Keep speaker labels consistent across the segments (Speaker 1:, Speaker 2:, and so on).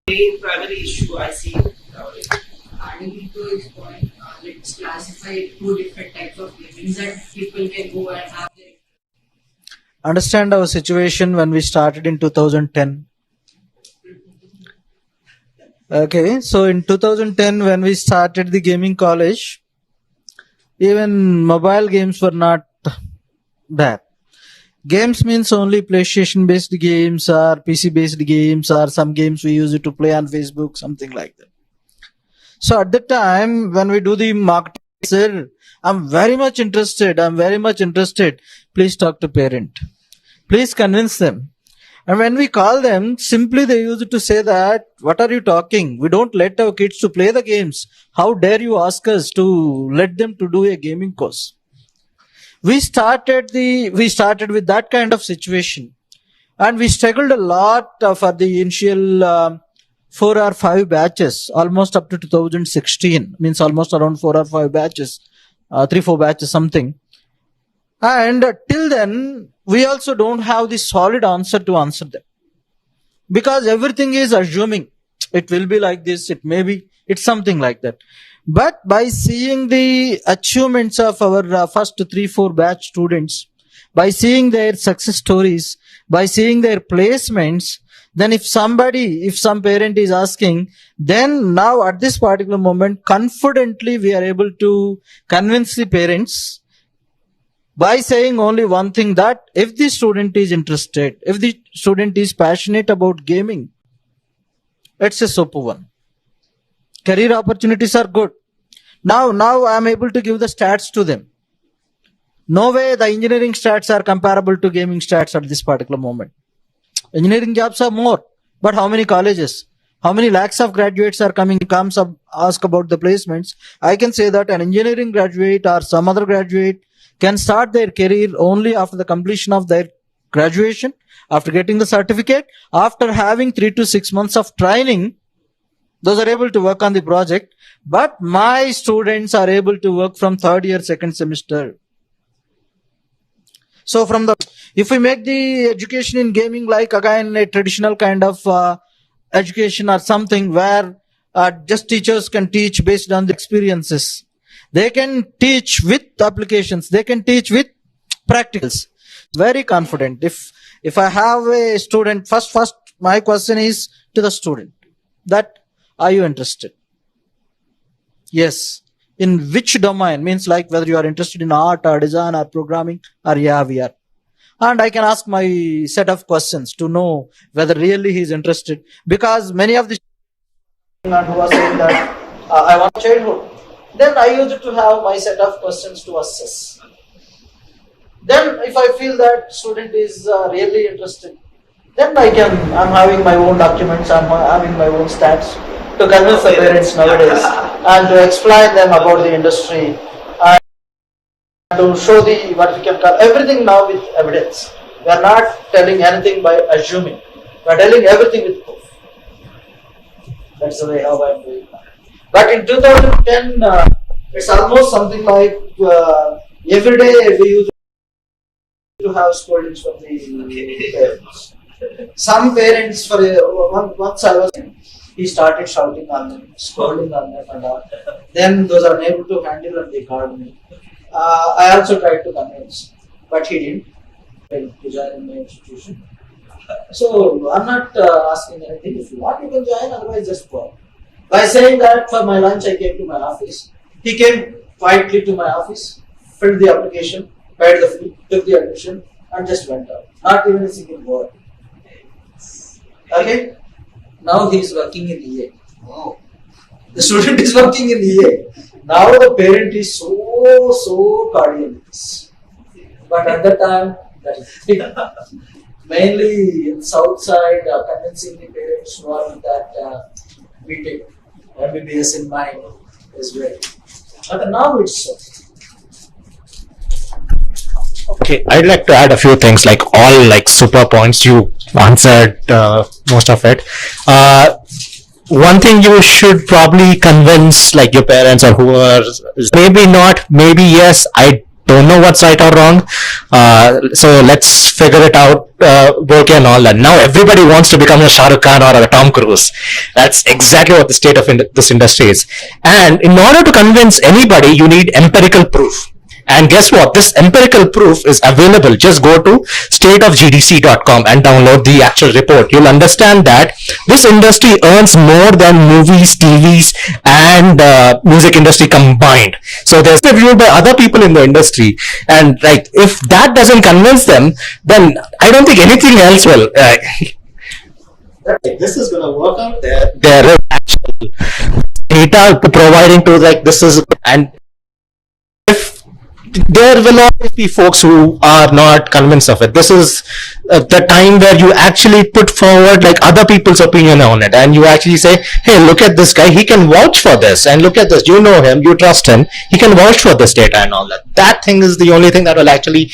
Speaker 1: main primary issue I see nowadays.
Speaker 2: Adding to his point, let's classify two different types of gaming that people can go and have their.
Speaker 3: Understand our situation when we started in 2010. Okay, so in 2010 when we started the gaming college, even mobile games were not bad. Games means only PlayStation based games or PC based games or some games we use it to play on Facebook, something like that. So at the time when we do the marketing, sir, I'm very much interested. Please talk to parent. Please convince them. And when we call them, simply they used to say that, what are you talking? We don't let our kids to play the games. How dare you ask us to let them to do a gaming course? We started with that kind of situation, and we struggled a lot for the initial 4 or 5 batches, almost up to 2016, means almost around 4 or 5 batches, 3-4 batches something. And till then, we also don't have the solid answer to answer them, because everything is assuming it will be like this, it may be, it's something like that. But by seeing the achievements of our first 3-4 batch students, by seeing their success stories, by seeing their placements, then if some parent is asking, then now at this particular moment, confidently we are able to convince the parents by saying only one thing, that if the student is interested, if the student is passionate about gaming, it's a super one. Career opportunities are good. Now I am able to give the stats to them. No way the engineering stats are comparable to gaming stats at this particular moment. Engineering jobs are more, but how many colleges? How many lakhs of graduates are comes up, ask about the placements? I can say that an engineering graduate or some other graduate can start their career only after the completion of their graduation, after getting the certificate, after having 3 to 6 months of training. Those are able to work on the project, but my students are able to work from 3rd year, 2nd semester. So if we make the education in gaming like again a traditional kind of education or something where just teachers can teach based on the experiences, they can teach with applications, they can teach with practicals. Very confident. If I have a student, first my question is to the student, that are you interested? Yes. In which domain? Means like whether you are interested in art or design or programming, or yeah, we are. And I can ask my set of questions to know whether really he is interested. Because many of the who are saying that I want childhood, then I used to have my set of questions to assess. Then if I feel that student is really interested, then I'm having my own documents, I'm having my own stats to convince the parents nowadays and to explain them about the industry and to show what we can call everything now with evidence. We are not telling anything by assuming. We are telling everything with proof. That's the way how I am doing that. But in 2010, it's almost something like every day we used to have scoldings from the parents. Some parents, once I was in, he started shouting on them, scolding on them and all. Then those are unable to handle and they called me. I also tried to convince, but he didn't. To join in my institution. So I'm not asking anything. If you want, you can join, otherwise just go. By saying that, for my lunch I came to my office. He came quietly to my office, filled the application, paid the fee, took the admission, and just went out. Not even a single word. Okay? Now he is working in EA. Oh. The student is working in EA. Now the parent is so cordial with this. But at that time, that is mainly in south side, convincing the parents who are with that meeting, MBBS in mind is very. But now it's so.
Speaker 4: Okay, I'd like to add a few things, like all like super points. You answered most of it. One thing you should probably convince like your parents or whoever, maybe not, maybe yes, I don't know what's right or wrong. So let's figure it out, work and all that. Now everybody wants to become a Shah Rukh Khan or a Tom Cruise. That's exactly what the state of this industry is. And in order to convince anybody, you need empirical proof. And guess what? This empirical proof is available. Just go to stateofgdc.com and download the actual report. You'll understand that this industry earns more than movies, TVs, and music industry combined. So there's reviewed by other people in the industry. And like, if that doesn't convince them, then I don't think anything else will. This is going to work out there. There is actual data providing to like this is, and if there will always be folks who are not convinced of it. This is the time where you actually put forward like other people's opinion on it, and you actually say, hey, look at this guy, he can vouch for this, and look at this, you know him, you trust him, he can vouch for this data and all that. That thing is the only thing that will actually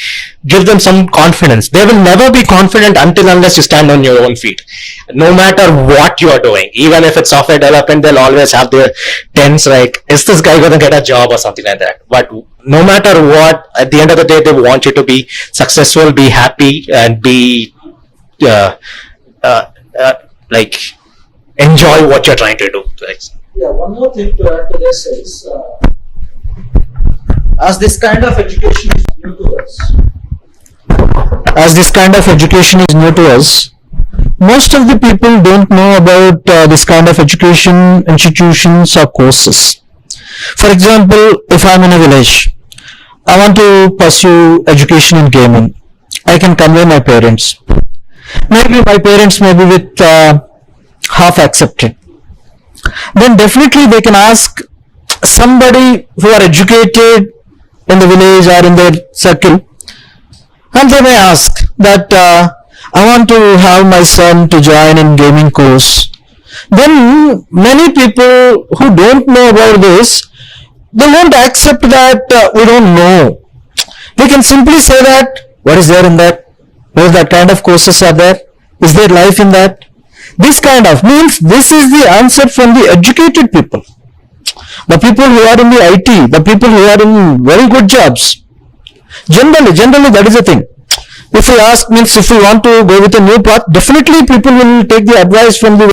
Speaker 4: give them some confidence. They will never be confident unless you stand on your own feet. No matter what you are doing, even if it's software development, they'll always have their tense like, is this guy going to get a job or something like that. But no matter what, at the end of the day, they want you to be successful, be happy, and be like enjoy what you're trying to do.
Speaker 3: Yeah, one more thing to add to this is, as this kind of education is new to us, most of the people don't know about this kind of education institutions or courses. For example, if I'm in a village, I want to pursue education in gaming. I can convey my parents. Maybe my parents may be with half accepting. Then definitely they can ask somebody who are educated in the village or in their circle, and they may ask that I want to have my son to join in gaming course. Then many people who don't know about this, they won't accept that we don't know. We can simply say that, what is there in that? What that kind of courses are there? Is there life in that? This kind of means this is the answer from the educated people. The people who are in the IT, the people who are in very good jobs. Generally that is the thing. If we ask, means if we want to go with a new path, definitely people will take the advice from the.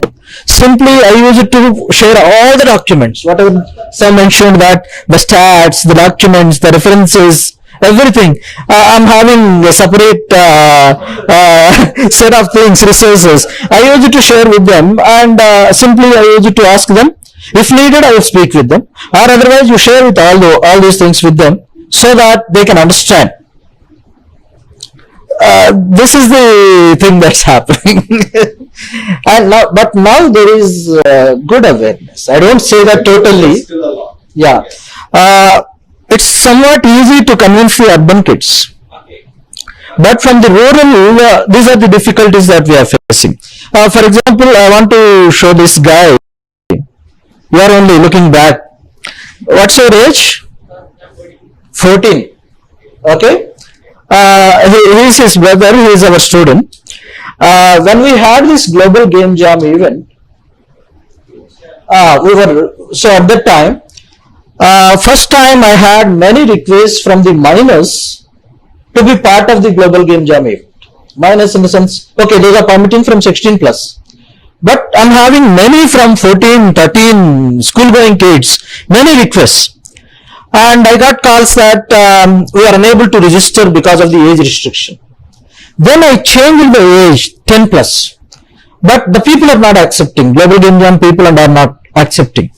Speaker 3: Simply, I use it to share all the documents. Whatever some mentioned that the stats, the documents, the references, everything. I'm having a separate set of things, resources. I use it to share with them, and simply I use it to ask them. If needed, I will speak with them, or otherwise you share with all these things with them so that they can understand. This is the thing that's happening. And now there is good awareness. I don't say that totally. Yeah, it's somewhat easy to convince the urban kids, but from the rural, these are the difficulties that we are facing. For example, I want to show this guy. You are only looking back. What's your age? 14. Okay. He is his brother, he is our student. When we had this global game jam event, so at that time, first time I had many requests from the minors to be part of the global game jam event. Minors in the sense, okay, those are permitting from 16 plus. But I'm having many from 14, 13 school going kids, many requests. And I got calls that we are unable to register because of the age restriction. Then I changed the age 10 plus, but the people are not accepting. Global Game Jam people are not accepting.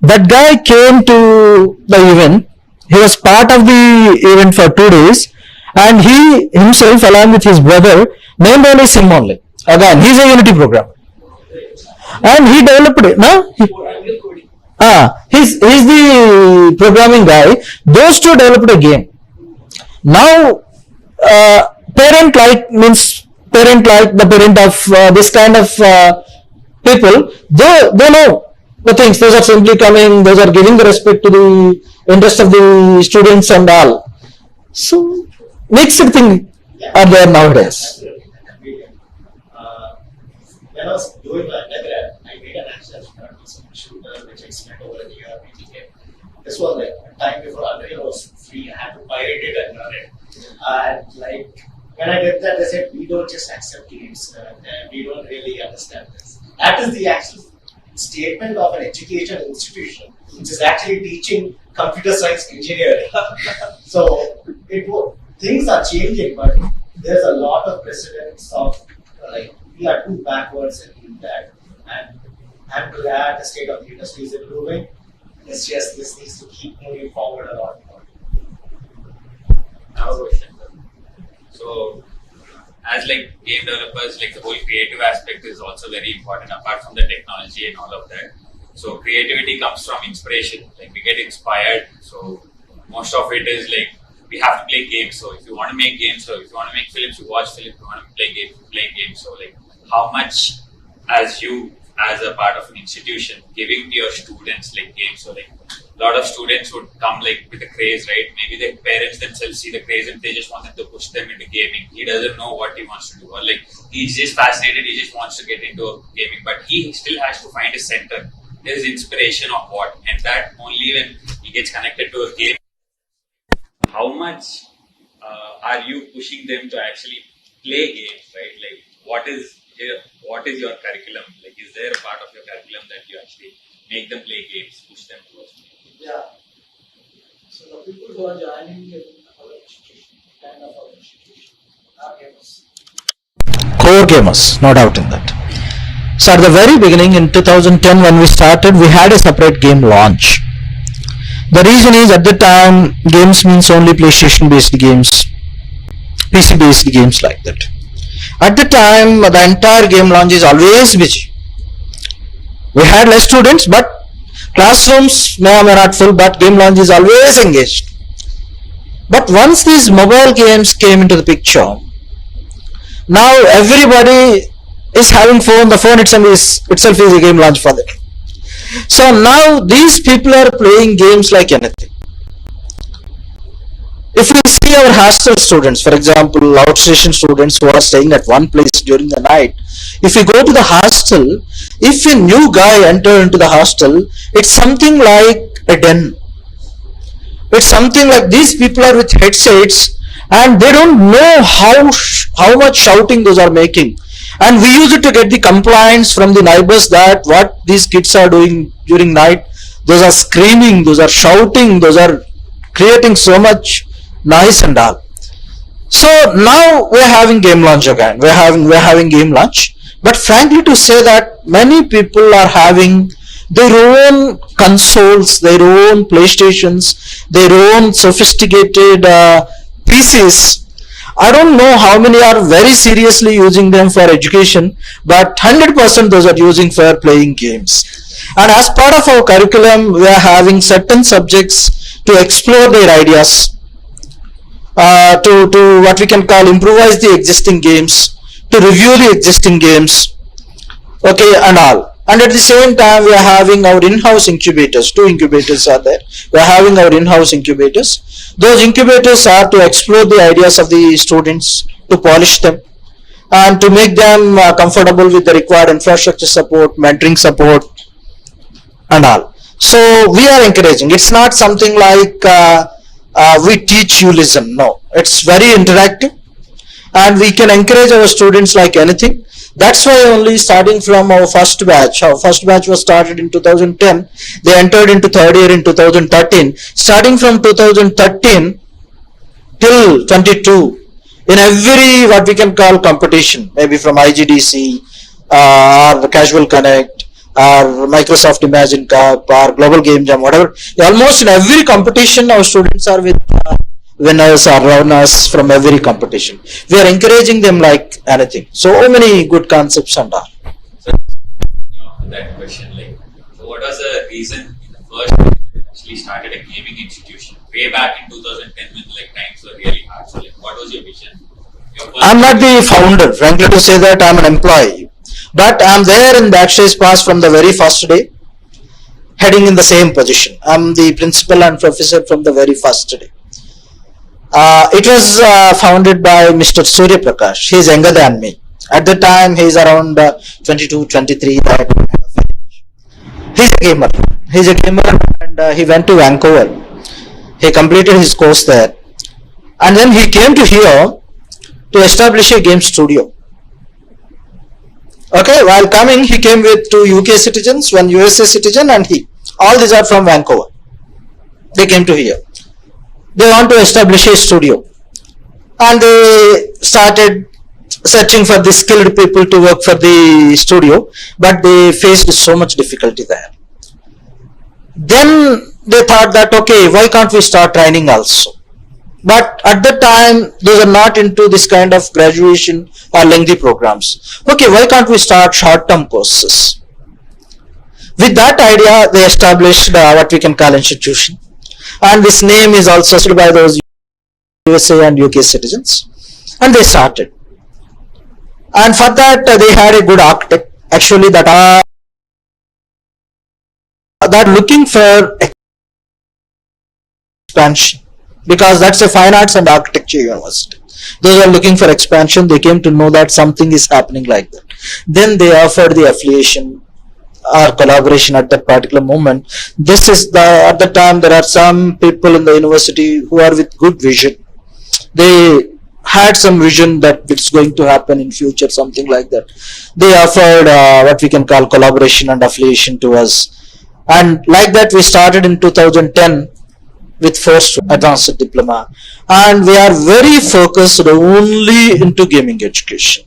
Speaker 3: That guy came to the event. He was part of the event for 2 days, and he himself, along with his brother, named only SIM only. Again, he's a Unity programmer, and he developed it. No? He's the programming guy. Those two developed a game. Now, parent like the parent of this kind of people, they know the things. Those are simply coming, those are giving the respect to the interest of the students and all. So, mixed thing are there nowadays.
Speaker 4: When I was doing my undergrad, I made an access shooter which I spent over a year making it. This was like a time before Unreal was
Speaker 1: free. I had to pirate it and run it. And like when I did that, they said we don't just accept games. We don't really understand this. That is the actual statement of an education institution, which is actually teaching computer science engineering. So things are changing, but there's a lot of precedents of like we are too backwards in that, and to that the state of the industry is improving. It's just this needs to keep moving forward a lot more.
Speaker 5: Now a question. So, as like game developers, like the whole creative aspect is also very important apart from the technology and all of that. So creativity comes from inspiration. Like we get inspired. So most of it is like we have to play games. So if you want to make games, so if you want to make films, you watch films. If you want to play games, you play games. So like how much as you as a part of an institution giving to your students like games. So like a lot of students would come like with a craze, right? Maybe their parents themselves see the craze and they just want them to push them into gaming. He doesn't know what he wants to do, or like he's just fascinated, he just wants to get into gaming, but he still has to find a center. There's inspiration of what, and that only when he gets connected to a game. How much are you pushing them to actually play games, right? Like what is your curriculum? Like is there a part of your curriculum that you actually make them play games, push them towards play?
Speaker 3: Yeah. So the people who are joining our institution, kind of our institution, are gamers.
Speaker 4: Core gamers, no doubt in that. So at the very beginning in 2010 when we started, we had a separate game launch. The reason is at the time games means only PlayStation based games, PC based games like that. At the time the entire game launch is always busy. We had less students, but classrooms may or may not full, but game launch is always engaged. But once these mobile games came into the picture, now everybody is having phone. The phone itself is a game launch for them. So now these people are playing games like anything. If we see our hostel students, for example, outstation students who are staying at one place during the night, if we go to the hostel, if a new guy enter into the hostel, it's something like a den. It's something like these people are with headsets and they don't know how much shouting those are making. And we use it to get the complaints from the neighbors that what these kids are doing during night. Those are screaming, those are shouting, those are creating so much noise and all. So now we're having game launch again. We're having game launch. But frankly to say that many people are having their own consoles, their own PlayStations, their own sophisticated PCs. I don't know how many are very seriously using them for education, but 100% those are using for playing games. And as part of our curriculum, we are having certain subjects to explore their ideas, to what we can call improvise the existing games, to review the existing games, okay, and all. And at the same time, we are having our in-house incubators. 2 incubators are there. We are having our in-house incubators. Those incubators are to explore the ideas of the students, to polish them, and to make them comfortable with the required infrastructure support, mentoring support, and all. So we are encouraging. It's not something like we teach you listen. No, it's very interactive, and we can encourage our students like anything. That's why only starting from our first batch was started in 2010. They entered into third year in 2013. Starting from 2013 till 22, in every what we can call competition, maybe from IGDC or Casual Connect or Microsoft Imagine Cup or Global Game Jam, whatever, almost in every competition our students are with winners or runners from every competition. We are encouraging them like anything. So many good concepts and all.
Speaker 5: So, that question, like, so what was the reason in the first you actually started a gaming institution way back in 2010 when like times were really hard? So, like, what was your vision?
Speaker 4: I'm not the founder, frankly to say that I'm an employee, but I'm there in the Backstage Pass from the very first day, heading in the same position. I'm the principal and professor from the very first day. It was founded by Mr. Surya Prakash. He's younger than me. At the time, he's around 22, 23. He's a gamer. And he went to Vancouver.
Speaker 3: He completed his course there, and then he came to here to establish a game studio. Okay, while coming, he came with 2 UK citizens, 1 USA citizen, and he. All these are from Vancouver. They came to here. They want to establish a studio, and they started searching for the skilled people to work for the studio, but they faced so much difficulty there. Then they thought that, okay, why can't we start training also? But at that time, they were not into this kind of graduation or lengthy programs. Okay, why can't we start short-term courses? With that idea, they established what we can call institution. And this name is also set by those USA and UK citizens. And they started. And for that, they had a good architect, actually, that looking for expansion, because that's a fine arts and architecture university. Those are looking for expansion. They came to know that something is happening like that. Then they offered the affiliation or collaboration at that particular moment. This is at the time there are some people in the university who are with good vision. They had some vision that it's going to happen in future, something like that. They offered what we can call collaboration and affiliation to us. And like that, we started in 2010 with first advanced diploma, and we are very focused only into gaming education.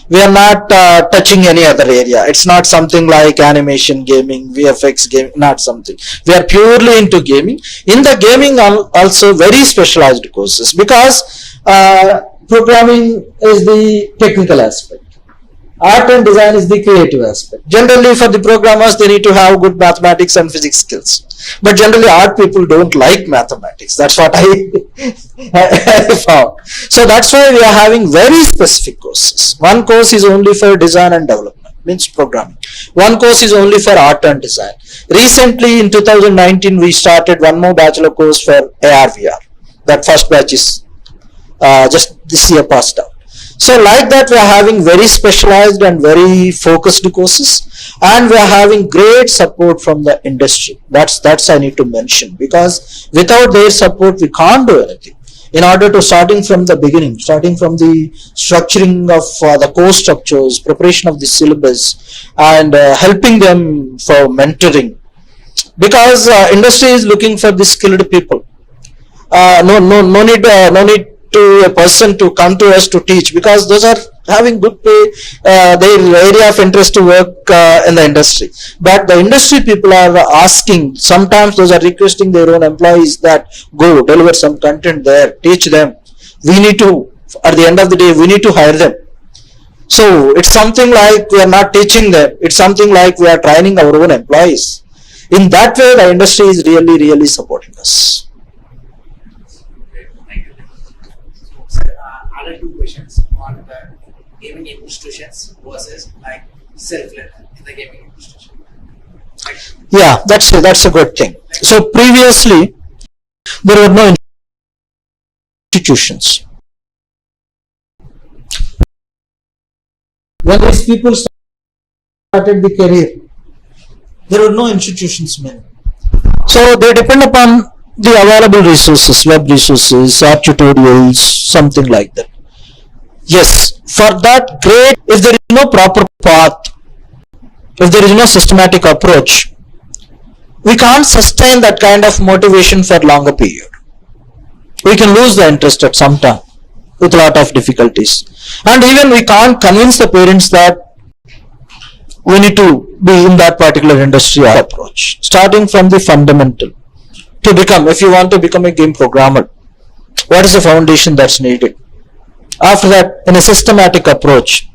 Speaker 3: We are not touching any other area. It's not something like animation, gaming, VFX, gaming, not something. We are purely into gaming. In the gaming also very specialized courses, because programming is the technical aspect. Art and design is the creative aspect. Generally, for the programmers, they need to have good mathematics and physics skills. But generally, art people don't like mathematics. That's what I found. So that's why we are having very specific courses. One course is only for design and development, means programming. One course is only for art and design. Recently, in 2019, we started one more bachelor course for AR/VR. That first batch is just this year passed out. So like that, we are having very specialized and very focused courses, and we are having great support from the industry. That's I need to mention, because without their support, we can't do anything. In order to starting from the beginning, starting from the structuring of the course structures, preparation of the syllabus, and helping them for mentoring, because industry is looking for the skilled people. No need to a person to come to us to teach, because those are having good pay, their area of interest to work in the industry. But the industry people are asking, sometimes those are requesting their own employees that go deliver some content there, teach them. We need to, at the end of the day, we need to hire them. So it's something like we are not teaching them, it's something like we are training our own employees. In that way, the industry is really supporting us.
Speaker 6: Other 2 questions on the gaming institutions versus like self-learner in the gaming institution.
Speaker 3: Yeah, that's a good thing. So previously, there were no institutions. When these people started the career, there were no institutions many. So they depend upon the available resources, web resources, art tutorials, something like that. Yes, for that, great. If there is no proper path, if there is no systematic approach, we can't sustain that kind of motivation for longer period. We can lose the interest at some time with a lot of difficulties. And even we can't convince the parents that we need to be in that particular industry or approach. Starting from the fundamental. To become, if you want to become a game programmer, what is the foundation that's needed? After that, in a systematic approach,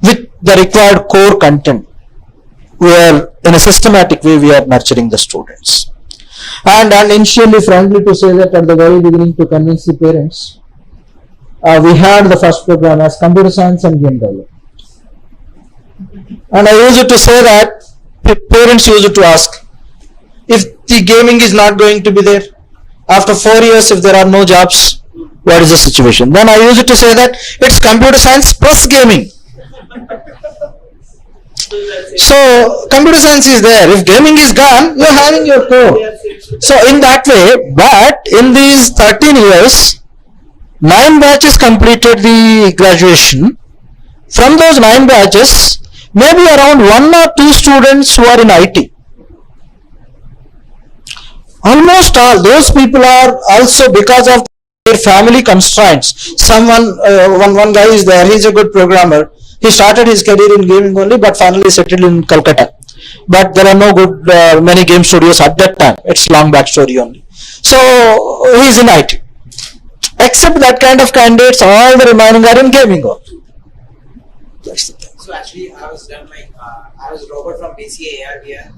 Speaker 3: with the required core content, we are in a systematic way we are nurturing the students. And initially, frankly to say that at the very beginning, to convince the parents, we had the first program as computer science and game development. And I used to say that parents used to ask, if the gaming is not going to be there, after 4 years, if there are no jobs, what is the situation? Then I used to say that it's computer science plus gaming.
Speaker 4: So computer science is there. If gaming is gone, you're having your core. So in that way, but in these 13 years, 9 batches completed the graduation. From those 9 batches, maybe around 1 or 2 students who are in IT. Almost all those people are also because of their family constraints. One guy is there, he's a good programmer. He started his career in gaming only, but finally settled in Calcutta. But there are no good many game studios at that time. It's long back story only. So he's in IT. Except that kind of candidates, all the remaining are in gaming only. That's the thing.
Speaker 6: So actually, I was Robert from BCA ARVR.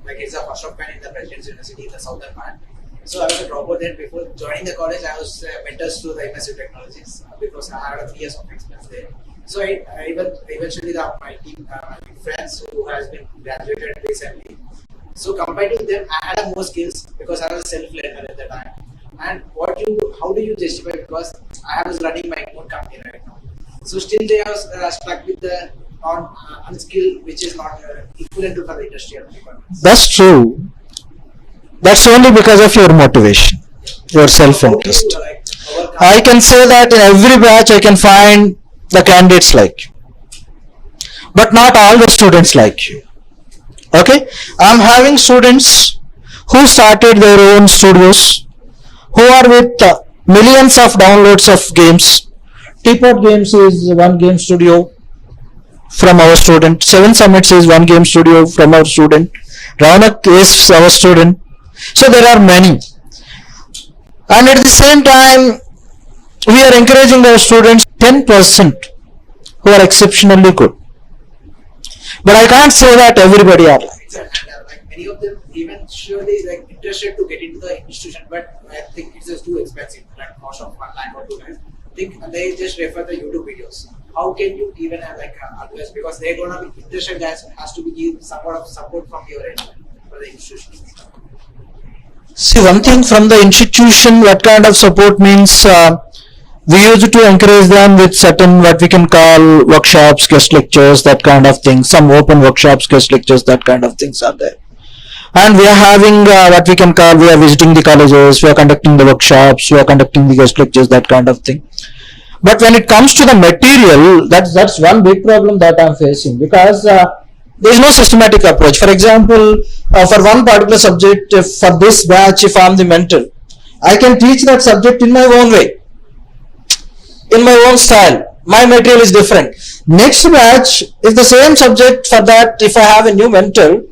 Speaker 6: Like it's a first of kind in the President's University in the southern part. So I was a dropper there. Before joining the college, I was mentors to the immersive technologies because I had 3 years of experience there. So I eventually my team, my friends who has been graduated recently. So compared to them, I had more skills because I was a self-learner at the time. And how do you justify? Because I was running my own company right now. So still they are stuck with the unskilled, which is not equivalent to for the industrial requirements.
Speaker 4: That's true. That's only because of your motivation, your self-interest. I can say that in every batch I can find the candidates like you, but not all the students like you. Okay, I'm having students who started their own studios, who are with millions of downloads of games. Teapot Games is one game studio from our student. Seven Summits is one game studio from our student. Raunak is our student. So there are many. And at the same time, we are encouraging our students 10% who are exceptionally good. But I can't say that everybody are like that.
Speaker 6: Like many of them even surely like interested to get into the institution, but I think it's just too expensive, like cost of 1 lakh or 2 lakhs. I think they just refer the YouTube videos. How can you even have like advice, because they're gonna be interested, guys, has to be give somewhat of support from your end for the institution.
Speaker 4: See, one thing from the institution, what kind of support means, we used to encourage them with certain what we can call workshops, guest lectures, that kind of thing. Some open workshops, guest lectures, that kind of things are there. And we are having what we can call, we are visiting the colleges, we are conducting the workshops, we are conducting the guest lectures, that kind of thing. But when it comes to the material, that's one big problem that I'm facing, because there is no systematic approach. For example, for one particular subject, if for this batch, if I'm the mentor, I can teach that subject in my own way, in my own style. My material is different. Next batch, if the same subject, for that, if I have a new mentor,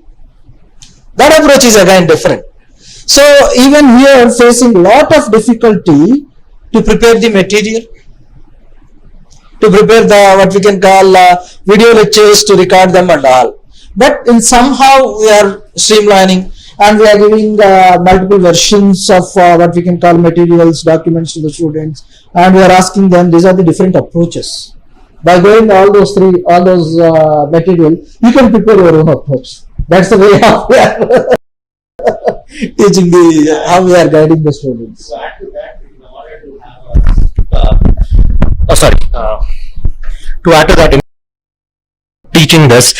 Speaker 4: that approach is again different. So even here, facing lot of difficulty to prepare the material, to prepare the what we can call video lectures, to record them and all. But in somehow we are streamlining, and we are giving multiple versions of what we can call materials, documents to the students, and we are asking them, these are the different approaches. By going all those material, you can prepare your own approach. That's the way how we are teaching how we are guiding the students.
Speaker 1: So add to that, in order to have
Speaker 4: To add to that, in teaching this,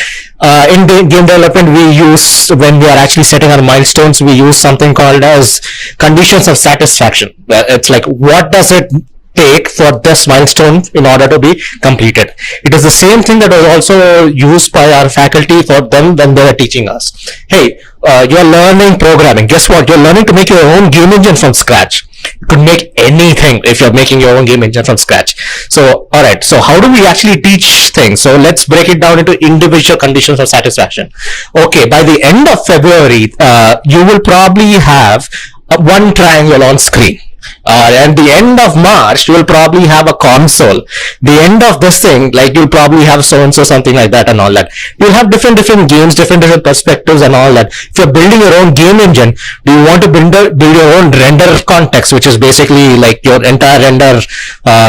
Speaker 4: in the game development, we use, when we are actually setting our milestones, we use something called as conditions of satisfaction. It's like, what does it take for this milestone in order to be completed? It is the same thing that was also used by our faculty for them when they were teaching us. Hey, you're learning programming. Guess what? You're learning to make your own game engine from scratch. You could make anything if you're making your own game engine from scratch. So, alright, so how do we actually teach things? So let's break it down into individual conditions of satisfaction. Okay, by the end of February, you will probably have one triangle on screen. And the end of March, you will probably have a console. The end of this thing, like, you'll probably have so-and-so, something like that and all that. You'll have different games, different perspectives and all that. If you're building your own game engine, do you want to build your own render context, which is basically like your entire render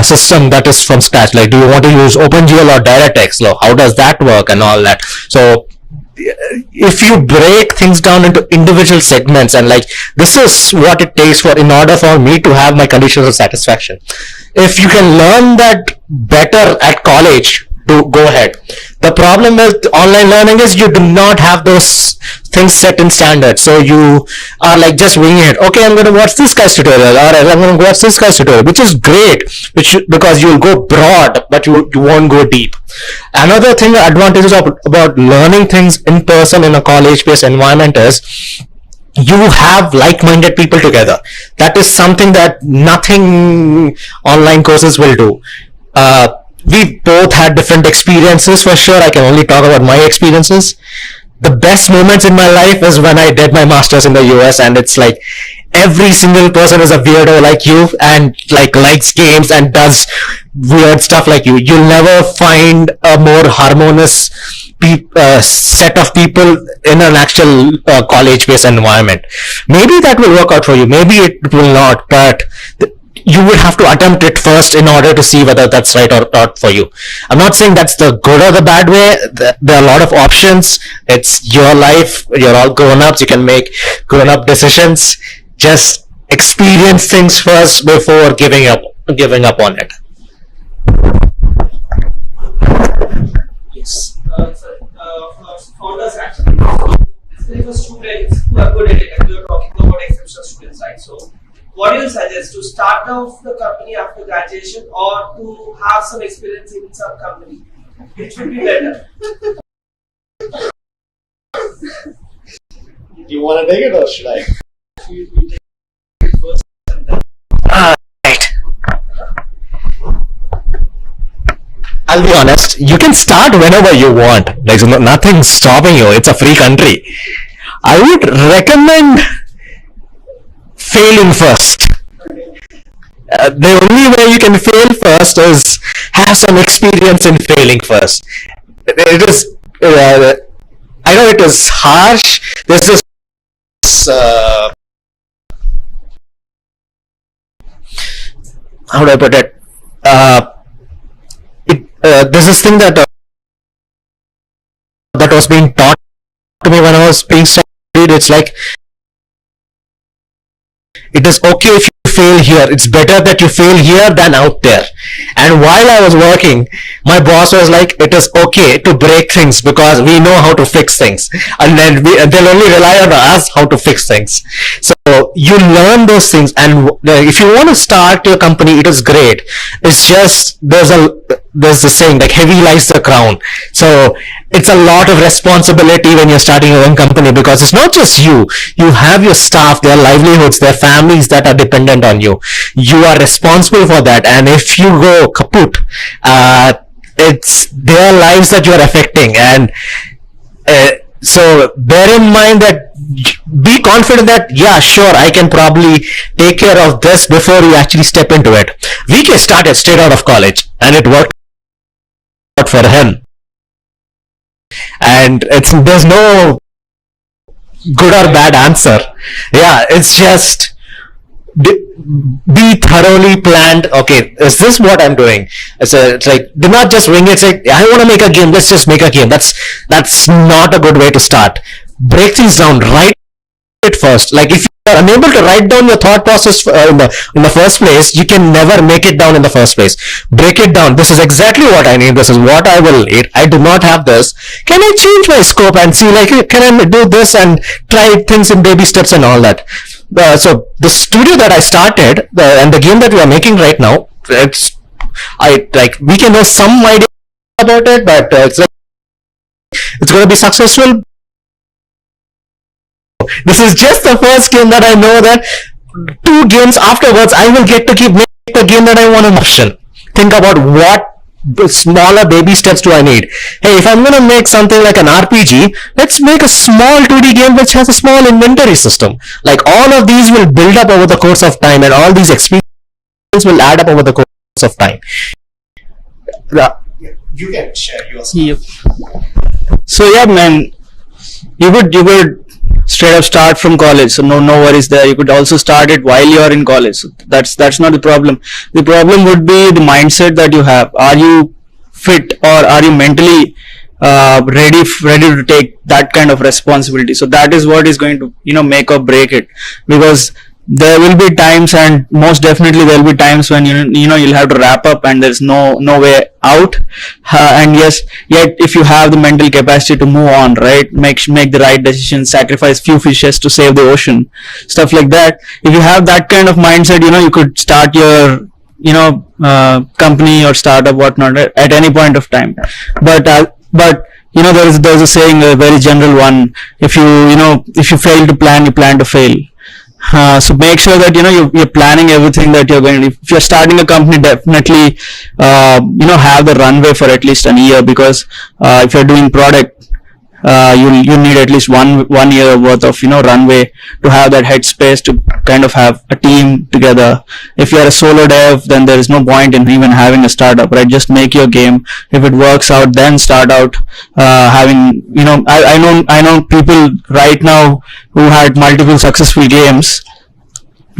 Speaker 4: system that is from scratch? Like, do you want to use OpenGL or DirectX? So how does that work and all that? So if you break things down into individual segments, and like, this is what it takes for in order for me to have my conditions of satisfaction. If you can learn that better at college, to go ahead. The problem with online learning is you do not have those things set in standard. So you are like just winging it. Okay, I'm going to watch this guy's tutorial, or I'm going to watch this guy's tutorial, which is great, because you'll go broad, but you won't go deep. Another thing, advantages about learning things in person in a college-based environment is you have like-minded people together. That is something that nothing online courses will do. We both had different experiences, for sure. I can only talk about my experiences. The best moments in my life is when I did my masters in the US, and it's like every single person is a weirdo like you, and like likes games and does weird stuff like you. You'll never find a more harmonious set of people in an actual college-based environment. Maybe that will work out for you, maybe it will not, but you would have to attempt it first in order to see whether that's right or not for you. I'm not saying that's the good or the bad way. There are a lot of options. It's your life. You're all grown-ups. You can make grown-up decisions. Just experience things first before giving up on it.
Speaker 7: Yes. For founders actually. So, for students who are good at it, and we are talking about exceptional students, right? So, what do you suggest, to start off the company after graduation, or to have some experience in some company? Which would be better?
Speaker 1: Do you want to take it or should I?
Speaker 4: Right. I'll be honest, you can start whenever you want. There's nothing stopping you. It's a free country. I would recommend failing first. The only way you can fail first is have some experience in failing first. It is, I know it is harsh. There's this, how do I put it? There's this thing that was being taught to me when I was being studied. It's like, it is okay if you fail here. It's better that you fail here than out there. And while I was working, my boss was like, it is okay to break things because we know how to fix things. And then they'll only rely on us how to fix things. So you learn those things. And if you want to start your company, it is great. It's just, there's this saying, like, heavy lies the crown. So it's a lot of responsibility when you're starting your own company, because it's not just you. You have your staff, their livelihoods, their families that are dependent on you. You are responsible for that. And if you go kaput, it's their lives that you're affecting. And so bear in mind that, be confident that, yeah, sure, I can probably take care of this before you actually step into it. VK started straight out of college, and it worked out for him. And there's no good or bad answer. Yeah, it's just be thoroughly planned. Okay, is this what I'm doing? It's like, do not just wing it. It's like, I want to make a game, let's just make a game. That's not a good way to start. Break things down, write it first. Like, if you are unable to write down your thought process in the first place, you can never make it down in the first place. Break it down. This is exactly what I need. This is what I will need. I do not have this. Can I change my scope and see, like, can I do this and try things in baby steps and all that? So the studio that I started and the game that we are making right now, we can know some idea about it, but it's going to be successful. This is just the first game that I know that 2 games afterwards I will get to make the game that I want an option. Think about what smaller baby steps do I need. Hey, if I'm going to make something like an RPG, let's make a small 2D game which has a small inventory system. Like, all of these will build up over the course of time, and all these experiences will add up over the course of time.
Speaker 1: You can share your stuff.
Speaker 8: Yep. So yeah, man, you could straight up start from college, so no worries there. You could also start it while you are in college, so that's not the problem. The problem would be the mindset that you have. Are you fit, or are you mentally ready to take that kind of responsibility? So that is what is going to make or break it, because there will be times, and most definitely there will be times when you'll have to wrap up and there's no way out. And yes, yet if you have the mental capacity to move on, right, make the right decisions, sacrifice few fishes to save the ocean, stuff like that. If you have that kind of mindset, you could start your company or startup, whatnot, at any point of time. But there's a saying, a very general one: if you fail to plan, you plan to fail. So make sure that you're planning everything that you're going to. If you're starting a company, definitely have the runway for at least a year, because if you're doing product, you need at least one year worth of runway to have that headspace to kind of have a team together. If you're a solo dev, then there is no point in even having a startup, right? Just make your game. If it works out, then start out having I know people right now who had multiple successful games,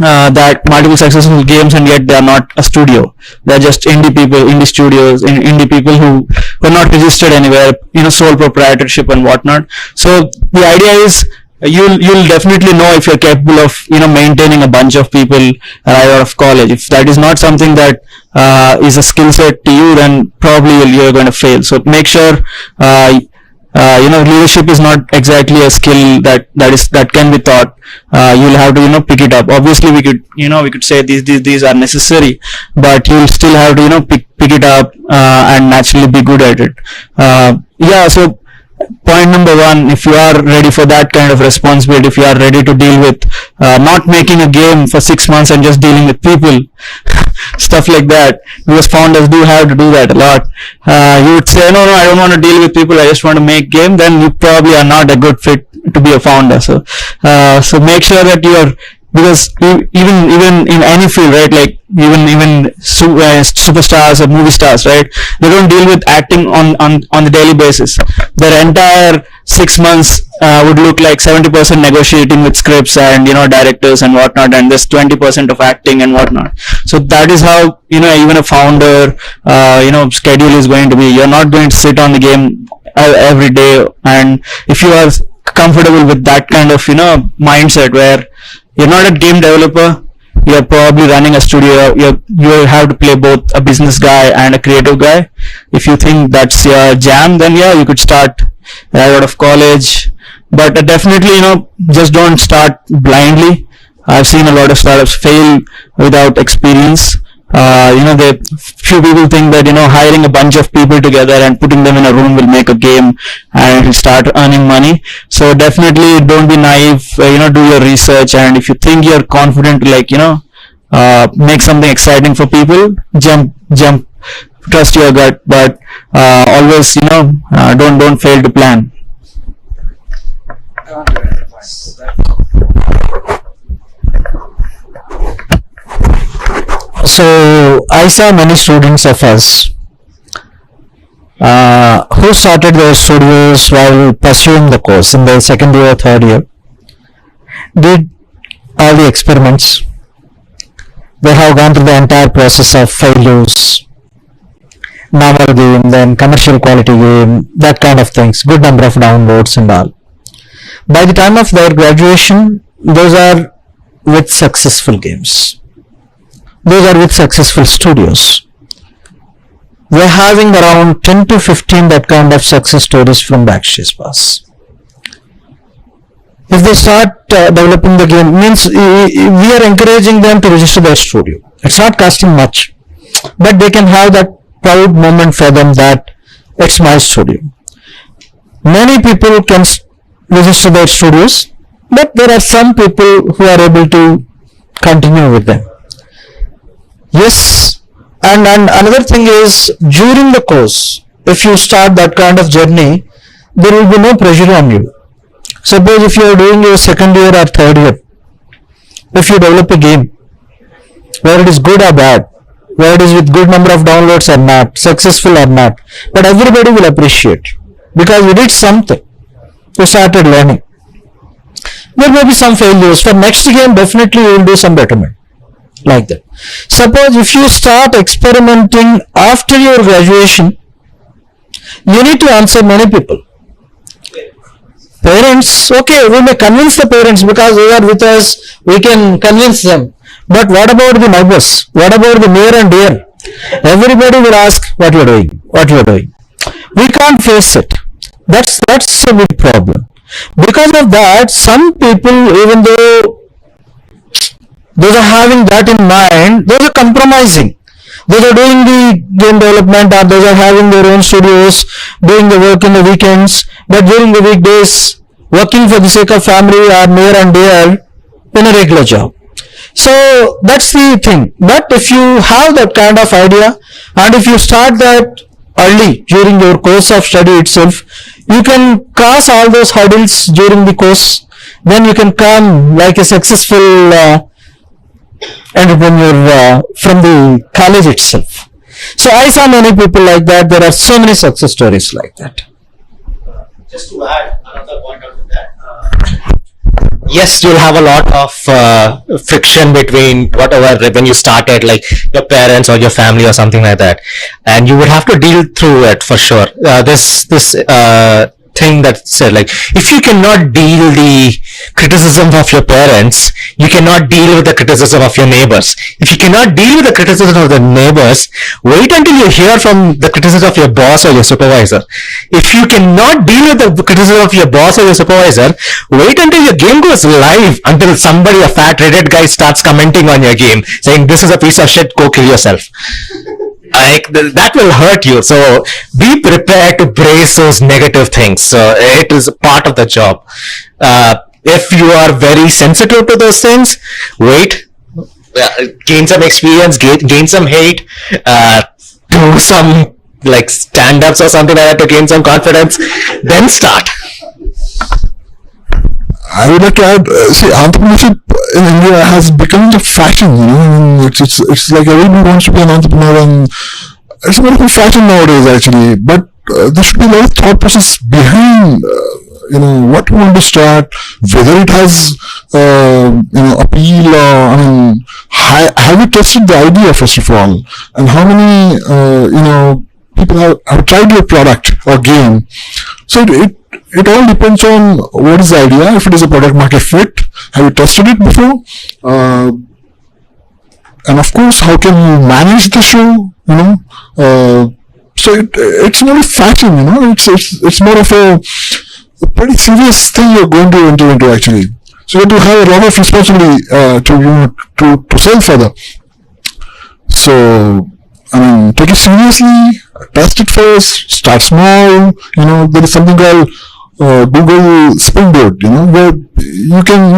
Speaker 8: and yet they are not a studio. They're just indie studios, indie people who are not registered anywhere, sole proprietorship and whatnot. So the idea is, you'll definitely know if you're capable of maintaining a bunch of people right out of college. If that is not something that is a skill set to you, then probably you're going to fail. So make sure leadership is not exactly a skill that can be taught. You'll have to pick it up. Obviously we could say these are necessary, but you'll still have to pick it up and naturally be good at it. So point number one, if you are ready for that kind of responsibility, if you are ready to deal with not making a game for 6 months and just dealing with people, stuff like that, because founders do have to do that a lot. You would say, no, I don't want to deal with people, I just want to make game, then you probably are not a good fit to be a founder. So make sure that because even in any field, right, like even superstars or movie stars, right, they don't deal with acting on the daily basis. Their entire 6 months would look like 70% negotiating with scripts and directors and whatnot, and just 20% of acting and whatnot. So that is how even a founder schedule is going to be. You're not going to sit on the game every day, and if you are comfortable with that kind of mindset where you're not a game developer, you're probably running a studio, you have to play both a business guy and a creative guy. If you think that's your jam, then you could start right out of college. But definitely just don't start blindly. I've seen a lot of startups fail without experience. Few people think that hiring a bunch of people together and putting them in a room will make a game and start earning money. So definitely don't be naive. Do your research, and if you think you're confident to make something exciting for people, jump, trust your gut, but always don't fail to plan.
Speaker 6: I want to add a point.
Speaker 4: So I saw many students of us who started their studios while pursuing the course in their second year or third year, did all the experiments. They have gone through the entire process of failures, normal game, then commercial quality game, that kind of things, good number of downloads and all. By the time of their graduation, those are with successful games. Those are with successful studios. We're having around 10 to 15 that kind of success stories from backstage pass. If they start developing the game, means we are encouraging them to register their studio. It's not costing much, but they can have that proud moment for them that it's my studio. Many people can register their studios, but there are some people who are able to continue with them. Yes, and another thing is, during the course, if you start that kind of journey, there will be no pressure on you. Suppose if you are doing your second year or third year, if you develop a game, whether it is good or bad, whether it is with good number of downloads or not, successful or not, but everybody will appreciate, because you did something, you started learning. There may be some failures. For next game, definitely you will do some betterment. Like that. Suppose if you start experimenting after your graduation, you need to answer many people. Parents, okay, we may convince the parents because they are with us, we can convince them. But what about the neighbors? What about the near and dear? Everybody will ask what you are doing, what you are doing. We can't face it. That's a big problem. Because of that, some people, even though those are having that in mind, those are compromising. Those are doing the game development, or those are having their own studios, doing the work in the weekends, but during the weekdays, working for the sake of family or near and dear in a regular job. So that's the thing. But if you have that kind of idea, and if you start that early during your course of study itself, you can cross all those hurdles during the course. Then you can come like a successful entrepreneur from the college itself. So I saw many people like that. There are so many success stories like that.
Speaker 1: Just to add another point onto that,
Speaker 4: Yes, you'll have a lot of friction between whatever when you started, like your parents or your family or something like that, and you would have to deal through it for sure. This thing that said, like, if you cannot deal the criticism of your parents, you cannot deal with the criticism of your neighbors. If you cannot deal with the criticism of the neighbors, wait until you hear from the criticism of your boss or your supervisor. If you cannot deal with the criticism of your boss or your supervisor, wait until your game goes live, until somebody, a fat Reddit guy, starts commenting on your game saying this is a piece of shit, go kill yourself. Like that will hurt you. So be prepared to brace those negative things. So it is part of the job. If you are very sensitive to those things, wait, gain some experience, gain some hate, do some like stand-ups or something like that to gain some confidence, then start.
Speaker 9: I would like to add, see, entrepreneurship in India has become the fashion, it's like everybody wants to be an entrepreneur, and it's a bit of a fashion nowadays actually, but there should be a lot of thought process behind, what you want to start, whether it has, appeal, or, have you tested the idea first of all, and how many, people have tried your product or game. So it all depends on what is the idea. If it is a product market fit, have you tested it before? And of course, how can you manage the show? So it's not a fashion. It's more of a pretty serious thing you're going to enter into actually. So you have to have a lot of responsibility to sell further. So take it seriously, test it first, start small. There is something called Google Springboard, where you can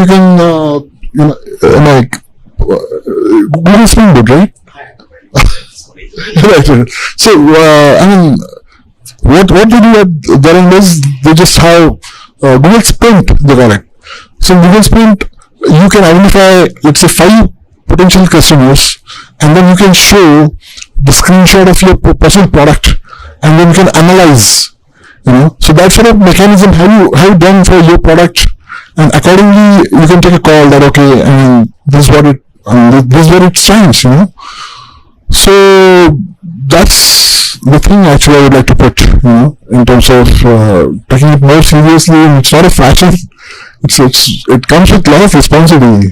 Speaker 9: like Google Springboard, right? Right. So what they do at their end is they just have Google Sprint, they call it. So Google Sprint, you can identify, let's say, 5 potential customers, and then you can show the screenshot of your personal product, and then you can analyze. So that sort of mechanism have you done for your product, and accordingly you can take a call that okay, this is what it stands. So that's the thing actually I would like to put, in terms of taking it more seriously. And it's not a fashion; it comes with a lot of responsibility.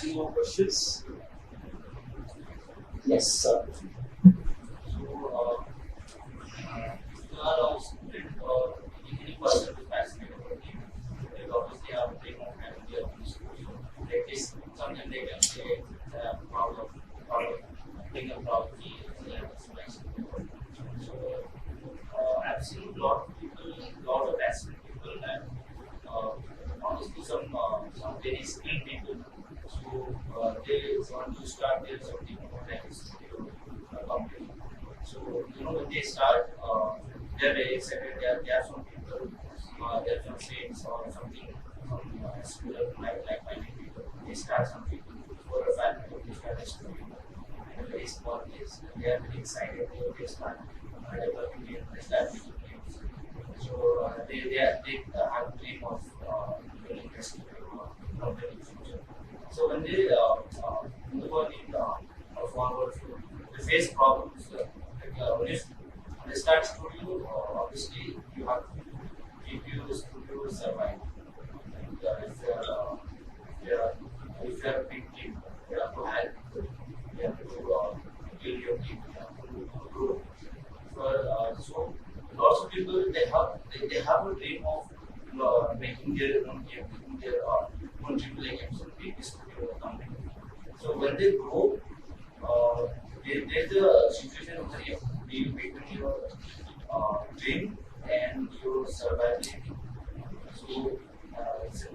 Speaker 1: Any more questions? Yes, sir. Any person who is passionate about it, they obviously have a big family of people. Like this, sometimes they can say proud of being a proud key. So I've seen a lot of people, lot of passionate people, and honestly some very skilled people. So they want to start their something more like a company. So when they start, they're very excited. There are some people, there are some friends or something from similar like-minded people. They start something for a family. They start a studio in a very small place. They are very excited. They start developing games. They start making games. So they have a dream of building a studio from the future. So when they move on in forward, they face problems. When they
Speaker 10: start studio, obviously you have to keep your studio survive. And if you are a big team, you have to hire people, you have to build your team, you have to grow. So lots of people they have a dream of making their own game, making their own AAA games, and big studio company. So when they grow, there's a situation over here between your dream and your survivability. So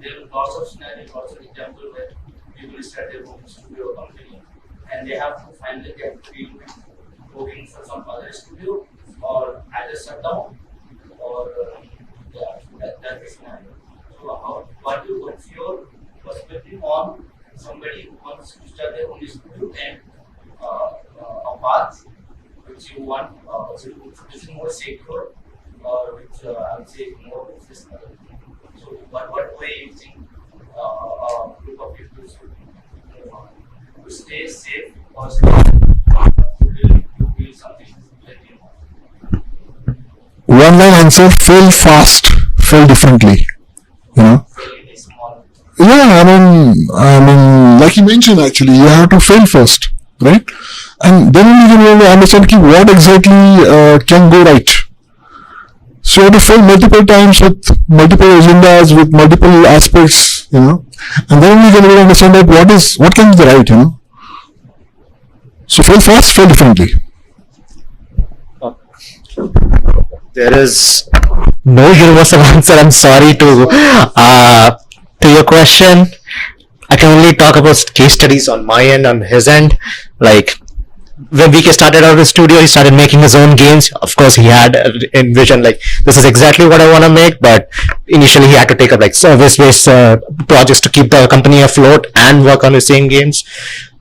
Speaker 10: there are lots of scenarios, lots of examples where people start their own studio company and they have to finally get working for some other studio or either shut down or that's the scenario. So what's your perspective on somebody who wants to start their own studio and a path which you want, which is more secure or which I would say more professional. So what way you think a group of people should move on to stay safe or stay to build something like
Speaker 9: One line answer: fail fast, fail differently. You know. Yeah, I mean, like you mentioned, actually, you have to fail first, right? And then you can really understand what exactly can go right. So you have to fail multiple times with multiple agendas, with multiple aspects, you know, and then you can really understand that what can be the right, you know. So fail fast, fail differently.
Speaker 4: There is no universal answer. I'm sorry to your question. I can only talk about case studies on my end, on his end. Like when VK started out his studio, he started making his own games. Of course, he had envisioned like this is exactly what I want to make, but initially he had to take up like service-based projects to keep the company afloat and work on his same games.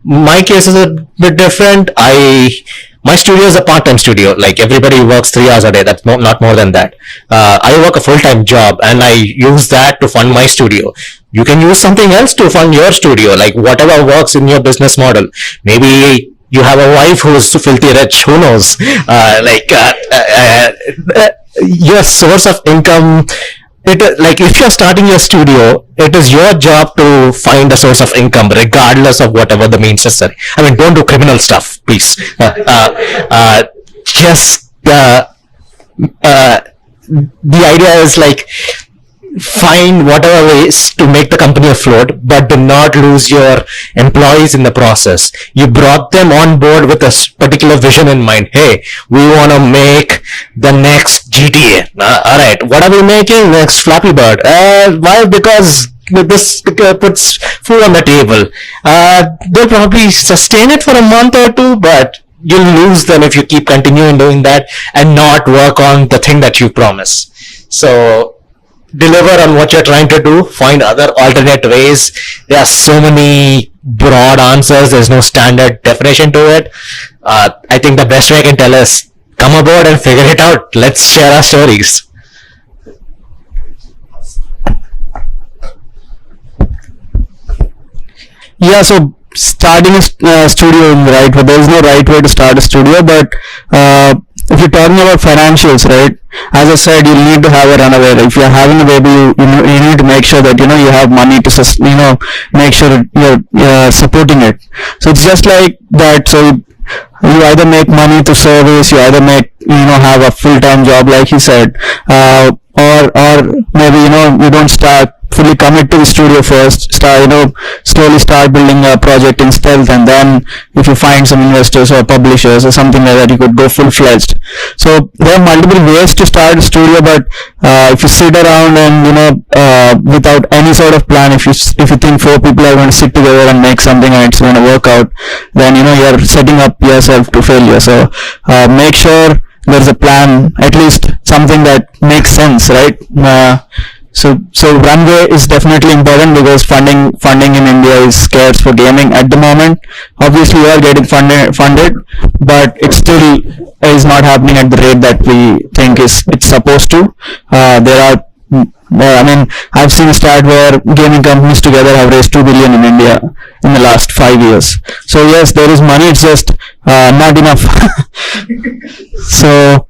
Speaker 4: My case is a bit different. My studio is a part-time studio. Like everybody works 3 hours a day. That's not more than that. I work a full-time job and I use that to fund my studio. You can use something else to fund your studio, like whatever works in your business model. Maybe you have a wife who's filthy rich. Who knows? Your source of income. Like if you're starting your studio, it is your job to find a source of income regardless of whatever the means necessary. I mean, don't do criminal stuff, please. The idea is like find whatever ways to make the company afloat, but do not lose your employees in the process. You brought them on board with a particular vision in mind. Hey, we want to make the next GTA. Alright, what are we making? Next Flappy Bird. Why? Because this puts food on the table. They'll probably sustain it for a month or two, but you'll lose them if you keep continuing doing that and not work on the thing that you promise. So deliver on what you're trying to do, find other alternate ways. There are so many broad answers, there's no standard definition to it. I think the best way I can tell is come aboard and figure it out. Let's share our stories.
Speaker 8: Yeah, so starting a studio in the right way, there is no right way to start a studio, but if you're talking about financials, right, as I said, you need to have a runaway. If you're having a baby, you need to make sure that you have money to make sure you're supporting it. So it's just like that. So you either make money to service, you either make have a full-time job like he said, or maybe you don't fully commit to the studio first, slowly start building a project in stealth, and then if you find some investors or publishers or something like that, you could go full-fledged. So there are multiple ways to start a studio, but if you sit around and without any sort of plan, if you think 4 people are going to sit together and make something and it's going to work out, then you're setting up yourself to failure. So make sure there's a plan, at least something that makes sense, right? So runway is definitely important because funding in India is scarce for gaming at the moment. Obviously, we are getting funded, but it still is not happening at the rate that we think it's supposed to. I've seen a stat where gaming companies together have raised 2 billion in India in the last 5 years. So yes, there is money, it's just not enough. So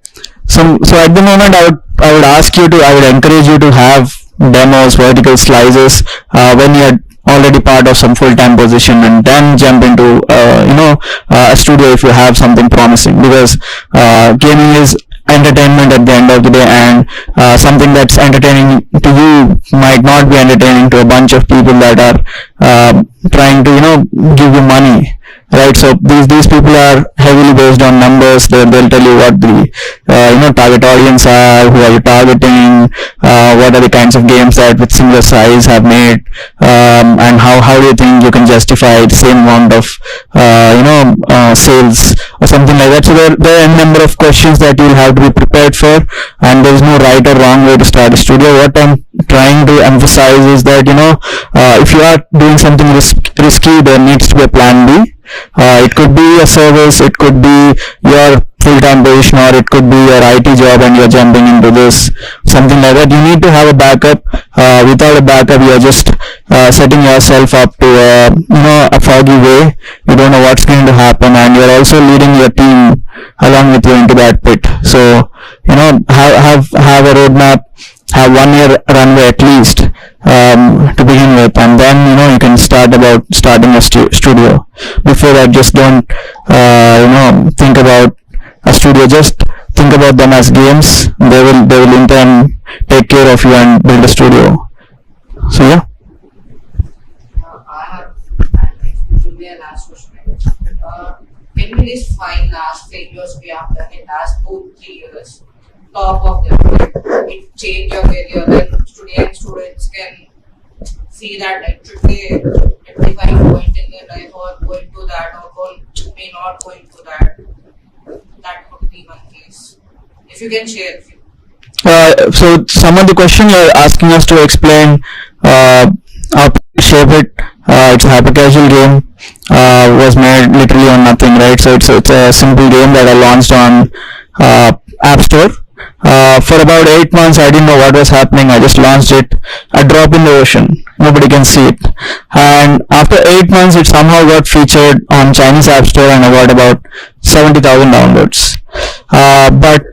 Speaker 8: So at the moment, I would encourage you to have demos, vertical slices when you're already part of some full-time position, and then jump into a studio if you have something promising, because gaming is entertainment at the end of the day, and something that's entertaining to you might not be entertaining to a bunch of people that are trying to give you money, right? So these people are heavily based on numbers. They'll tell you what the target audience are, who are you targeting, what are the kinds of games that with similar size have made, and how do you think you can justify the same amount of sales or something like that. So there are a number of questions that you'll have to be prepared for, and there is no right or wrong way to start a studio. What I'm trying to emphasize is that if you are doing something risky, there needs to be a plan B. It could be a service, it could be your full-time position, or it could be your IT job and you're jumping into this, something like that. You need to have a backup. Without a backup, you're just setting yourself up to a foggy way. You don't know what's going to happen, and you're also leading your team along with you into that pit. So have a roadmap, have 1 year runway at least to begin with, and then you can start about starting a studio. Before that, just don't think about a studio. Just think about them as games. They will in turn take care of you and build a studio. So yeah.
Speaker 2: I have, this will be a last question. Can we list 5 last failures we have done in last 2-3 years? Top of them, it changed your career. Then students can see that it should be a defining point in their life, or going to that, or may not going to that. That could be one case. If you can share.
Speaker 8: So some of the question you're asking us to explain how to shape it. It's a hyper casual game. Was made literally on nothing, right? So it's a simple game that I launched on App Store. For about 8 months, I didn't know what was happening. I just launched it, a drop in the ocean. Nobody can see it. And after 8 months, it somehow got featured on Chinese App Store, and I got about 70,000 downloads. But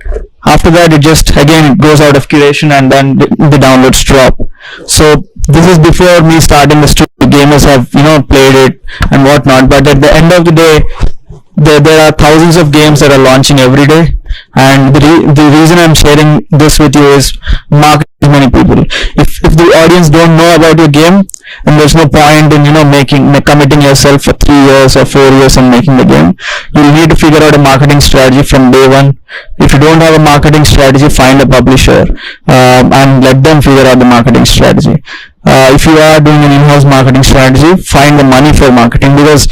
Speaker 8: after that, it just again it goes out of curation, and then the downloads drop. So this is before me starting the studio. Gamers have played it and whatnot. But at the end of the day, there are thousands of games that are launching every day, and the reason I'm sharing this with you is market as many people. If the audience don't know about your game, then there's no point in committing yourself for 3 years or 4 years and making the game. You'll need to figure out a marketing strategy from day one. If you don't have a marketing strategy, find a publisher and let them figure out the marketing strategy. If you are doing an in-house marketing strategy, find the money for marketing, because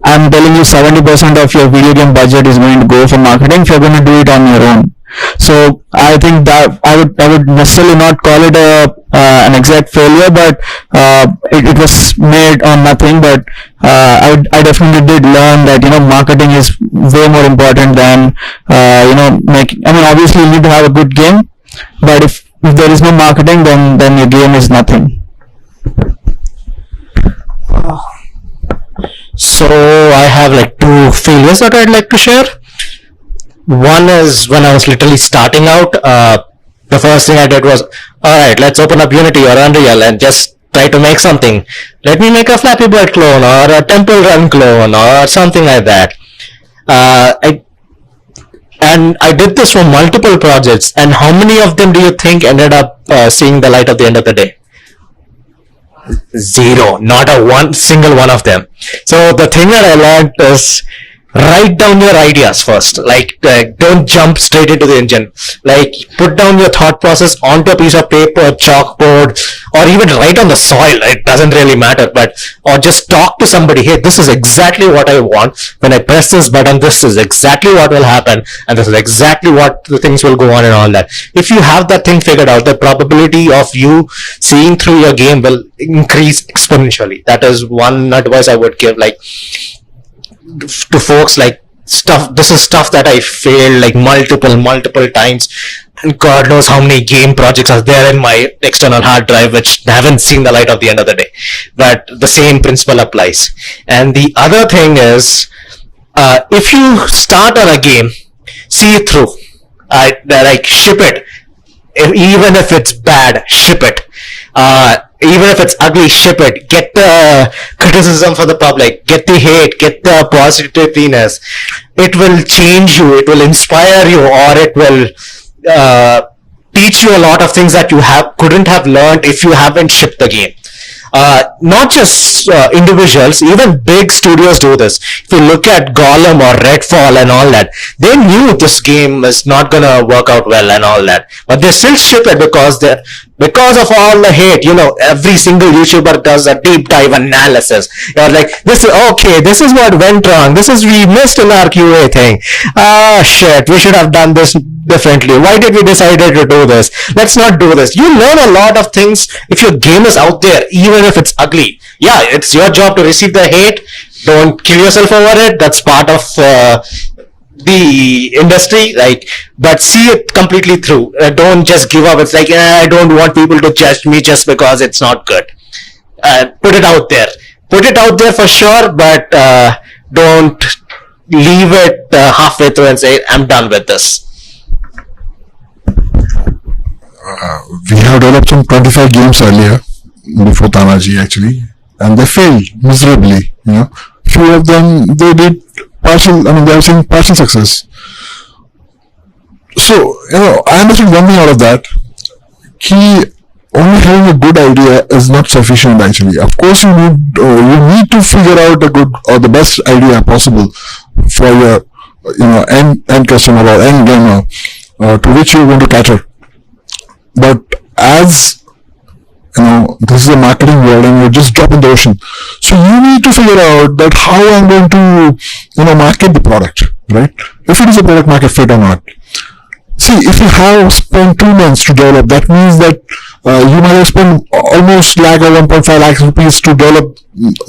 Speaker 8: I'm telling you 70% of your video game budget is going to go for marketing if you're going to do it on your own. So I think that I would necessarily not call it an exact failure, but it was made on nothing. But I definitely did learn that marketing is way more important than making. I mean, obviously you need to have a good game, but if there is no marketing, then your game is nothing.
Speaker 4: So I have like 2 failures that I'd like to share. One is when I was literally starting out. The first thing I did was, alright, let's open up Unity or Unreal and just try to make something. Let me make a Flappy Bird clone or a Temple Run clone or something like that. And I did this for multiple projects, and how many of them do you think ended up seeing the light at the end of the day? 0. Not a single one of them. So the thing that I learned is, write down your ideas first. Don't jump straight into the engine. Put down your thought process onto a piece of paper, chalkboard, or even write on the soil. It doesn't really matter, or just talk to somebody. Hey, this is exactly what I want. When I press this button, this is exactly what will happen, and this is exactly what the things will go on and all that. If you have that thing figured out, the probability of you seeing through your game will increase exponentially. That is one advice I would give. To folks, this is stuff that I failed multiple times, and God knows how many game projects are there in my external hard drive which haven't seen the light of the end of the day. But the same principle applies. And the other thing is, if you start on a game, see it through. They're like, ship it. Even if it's bad, ship it. Even if it's ugly, ship it. Get the criticism for the public, get the hate, get the positiveness. It will change you, it will inspire you, or it will teach you a lot of things that you couldn't have learned if you haven't shipped the game. Not just individuals, even big studios do this. If you look at Gollum or Redfall and all that, they knew this game is not gonna work out well and all that, but they still ship it because of all the hate. Every single YouTuber does a deep dive analysis. You're like, this is what went wrong. We missed in our QA thing. Shit, we should have done this differently. Why did we decide to do this? Let's not do this. You learn a lot of things if your game is out there, even if it's ugly. Yeah, it's your job to receive the hate. Don't kill yourself over it. That's part of the industry, but see it completely through. Don't just give up. It's like, I don't want people to judge me just because it's not good. Put it out there. Put it out there for sure, but don't leave it halfway through and say, I'm done with this.
Speaker 9: We have developed some 25 games earlier, before Tanaji actually, and they failed miserably. Few of them, they did partial, they are seeing partial success. So, I understood one thing out of that. Only having a good idea is not sufficient actually. Of course, you need to figure out a good or the best idea possible for your, end customer or end gamer to which you want to cater. But as this is a marketing world and you're just dropping the ocean. So you need to figure out that how I'm going to, market the product, right? If it is a product market fit or not. See, if you have spent 2 months to develop, that means that you might have spent almost lakh or 1.5 lakhs rupees to develop.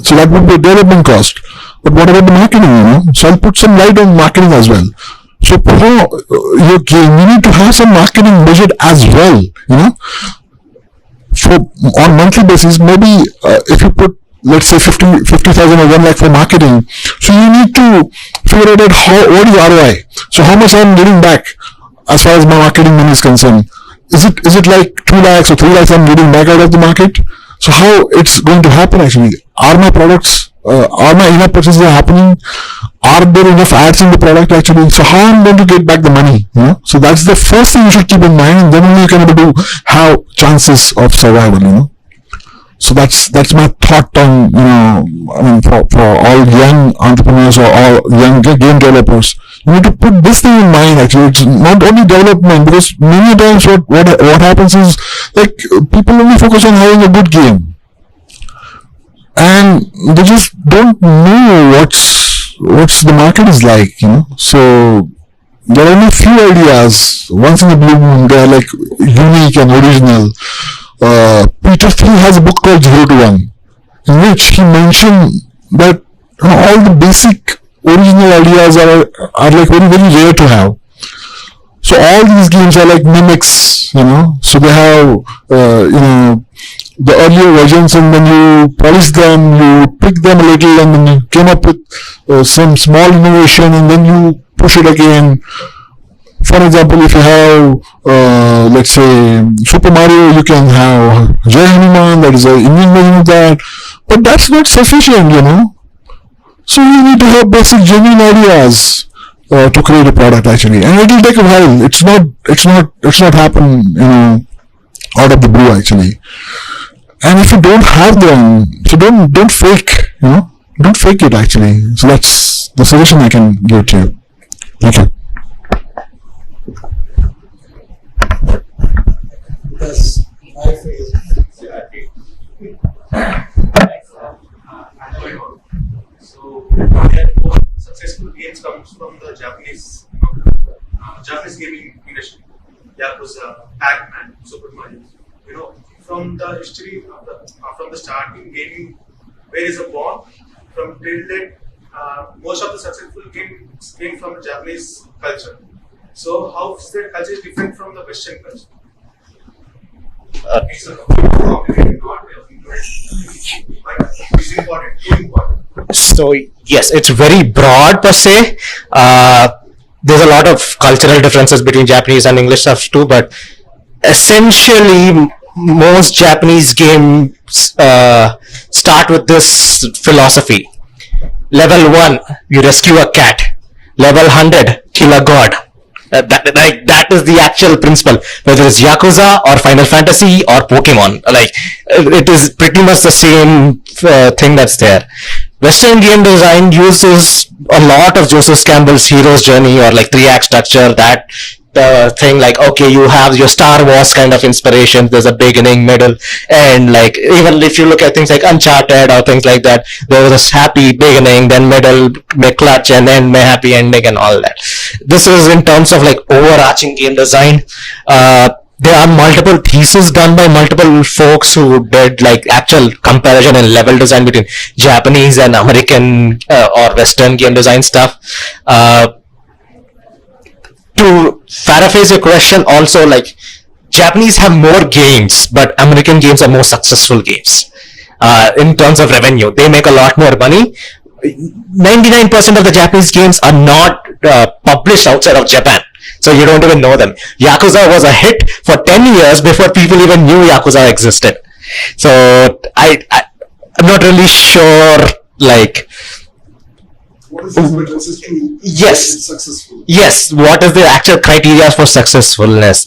Speaker 9: So that would be a development cost. But what about the marketing, So I'll put some light on marketing as well. So for your game, you need to have some marketing budget as well, For on monthly basis, maybe if you put, let's say 50,000 or 1 lakh for marketing, so you need to figure out what is ROI. So how much I'm getting back as far as my marketing money is concerned. Is it like 2 lakhs or 3 lakhs I'm getting back out of the market? So how it's going to happen actually? Are my products, are my enough purchases happening? Are there enough ads in the product actually? So how I'm going to get back the money? So that's the first thing you should keep in mind, and then only you can able to have chances of survival. So that's my thought on for all young entrepreneurs or all young game developers. You need to put this thing in mind actually. It's not only development, because many times what happens is like people only focus on having a good game, and they just don't know what's the market is like, So there are only few ideas once in a blue moon. They are like unique and original. Peter Thiel has a book called 0 to 1, in which he mentioned that all the basic original ideas are like very, very rare to have. So all these games are like mimics, So they have the earlier versions, and then you polish them, you pick them a little, and then you came up with some small innovation, and then you push it again. For example, if you have, let's say, Super Mario, you can have Jai Hanuman, that is an Indian version of that, but that's not sufficient, So you need to have basic genuine ideas to create a product actually, and it will take a while. It's not happen, out of the blue actually. And if you don't have them, so don't fake, don't fake it actually. So that's the suggestion I can give to you. Thank you.
Speaker 6: Because my phrase.
Speaker 10: So there are successful games comes from the Japanese gaming industry. Yakuza, Pac-Man, Super Mario. From the history from the starting gaming, where is a born from till date, most of the successful games came from the Japanese culture. So how is that culture different from the Western culture? It's a complicated, not but it's important, too important.
Speaker 4: So yes, it's very broad per se. there's a lot of cultural differences between Japanese and English stuff too, but essentially most Japanese games start with this philosophy. Level 1, you rescue a cat. Level 100, kill a god. That is the actual principle. Whether it's Yakuza or Final Fantasy or Pokemon, it is pretty much the same thing that's there. Western game design uses a lot of Joseph Campbell's hero's journey or 3-act structure, that thing okay, you have your Star Wars kind of inspiration. There's a beginning, middle, and even if you look at things like Uncharted or things like that, there was a happy beginning, then middle, may clutch, and then may happy ending and all that. This is in terms of overarching game design. There are multiple theses done by multiple folks who did actual comparison and level design between Japanese and American or Western game design stuff. To paraphrase your question, also Japanese have more games, but American games are more successful games. In terms of revenue, they make a lot more money. 99% of the Japanese games are not published outside of Japan, so you don't even know them. Yakuza was a hit for 10 years before people even knew Yakuza existed. So I'm not really sure
Speaker 9: what is successful?
Speaker 4: Yes.
Speaker 9: Successful.
Speaker 4: Yes, what is the actual criteria for successfulness?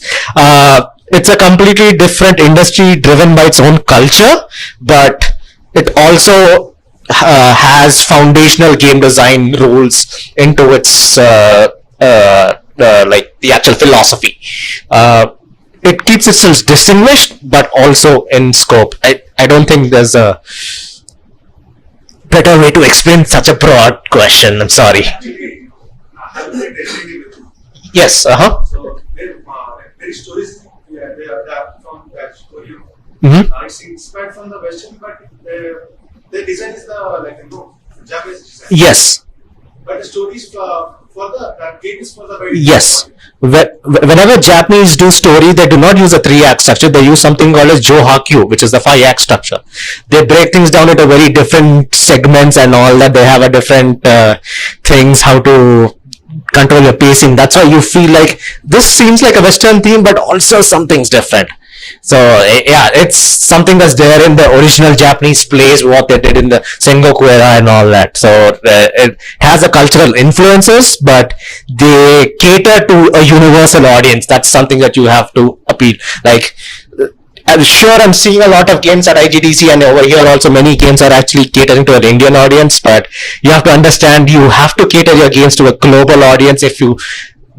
Speaker 4: It's a completely different industry driven by its own culture, but it also has foundational game design rules into its the actual philosophy. It keeps itself distinguished, but also in scope. I don't think there's a better way to explain such a broad question. I'm sorry.
Speaker 9: Actually, I have played Destiny with you.
Speaker 4: Yes.
Speaker 9: So, many stories they are from that story. It's inspired from the Western, but the design is the Japanese design.
Speaker 4: Yes.
Speaker 9: But the stories for the game is for the very
Speaker 4: Yes. Whenever Japanese do story, they do not use a 3-act structure. They use something called as Johakyu, which is the 5-act structure. They break things down into very different segments and all that. They have a different things, how to control your pacing. That's why you feel like this seems like a Western theme, but also something's different. So yeah, it's something that's there in the original Japanese plays, what they did in the Sengoku era and all that. So it has a cultural influences, but they cater to a universal audience. That's something that you have to appeal. I'm sure I'm seeing a lot of games at IGDC, and over here also many games are actually catering to an Indian audience, but you have to understand you have to cater your games to a global audience if you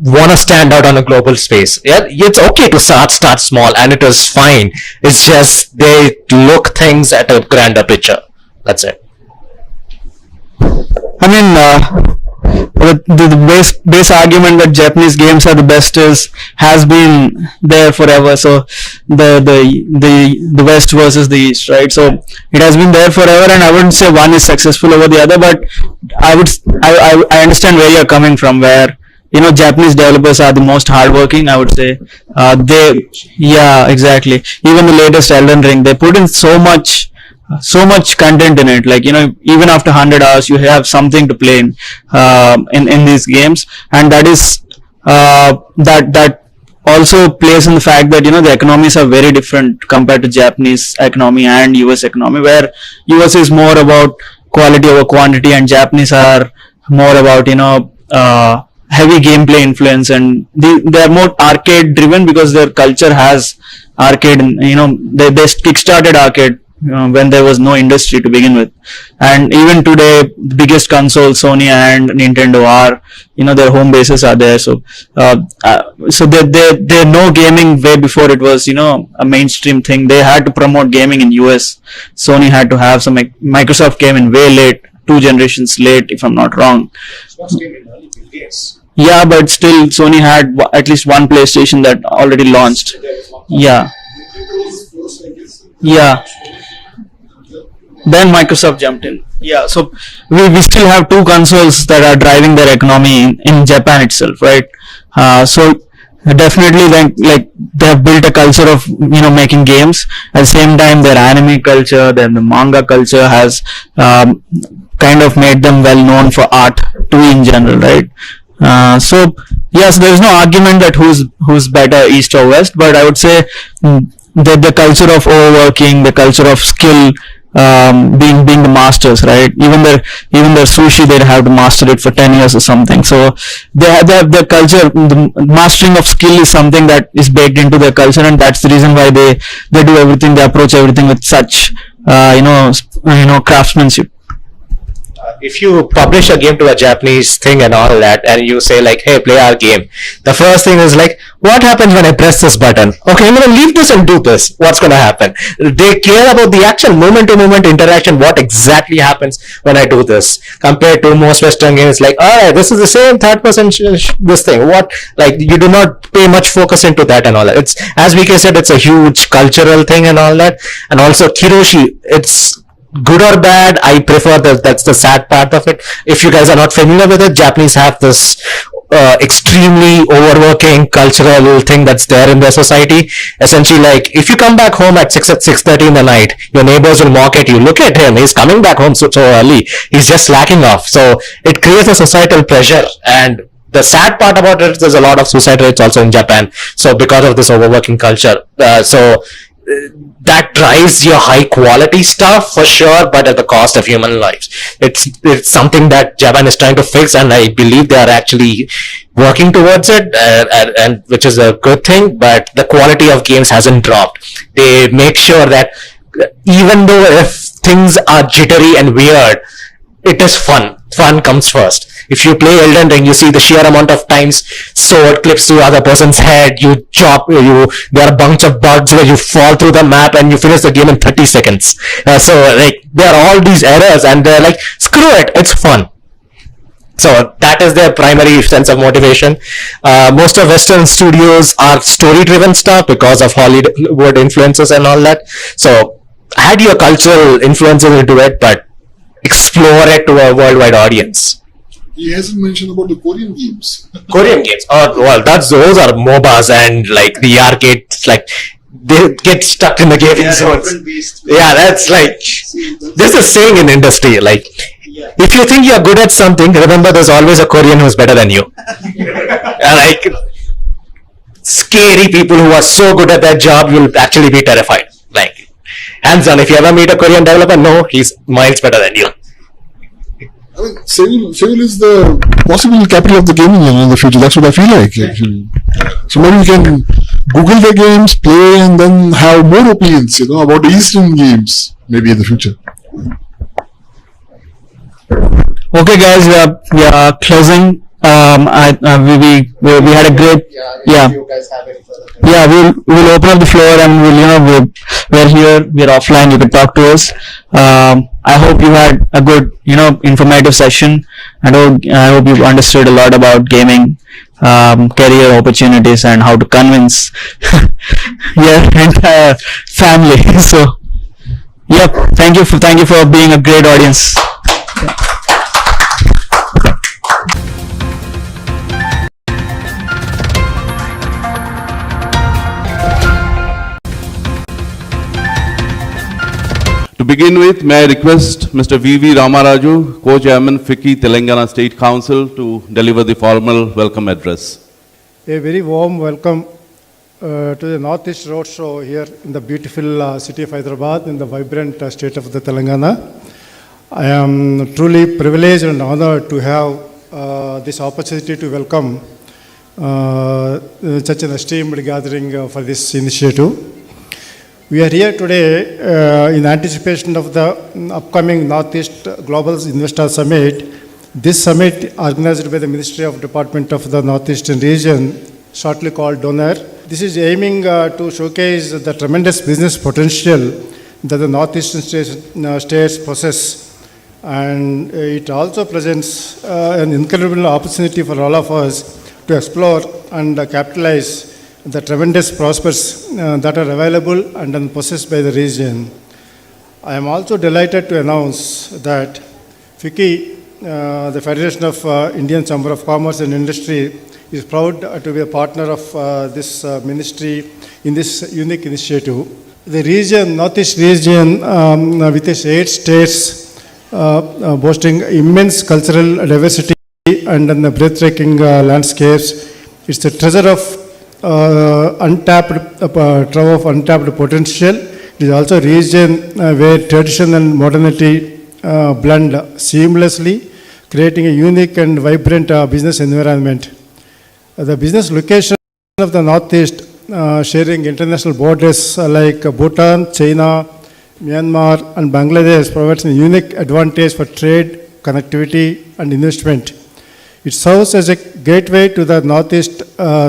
Speaker 4: want to stand out on a global space. Yeah, it's okay to start small, and it is fine. It's just they look things at a grander picture. That's it.
Speaker 8: I mean, the base argument that Japanese games are the best has been there forever. So the West versus the East, right? So it has been there forever, and I wouldn't say one is successful over the other, but I understand where you're coming from, where Japanese developers are the most hardworking, I would say. Yeah, exactly. Even the latest Elden Ring, they put in so much content in it. Even after 100 hours, you have something to play in these games, and that is that also plays in the fact that the economies are very different compared to Japanese economy and US economy, where US is more about quality over quantity, and Japanese are more about heavy gameplay influence, and they are more arcade driven because their culture has arcade. They kickstarted arcade when there was no industry to begin with, and even today the biggest consoles, Sony and Nintendo, are their home bases are there. So they know gaming way before it was a mainstream thing. They had to promote gaming in US. Sony had to have some. Microsoft came in way late, 2 generations late, if I'm not wrong. Yeah, but still Sony had at least one PlayStation that already launched. Yeah. Then Microsoft jumped in. Yeah, so we still have 2 consoles that are driving their economy in Japan itself, right? So definitely they have built a culture of making games. At the same time, their anime culture, then the manga culture has kind of made them well known for art too in general, right? So yes, there is no argument that who's better, east or west, but I would say that the culture of overworking, the culture of skill, being the masters, right? Even their sushi, they have to master it for 10 years or something. So they have their culture. The mastering of skill is something that is baked into their culture, and that's the reason why they do everything. They approach everything with such craftsmanship.
Speaker 4: If you publish a game to a Japanese thing and all that, and you say like, hey, play our game, the first thing is like, what happens when I press this button? Okay, I'm gonna leave this and do this. What's gonna happen? They care about the actual moment-to-moment interaction, what exactly happens when I do this, compared to most Western games like, oh, this is the same third person this thing. What, like, you do not pay much focus into that and all that. It's, as VK said, it's a huge cultural thing and all that. And also Kiroshi, it's good or bad, I prefer that's the sad part of it. If you guys are not familiar with it, Japanese have this extremely overworking cultural thing that's there in their society. Essentially, like, if you come back home at 6:30 in the night, your neighbors will mock at you. Look at him, he's coming back home so early, he's just slacking off. So it creates a societal pressure, and the sad part about it is there's a lot of suicide rates also in Japan, so because of this overworking culture. That drives your high quality stuff for sure, but at the cost of human lives. It's something that Japan is trying to fix, and I believe they are actually working towards it, and which is a good thing. But the quality of games hasn't dropped. They make sure that even though if things are jittery and weird, it is fun. Fun comes first. If you play Elden Ring, you see the sheer amount of times sword clips to the other person's head, there are a bunch of bugs where you fall through the map and you finish the game in 30 seconds. So like, there are all these errors, and they're like, screw it, it's fun. So that is their primary sense of motivation. Most of Western studios are story-driven stuff because of Hollywood influences and all that. So add your cultural influences into it, but explore it to a worldwide audience.
Speaker 9: He hasn't mentioned about the Korean games.
Speaker 4: Korean games. Oh well, those are MOBAs, and like the arcades, like they get stuck in the gaming zones. Yeah, that's like, there's a saying in industry, like, if you think you're good at something, remember there's always a Korean who's better than you. Like, scary people who are so good at their job, you'll actually be terrified. Like, hands on, if you ever meet a Korean developer, no, he's miles better than you.
Speaker 9: I mean, Seoul is the possible capital of the gaming in the future. That's what I feel like, actually. So maybe we can Google the games, play, and then have more opinions, about the Eastern games, maybe in the future.
Speaker 8: Okay, guys, we are closing. We had a great,
Speaker 1: You guys have any further questions?
Speaker 8: we'll open up the floor, and we're here, we're offline, you can talk to us. I hope you had a good, informative session. I hope you've understood a lot about gaming, career opportunities, and how to convince your entire family. So, thank you for being a great audience.
Speaker 11: To begin with, may I request Mr. V.V. Ramaraju, Co-Chairman, FICCI Telangana State Council, to deliver the formal welcome address.
Speaker 12: A very warm welcome to the Northeast Roadshow here in the beautiful city of Hyderabad, in the vibrant state of the Telangana. I am truly privileged and honored to have this opportunity to welcome such an esteemed gathering for this initiative. We are here today in anticipation of the upcoming Northeast Global Investor Summit. This summit, organized by the Ministry of Department of the Northeastern Region, shortly called DONOR. This is aiming to showcase the tremendous business potential that the Northeastern states possess. And it also presents an incredible opportunity for all of us to explore and capitalize the tremendous prospects that are available and possessed by the region. I am also delighted to announce that FICCI, the Federation of Indian Chamber of Commerce and Industry, is proud to be a partner of this ministry in this unique initiative. The region, Northeast region, with its 8 states boasting immense cultural diversity, and in the breathtaking landscapes. It's a treasure of trove of untapped potential. It is also a region where tradition and modernity blend seamlessly, creating a unique and vibrant business environment. The business location of the Northeast, sharing international borders like Bhutan, China, Myanmar, and Bangladesh, provides a unique advantage for trade, connectivity, and investment. It serves as a gateway to the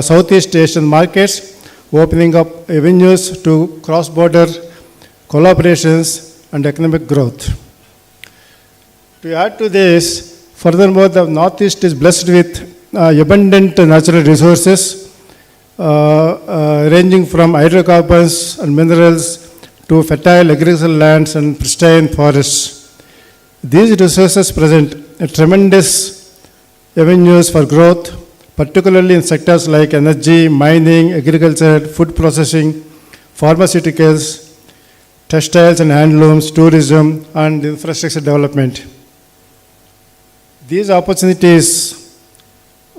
Speaker 12: Southeast Asian markets, opening up avenues to cross-border collaborations and economic growth. To add to this, furthermore, the Northeast is blessed with abundant natural resources, ranging from hydrocarbons and minerals to fertile agricultural lands and pristine forests. These resources present a tremendous avenues for growth, particularly in sectors like energy, mining, agriculture, food processing, pharmaceuticals, textiles and handlooms, tourism, and infrastructure development. These opportunities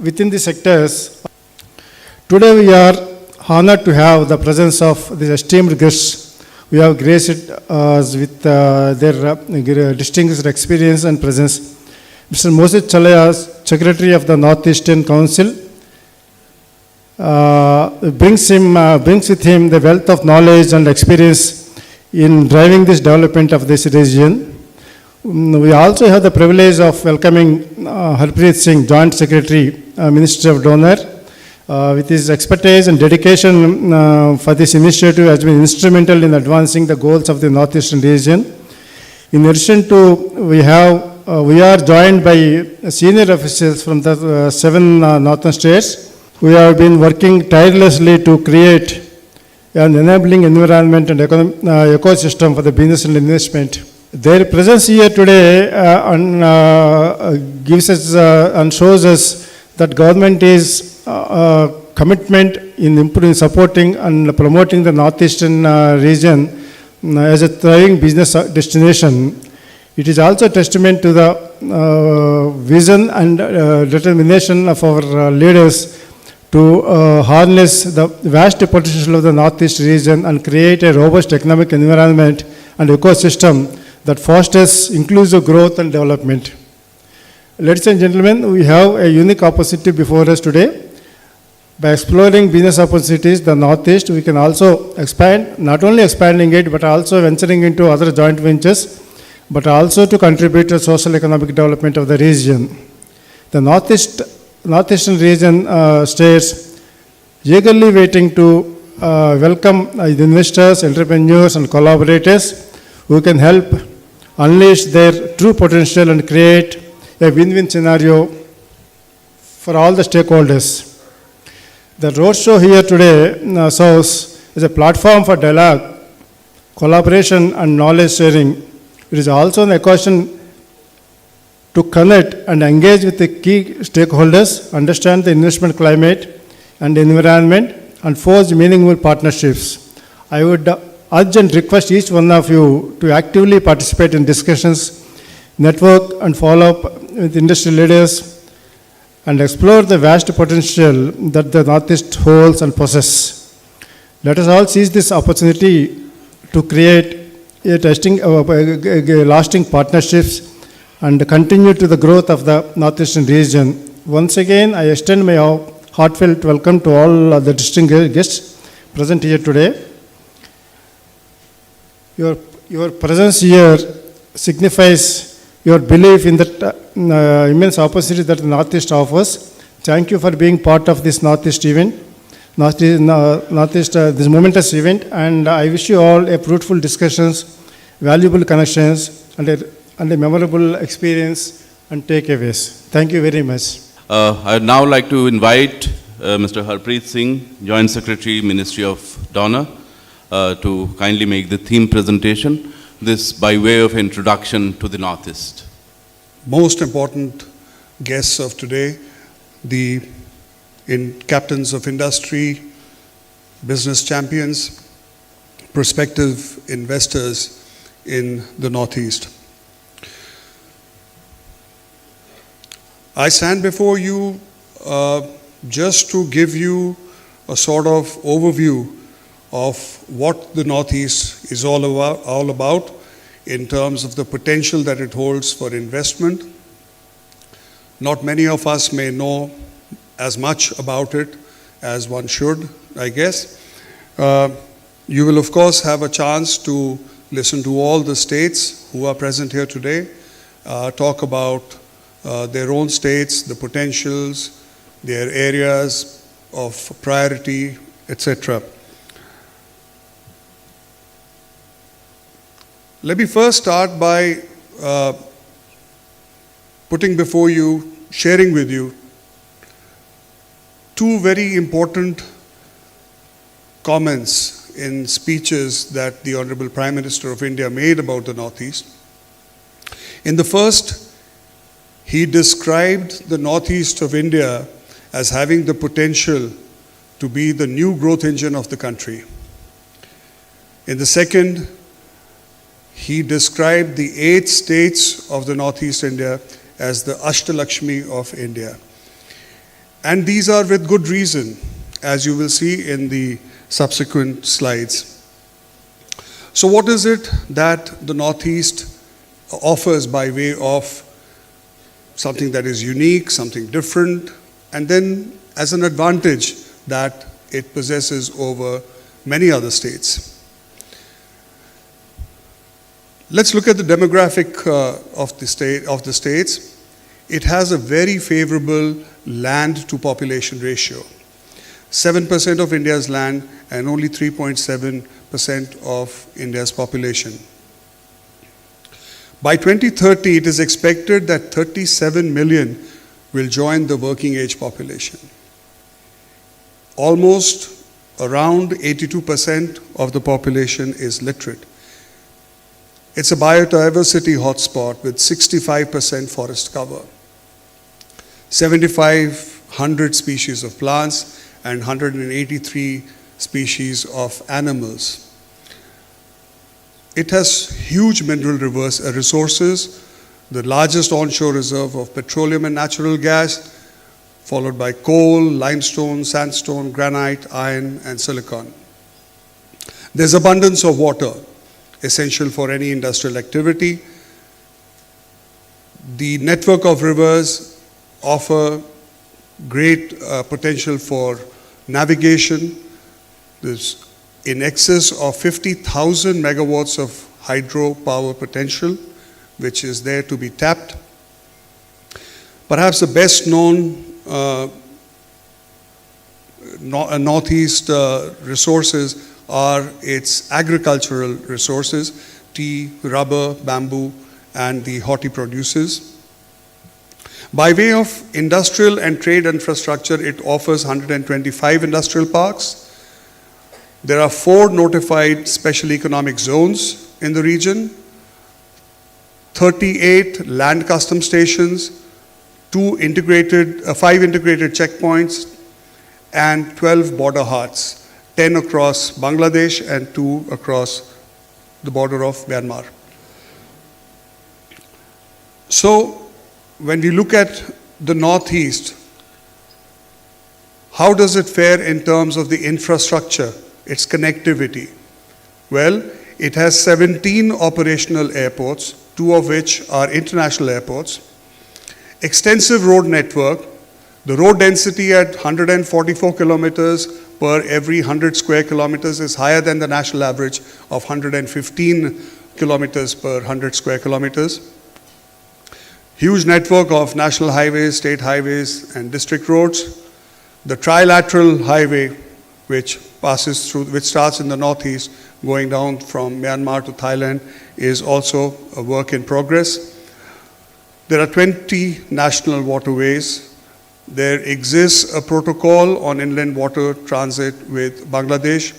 Speaker 12: within the sectors. Today we are honored to have the presence of these esteemed guests who have graced us with their distinguished experience and presence. Mr. Moses Chalaya, Secretary of the Northeastern Council, brings with him the wealth of knowledge and experience in driving this development of this region. We also have the privilege of welcoming Harpreet Singh, Joint Secretary, Minister of Donor, with his expertise and dedication for this initiative has been instrumental in advancing the goals of the Northeastern region. In addition to, we are joined by senior officials from the 7 northern states who have been working tirelessly to create an enabling environment and ecosystem for the business and investment. Their presence here today gives us and shows us that government is commitment in improving, supporting and promoting the Northeastern region as a thriving business destination. It is also a testament to the vision and determination of our leaders to harness the vast potential of the Northeast region and create a robust economic environment and ecosystem that fosters inclusive growth and development. Ladies and gentlemen, we have a unique opportunity before us today. By exploring business opportunities in the Northeast, we can also expand, not only expanding it, but also venturing into other joint ventures, but also to contribute to social economic development of the region. The Northeastern region states eagerly waiting to welcome the investors, entrepreneurs, and collaborators who can help unleash their true potential and create a win-win scenario for all the stakeholders. The roadshow here today serves as a platform for dialogue, collaboration, and knowledge sharing. It is also an occasion to connect and engage with the key stakeholders, understand the investment climate and environment, and forge meaningful partnerships. I would urge and request each one of you to actively participate in discussions, network and follow up with industry leaders, and explore the vast potential that the Northeast holds and possesses. Let us all seize this opportunity to create lasting partnerships and continue to the growth of the Northeastern region. Once again, I extend my heartfelt welcome to all the distinguished guests present here today. Your presence here signifies your belief in the immense opportunity that the Northeast offers. Thank you for being part of this Northeast event, this momentous event, and I wish you all a fruitful discussions, valuable connections, and a memorable experience and takeaways. Thank you very much.
Speaker 11: I would now like to invite Mr. Harpreet Singh, Joint Secretary, Ministry of Donor, to kindly make the theme presentation. This by way of introduction to the Northeast.
Speaker 13: Most important guests of today, the captains of industry, business champions, prospective investors in the Northeast. I stand before you just to give you a sort of overview of what the Northeast is all about in terms of the potential that it holds for investment. Not many of us may know as much about it as one should, I guess. You will, of course, have a chance to listen to all the states who are present here today, talk about their own states, the potentials, their areas of priority, etc. Let me first start by putting before you, sharing with you, two very important comments in speeches that the Honorable Prime Minister of India made about the Northeast. In the first, he described the Northeast of India as having the potential to be the new growth engine of the country. In the second, he described the 8 states of the Northeast India as the Ashtalakshmi of India. And these are with good reason, as you will see in the subsequent slides. So what is it that the Northeast offers by way of something that is unique, something different, and then as an advantage that it possesses over many other states? Let's look at the demographic of the states. It has a very favorable land to population ratio. 7% of India's land and only 3.7% of India's population. By 2030, it is expected that 37 million will join the working age population. Almost around 82% of the population is literate. It's a biodiversity hotspot with 65% forest cover, 7,500 species of plants, and 183 species of animals. It has huge mineral resources, the largest onshore reserve of petroleum and natural gas, followed by coal, limestone, sandstone, granite, iron, and silicon. There's abundance of water, essential for any industrial activity. The network of rivers offer great potential for navigation. There's in excess of 50,000 megawatts of hydropower potential, which is there to be tapped. Perhaps the best known Northeast resources are its agricultural resources, tea, rubber, bamboo, and the horti produces. By way of industrial and trade infrastructure, it offers 125 industrial parks. There are 4 notified special economic zones in the region, 38 land custom stations, 5 integrated checkpoints, and 12 border huts, 10 across Bangladesh and 2 across the border of Myanmar. So, when we look at the Northeast, how does it fare in terms of the infrastructure, its connectivity? Well, it has 17 operational airports, 2 of which are international airports, extensive road network. The road density at 144 kilometers per every 100 square kilometers is higher than the national average of 115 kilometers per 100 square kilometers. Huge network of national highways, state highways, and district roads. The trilateral highway, which starts in the northeast, going down from Myanmar to Thailand, is also a work in progress. There are 20 national waterways. There exists a protocol on inland water transit with Bangladesh.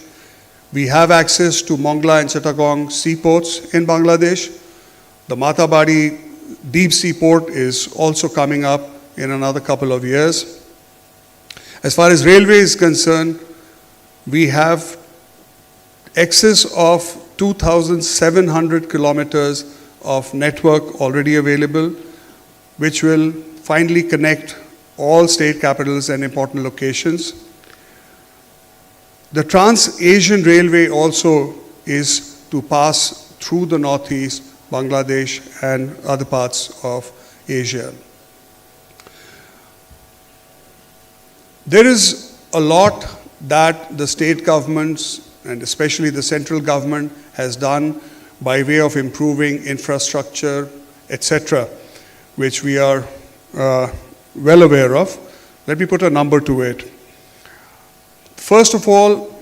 Speaker 13: We have access to Mongla and Chittagong seaports in Bangladesh. The Matabari deep sea port is also coming up in another couple of years. As far as railway is concerned, we have excess of 2,700 kilometers of network already available, which will finally connect all state capitals and important locations. The Trans-Asian Railway also is to pass through the Northeast, Bangladesh, and other parts of Asia. There is a lot that the state governments and especially the central government has done by way of improving infrastructure, etc., which we are well aware of. Let me put a number to it. First of all,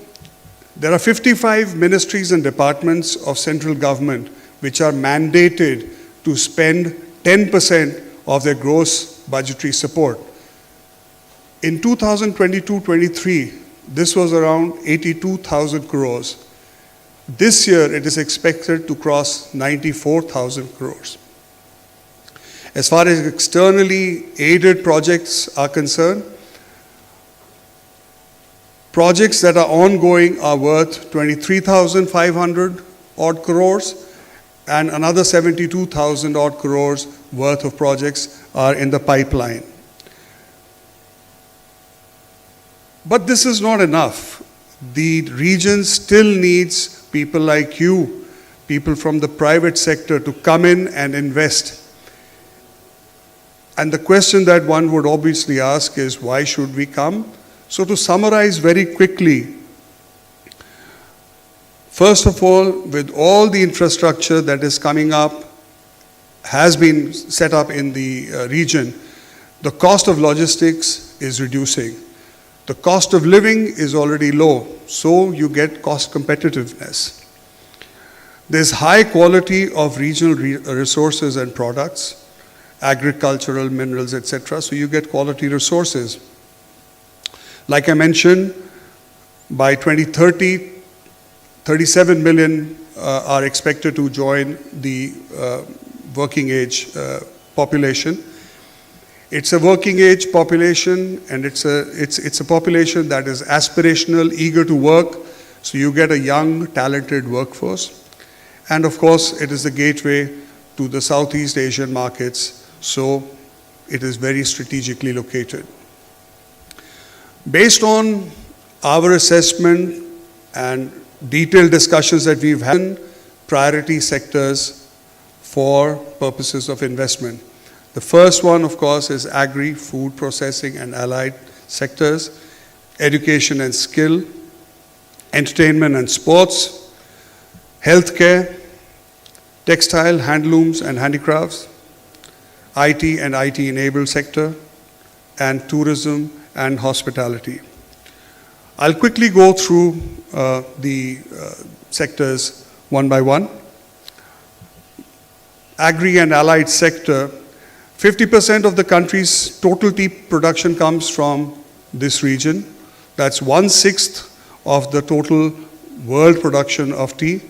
Speaker 13: there are 55 ministries and departments of central government which are mandated to spend 10% of their gross budgetary support. In 2022-23, this was around 82,000 crores. This year, it is expected to cross 94,000 crores. As far as externally aided projects are concerned, projects that are ongoing are worth 23,500 odd crores, and another 72,000 odd crores worth of projects are in the pipeline. But this is not enough. The region still needs people like you, people from the private sector, to come in and invest. And the question that one would obviously ask is, why should we come? So to summarize very quickly, first of all, with all the infrastructure that is coming up, has been set up in the region, the cost of logistics is reducing. The cost of living is already low, so you get cost competitiveness. There's high quality of regional resources and products, agricultural, minerals, etc., so you get quality resources. Like I mentioned, by 2030, 37 million are expected to join the working age population. It's a working age population, and it's a population that is aspirational, eager to work, so you get a young, talented workforce. And of course, it is the gateway to the Southeast Asian markets, so it is very strategically located. Based on our assessment and detailed discussions that we've had, priority sectors for purposes of investment. The first one, of course, is agri, food processing and allied sectors, education and skill, entertainment and sports, healthcare, textile, handlooms and handicrafts, IT and IT-enabled sector, and tourism and hospitality. I'll quickly go through the sectors one by one. Agri and allied sector, 50% of the country's total tea production comes from this region. That's 1/6 of the total world production of tea.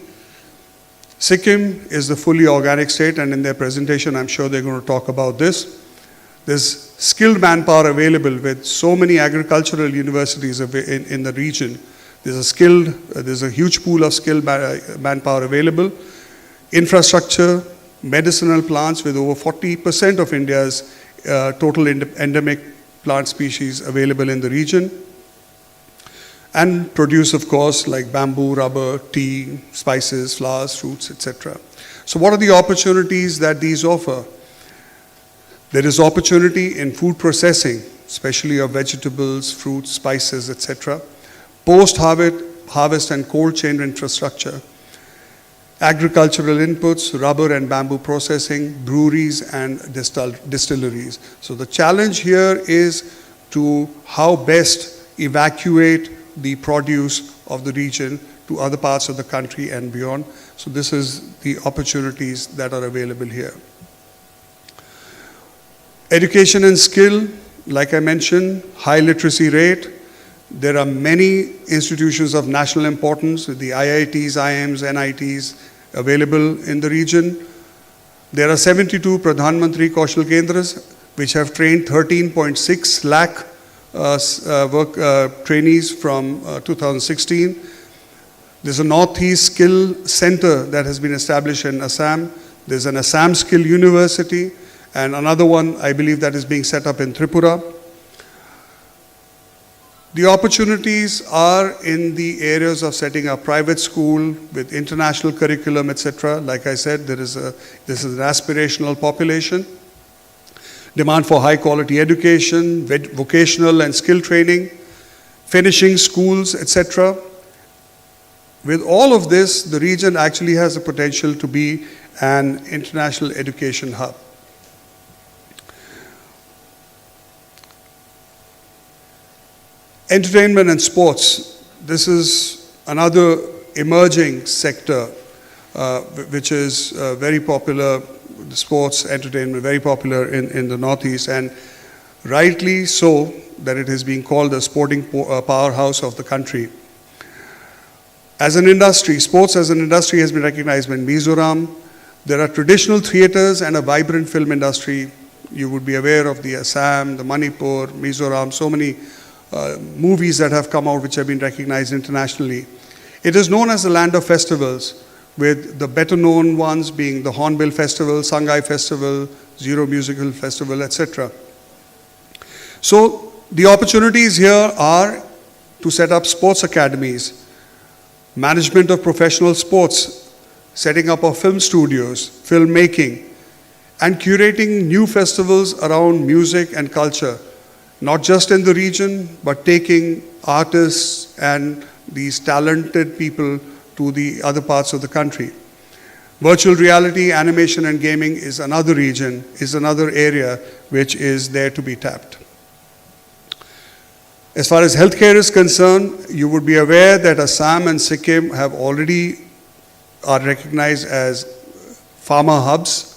Speaker 13: Sikkim is the fully organic state, and in their presentation, I'm sure they're going to talk about this. There's skilled manpower available with so many agricultural universities in the region. There's a huge pool of skilled manpower available. Infrastructure, medicinal plants with over 40% of India's total endemic plant species available in the region. And produce, of course, like bamboo, rubber, tea, spices, flowers, fruits, etc. So what are the opportunities that these offer? There is opportunity in food processing, especially of vegetables, fruits, spices, etc. Post-harvest and cold chain infrastructure. Agricultural inputs, rubber and bamboo processing, breweries and distilleries. So the challenge here is to how best evacuate the produce of the region to other parts of the country and beyond. So this is the opportunities that are available here. Education and skill, like I mentioned, high literacy rate. There are many institutions of national importance, with the IITs, IIMs, NITs available in the region. There are 72 Pradhan Mantri Kaushal Kendras, which have trained 13.6 lakh trainees from 2016. There's a Northeast Skill Center that has been established in Assam. There's an Assam Skill University, and another one I believe that is being set up in Tripura. The opportunities are in the areas of setting up private school with international curriculum, etc. Like I said, this is an aspirational population. Demand for high quality education, vocational and skill training, finishing schools, etc. With all of this, the region actually has the potential to be an international education hub. Entertainment and sports. This is another emerging sector which is very popular, sports, entertainment, very popular in the Northeast, and rightly so that it is being called the sporting powerhouse of the country. As an industry, sports as an industry has been recognized in Mizoram. There are traditional theaters and a vibrant film industry. You would be aware of the Assam, the Manipur, Mizoram, so many movies that have come out which have been recognized internationally. It is known as the land of festivals, with the better known ones being the Hornbill Festival, Sangai Festival, Zero Musical Festival, etc. So the opportunities here are to set up sports academies, management of professional sports, setting up of film studios, filmmaking, and curating new festivals around music and culture, not just in the region, but taking artists and these talented people to the other parts of the country. Virtual reality, animation, and gaming is another region, is another area which is there to be tapped. As far as healthcare is concerned, you would be aware that Assam and Sikkim are recognized as pharma hubs.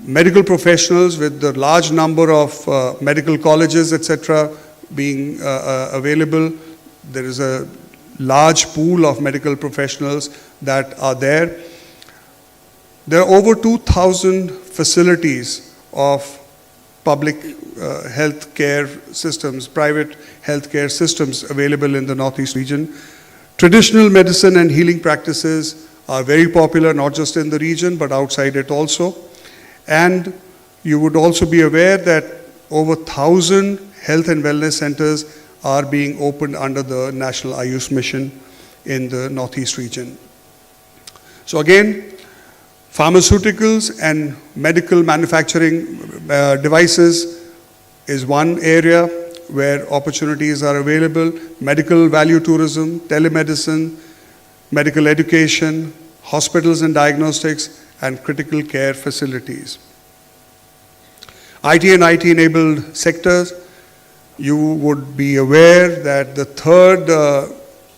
Speaker 13: Medical professionals with the large number of medical colleges, etc., being available. There is a large pool of medical professionals that are there. There are over 2,000 facilities of public health care systems, private health care systems available in the Northeast region. Traditional medicine and healing practices are very popular, not just in the region, but outside it also. And you would also be aware that over 1,000 health and wellness centers are being opened under the National Ayush Mission in the Northeast region. So again, pharmaceuticals and medical manufacturing devices is one area where opportunities are available. Medical value tourism, telemedicine, medical education, hospitals and diagnostics, and critical care facilities. IT and IT-enabled sectors, you would be aware that the third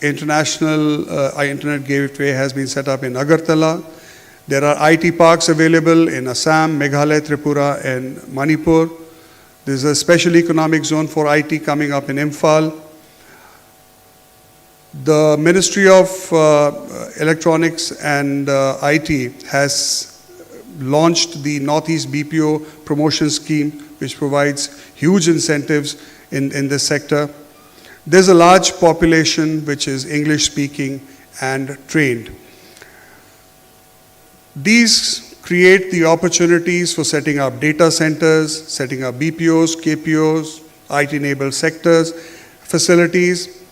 Speaker 13: international internet gateway has been set up in Agartala. There are IT parks available in Assam, Meghalaya, Tripura, and Manipur. There is a special economic zone for IT coming up in Imphal. The Ministry of Electronics and IT has launched the Northeast BPO promotion scheme, which provides huge incentives in this sector. There's a large population which is English speaking and trained. These create the opportunities for setting up data centers, setting up BPOs, KPOs, IT-enabled sectors, facilities,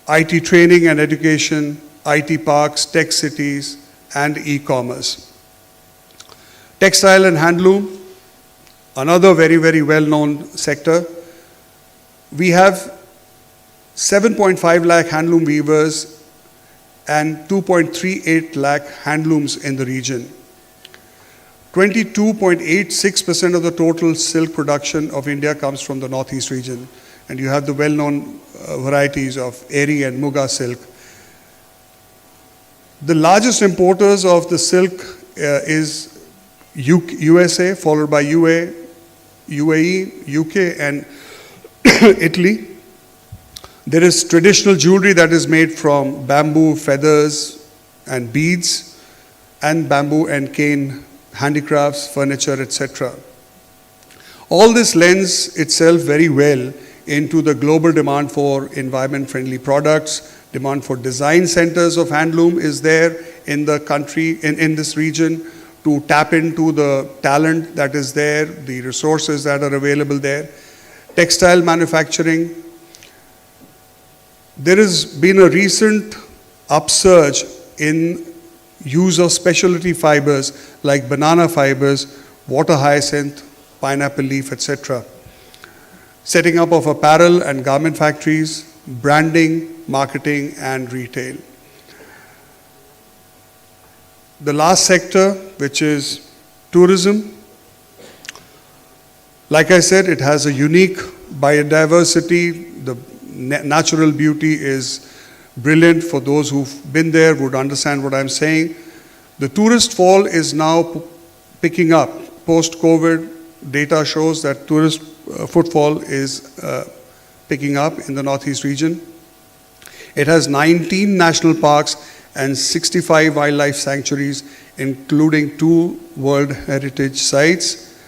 Speaker 13: IT training and education, IT parks, tech cities, and e-commerce. Textile and handloom, another very, very well-known sector. We have 7.5 lakh handloom weavers and 2.38 lakh handlooms in the region. 22.86% of the total silk production of India comes from the Northeast region. And you have the well-known varieties of Eri and Muga silk. The largest importers of the silk is USA, followed by UAE, UK, and Italy. There is traditional jewelry that is made from bamboo, feathers, and beads, and bamboo and cane handicrafts, furniture, etc. All this lends itself very well into the global demand for environment-friendly products. Demand for design centers of handloom is there in the country, in this region, to tap into the talent that is there, the resources that are available there. Textile manufacturing. There has been a recent upsurge in use of specialty fibers like banana fibers, water hyacinth, pineapple leaf, etc. Setting up of apparel and garment factories, branding, marketing, and retail. The last sector, which is tourism. Like I said, it has a unique biodiversity. The natural beauty is brilliant. For those who've been there would understand what I'm saying. The tourist fall is now picking up. Post-COVID, data shows that tourist footfall is picking up in the Northeast region. It has 19 national parks and 65 wildlife sanctuaries, including 2 World Heritage Sites.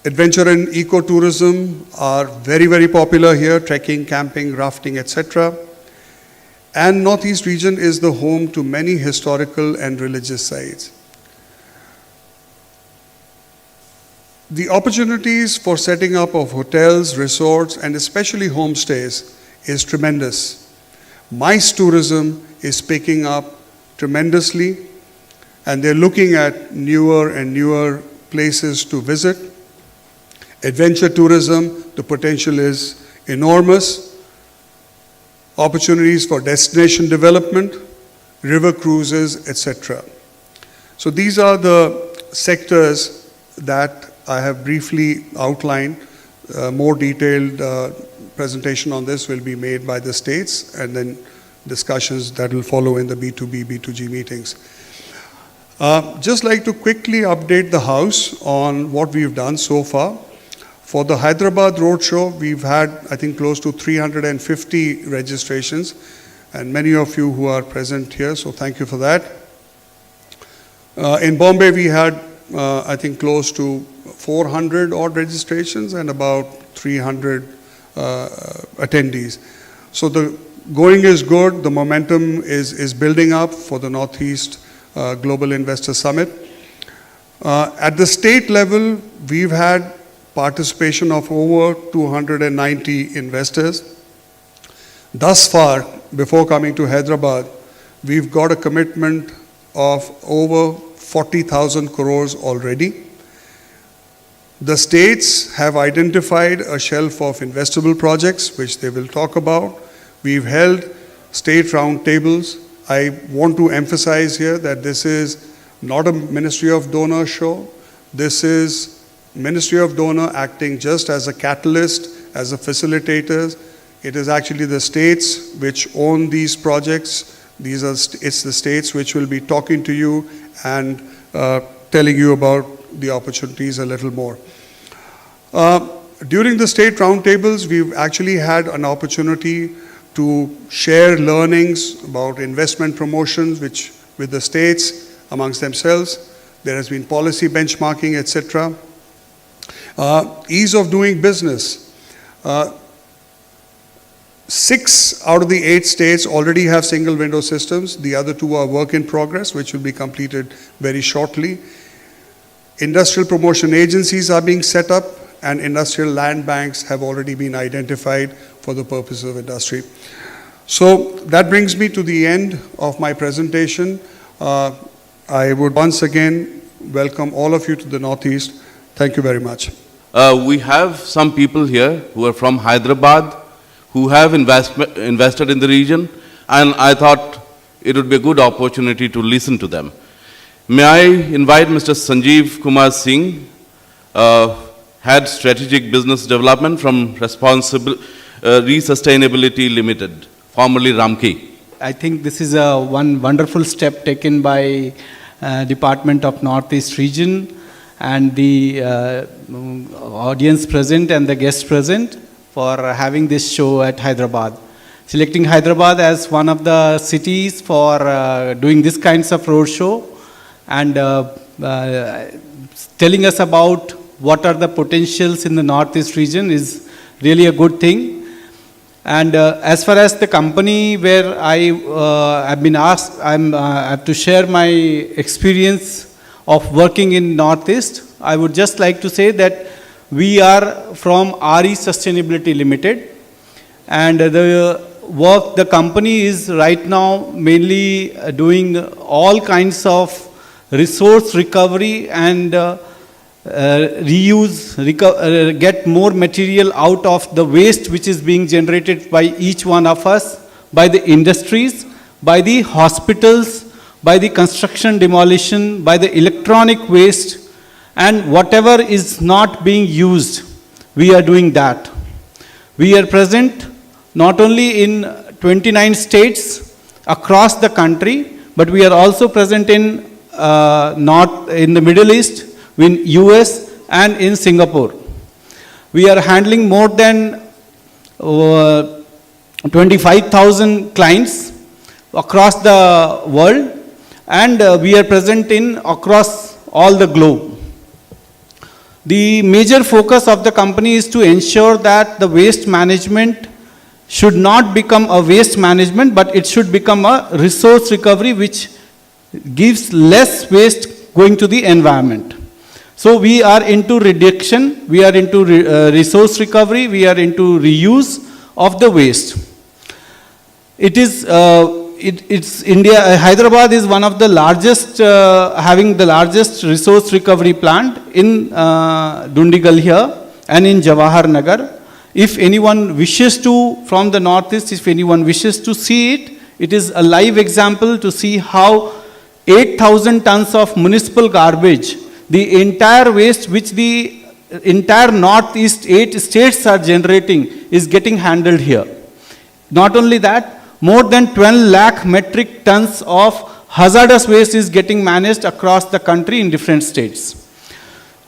Speaker 13: Adventure and ecotourism are very, very popular here, trekking, camping, rafting, etc. And Northeast region is the home to many historical and religious sites. The opportunities for setting up of hotels, resorts, and especially homestays is tremendous. MICE tourism is picking up tremendously, and they're looking at newer and newer places to visit. Adventure tourism, the potential is enormous. Opportunities for destination development, river cruises, etc. So these are the sectors that I have briefly outlined. More detailed presentation on this will be made by the states, and then discussions that will follow in the B2B, B2G meetings. Just like to quickly update the House on what we've done so far. For the Hyderabad Roadshow, we've had, I think, close to 350 registrations, and many of you who are present here, so thank you for that. In Bombay, we had, I think, close to 400 odd registrations and about 300 attendees. So the going is good, the momentum is building up for the Northeast Global Investor Summit. At the state level, we've had participation of over 290 investors. Thus far, before coming to Hyderabad, we've got a commitment of over 40,000 crores already. The states have identified a shelf of investable projects, which they will talk about. We've held state roundtables. I want to emphasize here that this is not a Ministry of Donor show. This is Ministry of Donor acting just as a catalyst, as a facilitator. It is actually the states which own these projects. It's the states which will be talking to you and telling you about the opportunities a little more. During the state roundtables, we've actually had an opportunity to share learnings about investment promotions with the states amongst themselves. There has been policy benchmarking, etc. Ease of doing business. 6 out of the 8 states already have single window systems. The other 2 are work in progress, which will be completed very shortly. Industrial promotion agencies are being set up, and industrial land banks have already been identified for the purpose of industry. So that brings me to the end of my presentation. I would once again welcome all of you to the Northeast. Thank you very much.
Speaker 11: We have some people here who are from Hyderabad, who have invested in the region, and I thought it would be a good opportunity to listen to them. May I invite Mr. Sanjeev Kumar Singh, Head Strategic Business Development from Resustainability Limited, formerly Ramki.
Speaker 14: I think this is one wonderful step taken by Department of Northeast Region and the audience present and the guests present for having this show at Hyderabad. Selecting Hyderabad as one of the cities for doing this kinds of roadshow and telling us about what are the potentials in the Northeast region is really a good thing. And as far as the company where I have been asked, I have to share my experience of working in Northeast. I would just like to say that we are from RE Sustainability Limited, and the work, the company is right now mainly doing all kinds of resource recovery and reuse, get more material out of the waste which is being generated by each one of us, by the industries, by the hospitals, by the construction demolition, by the electronic waste, and whatever is not being used, we are doing that. We are present not only in 29 states across the country, but we are also present in in the Middle East, in US and in Singapore. We are handling more than 25,000 clients across the world, and we are present in across all the globe. The major focus of the company is to ensure that the waste management should not become a waste management, but it should become a resource recovery which gives less waste going to the environment. So we are into reduction, we are into resource recovery, we are into reuse of the waste. It's India, Hyderabad is one of the largest, having the largest resource recovery plant in Dundigal here and in Jawahar Nagar. If anyone wishes to, from the Northeast, if anyone wishes to see it, it is a live example to see how 8,000 tons of municipal garbage, the entire waste which the entire Northeast 8 states are generating, is getting handled here. Not only that, more than 12 lakh metric tons of hazardous waste is getting managed across the country in different states.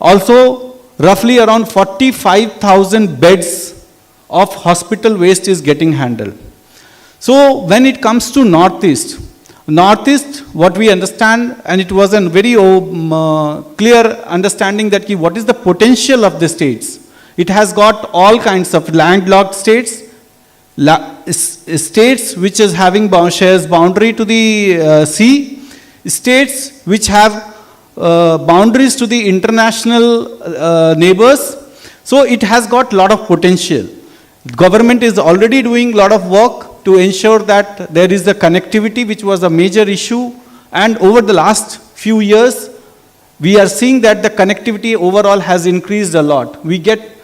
Speaker 14: Also, roughly around 45,000 beds of hospital waste is getting handled. So when it comes to Northeast, what we understand, and it was a very clear understanding that what is the potential of the states. It has got all kinds of landlocked states, states which is having shares boundary to the sea, states which have boundaries to the international neighbors. So it has got a lot of potential. Government is already doing a lot of work to ensure that there is the connectivity, which was a major issue, and over the last few years we are seeing that the connectivity overall has increased a lot. We get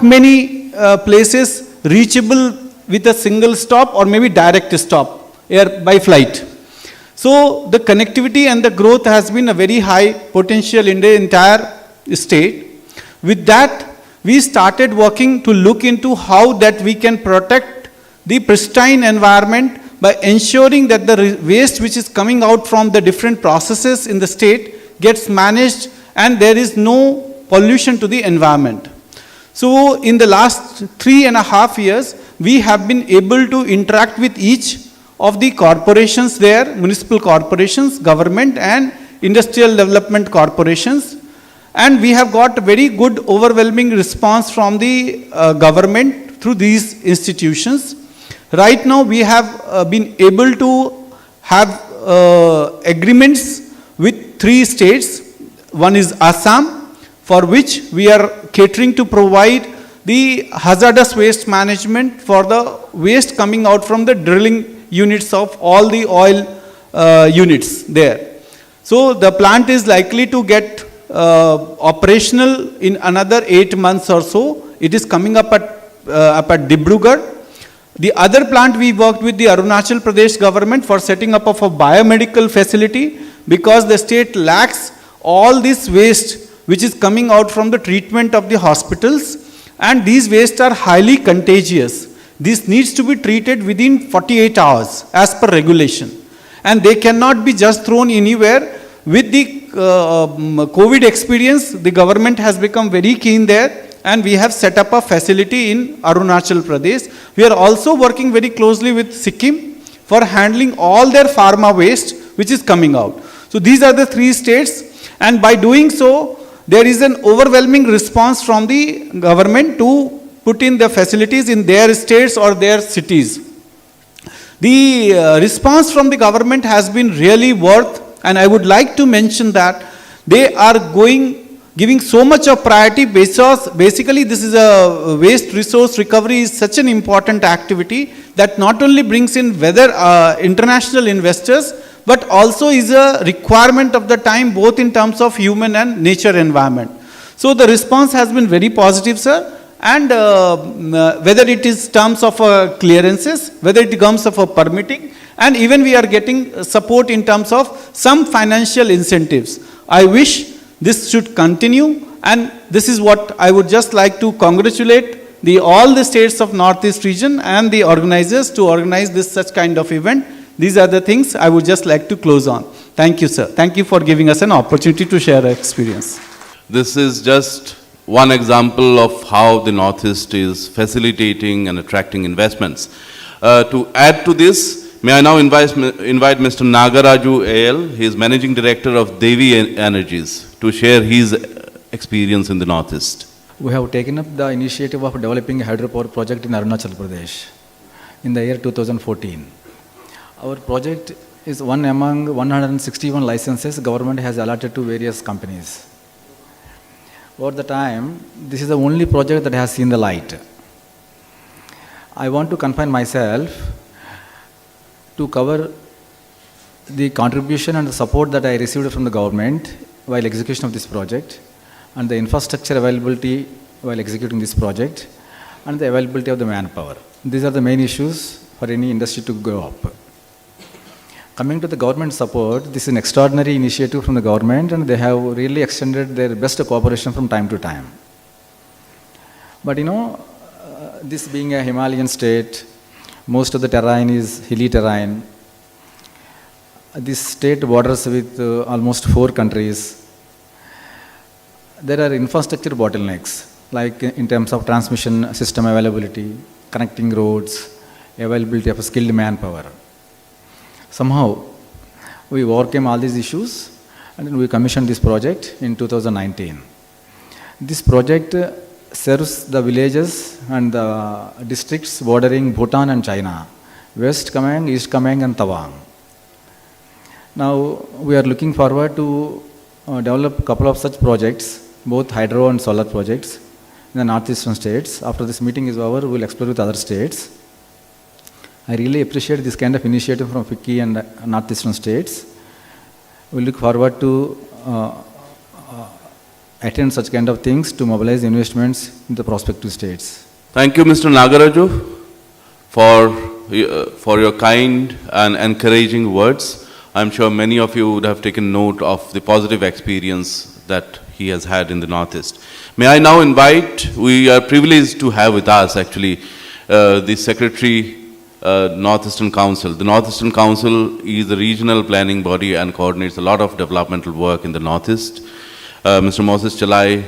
Speaker 14: many places reachable with a single stop or maybe direct stop by flight. So the connectivity and the growth has been a very high potential in the entire state. With that, we started working to look into how that we can protect the pristine environment by ensuring that the waste which is coming out from the different processes in the state gets managed and there is no pollution to the environment. So in the last 3.5 years, we have been able to interact with each of the corporations there, municipal corporations, government and industrial development corporations. And we have got a very good overwhelming response from the government through these institutions. Right now we have been able to have agreements with 3 states. One is Assam, for which we are catering to provide the hazardous waste management for the waste coming out from the drilling units of all the oil units there. So the plant is likely to get operational in another 8 months or so. It is coming up at Dibrugarh. The other plant, we worked with the Arunachal Pradesh government for setting up of a biomedical facility, because the state lacks all this waste which is coming out from the treatment of the hospitals, and these wastes are highly contagious. This needs to be treated within 48 hours as per regulation, and they cannot be just thrown anywhere. With the COVID experience, the government has become very keen there, and we have set up a facility in Arunachal Pradesh. We are also working very closely with Sikkim for handling all their pharma waste which is coming out. So these are the 3 states, and by doing so, there is an overwhelming response from the government to put in the facilities in their states or their cities. The response from the government has been really worth, and I would like to mention that they are giving so much of priority because basically this is a waste resource recovery is such an important activity that not only brings in whether international investors, but also is a requirement of the time both in terms of human and nature environment. So the response has been very positive, sir. And whether it is terms of clearances, whether it comes of permitting, and even we are getting support in terms of some financial incentives. I wish this should continue, and this is what I would just like to congratulate all the states of Northeast region and the organizers to organize this such kind of event. These are the things I would just like to close on. Thank you, sir. Thank you for giving us an opportunity to share our experience.
Speaker 11: This is just one example of how the Northeast is facilitating and attracting investments. To add to this, may I now invite Mr. Nagaraju AL, he is Managing Director of Devi Energies, to share his experience in the Northeast.
Speaker 15: We have taken up the initiative of developing a hydropower project in Arunachal Pradesh in the year 2014. Our project is one among 161 licenses government has allotted to various companies. Over the time, this is the only project that has seen the light. I want to confine myself to cover the contribution and the support that I received from the government while execution of this project, and the infrastructure availability while executing this project, and the availability of the manpower. These are the main issues for any industry to go up. Coming to the government support, this is an extraordinary initiative from the government, and they have really extended their best cooperation from time to time. But this being a Himalayan state, most of the terrain is hilly terrain. This state borders with almost 4 countries. There are infrastructure bottlenecks, like in terms of transmission system availability, connecting roads, availability of skilled manpower. Somehow, we overcame all these issues, and then we commissioned this project in 2019. This project serves the villages and the districts bordering Bhutan and China, West Kameng, East Kameng and Tawang. Now, we are looking forward to develop a couple of such projects, both hydro and solar projects, in the northeastern states. After this meeting is over, we will explore with other states. I really appreciate this kind of initiative from FICCI and northeastern states. We look forward to attend such kind of things to mobilize investments in the prospective states.
Speaker 11: Thank you, Mr. Nagaraju, for your kind and encouraging words. I'm sure many of you would have taken note of the positive experience that he has had in the Northeast. May I now invite, we are privileged to have with us actually the Secretary Northeastern Council. The Northeastern Council is a regional planning body and coordinates a lot of developmental work in the Northeast. Mr. Moses Chalai,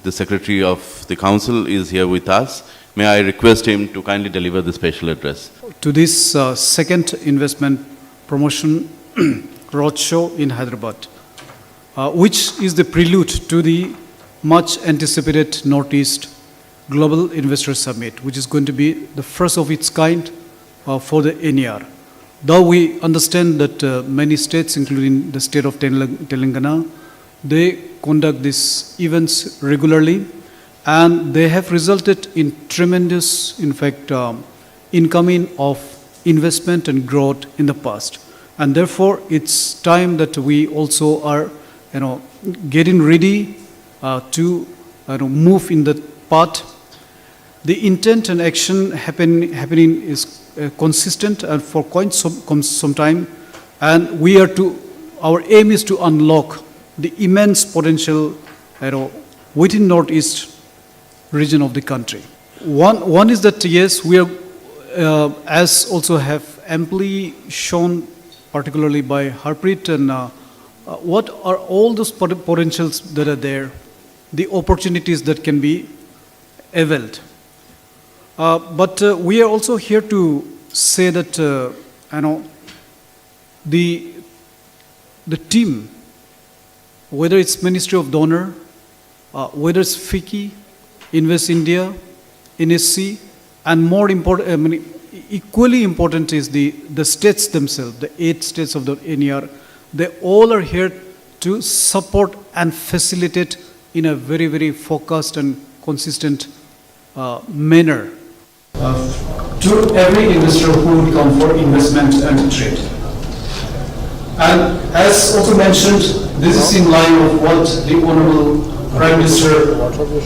Speaker 11: the Secretary of the Council, is here with us. May I request him to kindly deliver the special address.
Speaker 16: To this second investment promotion roadshow in Hyderabad, which is the prelude to the much anticipated Northeast Global Investor Summit, which is going to be the first of its kind for the NER. Though we understand that many states, including the state of Telangana, they conduct these events regularly, and they have resulted in tremendous, in fact, incoming of investment and growth in the past. And therefore, it's time that we also are, getting ready to move in that path. The intent and action happening is consistent and for quite some time, and our aim is to unlock the immense potential within Northeast region of the country. One is that yes, we are, as also have amply shown, particularly by Harpreet, and what are all those potentials that are there, the opportunities that can be availed. But we are also here to say that the team, whether it's Ministry of Donor, whether it's FICCI, Invest India, NSC, and more important, equally important is the states themselves, the 8 states of the NER. They all are here to support and facilitate in a very, very focused and consistent manner. To every investor who would come for investment and trade. And as also mentioned, this is in line with what the Honorable Prime Minister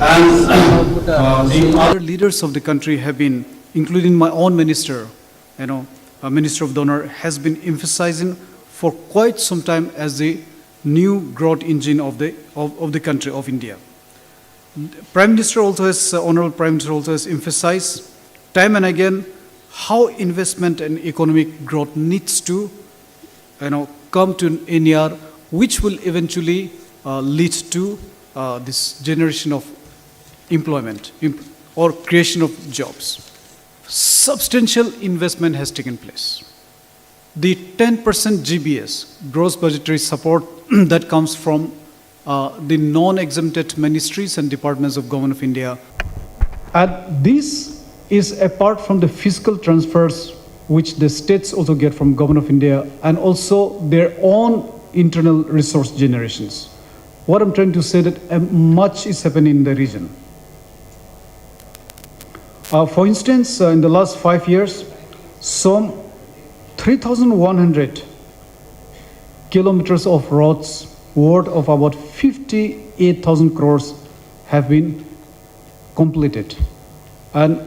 Speaker 16: and the other leaders of the country have been, including my own minister, Minister of Donor, has been emphasizing for quite some time as the new growth engine of the country of India. Prime Minister also has, Honorable Prime Minister also has emphasized time and again how investment and economic growth needs to come to an NER, which will eventually lead to this generation of employment or creation of jobs. Substantial investment has taken place. The 10% GBS, gross budgetary support, that comes from the non-exempted ministries and departments of Government of India. And this is apart from the fiscal transfers which the states also get from Government of India and also their own internal resource generations. What I'm trying to say that much is happening in the region. For instance, in the last 5 years, some 3,100 kilometers of roads worth of about 58,000 crores have been completed. And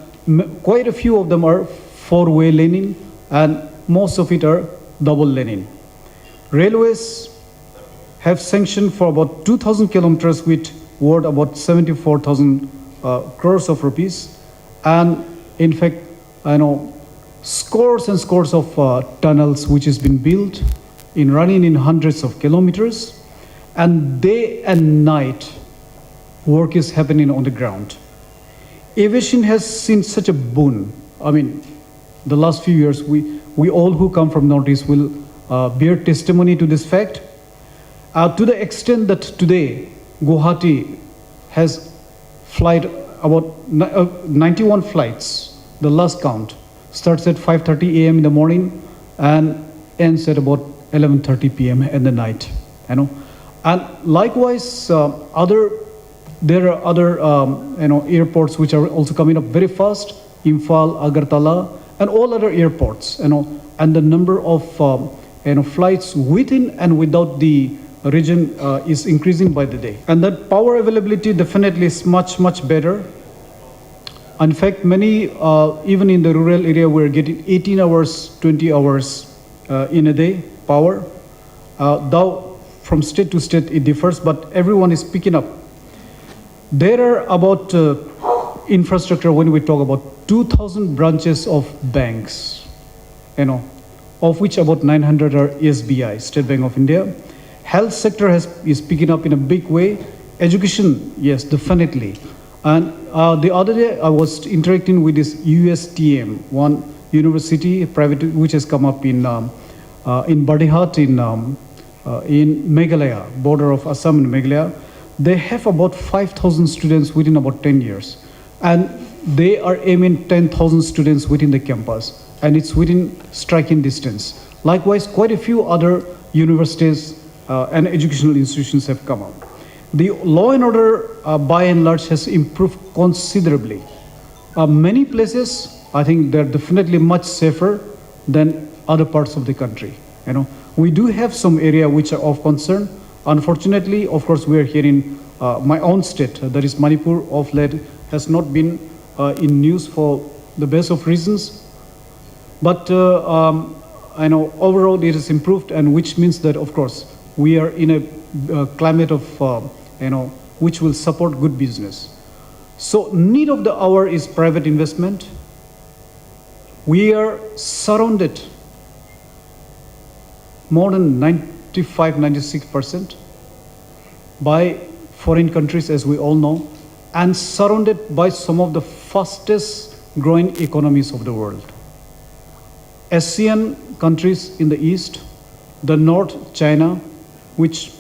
Speaker 16: quite a few of them are four-way laning and most of it are double laning. Railways have sanctioned for about 2,000 kilometers with worth about 74,000 crores of rupees. And in fact, I know scores and scores of tunnels which has been built in running in hundreds of kilometers, and day and night work is happening on the ground. Aviation has seen such a boon. I mean, the last few years, we all who come from Northeast will bear testimony to this fact. To the extent that today, Guwahati has flight about 91 flights, the last count, starts at 5:30 a.m. in the morning and ends at about 11:30 p.m. in the night. And likewise, there are other airports which are also coming up very fast, Imphal, Agartala, and all other airports, and the number of flights within and without the region is increasing by the day. And that power availability definitely is much, much better. In fact, many, even in the rural area, we're getting 18 hours, 20 hours in a day power. Though from state to state it differs, but everyone is picking up. There are about infrastructure, when we talk about 2,000 branches of banks, of which about 900 are SBI, State Bank of India. Health sector is picking up in a big way. Education, yes, definitely. And the other day I was interacting with this USTM, one university, private, which has come up in Badihat in Meghalaya, border of Assam and Meghalaya. They have about 5,000 students within about 10 years. And they are aiming 10,000 students within the campus. And it's within striking distance. Likewise, quite a few other universities and educational institutions have come up. The law and order, by and large, has improved considerably. Many places, I think they're definitely much safer than other parts of the country. We do have some area which are of concern. Unfortunately, of course, we are here in my own state, that is Manipur, of late has not been in news for the best of reasons. But I know overall it has improved, and which means that, of course, we are in a climate of, which will support good business. So need of the hour is private investment. We are surrounded more than 95-96% by foreign countries, as we all know, and surrounded by some of the fastest growing economies of the world. ASEAN countries in the east, the north, China, which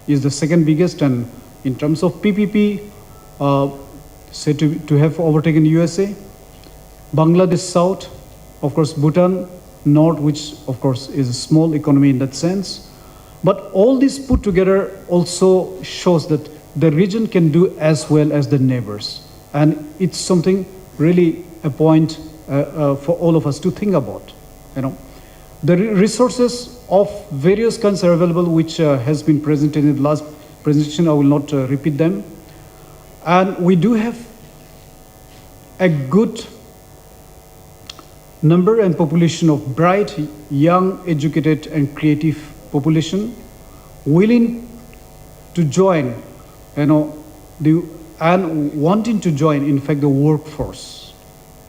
Speaker 16: is the second biggest, and in terms of PPP, said to have overtaken USA. Bangladesh south, of course, Bhutan north, which of course is a small economy in that sense. But all this put together also shows that the region can do as well as the neighbors. And it's something really a point for all of us to think about. The resources of various kinds are available, which has been presented in the last presentation. I will not repeat them. And we do have a good number and population of bright, young, educated, and creative population willing to join, and wanting to join, in fact, the workforce.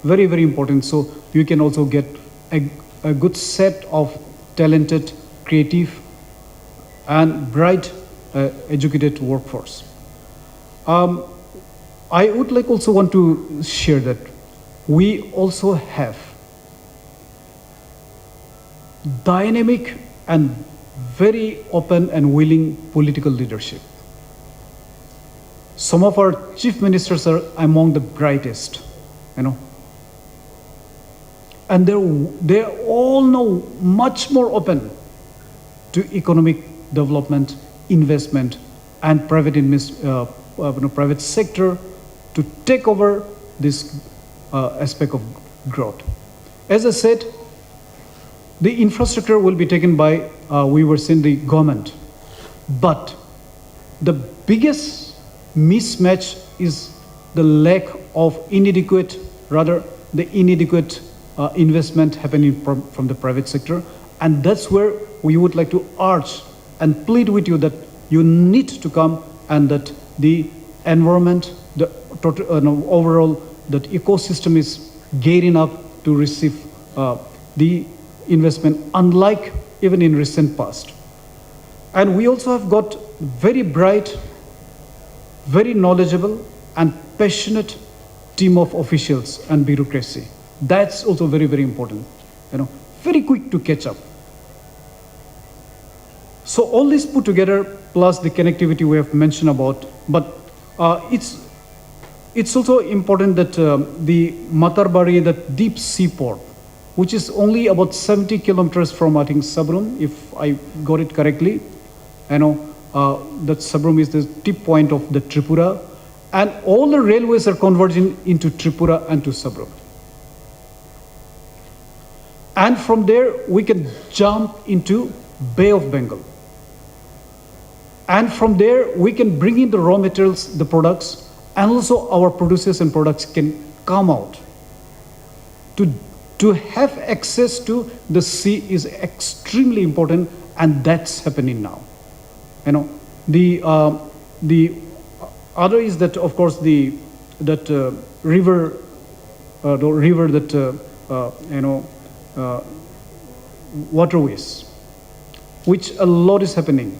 Speaker 16: Very, very important. So you can also get a good set of talented, creative, and bright, educated workforce. I would also want to share that we also have dynamic and very open and willing political leadership. Some of our chief ministers are among the brightest, and they all know much more open to economic development, investment, and private sector to take over this aspect of growth. As I said, the infrastructure will be taken by, we were saying, the government. But the biggest mismatch is the lack of inadequate investment happening from the private sector. And that's where we would like to urge and plead with you that you need to come, and that the environment, the overall, that ecosystem is gearing up to receive the investment, unlike even in recent past. And we also have got very bright, very knowledgeable, and passionate team of officials and bureaucracy. That's also very, very important. Very quick to catch up. So all this put together, plus the connectivity we have mentioned about, but it's also important that the Matarbari, that deep seaport, which is only about 70 kilometers from, I think, Sabrum, if I got it correctly. That Sabrum is the tip point of the Tripura, and all the railways are converging into Tripura and to Sabrum. And from there, we can jump into Bay of Bengal. And from there, we can bring in the raw materials, the products, and also our producers and products can come out. To have access to the sea is extremely important, and that's happening now. The other is that, of course, that river that waterways, which a lot is happening,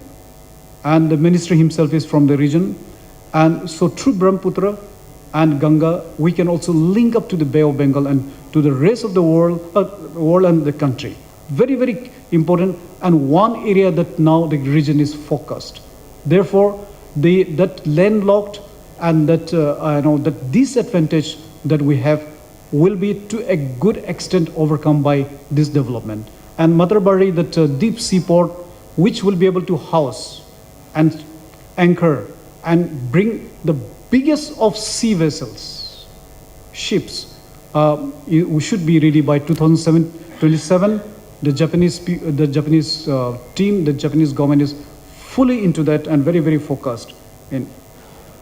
Speaker 16: and the ministry himself is from the region, and so through Brahmaputra and Ganga, we can also link up to the Bay of Bengal and to the rest of the world and the country. Very, very important, and one area that now the region is focused. Therefore, that landlocked and that disadvantage that we have will be to a good extent overcome by this development. And Matarbari, that deep seaport, which will be able to house and anchor and bring the biggest of sea vessels, ships. We should be ready by 2027. The Japanese team, the Japanese government is fully into that and very, very focused.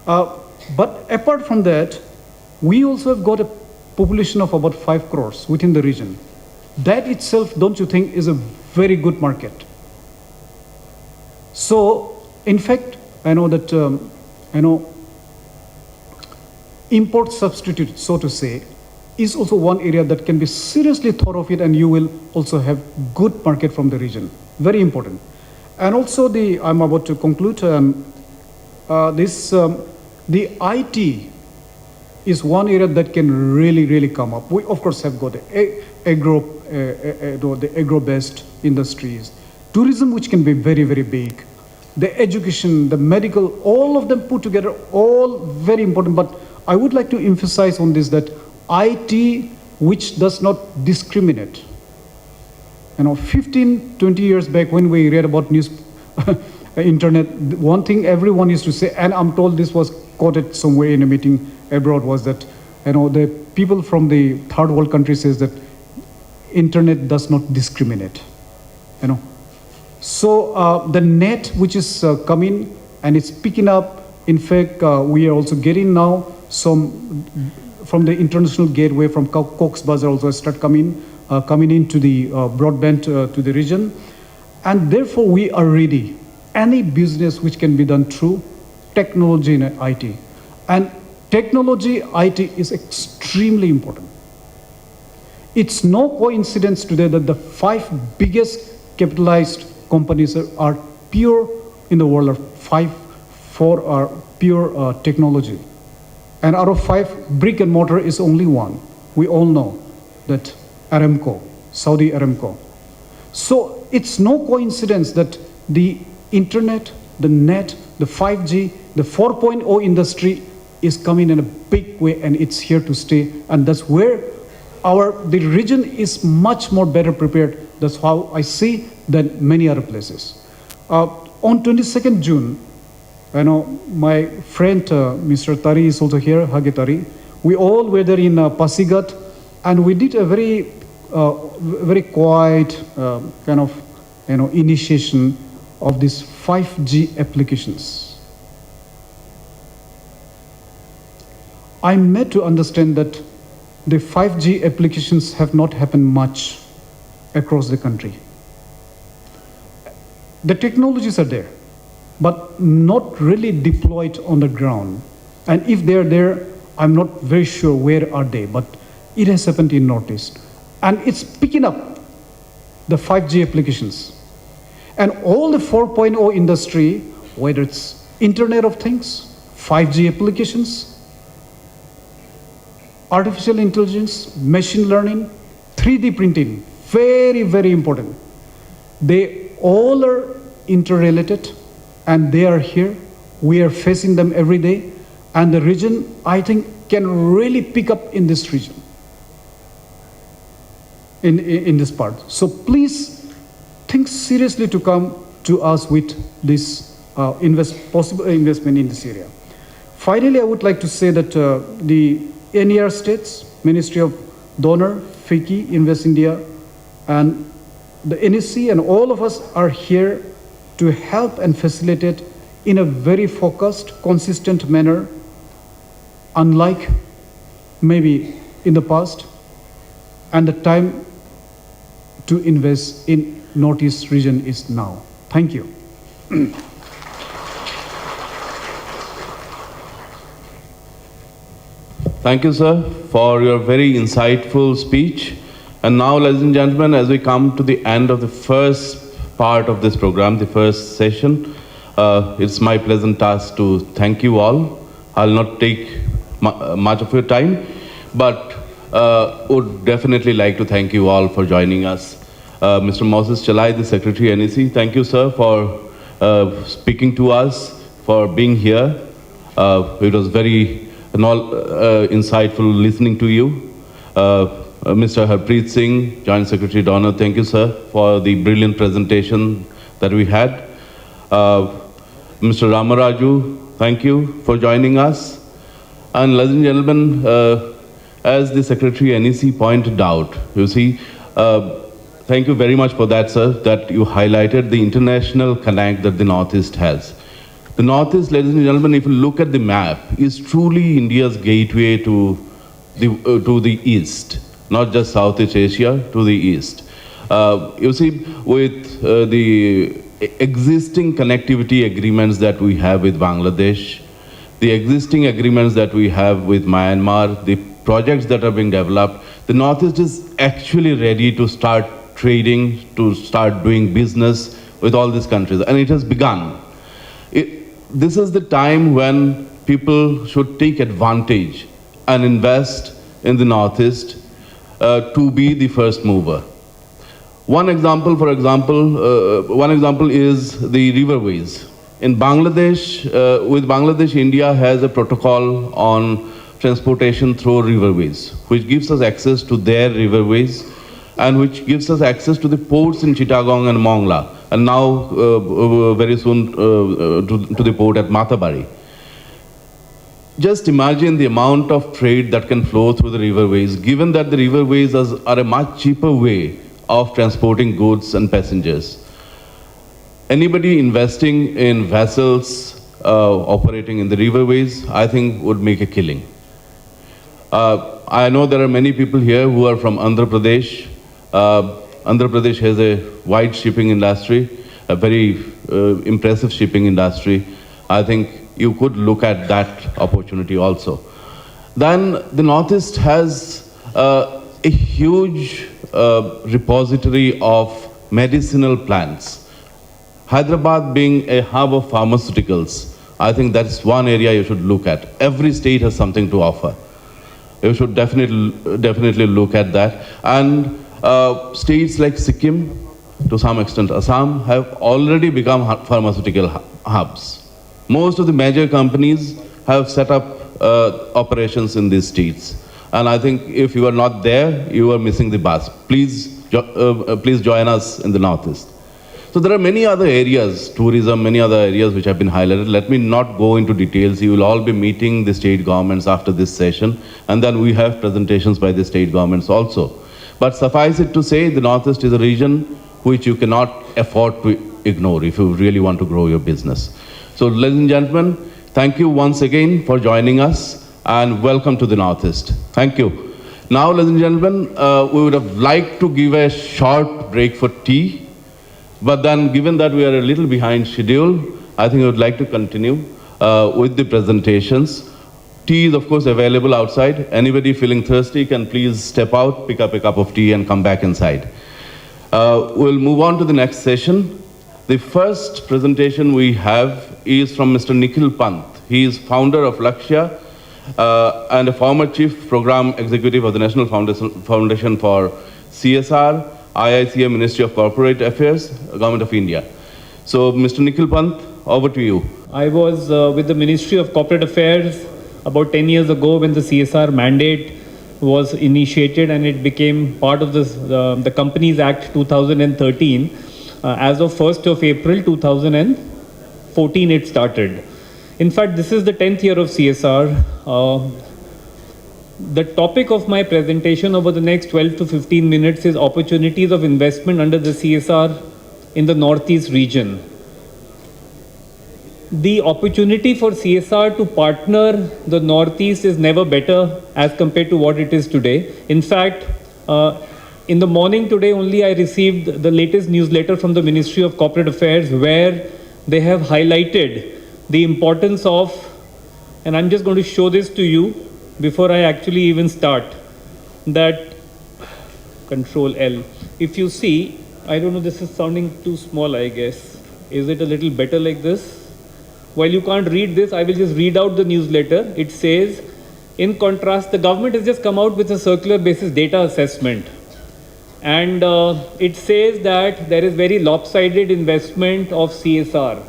Speaker 16: But apart from that, we also have got a population of about 5 crores within the region. That itself, don't you think, is a very good market? So, in fact, I know that import substitute, so to say, is also one area that can be seriously thought of it, and you will also have good market from the region. Very important. And also I'm about to conclude, the IT is one area that can really, really come up. We, of course, have got the agro-based industries, tourism, which can be very, very big, the education, the medical, all of them put together, all very important. But I would like to emphasize on this, that IT, which does not discriminate. 15, 20 years back, when we read about internet, one thing everyone used to say, and I'm told this was quoted somewhere in a meeting abroad, was that, the people from the third world country says that internet does not discriminate, So the net which is coming and it's picking up, in fact, we are also getting now some from the international gateway from Cox's Bazar also start coming into the broadband to the region. And therefore we are ready. Any business which can be done through technology and IT. And technology, IT is extremely important. It's no coincidence today that the 5 biggest capitalized companies are pure in the world, are 4 are pure technology. And out of 5, brick and mortar is only 1. We all know that Aramco, Saudi Aramco. So it's no coincidence that the internet, the net, the 5G, the 4.0 industry is coming in a big way, and it's here to stay. And that's where the region is much more better prepared. That's how I see than many other places. On 22nd June, my friend Mr. Tari is also here, Hage Tari. We all were there in Pasigat, and we did a very, very quiet kind of, initiation of these 5G applications. I'm made to understand that the 5G applications have not happened much across the country. The technologies are there, but not really deployed on the ground. And if they're there, I'm not very sure where are they, but it has happened in Northeast. And it's picking up the 5G applications. And all the 4.0 industry, whether it's Internet of Things, 5G applications, artificial intelligence, machine learning, 3D printing, very, very important. They all are interrelated, and they are here. We are facing them every day, and the region, I think, can really pick up in this region, in this part. So please think seriously to come to us with this possible investment in this area. Finally, I would like to say that the NER states, Ministry of Donor, FICCI, Invest India, and the NEC, and all of us are here to help and facilitate in a very focused, consistent manner, unlike maybe in the past, and the time to invest in Northeast region is now. Thank you.
Speaker 11: Thank you, sir, for your very insightful speech. And now, ladies and gentlemen, as we come to the end of the first part of this program, the first session, it's my pleasant task to thank you all. I'll not take much of your time, but would definitely like to thank you all for joining us. Mr. Moses Chalai, the Secretary NEC, thank you, sir, for speaking to us, for being here. It was very insightful listening to you. Mr. Harpreet Singh, Joint Secretary Donor, thank you, sir, for the brilliant presentation that we had. Mr. Ramaraju, thank you for joining us. And ladies and gentlemen, as the Secretary NEC pointed out, you see, thank you very much for that, sir, that you highlighted the international connect that the Northeast has. The Northeast, ladies and gentlemen, if you look at the map, is truly India's gateway to the East, not just Southeast Asia, to the East. You see, with the existing connectivity agreements that we have with Bangladesh, the existing agreements that we have with Myanmar, the projects that are being developed, the Northeast is actually ready to start trading, to start doing business with all these countries, and it has begun. This is the time when people should take advantage and invest in the Northeast to be the first mover. One example is the riverways. In Bangladesh, with Bangladesh, India has a protocol on transportation through riverways, which gives us access to their riverways and which gives us access to the ports in Chittagong and Mongla, and now very soon to the port at Matabari. Just imagine the amount of trade that can flow through the riverways, given that the riverways are a much cheaper way of transporting goods and passengers. Anybody investing in vessels operating in the riverways, I think would make a killing. I know there are many people here who are from Andhra Pradesh. Andhra Pradesh has a wide shipping industry, a very impressive shipping industry. I think you could look at that opportunity also. Then the Northeast has a huge repository of medicinal plants. Hyderabad being a hub of pharmaceuticals, I think that's one area you should look at. Every state has something to offer. You should definitely look at that. And states like Sikkim, to some extent Assam, have already become pharmaceutical hubs. Most of the major companies have set up operations in these states. And I think if you are not there, you are missing the bus. Please join us in the Northeast. So there are many other areas, tourism, many other areas which have been highlighted. Let me not go into details. You will all be meeting the state governments after this session. And then we have presentations by the state governments also. But suffice it to say, the Northeast is a region which you cannot afford to ignore if you really want to grow your business. So ladies and gentlemen, thank you once again for joining us and welcome to the Northeast. Thank you. Now, ladies and gentlemen, we would have liked to give a short break for tea. But then given that we are a little behind schedule, I think I would like to continue with the presentations. Tea is of course available outside. Anybody feeling thirsty can please step out, pick up a cup of tea and come back inside. We'll move on to the next session. The first presentation we have is from Mr. Nikhil Pant. He is founder of Lakshya and a former chief program executive of the National Foundation for CSR, IICA Ministry of Corporate Affairs, Government of India. So Mr. Nikhil Pant, over to you.
Speaker 17: I was with the Ministry of Corporate Affairs about 10 years ago when the CSR mandate was initiated and it became part of the Companies Act 2013. As of 1st of April 2014 it started. In fact, this is the 10th year of CSR. The topic of my presentation over the next 12 to 15 minutes is opportunities of investment under the CSR in the Northeast region. The opportunity for CSR to partner the Northeast is never better as compared to what it is today. In fact, in the morning today only I received the latest newsletter from the Ministry of Corporate Affairs where they have highlighted the importance of, and I'm just going to show this to you before I actually even start, that Control L. If you see, I don't know, this is sounding too small, I guess. Is it a little better like this? While you can't read this, I will just read out the newsletter. It says, in contrast, the government has just come out with a circular basis data assessment. And it says that there is very lopsided investment of CSR.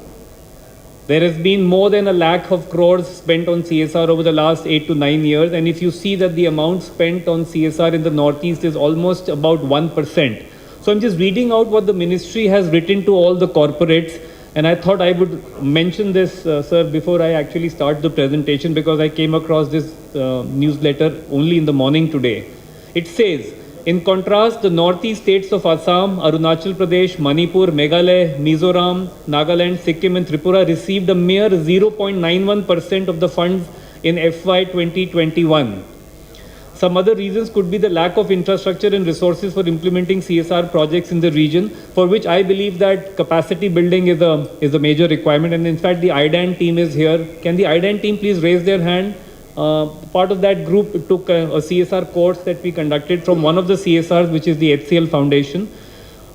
Speaker 17: There has been more than 1 lakh of crores spent on CSR over the last 8 to 9 years. And if you see that the amount spent on CSR in the Northeast is almost about 1%. So I'm just reading out what the ministry has written to all the corporates. And I thought I would mention this, sir, before I actually start the presentation because I came across this newsletter only in the morning today. It says, in contrast, the Northeast states of Assam, Arunachal Pradesh, Manipur, Meghalaya, Mizoram, Nagaland, Sikkim and Tripura received a mere 0.91% of the funds in FY 2021. Some other reasons could be the lack of infrastructure and resources for implementing CSR projects in the region, for which I believe that capacity building is a major requirement. And in fact, the IDAN team is here. Can the IDAN team please raise their hand? Part of that group took a CSR course that we conducted from one of the CSRs, which is the HCL Foundation.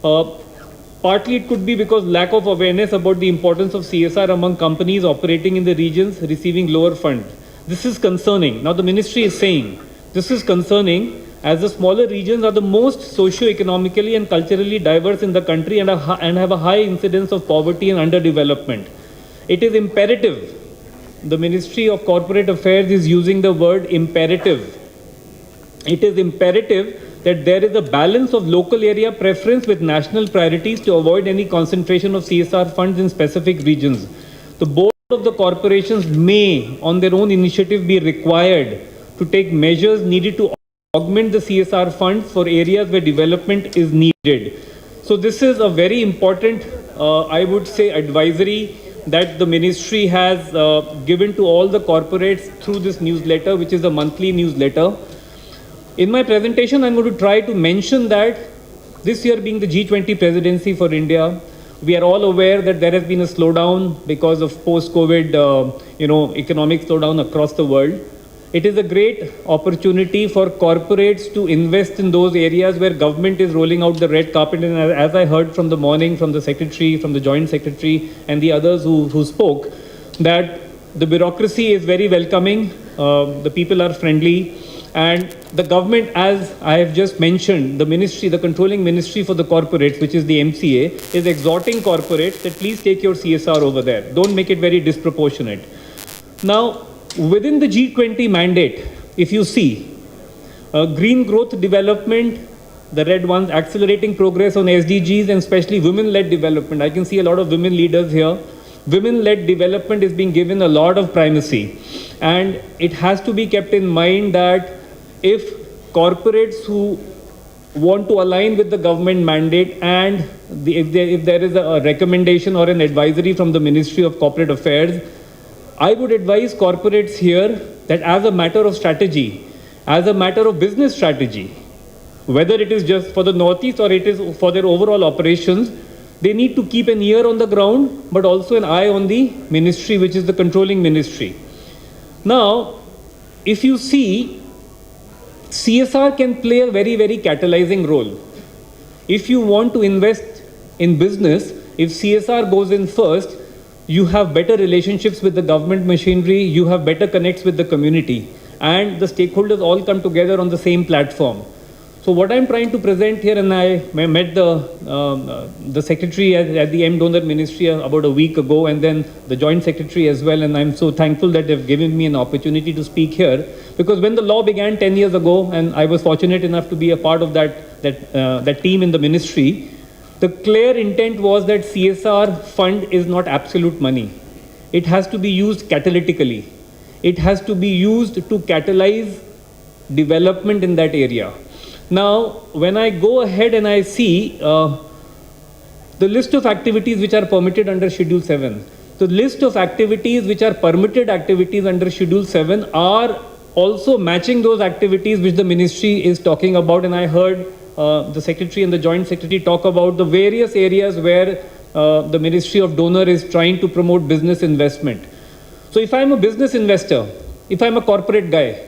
Speaker 17: Partly it could be because lack of awareness about the importance of CSR among companies operating in the regions receiving lower funds. This is concerning. Now the ministry is saying, this is concerning as the smaller regions are the most socio-economically and culturally diverse in the country and have a high incidence of poverty and underdevelopment. It is imperative. The Ministry of Corporate Affairs is using the word imperative. It is imperative that there is a balance of local area preference with national priorities to avoid any concentration of CSR funds in specific regions. The board of the corporations may, on their own initiative, be required to take measures needed to augment the CSR funds for areas where development is needed. So this is a very important, I would say, advisory that the ministry has given to all the corporates through this newsletter, which is a monthly newsletter. In my presentation, I'm going to try to mention that this year being the G20 presidency for India, we are all aware that there has been a slowdown because of post-COVID, economic slowdown across the world. It is a great opportunity for corporates to invest in those areas where government is rolling out the red carpet. And as I heard from the morning from the secretary, from the joint secretary and the others who spoke, that the bureaucracy is very welcoming, the people are friendly, and the government, as I have just mentioned, the ministry, the controlling ministry for the corporates, which is the MCA, is exhorting corporates that please take your CSR over there. Don't make it very disproportionate. Now, within the G20 mandate, if you see, green growth development, the red ones, accelerating progress on SDGs and especially women-led development. I can see a lot of women leaders here. Women-led development is being given a lot of primacy. And it has to be kept in mind that if corporates who want to align with the government mandate and if there is a recommendation or an advisory from the Ministry of Corporate Affairs, I would advise corporates here that as a matter of strategy, as a matter of business strategy, whether it is just for the Northeast or it is for their overall operations, they need to keep an ear on the ground, but also an eye on the ministry, which is the controlling ministry. Now, if you see, CSR can play a very, very catalyzing role. If you want to invest in business, if CSR goes in first, you have better relationships with the government machinery, you have better connects with the community, and the stakeholders all come together on the same platform. So what I'm trying to present here, and I met the secretary at the M Donor Ministry about a week ago, and then the joint secretary as well, and I'm so thankful that they've given me an opportunity to speak here, because when the law began 10 years ago, and I was fortunate enough to be a part of that team in the ministry, the clear intent was that CSR fund is not absolute money. It has to be used catalytically. It has to be used to catalyze development in that area. Now, when I go ahead and I see the list of activities which are permitted under Schedule 7, the list of activities which are permitted activities under Schedule 7 are also matching those activities which the ministry is talking about. And I heard the secretary and the joint secretary talk about the various areas where the Ministry of Donor is trying to promote business investment. So if I'm a business investor, if I'm a corporate guy,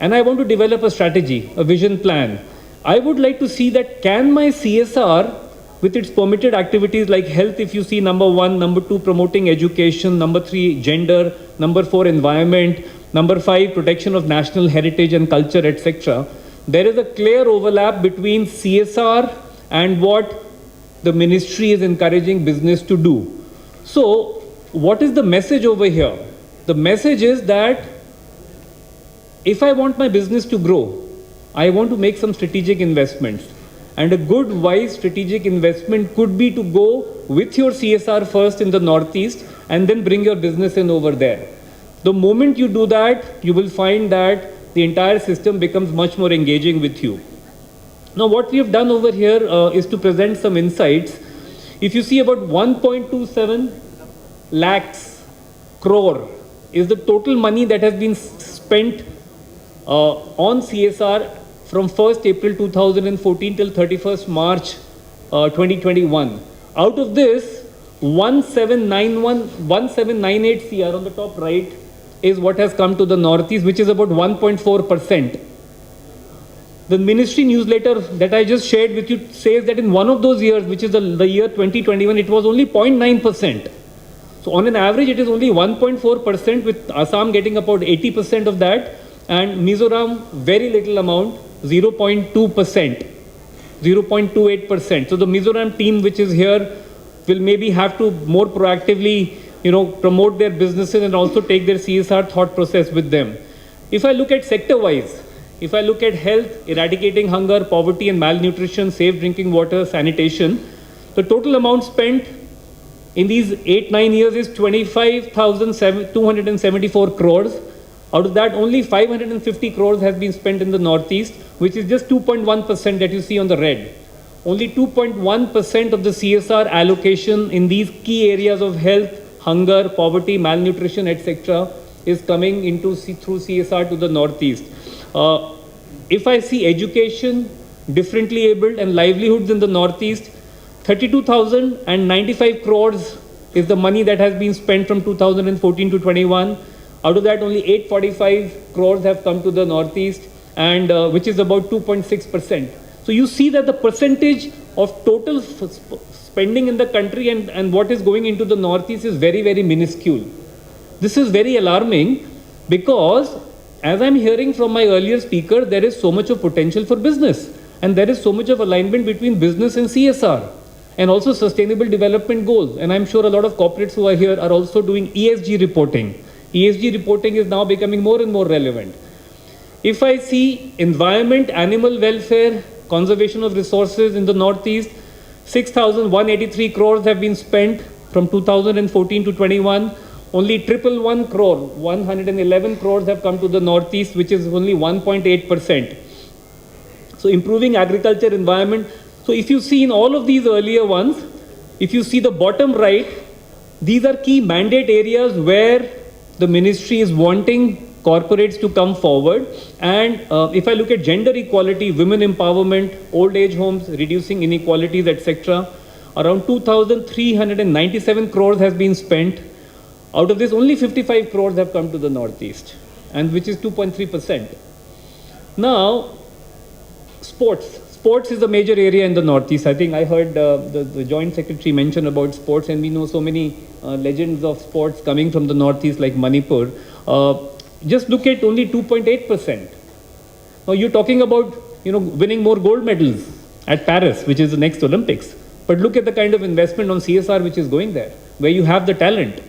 Speaker 17: and I want to develop a strategy, a vision plan, I would like to see that can my CSR with its permitted activities like health, if you see number 1, number 2, promoting education, number 3, gender, number 4, environment, number 5, protection of national heritage and culture, etc. There is a clear overlap between CSR and what the ministry is encouraging business to do. So what is the message over here? The message is that if I want my business to grow, I want to make some strategic investments. And a good, wise strategic investment could be to go with your CSR first in the Northeast and then bring your business in over there. The moment you do that, you will find that the entire system becomes much more engaging with you. Now, what we have done over here is to present some insights. If you see, about 1.27 lakhs crore is the total money that has been spent on CSR from 1st April 2014 till 31st March 2021. Out of this, 1798 CR on the top right is what has come to the Northeast, which is about 1.4%. The ministry newsletter that I just shared with you says that in one of those years, which is the year 2021, it was only 0.9%. So on an average, it is only 1.4%, with Assam getting about 80% of that, and Mizoram, very little amount, 0.2%, 0.28%. So the Mizoram team, which is here, will maybe have to more proactively, promote their businesses and also take their CSR thought process with them. If I look at sector-wise, if I look at health, eradicating hunger, poverty and malnutrition, safe drinking water, sanitation, the total amount spent in these 8-9 years is 25,274 crores. Out of that, only 550 crores has been spent in the Northeast, which is just 2.1% that you see on the red. Only 2.1% of the CSR allocation in these key areas of health, hunger, poverty, malnutrition, etc. is coming into through CSR to the Northeast. If I see education, differently abled and livelihoods in the Northeast, 32,095 crores is the money that has been spent from 2014 to 21. Out of that, only 845 crores have come to the Northeast, and which is about 2.6%. So you see that the percentage of total spending in the country and what is going into the Northeast is very, very minuscule. This is very alarming because, as I'm hearing from my earlier speaker, there is so much of potential for business, and there is so much of alignment between business and CSR, and also sustainable development goals. And I'm sure a lot of corporates who are here are also doing ESG reporting. ESG reporting is now becoming more and more relevant. If I see environment, animal welfare, conservation of resources in the Northeast, 6,183 crores have been spent from 2014 to 21. Only 111 crore, 111 crores have come to the Northeast, which is only 1.8%. So improving agriculture, environment. So if you see in all of these earlier ones, if you see the bottom right, these are key mandate areas where the ministry is wanting corporates to come forward. And if I look at gender equality, women empowerment, old age homes, reducing inequalities, etc., around 2,397 crores has been spent. Out of this, only 55 crores have come to the Northeast, and which is 2.3%. Now, sports. Sports is a major area in the Northeast. I think I heard the Joint Secretary mention about sports, and we know so many legends of sports coming from the Northeast like Manipur. Just look at only 2.8%. Now you're talking about winning more gold medals at Paris, which is the next Olympics. But look at the kind of investment on CSR which is going there, where you have the talent.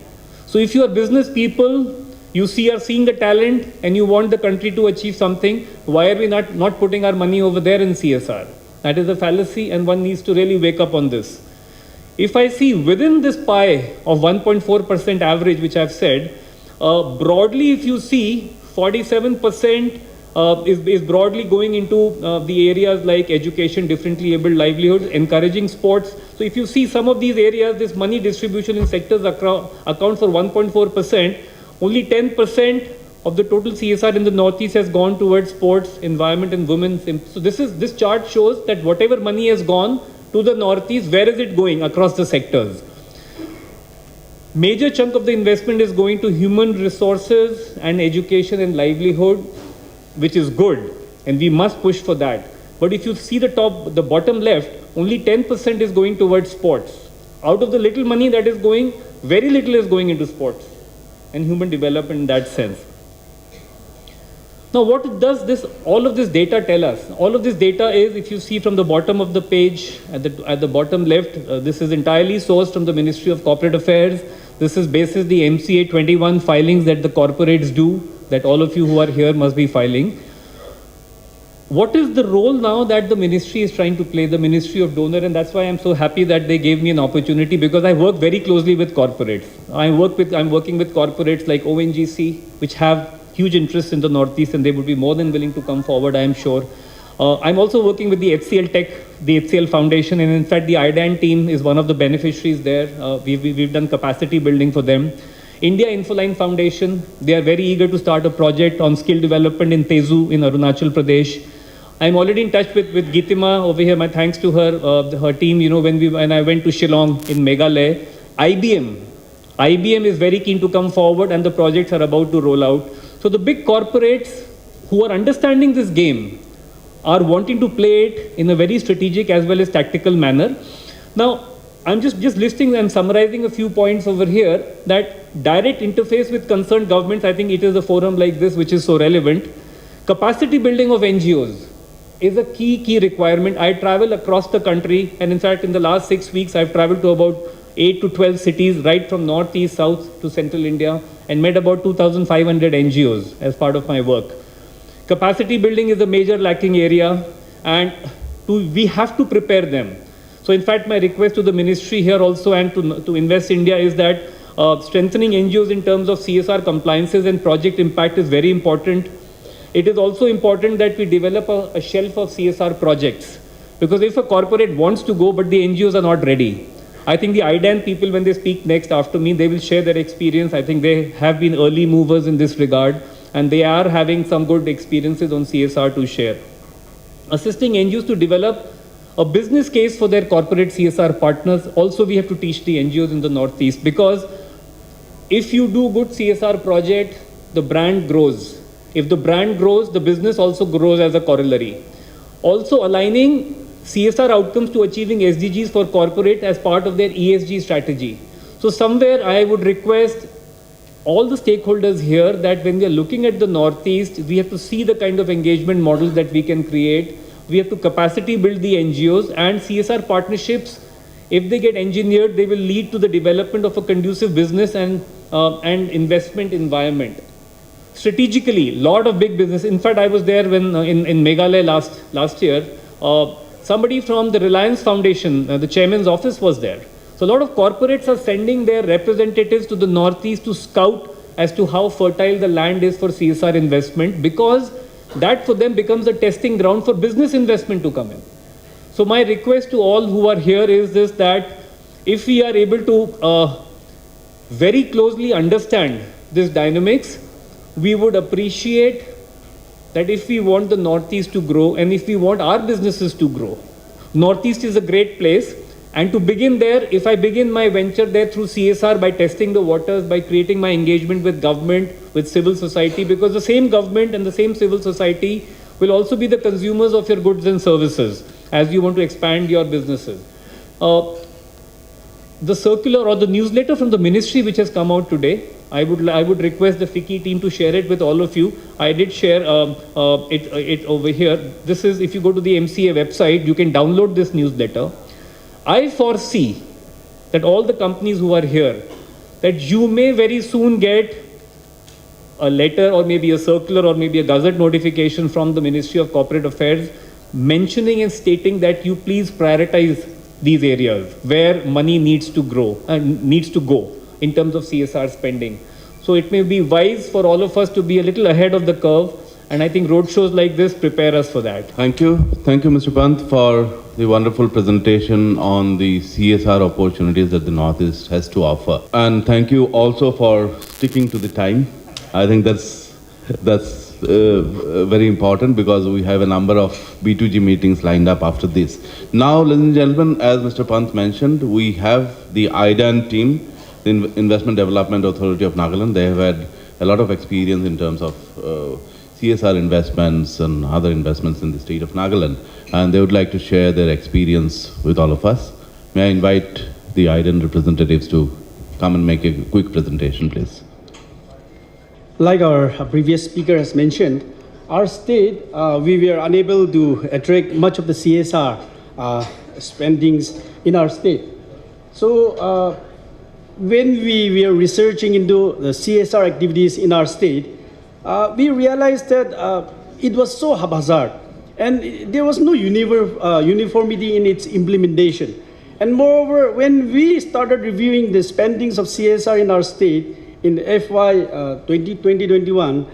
Speaker 17: So if you are business people, you are seeing the talent and you want the country to achieve something, why are we not putting our money over there in CSR? That is a fallacy, and one needs to really wake up on this. If I see within this pie of 1.4% average, which I've said, broadly if you see 47% is broadly going into the areas like education, differently abled, livelihoods, encouraging sports. So if you see some of these areas, this money distribution in sectors account for 1.4%. Only 10% of the total CSR in the Northeast has gone towards sports, environment and women. So this chart shows that whatever money has gone to the Northeast, where is it going across the sectors? Major chunk of the investment is going to human resources and education and livelihood, which is good, and we must push for that. But if you see the bottom left, only 10% is going towards sports. Out of the little money that is going, very little is going into sports and human development in that sense. Now, what does all of this data tell us? All of this data is, if you see from the bottom of the page, at the bottom left, this is entirely sourced from the Ministry of Corporate Affairs. This is basis the MCA 21 filings that the corporates do, that all of you who are here must be filing. What is the role now that the ministry is trying to play, the Ministry of Donor? And that's why I'm so happy that they gave me an opportunity, because I work very closely with corporates. I'm working with corporates like ONGC, which have huge interest in the Northeast, and they would be more than willing to come forward, I am sure. I'm also working with the HCL Tech, the HCL Foundation, and in fact the IDAN team is one of the beneficiaries there. We've done capacity building for them. India Infoline Foundation, they are very eager to start a project on skill development in Tezu in Arunachal Pradesh. I'm already in touch with Gitima over here. My thanks to her team. When I went to Shillong in Meghalaya, IBM is very keen to come forward, and the projects are about to roll out. So the big corporates who are understanding this game are wanting to play it in a very strategic as well as tactical manner. Now, I'm just listing and summarizing a few points over here, that direct interface with concerned governments. I think it is a forum like this which is so relevant. Capacity building of NGOs is a key requirement. I travel across the country, and in fact in the last 6 weeks I've traveled to about 8 to 12 cities, right from north, east, south to central India, and met about 2,500 NGOs as part of my work. Capacity building is a major lacking area, and we have to prepare them. So in fact, my request to the ministry here also and to Invest India is that strengthening NGOs in terms of CSR compliances and project impact is very important. It is also important that we develop a shelf of CSR projects, because if a corporate wants to go but the NGOs are not ready, I think the IDAN people, when they speak next after me, they will share their experience. I think they have been early movers in this regard, and they are having some good experiences on CSR to share. Assisting NGOs to develop a business case for their corporate CSR partners. Also, we have to teach the NGOs in the Northeast, because if you do good CSR project, the brand grows. If the brand grows, the business also grows as a corollary. Also aligning CSR outcomes to achieving SDGs for corporate as part of their ESG strategy. So somewhere I would request all the stakeholders here that when we are looking at the Northeast, we have to see the kind of engagement models that we can create. We have to capacity build the NGOs, and CSR partnerships, if they get engineered, they will lead to the development of a conducive business and investment environment. Strategically, lot of big business. In fact, I was there when in Meghalaya last year. Somebody from the Reliance Foundation, the chairman's office was there. So a lot of corporates are sending their representatives to the Northeast to scout as to how fertile the land is for CSR investment, because that for them becomes a testing ground for business investment to come in. So my request to all who are here is this, that if we are able to very closely understand this dynamics, we would appreciate that if we want the Northeast to grow and if we want our businesses to grow, Northeast is a great place. And to begin there, if I begin my venture there through CSR by testing the waters, by creating my engagement with government, with civil society, because the same government and the same civil society will also be the consumers of your goods and services as you want to expand your businesses. The circular or the newsletter from the ministry which has come out today, I would request the FICCI team to share it with all of you. I did share it over here. This is, if you go to the MCA website, you can download this newsletter. I foresee that all the companies who are here, that you may very soon get a letter or maybe a circular or maybe a gazette notification from the Ministry of Corporate Affairs mentioning and stating that you please prioritize these areas where money needs to grow and needs to go in terms of CSR spending. So it may be wise for all of us to be a little ahead of the curve, and I think roadshows like this prepare us for that.
Speaker 11: Thank you, Mr. Pant, for the wonderful presentation on the CSR opportunities that the Northeast has to offer. And thank you also for sticking to the time. I think that's very important, because we have a number of B2G meetings lined up after this. Now, ladies and gentlemen, as Mr. Pant mentioned, we have the IDAN team, the Investment Development Authority of Nagaland. They have had a lot of experience in terms of CSR investments and other investments in the state of Nagaland, and they would like to share their experience with all of us. May I invite the IDAN representatives to come and make a quick presentation, please.
Speaker 18: Like our previous speaker has mentioned, our state, we were unable to attract much of the CSR spendings in our state. So when we were researching into the CSR activities in our state, we realized that it was so haphazard, and there was no uniformity in its implementation. And moreover, when we started reviewing the spendings of CSR in our state in FY 2020-21,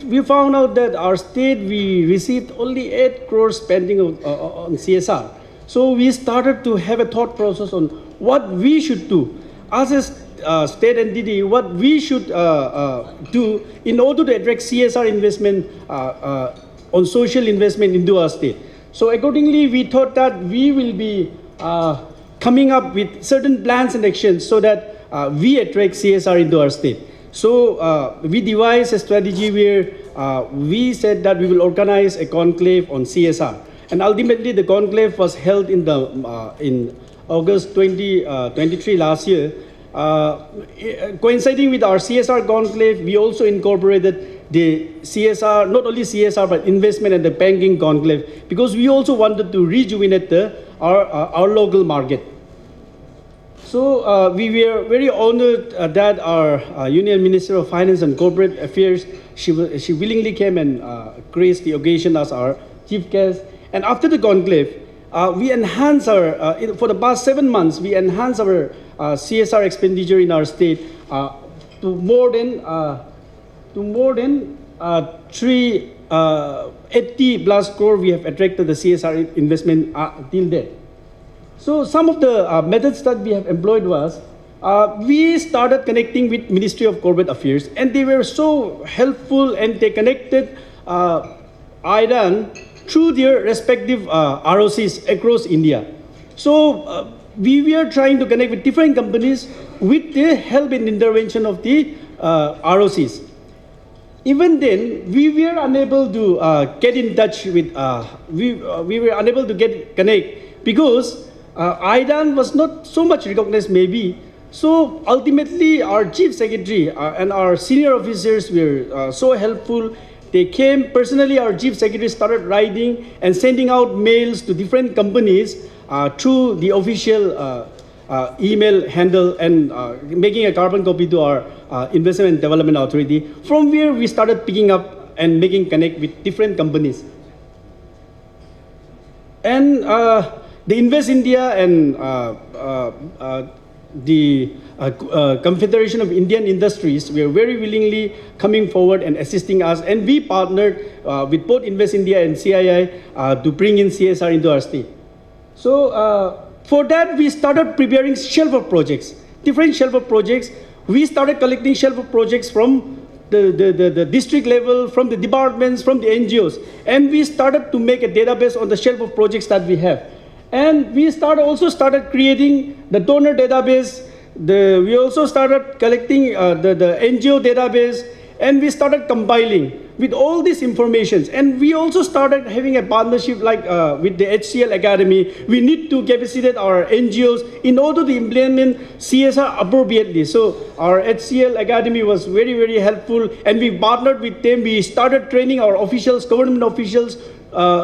Speaker 18: we found out that our state, we received only 8 crore spending on CSR. So we started to have a thought process on what we should do as a state entity, what we should do in order to attract CSR investment on social investment into our state. So accordingly, we thought that we will be coming up with certain plans and actions so that we attract CSR into our state. So we devised a strategy where we said that we will organize a conclave on CSR. And ultimately, the conclave was held in August 2023 last year. Coinciding with our CSR conclave, we also incorporated the CSR, not only CSR, but investment and the banking conclave, because we also wanted to rejuvenate our local market. So we were very honored that our Union Minister of Finance and Corporate Affairs, she willingly came and graced the occasion as our chief guest. And after the conclave, we enhanced our, for the past 7 months, we enhanced our CSR expenditure in our state to more than 80 plus crore we have attracted the CSR investment till then. So some of the methods that we have employed was, we started connecting with Ministry of Corporate Affairs, and they were so helpful, and they connected IDAN through their respective ROCs across India. So we were trying to connect with different companies with the help and intervention of the ROCs. Even then, we were unable to get in touch with, we were unable to connect because IDAN was not so much recognized maybe. So ultimately, our chief secretary and our senior officers were so helpful. They came personally, our chief secretary started writing and sending out mails to different companies through the official email handle and making a carbon copy to our Investment and Development Authority, from where we started picking up and making connect with different companies. And the Invest India and the Confederation of Indian Industries were very willingly coming forward and assisting us, and we partnered with both Invest India and CII to bring in CSR into our state. So for that, we started preparing shelf of projects, different shelf of projects. We started collecting shelf of projects from the district level, from the departments, from the NGOs, and we started to make a database on the shelf of projects that we have. And we also started creating the donor database. We also started collecting the NGO database, and we started compiling with all these informations. And we also started having a partnership like with the HCL Academy. We need to capacitate our NGOs in order to implement CSR appropriately. So our HCL Academy was very, very helpful, and we partnered with them. We started training our officials, government officials,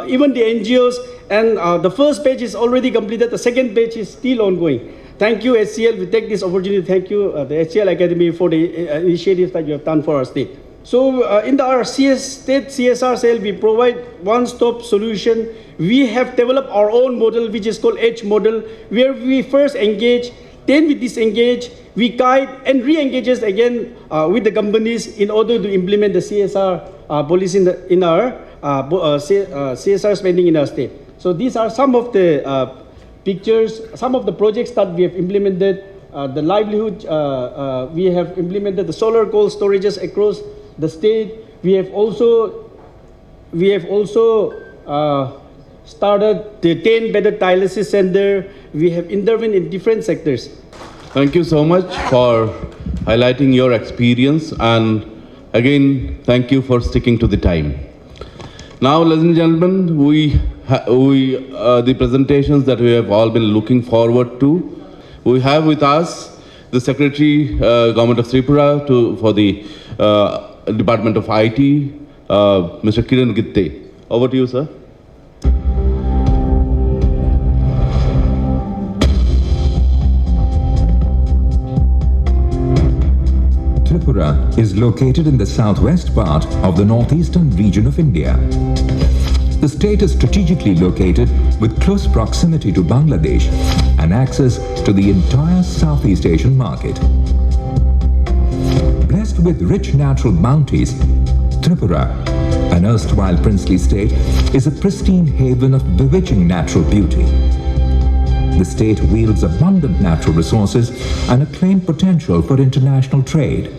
Speaker 18: even the NGOs, and the first page is already completed. The second page is still ongoing. Thank you, HCL. We take this opportunity to thank you, the HCL Academy, for the initiatives that you have done for our state. So in our state CSR cell, we provide one-stop solution. We have developed our own model, which is called H model, where we first engage, then we disengage, we guide and re-engage again with the companies in order to implement the CSR policy in our CSR spending in our state. So these are some of the pictures, some of the projects that we have implemented. The livelihood, we have implemented the solar coal storages across the state. We have also started the 10-bedded dialysis center. We have intervened in different sectors.
Speaker 11: Thank you so much for highlighting your experience, and again, thank you for sticking to the time. Now, ladies and gentlemen, the presentations that we have all been looking forward to. We have with us the Secretary, Government of Tripura for the Department of IT, Mr. Kiran Gitte. Over to you, sir.
Speaker 19: Tripura is located in the southwest part of the northeastern region of India. The state is strategically located with close proximity to Bangladesh and access to the entire Southeast Asian market. Blessed with rich natural bounties, Tripura, an erstwhile princely state, is a pristine haven of bewitching natural beauty. The state wields abundant natural resources and a claimed potential for international trade.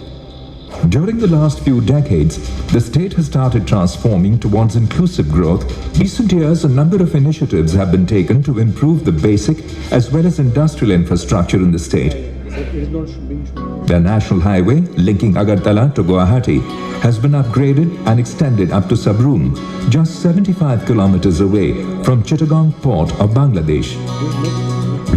Speaker 19: During the last few decades, the state has started transforming towards inclusive growth. In recent years, a number of initiatives have been taken to improve the basic as well as industrial infrastructure in the state. The national highway linking Agartala to Guwahati has been upgraded and extended up to Sabroom, just 75 kilometers away from Chittagong port of Bangladesh.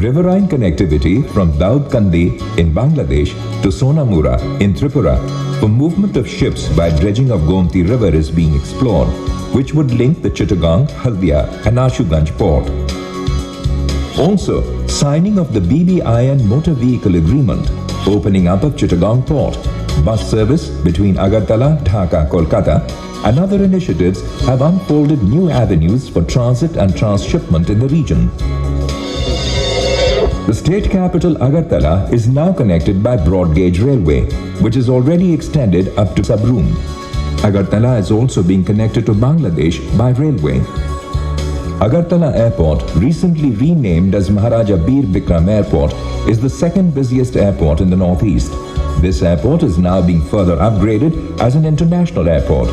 Speaker 19: Riverine connectivity from Daudkandi in Bangladesh to Sonamura in Tripura for movement of ships by dredging of Gomti River is being explored, which would link the Chittagong, Haldia and Ashuganj port. Also, signing of the BBIN motor vehicle agreement, opening up of Chittagong port, bus service between Agartala, Dhaka, Kolkata, and other initiatives have unfolded new avenues for transit and transshipment in the region. The state capital Agartala is now connected by broad gauge railway, which is already extended up to Sabroom. Agartala is also being connected to Bangladesh by railway. Agartala Airport, recently renamed as Maharaja Bir Bikram Airport, is the second busiest airport in the northeast. This airport is now being further upgraded as an international airport.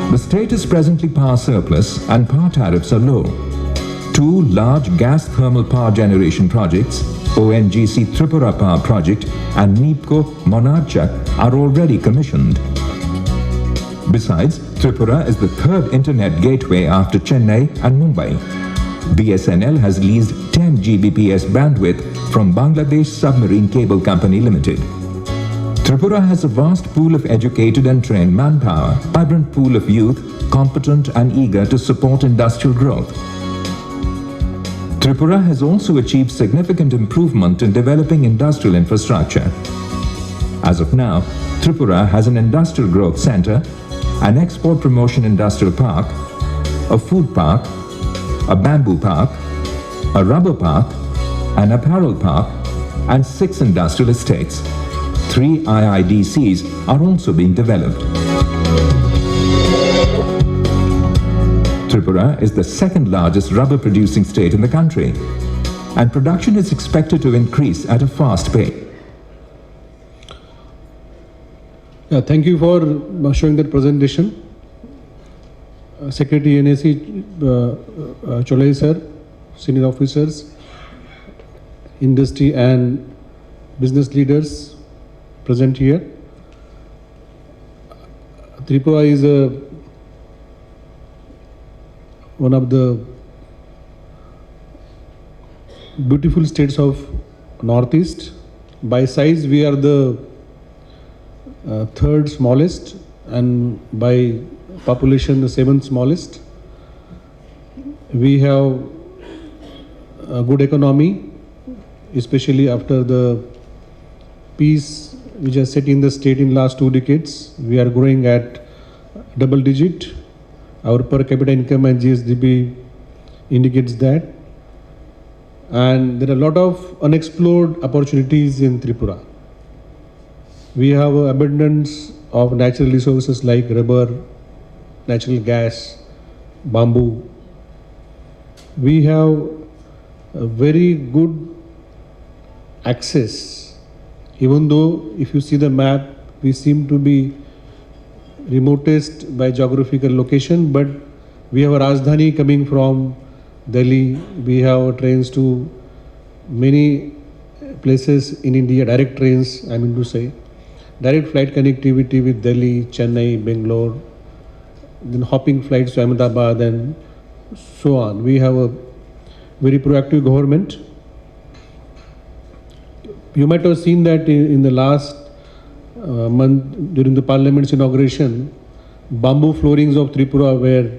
Speaker 19: The state is presently power surplus and power tariffs are low. Two large gas thermal power generation projects, ONGC Tripura Power Project and NEEPCO Monarchak, are already commissioned. Besides, Tripura is the third internet gateway after Chennai and Mumbai. BSNL has leased 10 Gbps bandwidth from Bangladesh Submarine Cable Company Limited. Tripura has a vast pool of educated and trained manpower, vibrant pool of youth, competent and eager to support industrial growth. Tripura has also achieved significant improvement in developing industrial infrastructure. As of now, Tripura has an industrial growth center, an export promotion industrial park, a food park, a bamboo park, a rubber park, an apparel park, and 6 industrial estates. 3 IIDCs are also being developed. Tripura is the second largest rubber producing state in the country, and production is expected to increase at a fast pace.
Speaker 20: Yeah, thank you for showing that presentation. Secretary NAC Cholai sir, senior officers, industry and business leaders present here. Tripura is one of the beautiful states of Northeast. By size, we are the third smallest, and by population, the 7th smallest. We have a good economy, especially after the peace which has set in the state in last 2 decades. We are growing at double digit. Our per capita income and GSDP indicates that. And there are a lot of unexplored opportunities in Tripura. We have an abundance of natural resources like rubber, natural gas, bamboo. We have a very good access. Even though if you see the map, we seem to be remotest by geographical location, but we have a Rajdhani coming from Delhi. We have trains to many places in India, direct trains, I mean to say. Direct flight connectivity with Delhi, Chennai, Bangalore, then hopping flights to Ahmedabad and so on. We have a very proactive government. You might have seen that in the last month during the Parliament's inauguration, bamboo floorings of Tripura were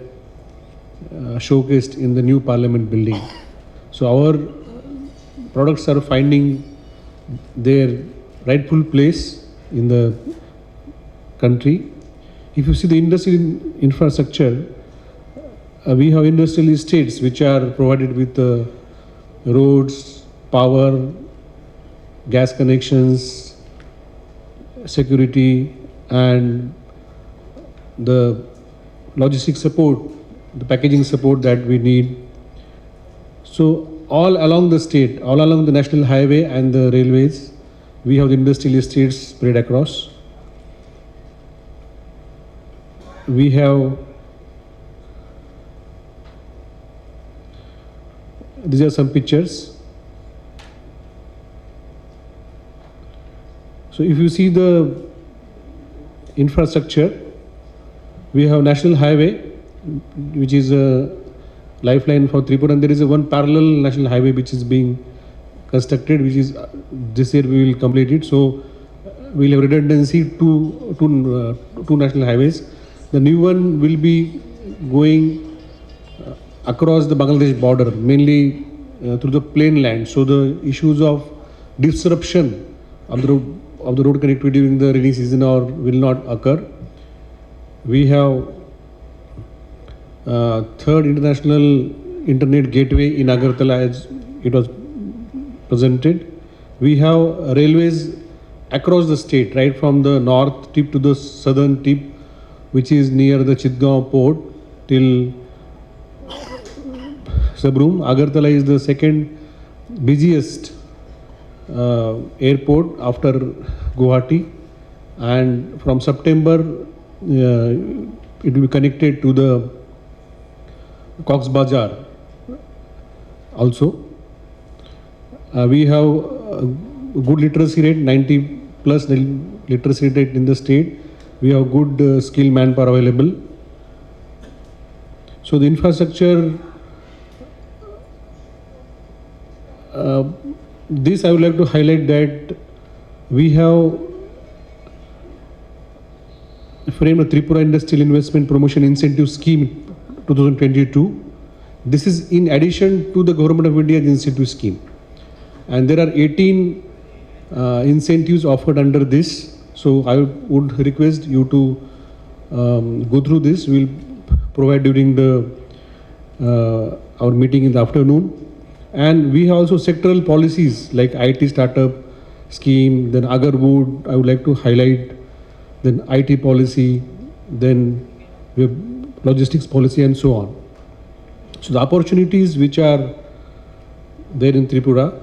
Speaker 20: showcased in the new Parliament building. So our products are finding their rightful place in the country. If you see the industrial infrastructure, we have industrial estates which are provided with roads, power, gas connections, security, and the logistic support, the packaging support that we need. So all along the state, all along the national highway and the railways, we have the industrial estates spread across. We have, these are some pictures. So if you see the infrastructure, we have national highway, which is a lifeline for Tripura, and there is a one parallel national highway which is being constructed, which is this year we will complete it. So we'll have redundancy to two national highways. The new one will be going across the Bangladesh border, mainly through the plain land. So the issues of disruption of the road connectivity during the rainy season will not occur. We have third international internet gateway in Agartala, as it was presented. We have railways across the state, right from the north tip to the southern tip, which is near the Chitgaon port till Sabroom. Agartala is the second busiest airport after Guwahati, and from September it will be connected to the Cox's Bazar also. We have good literacy rate, 90 plus literacy rate in the state. We have good skilled manpower available. So the infrastructure, this I would like to highlight that we have framed a Tripura Industrial Investment Promotion Incentive Scheme 2022. This is in addition to the Government of India's incentive scheme. And there are 18 incentives offered under this. So I would request you to go through this. We'll provide during our meeting in the afternoon. And we have also sectoral policies like IT startup scheme, then Agarwood, I would like to highlight, then IT policy, then we have logistics policy and so on. So the opportunities which are there in Tripura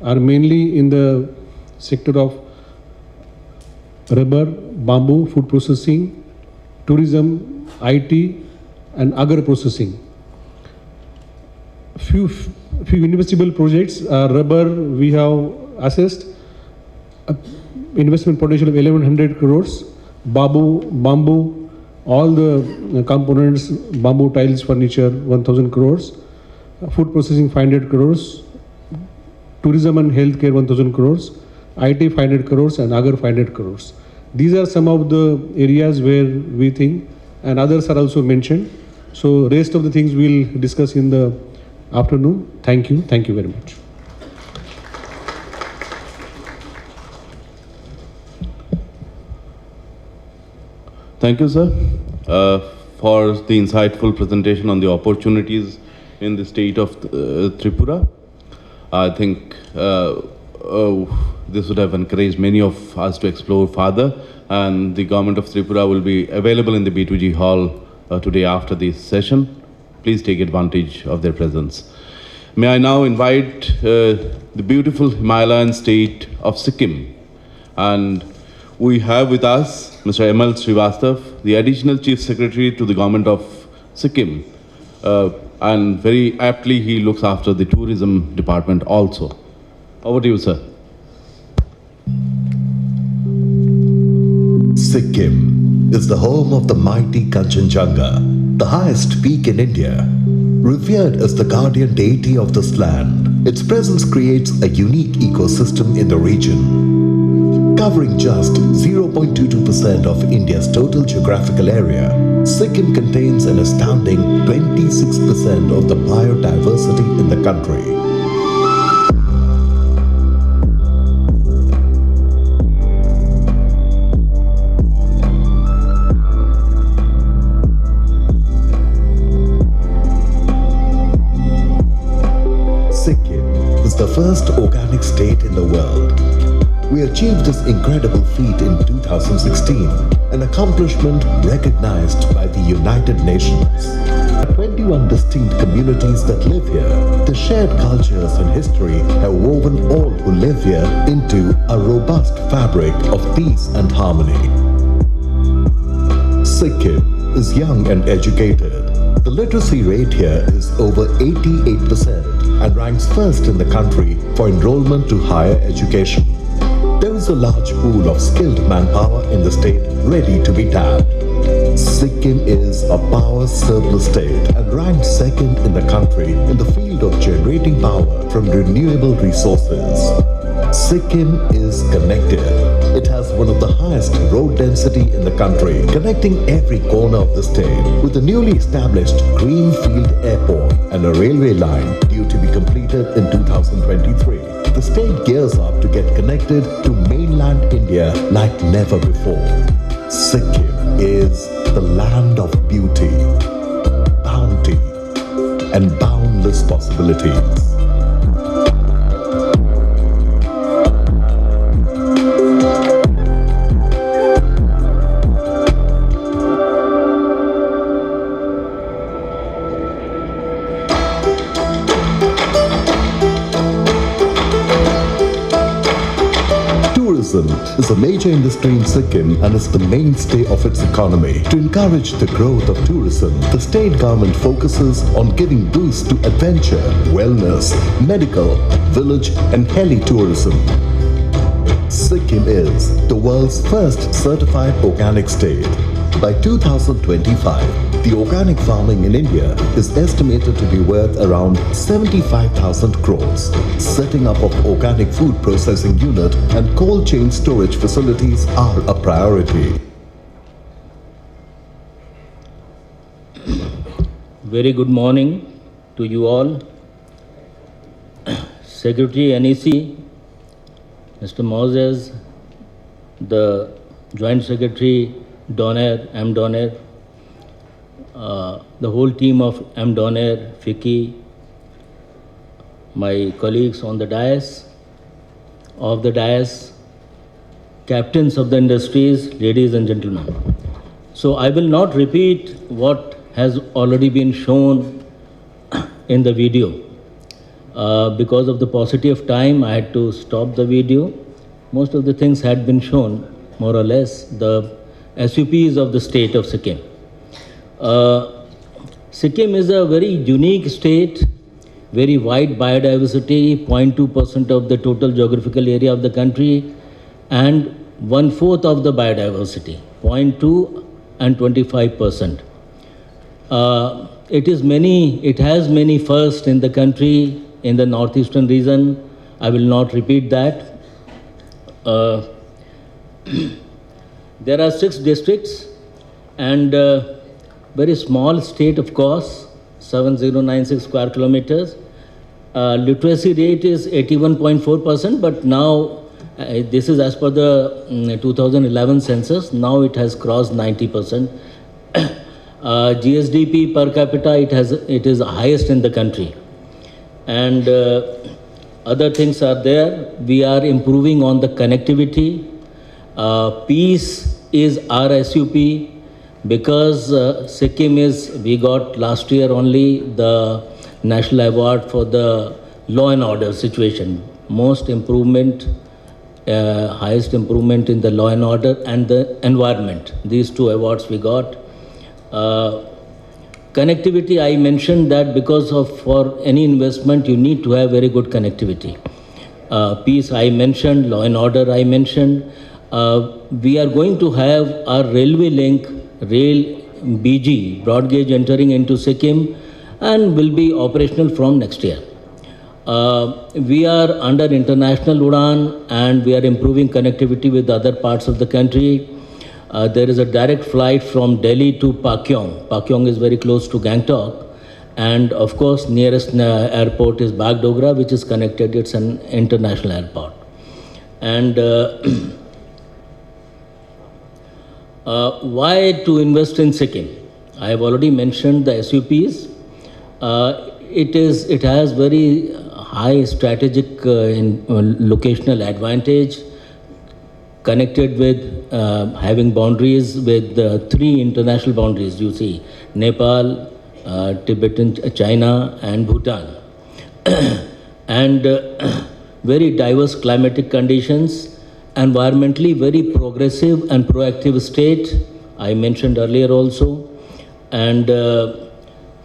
Speaker 20: are mainly in the sector of rubber, bamboo, food processing, tourism, IT and agar processing. Few investable projects, rubber we have assessed investment potential of 1100 crores, bamboo, all the components, bamboo tiles, furniture, 1000 crores, food processing 500 crores, tourism and healthcare 1000 crores, IT 500 crores and agar 500 crores. These are some of the areas where we think, and others are also mentioned. So rest of the things we'll discuss in the afternoon. Thank you very much.
Speaker 11: Thank you, sir, for the insightful presentation on the opportunities in the state of Tripura. I think this would have encouraged many of us to explore further, and the government of Tripura will be available in the B2G hall today after this session. Please take advantage of their presence. May I now invite the beautiful Himalayan state of Sikkim, and we have with us Mr. M.L. Srivastav, the Additional Chief Secretary to the Government of Sikkim, and very aptly he looks after the tourism department also. Over to you, sir.
Speaker 21: Sikkim is the home of the mighty Kanchenjunga, the highest peak in India. Revered as the guardian deity of this land, its presence creates a unique ecosystem in the region. Covering just 0.22% of India's total geographical area, Sikkim contains an astounding 26% of the biodiversity in the country. The first organic state in the world. We achieved this incredible feat in 2016, an accomplishment recognized by the United Nations. 21 distinct communities that live here, the shared cultures and history have woven all who live here into a robust fabric of peace and harmony. Sikkim is young and educated. The literacy rate here is over 88%. And ranks first in the country for enrollment to higher education. There is a large pool of skilled manpower in the state ready to be tapped. Sikkim is a power surplus state and ranked second in the country in the field of generating power from renewable resources. Sikkim is connected. It has one of the highest road density in the country, connecting every corner of the state with a newly established greenfield airport and a railway line due to be completed in 2023. The state gears up to get connected to mainland India like never before. Sikkim is the land of beauty, bounty, and boundless possibilities. Tourism is a major industry in Sikkim and is the mainstay of its economy. To encourage the growth of tourism, the state government focuses on giving boost to adventure, wellness, medical, village and heli tourism. Sikkim is the world's first certified organic state. By 2025, the organic farming in India is estimated to be worth around 75,000 crores. Setting up of organic food processing unit and cold chain storage facilities are a priority.
Speaker 5: Very good morning to you all. Secretary NEC, Mr. Moses, the Joint Secretary Donair, M. Donair, the whole team of M. Donair, Fiki, my colleagues on the dais, captains of the industries, ladies and gentlemen. So I will not repeat what has already been shown in the video. Because of the paucity of time, I had to stop the video. Most of the things had been shown, more or less, the SUPs of the state of Sikkim. Sikkim is a very unique state, very wide biodiversity, 0.2% of the total geographical area of the country, and 1/4 of the biodiversity, 0.2 and 25%. It has many firsts in the country, in the northeastern region. I will not repeat that. There are 6 districts and very small state, of course, 7096 square kilometers. Literacy rate is 81.4%, but now this is as per the 2011 census. Now it has crossed 90%. GSDP per capita, it is highest in the country. And other things are there. We are improving on the connectivity. Peace is our SUP, because Sikkim we got last year only the national award for the law and order situation. Most improvement, highest improvement in the law and order and the environment. These 2 awards we got. Connectivity, I mentioned that because for any investment you need to have very good connectivity. Peace I mentioned, law and order I mentioned. We are going to have our railway link, rail BG, broad gauge, entering into Sikkim and will be operational from next year. We are under international UDAN and we are improving connectivity with other parts of the country. There is a direct flight from Delhi to Pakyong. Pakyong is very close to Gangtok. And of course, nearest airport is Bagdogra, which is connected. It's an international airport. And why to invest in Sikkim? I have already mentioned the SUPs. It has very high strategic locational advantage, connected with having boundaries with 3 international boundaries, you see, Nepal, Tibetan, China and Bhutan. And very diverse climatic conditions, environmentally very progressive and proactive state, I mentioned earlier also, and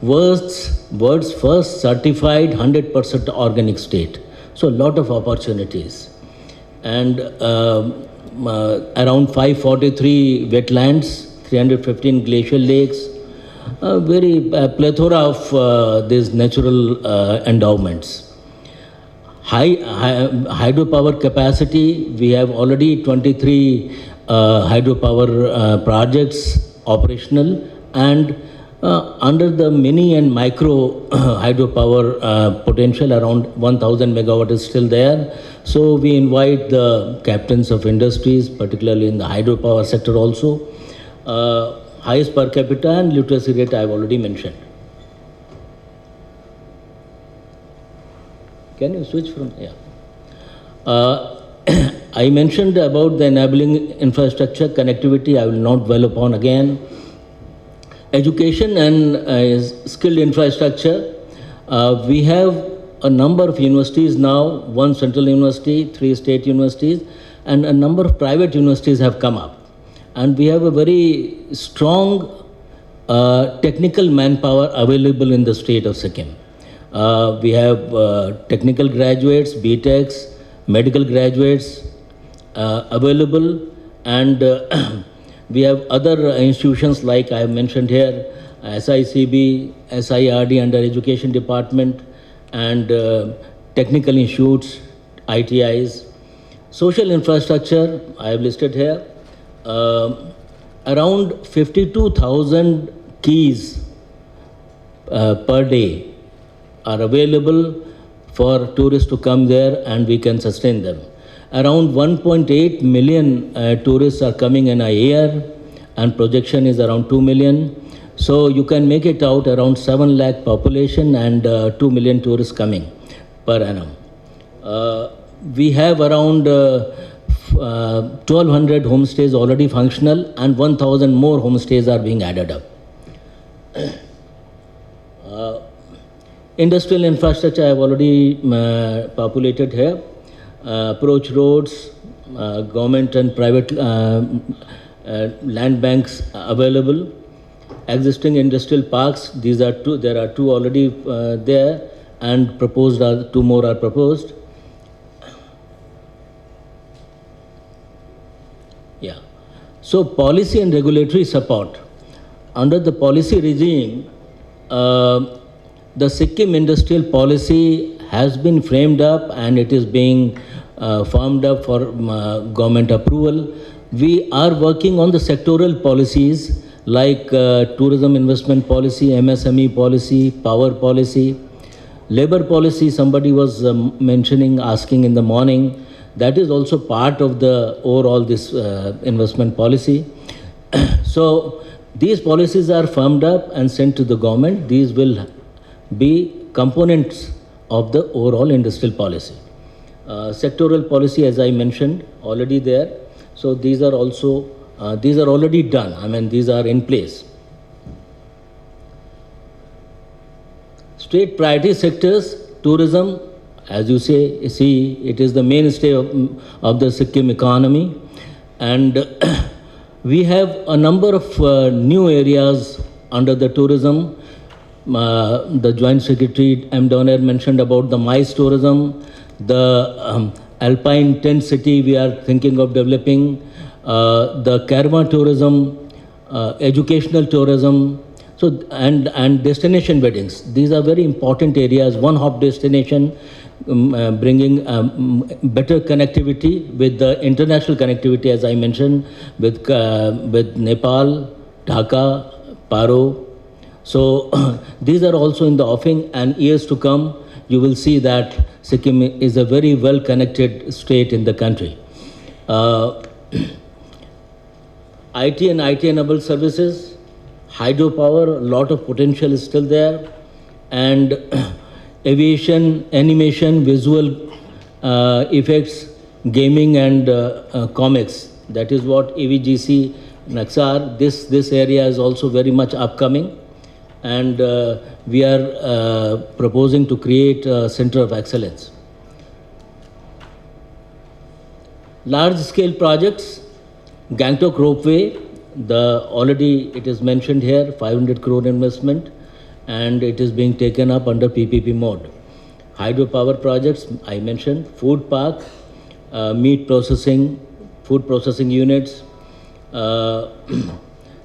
Speaker 5: world's first certified 100% organic state. So a lot of opportunities. And around 543 wetlands, 315 glacial lakes, a very plethora of these natural endowments. hydropower capacity, we have already 23 hydropower projects operational, and under the mini and micro hydropower potential, around 1000 megawatt is still there. So we invite the captains of industries, particularly in the hydropower sector also. Highest per capita and literacy rate I have already mentioned. Can you switch from here? I mentioned about the enabling infrastructure, connectivity, I will not dwell upon again. Education and skilled infrastructure. We have a number of universities now, 1 central university, 3 state universities, and a number of private universities have come up. And we have a very strong technical manpower available in the state of Sikkim. We have technical graduates, BTechs, medical graduates available, and we have other institutions like I have mentioned here, SICB, SIRD under Education Department, and technical institutes, ITIs. Social infrastructure, I have listed here. Around 52,000 keys per day are available for tourists to come there, and we can sustain them. Around 1.8 million tourists are coming in a year, and projection is around 2 million. So you can make it out around 7 lakh population and 2 million tourists coming per annum. We have around 1,200 homestays already functional, and 1,000 more homestays are being added up. Industrial infrastructure I have already populated here. Approach roads, government and private land banks available. Existing industrial parks, these are two, there are 2 already there, and proposed are 2 more are proposed. Yeah. So policy and regulatory support. Under the policy regime, the Sikkim industrial policy has been framed up, and it is being formed up for government approval. We are working on the sectoral policies like tourism investment policy, MSME policy, power policy, labor policy. Somebody was asking in the morning. That is also part of the overall this investment policy. So these policies are firmed up and sent to the government. These will be components of the overall industrial policy. Sectoral policy, as I mentioned, already there. So these are also, these are already done. I mean, these are in place. State priority sectors, tourism, as you see, it is the mainstay of the Sikkim economy. And we have a number of new areas under the tourism. The Joint Secretary M. Donner mentioned about the MICE tourism, the Alpine tent city we are thinking of developing, the caravan tourism, educational tourism, so and destination weddings. These are very important areas. One-hop destination, bringing better connectivity with the international connectivity, as I mentioned, with Nepal, Dhaka, Paro. So these are also in the offing, and years to come, you will see that Sikkim is a very well-connected state in the country. IT and IT-enabled services, hydropower, a lot of potential is still there, and aviation, animation, visual effects, gaming, and comics. That is what AVGC, Naxar, this area is also very much upcoming. And we are proposing to create a center of excellence. Large-scale projects, Gangtok ropeway, already it is mentioned here, 500 crore investment, and it is being taken up under PPP mode. Hydropower projects, I mentioned, food park, meat processing, food processing units,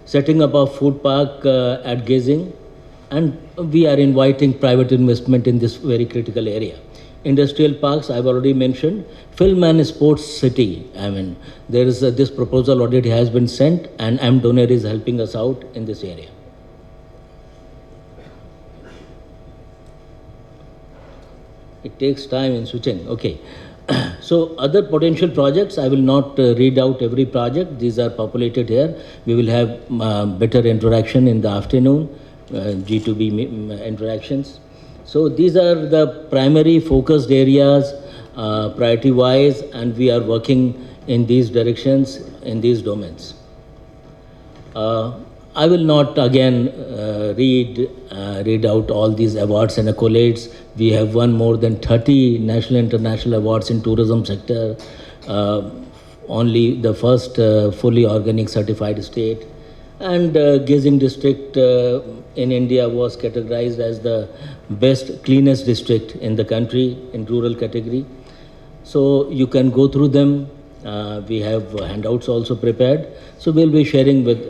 Speaker 5: setting up a food park at Gazing, and we are inviting private investment in this very critical area. industrial parks, I've already mentioned. Film and sports city. I mean, there is this proposal already has been sent, and MDonor is helping us out in this area. It takes time in switching. Okay. So other potential projects, I will not read out every project. These are populated here. We will have better interaction in the afternoon, G2B interactions. So these are the primary focused areas, priority wise, and we are working in these directions, in these domains. I will not again read out all these awards and accolades. We have won more than 30 national and international awards in tourism sector. Only the first fully organic certified state. And Gazing district in India was categorized as the best cleanest district in the country in rural category. So you can go through them. We have handouts also prepared. So we'll be sharing with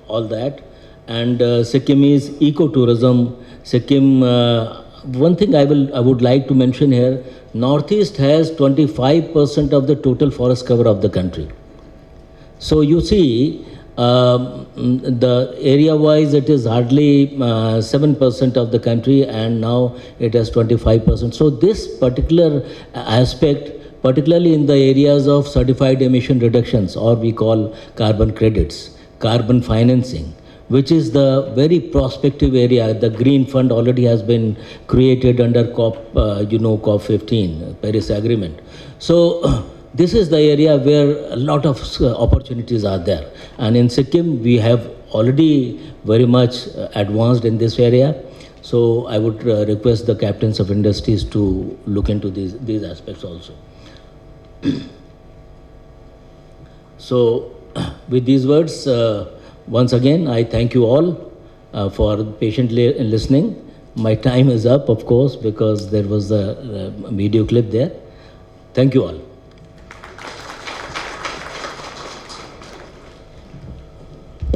Speaker 5: all that. And Sikkim is ecotourism. Sikkim, one thing I would like to mention here, Northeast has 25% of the total forest cover of the country. So you see, the area wise it is hardly 7% of the country, and now it has 25%. So this particular aspect, particularly in the areas of certified emission reductions, or we call carbon credits, carbon financing, which is the very prospective area. The Green Fund already has been created under COP 15, Paris Agreement. So this is the area where a lot of opportunities are there. And in Sikkim, we have already very much advanced in this area. So I would request the captains of industries to look into these aspects also. So with these words, once again, I thank you all for patiently listening. My time is up, of course, because there was a video clip there. Thank you all.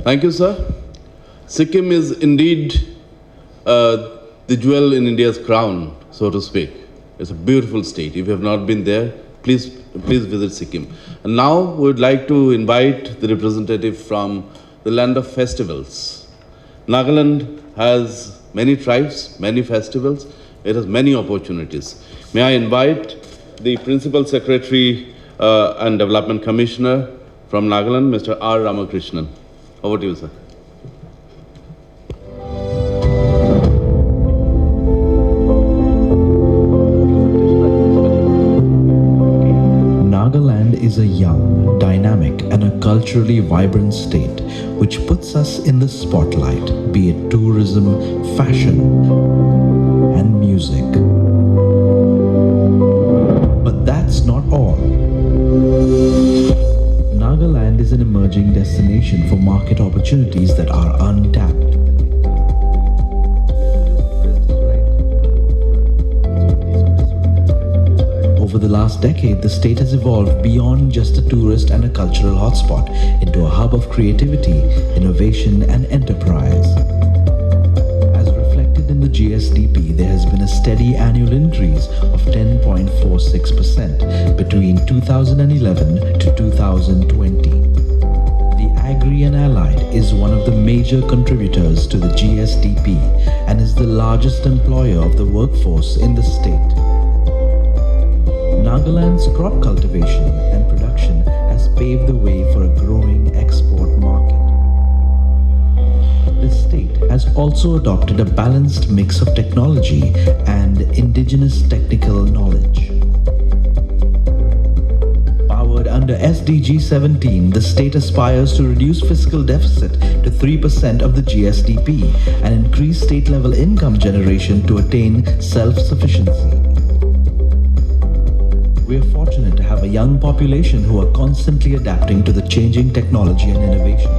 Speaker 11: Thank you, sir. Sikkim is indeed the jewel in India's crown, so to speak. It's a beautiful state. If you have not been there, please visit Sikkim. And now we would like to invite the representative from the land of festivals. Nagaland has many tribes, many festivals. It has many opportunities. May I invite the Principal Secretary and Development Commissioner from Nagaland, Mr. R. Ramakrishnan. Over to you, sir.
Speaker 3: Nagaland is a young, dynamic and a culturally vibrant state which puts us in the spotlight, be it tourism, fashion and music. But that's not all. Nagaland is an emerging destination for market opportunities that are untapped. Over the last decade, the state has evolved beyond just a tourist and a cultural hotspot into a hub of creativity, innovation, and enterprise. As reflected in the GSDP, there has been a steady annual increase of 10.46% between 2011 to 2020. The Agri and Allied is one of the major contributors to the GSDP and is the largest employer of the workforce in the state. Nagaland's crop cultivation and production has paved the way for a growing export market. The state has also adopted a balanced mix of technology and indigenous technical knowledge. Powered under SDG 17, the state aspires to reduce fiscal deficit to 3% of the GSDP and increase state-level income generation to attain self-sufficiency. We are fortunate to have a young population who are constantly adapting to the changing technology and innovation.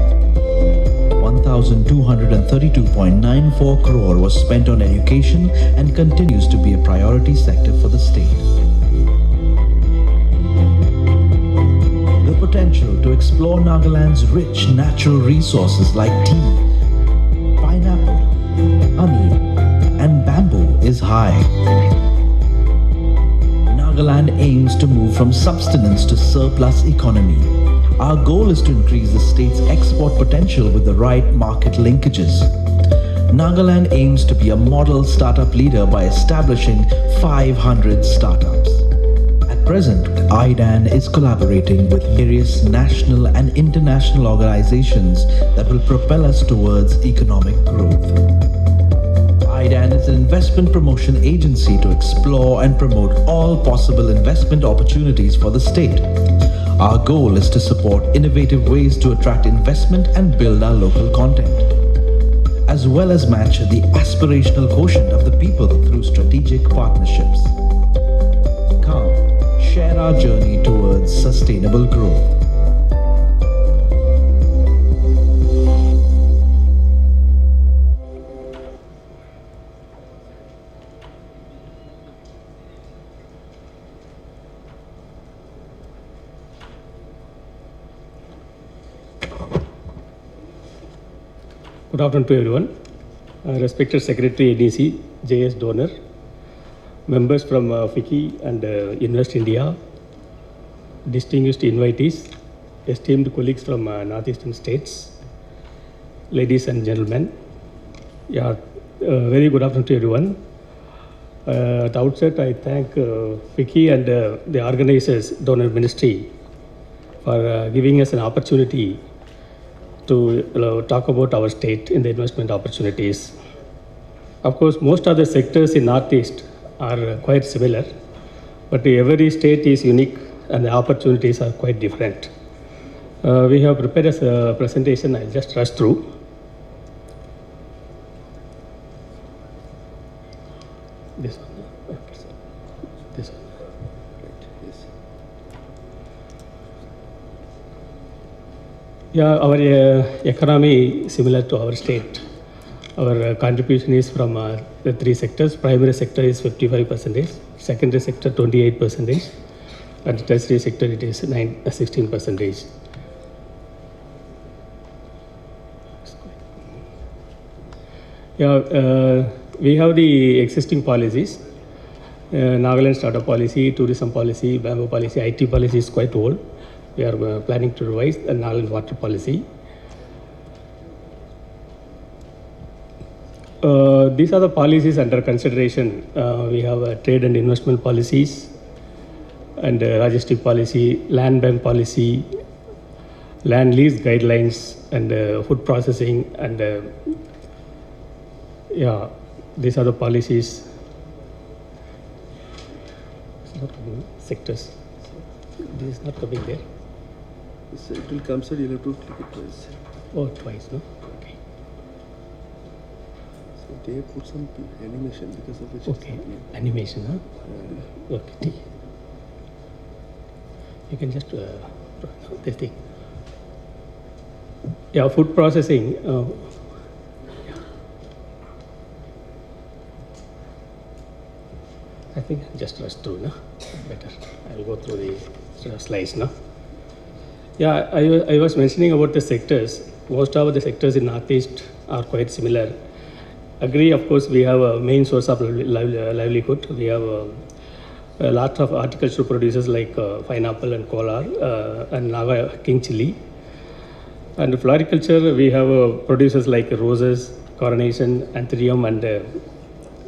Speaker 3: 1,232.94 crore was spent on education and continues to be a priority sector for the state. The potential to explore Nagaland's rich natural resources like tea, pineapple, honey, and bamboo is high. aims to move from subsistence to surplus economy. Our goal is to increase the state's export potential with the right market linkages. Nagaland aims to be a model startup leader by establishing 500 startups. At present, IDAN is collaborating with various national and international organizations that will propel us towards economic growth. IDAN is an investment promotion agency to explore and promote all possible investment opportunities for the state. Our goal is to support innovative ways to attract investment and build our local content, as well as match the aspirational quotient of the people through strategic partnerships. Come, share our journey towards sustainable growth.
Speaker 7: Good afternoon to everyone. Respected Secretary ADC, JS Donor, members from FICCI and Invest India, distinguished invitees, esteemed colleagues from northeastern states, ladies and gentlemen. Very good afternoon to everyone. At the outset, I thank FICCI and the organizers, Donor Ministry, for giving us an opportunity to talk about our state in the investment opportunities. Of course, most of the sectors in Northeast are quite similar, but every state is unique and the opportunities are quite different. We have prepared a presentation. I'll just rush through. This one. This one. Yeah, our economy similar to our state. Our contribution is from the three sectors. Primary sector is 55%, secondary sector 28%, and tertiary sector it is 16%. Yeah, we have the existing policies. Nagaland startup policy, tourism policy, bamboo policy, IT policy is quite old. We are planning to revise the Nagaland water policy. These are the policies under consideration. We have trade and investment policies, and logistic policy, land bank policy, land lease guidelines, and food processing, and yeah, these are the policies. Sectors. This is not coming there.
Speaker 20: It will come, sir. You'll have to click it twice.
Speaker 7: Oh, twice, no? Okay.
Speaker 20: So they put some animation because of which.
Speaker 7: Okay, animation, huh? Okay. You can just this thing. Yeah, food processing. Yeah. I think I'll just rush through, no? Better. I'll go through the slides, no? Yeah, I was mentioning about the sectors. Most of the sectors in Northeast are quite similar. Agree, of course, we have a main source of livelihood. We have a lot of horticultural producers like pineapple and kolar and Naga king chili. And floriculture, we have producers like roses, coronation, anthurium, and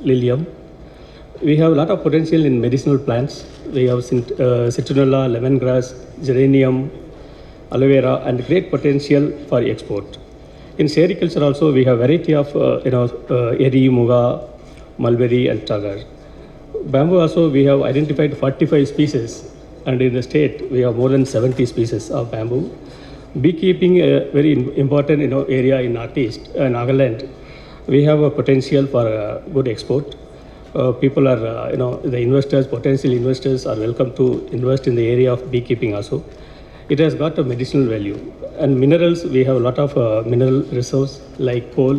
Speaker 7: lilium. We have a lot of potential in medicinal plants. We have citronella, lemongrass, geranium, aloe vera, and great potential for export. In sericulture also, we have variety of eri, muga, mulberry, and tagar. Bamboo also, we have identified 45 species, and in the state, we have more than 70 species of bamboo. Beekeeping, a very important area in Northeast, Nagaland. We have a potential for good export. People are, the investors, potential investors are welcome to invest in the area of beekeeping also. It has got a medicinal value. And minerals, we have a lot of mineral resources like coal,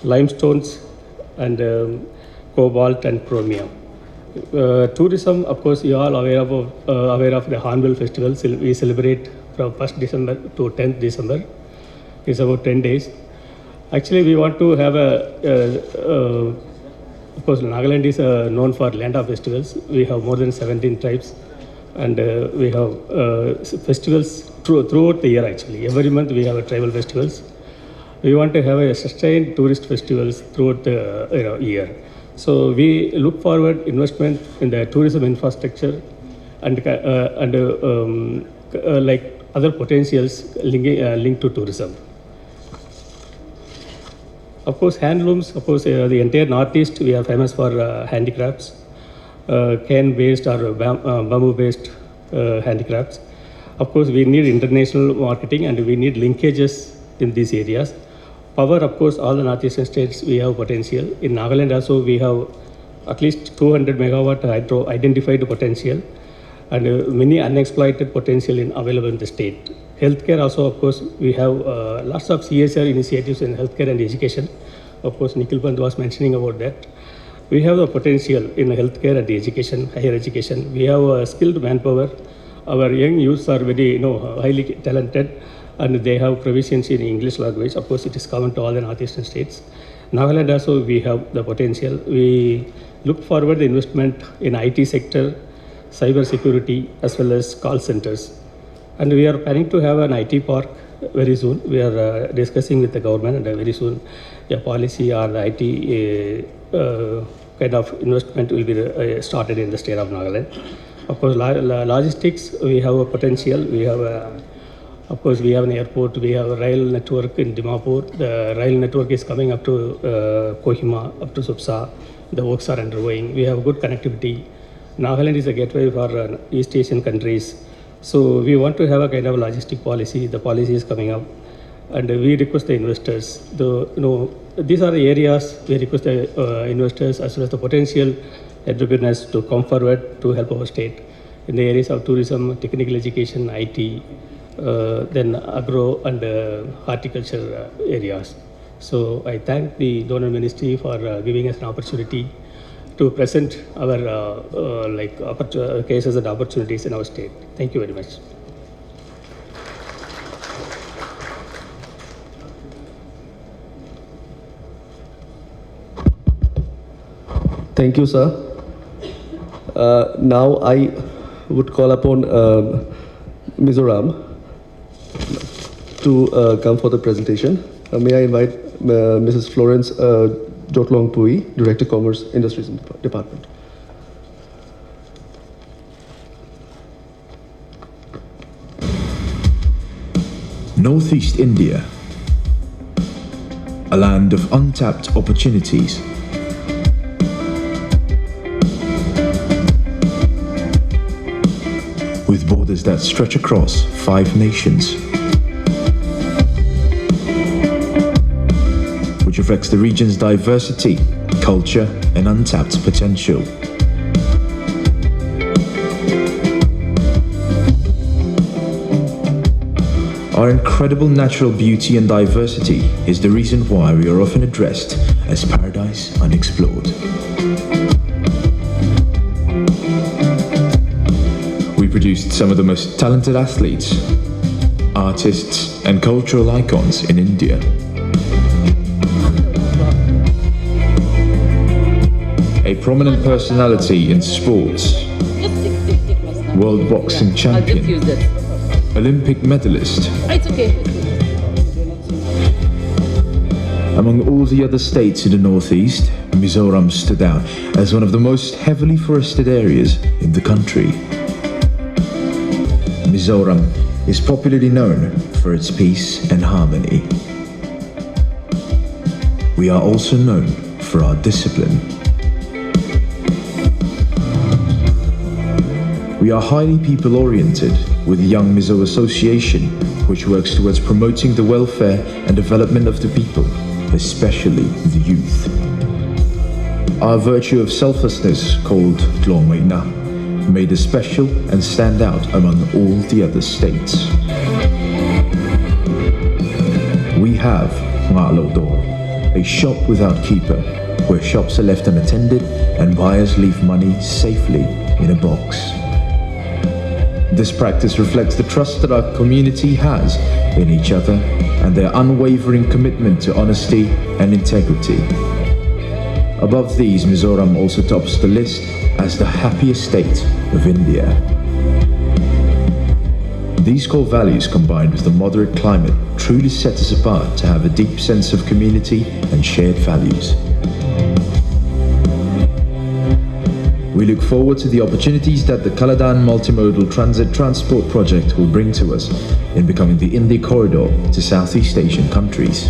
Speaker 7: limestones, and cobalt and chromium. Tourism, of course, you are all aware of the Hornbill Festival. We celebrate from 1st December to 10th December. It's about 10 days. Actually, we want to have Of course, Nagaland is known for land of festivals. We have more than 17 tribes, and we have festivals throughout the year actually. Every month we have tribal festivals. We want to have a sustained tourist festivals throughout the year. So we look forward investment in the tourism infrastructure and like other potentials linked to tourism. Of course, handlooms. Of course, the entire Northeast we are famous for handicrafts, cane-based or bamboo-based handicrafts. Of course, we need international marketing and we need linkages in these areas. Power, of course, all the Northeastern states we have potential. In Nagaland also we have at least 200 megawatt hydro identified potential and many unexploited potential available in the state. Healthcare also, of course, we have lots of CSR initiatives in healthcare and education. Of course, Nikhil Pant was mentioning about that. We have the potential in healthcare and education, higher education. We have skilled manpower. Our young youths are very, highly talented, and they have proficiency in English language. Of course, it is common to all the Northeastern states. Nagaland also, we have the potential. We look forward the investment in IT sector, cyber security, as well as call centers. And we are planning to have an IT park very soon. We are discussing with the government, and very soon a policy or the IT kind of investment will be started in the state of Nagaland. Of course, logistics, we have a potential. We have of course, we have an airport, we have a rail network in Dimapur. The rail network is coming up to Kohima, up to Supsa. The works are undergoing. We have good connectivity. Nagaland is a gateway for East Asian countries. So we want to have a kind of logistic policy. The policy is coming up, and we request the investors. These are the areas we request the investors as well as the potential entrepreneurs to come forward to help our state in the areas of tourism, technical education, IT, then agro and horticulture areas. So I thank the donor ministry for giving us an opportunity to present our cases and opportunities in our state. Thank you very much.
Speaker 2: Thank you, sir. Now I would call upon Mizoram to come for the presentation. May I invite Mrs. Florence Jotlong Pui, Director Commerce Industries Department.
Speaker 3: Northeast India, a land of untapped opportunities. With borders that stretch across 5 nations, which reflects the region's diversity, culture, and untapped potential. Our incredible natural beauty and diversity is the reason why we are often addressed as paradise unexplored. We produced some of the most talented athletes, artists, and cultural icons in India. A prominent personality in sports, world boxing champion, Olympic medalist.
Speaker 22: It's okay.
Speaker 3: Among all the other states in the Northeast, Mizoram stood out as one of the most heavily forested areas in the country. Mizoram is popularly known for its peace and harmony. We are also known for our discipline. We are highly people-oriented with the Young Mizo Association, which works towards promoting the welfare and development of the people, especially the youth. Our virtue of selflessness, called Tlomena, made us special and stand out among all the other states. We have Ngalodo, a shop without keeper, where shops are left unattended and buyers leave money safely in a box. This practice reflects the trust that our community has in each other and their unwavering commitment to honesty and integrity. Above these, Mizoram also tops the list as the happiest state of India. These core values combined with the moderate climate truly set us apart to have a deep sense of community and shared values. We look forward to the opportunities that the Kaladan Multimodal Transit Transport Project will bring to us in becoming the Indie Corridor to Southeast Asian countries.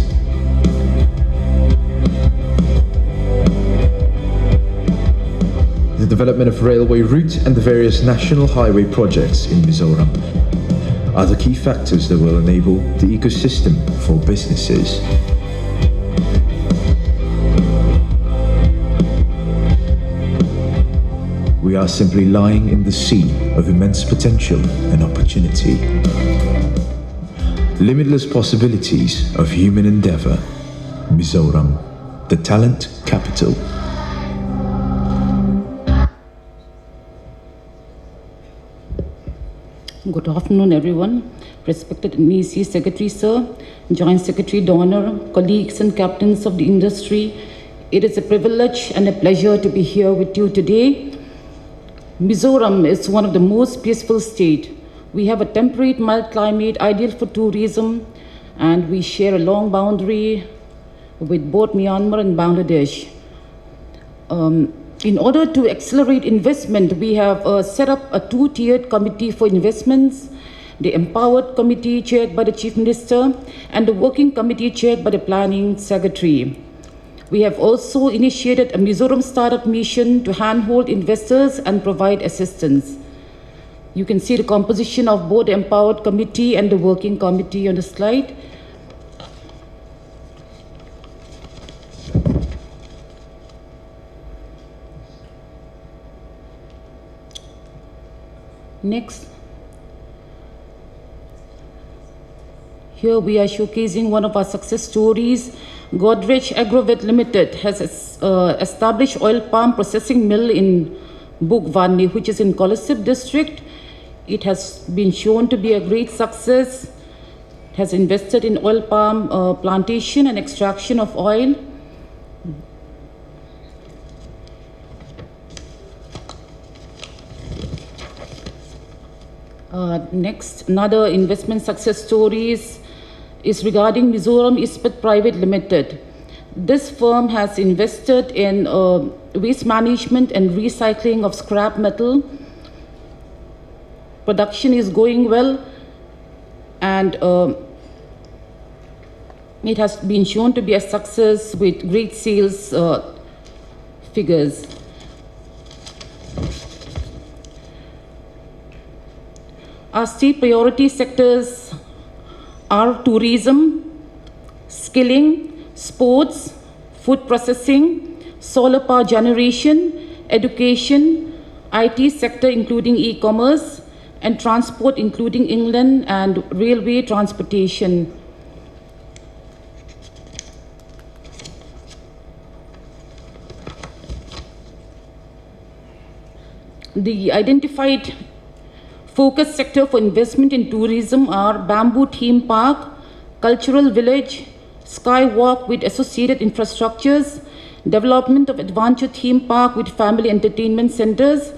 Speaker 3: The development of railway route and the various national highway projects in Mizoram are the key factors that will enable the ecosystem for businesses. We are simply lying in the sea of immense potential and opportunity. Limitless possibilities of human endeavor. Mizoram, the talent capital.
Speaker 6: Good afternoon, everyone. Respected MEC Secretary, Sir, Joint Secretary Donor, colleagues and captains of the industry, it is a privilege and a pleasure to be here with you today. Mizoram is one of the most peaceful states. We have a temperate, mild climate, ideal for tourism, and we share a long boundary with both Myanmar and Bangladesh. In order to accelerate investment, we have set up a two-tiered committee for investments, the Empowered Committee chaired by the Chief Minister and the Working Committee chaired by the Planning Secretary. We have also initiated a Mizoram Startup Mission to handhold investors and provide assistance. You can see the composition of both the Empowered Committee and the Working Committee on the slide. Next, here we are showcasing one of our success stories. Godrej Agrovet Limited has established oil palm processing mill in Bugwani, which is in Kolasip district. It has been shown to be a great success. It has invested in oil palm plantation and extraction of oil. Next, another investment success stories is regarding Mizoram Ispat Private Limited. This firm has invested in waste management and recycling of scrap metal. Production is going well, and it has been shown to be a success with great sales figures. Our state priority sectors are tourism, skilling, sports, food processing, solar power generation, education, IT sector including e-commerce, and transport including inland and railway transportation. The identified focus sector for investment in tourism are Bamboo Theme Park, Cultural Village, Skywalk with associated infrastructures, development of Adventure Theme Park with family entertainment centers,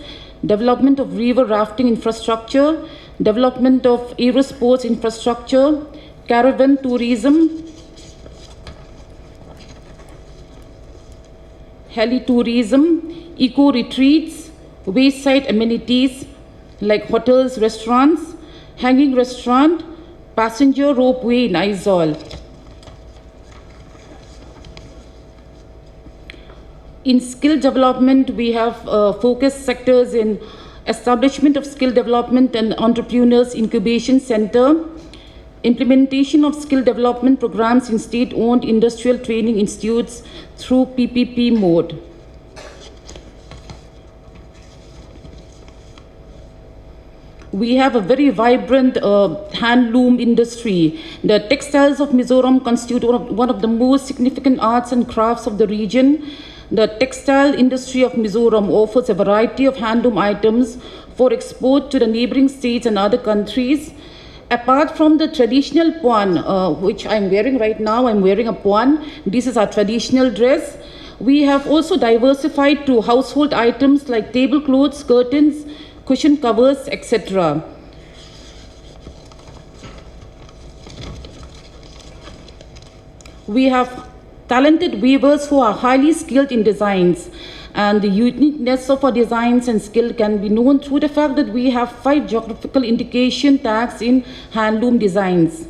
Speaker 6: development of river rafting infrastructure, development of aerosports infrastructure, caravan tourism, heli-tourism, eco-retreats, wayside amenities, like hotels, restaurants, hanging restaurant, passenger ropeway in Aizawl. In skill development, we have focus sectors in establishment of skill development and entrepreneurs incubation center, implementation of skill development programs in state-owned industrial training institutes through PPP mode. We have a very vibrant handloom industry. The textiles of Mizoram constitute one of the most significant arts and crafts of the region. The textile industry of Mizoram offers a variety of handloom items for export to the neighboring states and other countries. Apart from the traditional puan, which I'm wearing right now, I'm wearing a puan. This is our traditional dress. We have also diversified to household items like tablecloths, curtains, cushion covers, etc. We have talented weavers who are highly skilled in designs, and the uniqueness of our designs and skill can be known through the fact that we have 5 geographical indication tags in handloom designs.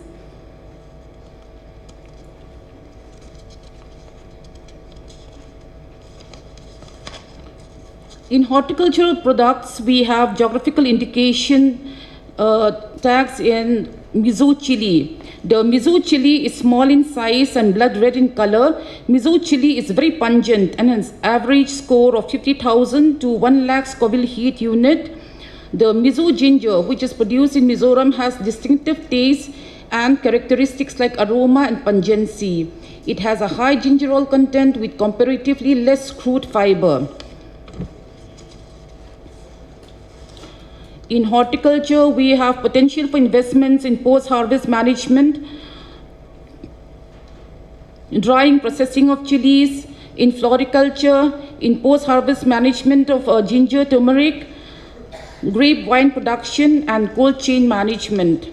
Speaker 6: In horticultural products, we have geographical indication tags in miso chili. The miso chili is small in size and blood red in color. Miso chili is very pungent and has average score of 50,000 to 1 lakh Scoville heat unit. The miso ginger, which is produced in Mizoram, has distinctive taste and characteristics like aroma and pungency. It has a high gingerol content with comparatively less crude fiber. In horticulture, we have potential for investments in post-harvest management, drying, processing of chilies, in floriculture, in post-harvest management of ginger, turmeric, grape wine production, and cold chain management.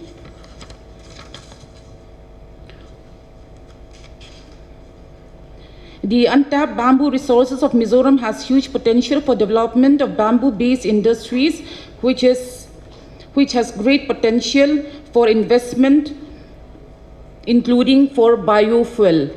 Speaker 6: The untapped bamboo resources of Mizoram has huge potential for development of bamboo-based industries, which has great potential for investment, including for biofuel.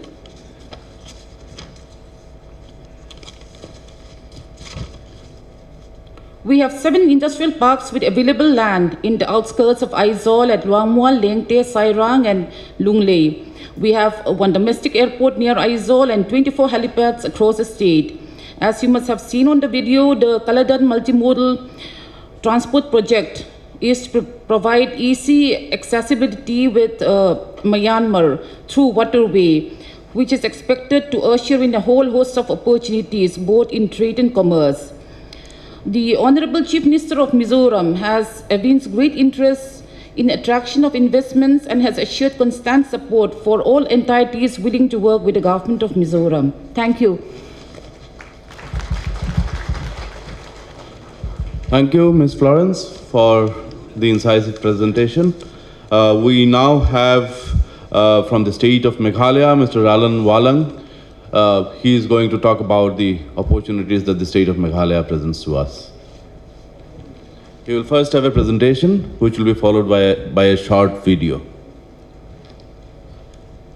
Speaker 6: We have 7 industrial parks with available land in the outskirts of Aizawl at Luangmual, Lengte, Sairang, and Lunglei. We have 1 domestic airport near Aizawl and 24 helipads across the state. As you must have seen on the video, the Kaladan multimodal transport project is to provide easy accessibility with Myanmar through waterway, which is expected to usher in a whole host of opportunities, both in trade and commerce. The Honorable Chief Minister of Mizoram has evinced great interest in attraction of investments and has assured constant support for all entities willing to work with the government of Mizoram. Thank you.
Speaker 11: Thank you, Ms. Florence, for the incisive presentation. We now have from the state of Meghalaya, Mr. Alan Walang. He is going to talk about the opportunities that the state of Meghalaya presents to us. He will first have a presentation, which will be followed by a short video.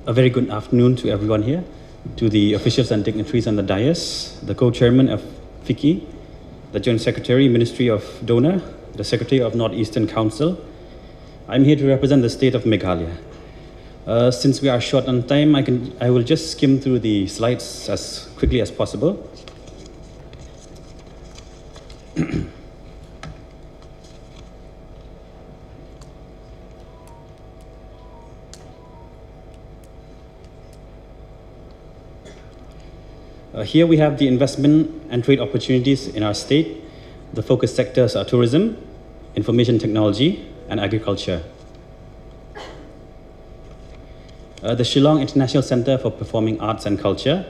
Speaker 10: A very good afternoon to everyone here, to the officials and dignitaries on the dais, the co-chairman of FICCI, the Joint Secretary, Ministry of Donor, the Secretary of Northeastern Council. I'm here to represent the state of Meghalaya. Since we are short on time, I will just skim through the slides as quickly as possible. Here we have the investment and trade opportunities in our state. The focus sectors are tourism, information technology, and agriculture. The Shillong International Center for Performing Arts and Culture.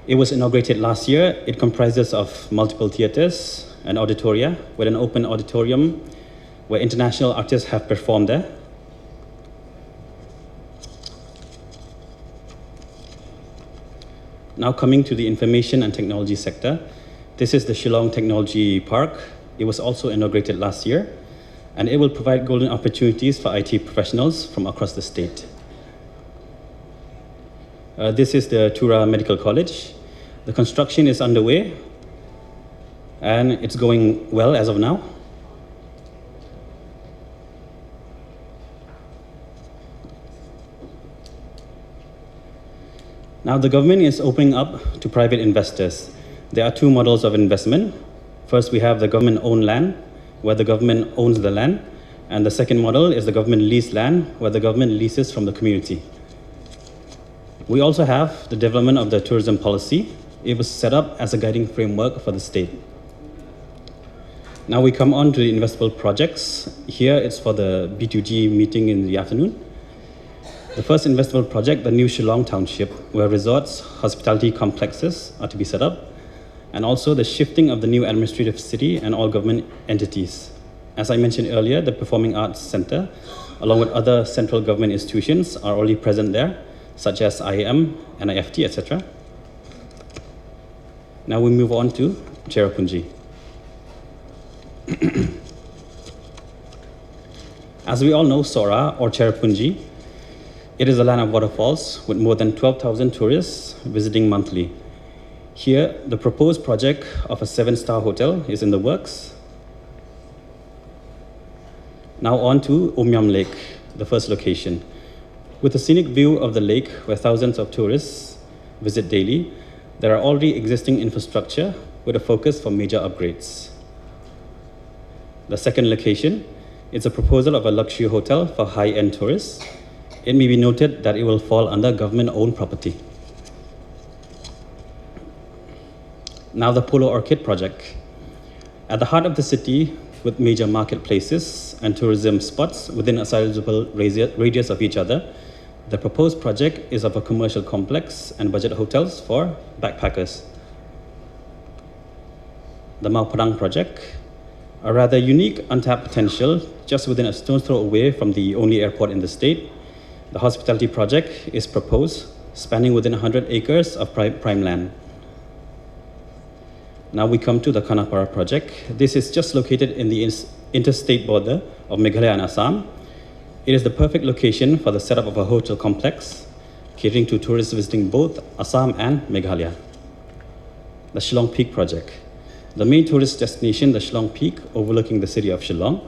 Speaker 10: It was inaugurated last year. It comprises of multiple theaters and auditoria, with an open auditorium where international artists have performed there. Now coming to the information and technology sector, this is the Shillong Technology Park. It was also inaugurated last year, and it will provide golden opportunities for IT professionals from across the state. This is the Tura Medical College. The construction is underway, and it's going well as of now. Now the government is opening up to private investors. There are 2 models of investment. First, we have the government-owned land, where the government owns the land. And the second model is the government-leased land, where the government leases from the community. We also have the development of the tourism policy. It was set up as a guiding framework for the state. Now we come on to the investable projects. Here it's for the B2G meeting in the afternoon. The first investable project, the new Shillong Township, where resorts, hospitality complexes are to be set up, and also the shifting of the new administrative city and all government entities. As I mentioned earlier, the Performing Arts Center, along with other central government institutions, are already present there, such as IAM, NIFT, etc. Now we move on to Cherrapunji. As we all know, Sora, or Cherrapunji, it is a land of waterfalls with more than 12,000 tourists visiting monthly. Here, the proposed project of a 7-star hotel is in the works. Now on to Omyam Lake, the first location. With a scenic view of the lake where thousands of tourists visit daily, there are already existing infrastructure with a focus for major upgrades. The second location is a proposal of a luxury hotel for high-end tourists. It may be noted that it will fall under government-owned property. Now the Polo Orchid project. At the heart of the city, with major marketplaces and tourism spots within a sizable radius of each other, the proposed project is of a commercial complex and budget hotels for backpackers. The Mau Padang project, a rather unique untapped potential just within a stone's throw away from the only airport in the state. The hospitality project is proposed, spanning within 100 acres of prime land. Now we come to the Kanapara project. This is just located in the interstate border of Meghalaya and Assam. It is the perfect location for the setup of a hotel complex, catering to tourists visiting both Assam and Meghalaya. The Shillong Peak project. The main tourist destination, the Shillong Peak, overlooking the city of Shillong,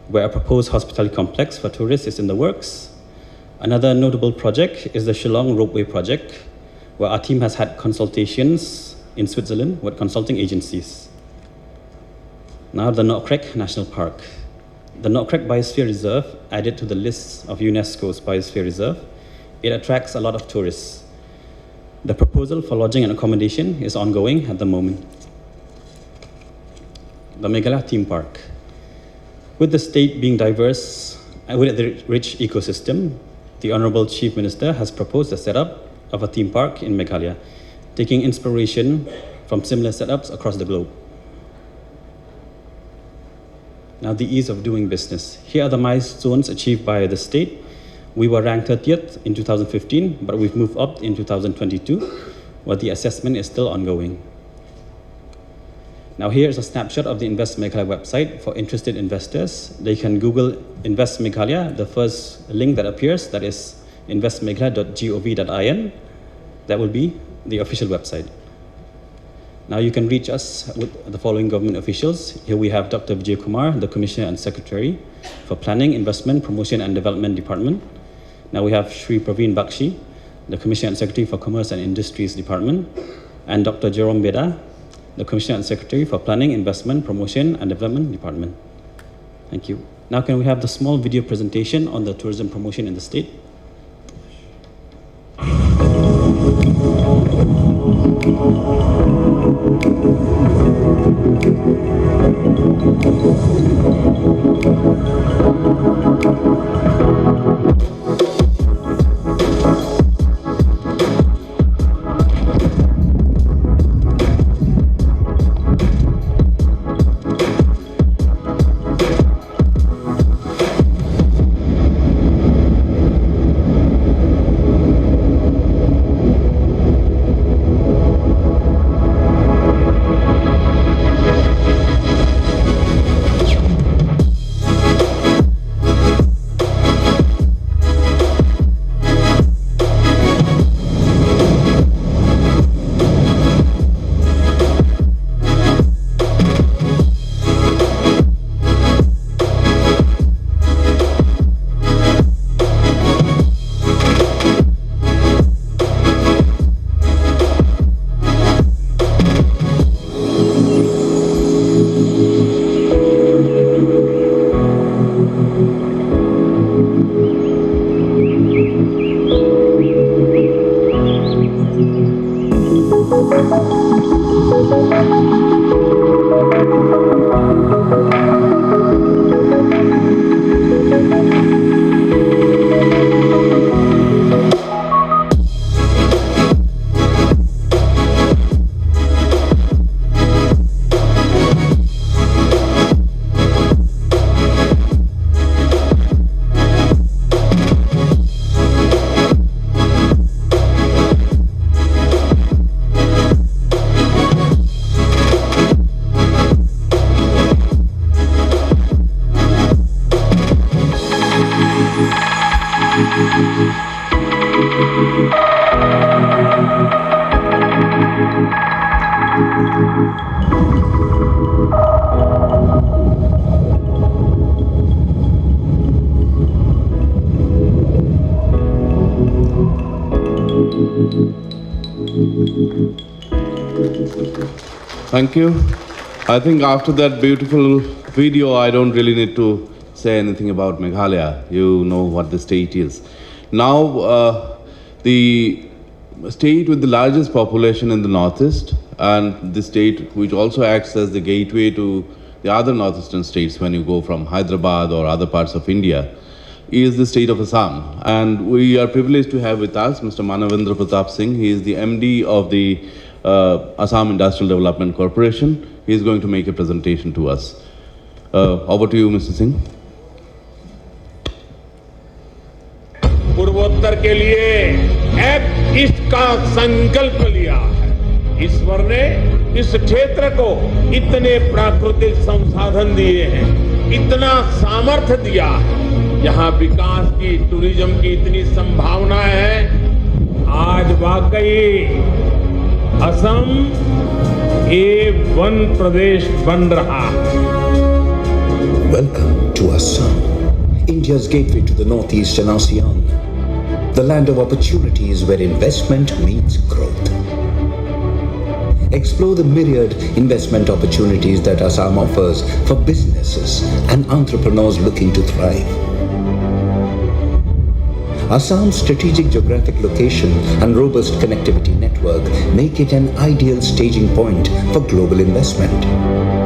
Speaker 10: where a proposed hospitality complex for tourists is in the works. Another notable project is the Shillong Ropeway project, where our team has had consultations in Switzerland with consulting agencies. Now the Nokrek National Park. The Nokrek Biosphere Reserve, added to the list of UNESCO's Biosphere Reserve, it attracts a lot of tourists. The proposal for lodging and accommodation is ongoing at the moment. The Meghalaya Theme Park. With the state being diverse and with a rich ecosystem, the Honorable Chief Minister has proposed the setup of a theme park in Meghalaya, taking inspiration from similar setups across the globe. Now the ease of doing business. Here are the milestones achieved by the state. We were ranked 30th in 2015, but we've moved up in 2022, where the assessment is still ongoing. Now here is a snapshot of the Invest Meghalaya website for interested investors. They can Google Invest Meghalaya, the first link that appears, that is investmeghalaya.gov.in. That will be the official website. Now you can reach us with the following government officials. Here we have Dr. Vijay Kumar, the Commissioner and Secretary for Planning, Investment, Promotion and Development Department. Now we have Shri Praveen Bakshi, the Commissioner and Secretary for Commerce and Industries Department, and Dr. Jerome Beda, the Commissioner and Secretary for Planning, Investment, Promotion and Development Department. Thank you. Now can we have the small video presentation on the tourism promotion in the state?
Speaker 11: Thank you. I think after that beautiful video, I don't really need to say anything about Meghalaya. You know what the state is. Now, the state with the largest population in the northeast, and the state which also acts as the gateway to the other northeastern states when you go from Hyderabad or other parts of India, is the state of Assam. And we are privileged to have with us Mr. Manavendra Pratap Singh. He is the MD of the Assam Industrial Development Corporation. He is going to make a presentation to us. Over to you, Mr. Singh.
Speaker 4: पूर्वोत्तर के लिए act east का संकल्प लिया है। ईश्वर ने इस क्षेत्र को इतने प्राकृतिक संसाधन दिए हैं, इतना सामर्थ्य दिया है, यहाँ विकास की, टूरिज्म की इतनी संभावनाएं हैं। आज वाकई असम A1 प्रदेश बन रहा है।
Speaker 3: Welcome to Assam, India's gateway to the northeastern ASEAN, the land of opportunities where investment meets growth. Explore the myriad investment opportunities that Assam offers for businesses and entrepreneurs looking to thrive. Assam's strategic geographic location and robust connectivity network make it an ideal staging point for global investment.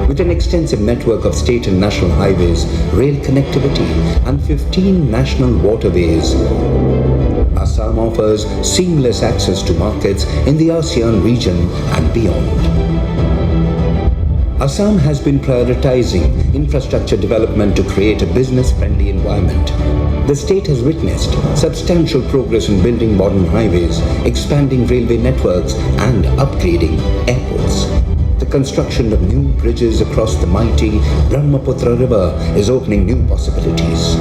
Speaker 3: With an extensive network of state and national highways, rail connectivity, and 15 national waterways, Assam offers seamless access to markets in the ASEAN region and beyond. Assam has been prioritizing infrastructure development to create a business-friendly environment. The state has witnessed substantial progress in building modern highways, expanding railway networks, and upgrading airports. The construction of new bridges across the mighty Brahmaputra River is opening new possibilities.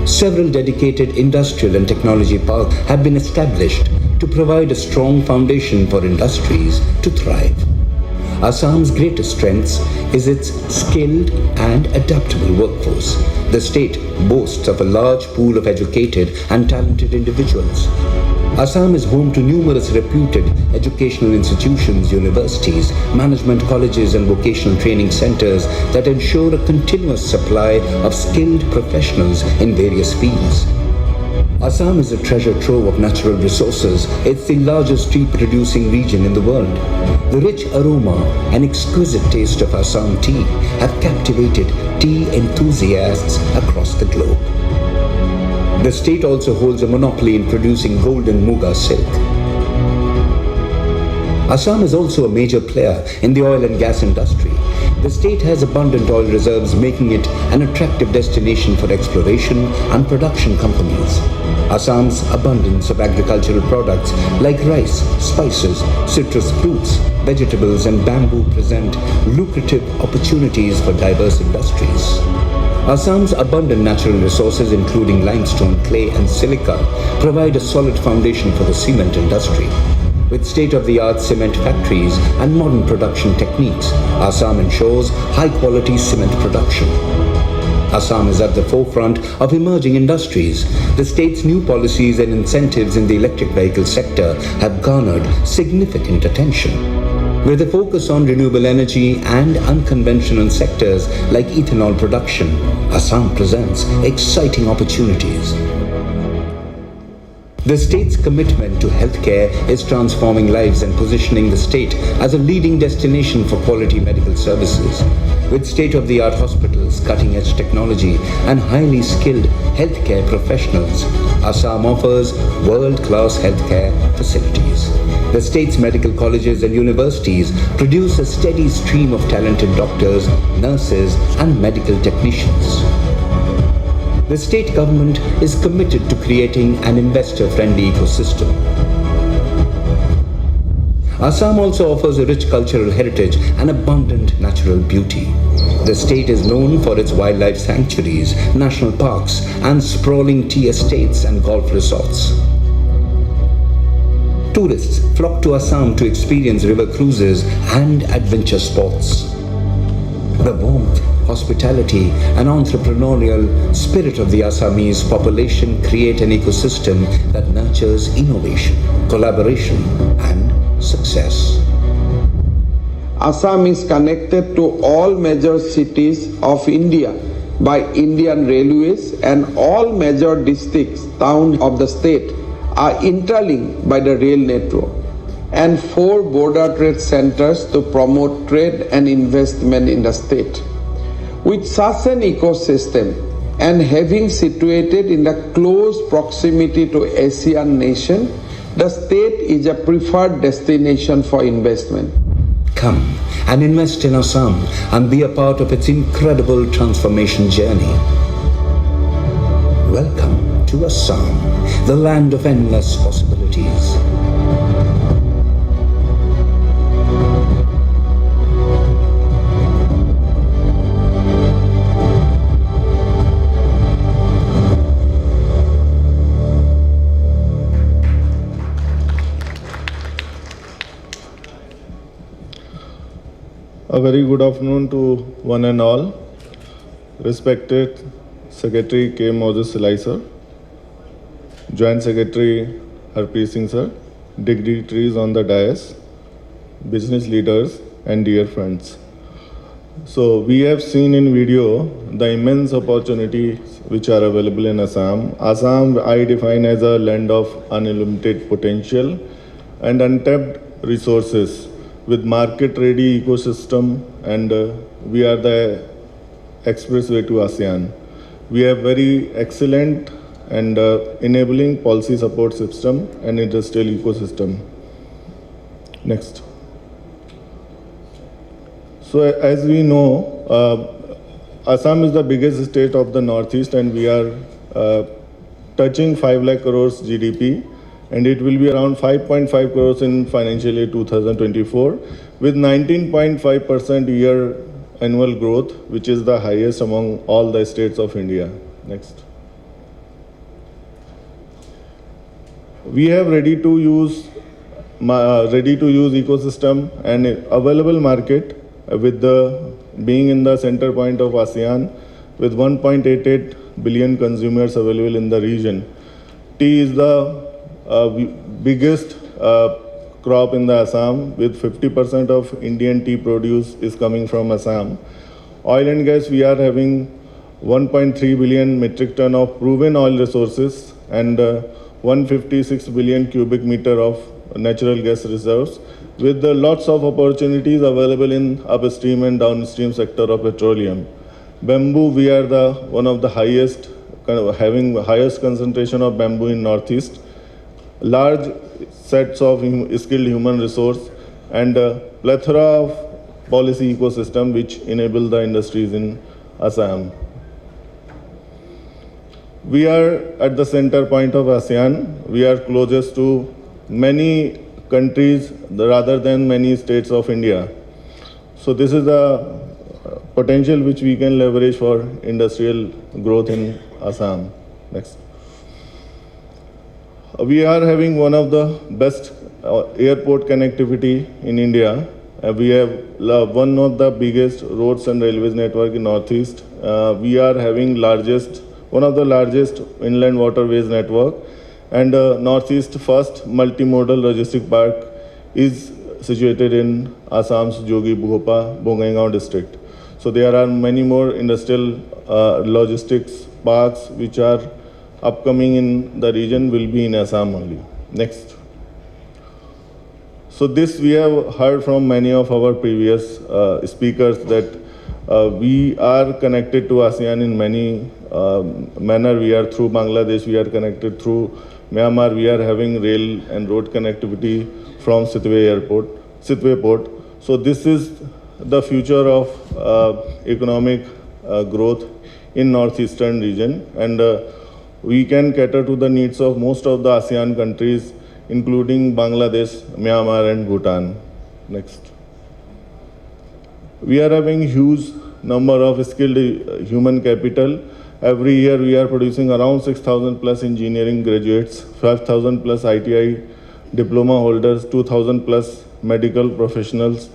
Speaker 3: Several dedicated industrial and technology parks have been established to provide a strong foundation for industries to thrive. Assam's greatest strength is its skilled and adaptable workforce. The state boasts of a large pool of educated and talented individuals. Assam is home to numerous reputed educational institutions, universities, management colleges and vocational training centers that ensure a continuous supply of skilled professionals in various fields. Assam is a treasure trove of natural resources. It's the largest tea-producing region in the world. The rich aroma and exquisite taste of Assam tea have captivated tea enthusiasts across the globe. The state also holds a monopoly in producing gold and muga silk. Assam is also a major player in the oil and gas industry. The state has abundant oil reserves, making it an attractive destination for exploration and production companies. Assam's abundance of agricultural products like rice, spices, citrus fruits, vegetables and bamboo present lucrative opportunities for diverse industries. Assam's abundant natural resources including limestone, clay and silica provide a solid foundation for the cement industry. With state-of-the-art cement factories and modern production techniques, Assam ensures high-quality cement production. Assam is at the forefront of emerging industries. The state's new policies and incentives in the electric vehicle sector have garnered significant attention. With a focus on renewable energy and unconventional sectors like ethanol production, Assam presents exciting opportunities. The state's commitment to healthcare is transforming lives and positioning the state as a leading destination for quality medical services. With state-of-the-art hospitals, cutting-edge technology, and highly skilled healthcare professionals, Assam offers world-class healthcare facilities. The state's medical colleges and universities produce a steady stream of talented doctors, nurses, and medical technicians. The state government is committed to creating an investor-friendly ecosystem. Assam also offers a rich cultural heritage and abundant natural beauty. The state is known for its wildlife sanctuaries, national parks, and sprawling tea estates and golf resorts. Tourists flock to Assam to experience river cruises and adventure sports. The warmth hospitality, and entrepreneurial spirit of the Assamese population create an ecosystem that nurtures innovation, collaboration, and success.
Speaker 9: Assam is connected to all major cities of India by Indian Railways, and all major districts, towns of the state are interlinked by the rail network, and 4 border trade centers to promote trade and investment in the state. With such an ecosystem and having situated in the close proximity to Asian nation, the state is a preferred destination for investment.
Speaker 3: Come and invest in Assam and be a part of its incredible transformation journey. Welcome to Assam, the land of endless possibilities.
Speaker 22: A very good afternoon to one and all. Respected Secretary K. Moses Silai sir, Joint Secretary Harpreet Singh sir, dignitaries on the dais, business leaders, and dear friends. So we have seen in video the immense opportunities which are available in Assam. Assam I define as a land of unlimited potential and untapped resources, with market-ready ecosystem, and we are the expressway to ASEAN. We have very excellent and enabling policy support system and industrial ecosystem. Next. So as we know, Assam is the biggest state of the Northeast, and we are touching 5 lakh crores GDP. And it will be around 5.5 crores in financial year 2024, with 19.5% year annual growth, which is the highest among all the states of India. Next. We have ready to use ecosystem and available market, with the being in the center point of ASEAN, with 1.88 billion consumers available in the region. Tea is the biggest crop in the Assam, with 50% of Indian tea produce is coming from Assam. Oil and gas, we are having 1.3 billion metric ton of proven oil resources and 156 billion cubic meter of natural gas reserves, with lots of opportunities available in upstream and downstream sector of petroleum. Bamboo, we are the one of the highest, having highest concentration of bamboo in Northeast. Large sets of skilled human resource and a plethora of policy ecosystem which enable the industries in Assam. We are at the center point of ASEAN. We are closest to many countries rather than many states of India. So this is the potential which we can leverage for industrial growth in Assam. Next. We are having one of the best airport connectivity in India. We have one of the biggest roads and railways network in Northeast. We are having one of the largest inland waterways network, and Northeast first multimodal logistic park is situated in Assam's Jogi Bhopa Bongaigaon district. So there are many more industrial logistics parks which are upcoming in the region, will be in Assam only. Next. So this we have heard from many of our previous speakers that we are connected to ASEAN in many manner. We are through Bangladesh, we are connected through Myanmar, we are having rail and road connectivity from Sitwe port. So this is the future of economic growth in northeastern region, and we can cater to the needs of most of the ASEAN countries, including Bangladesh, Myanmar, and Bhutan. Next. We are having huge number of skilled human capital. Every year we are producing around 6,000 plus engineering graduates, 5,000 plus ITI diploma holders, 2,000 plus medical professionals,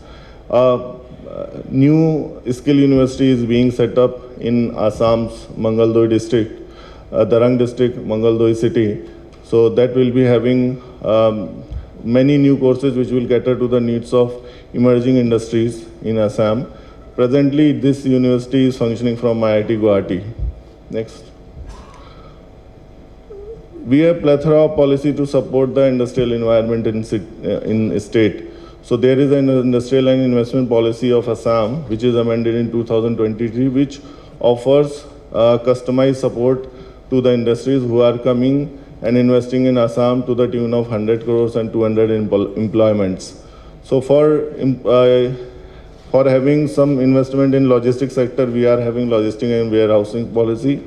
Speaker 22: New skill university is being set up in Assam's Mangaldoy district, Darang district, Mangaldoy city. So that will be having many new courses which will cater to the needs of emerging industries in Assam. Presently, this university is functioning from IIT Guwahati. Next. We have plethora of policy to support the industrial environment in state. So there is an industrial and investment policy of Assam, which is amended in 2023, which offers customized support to the industries who are coming and investing in Assam to the tune of 100 crores and 200 employments. So for having some investment in logistics sector, we are having logistics and warehousing policy,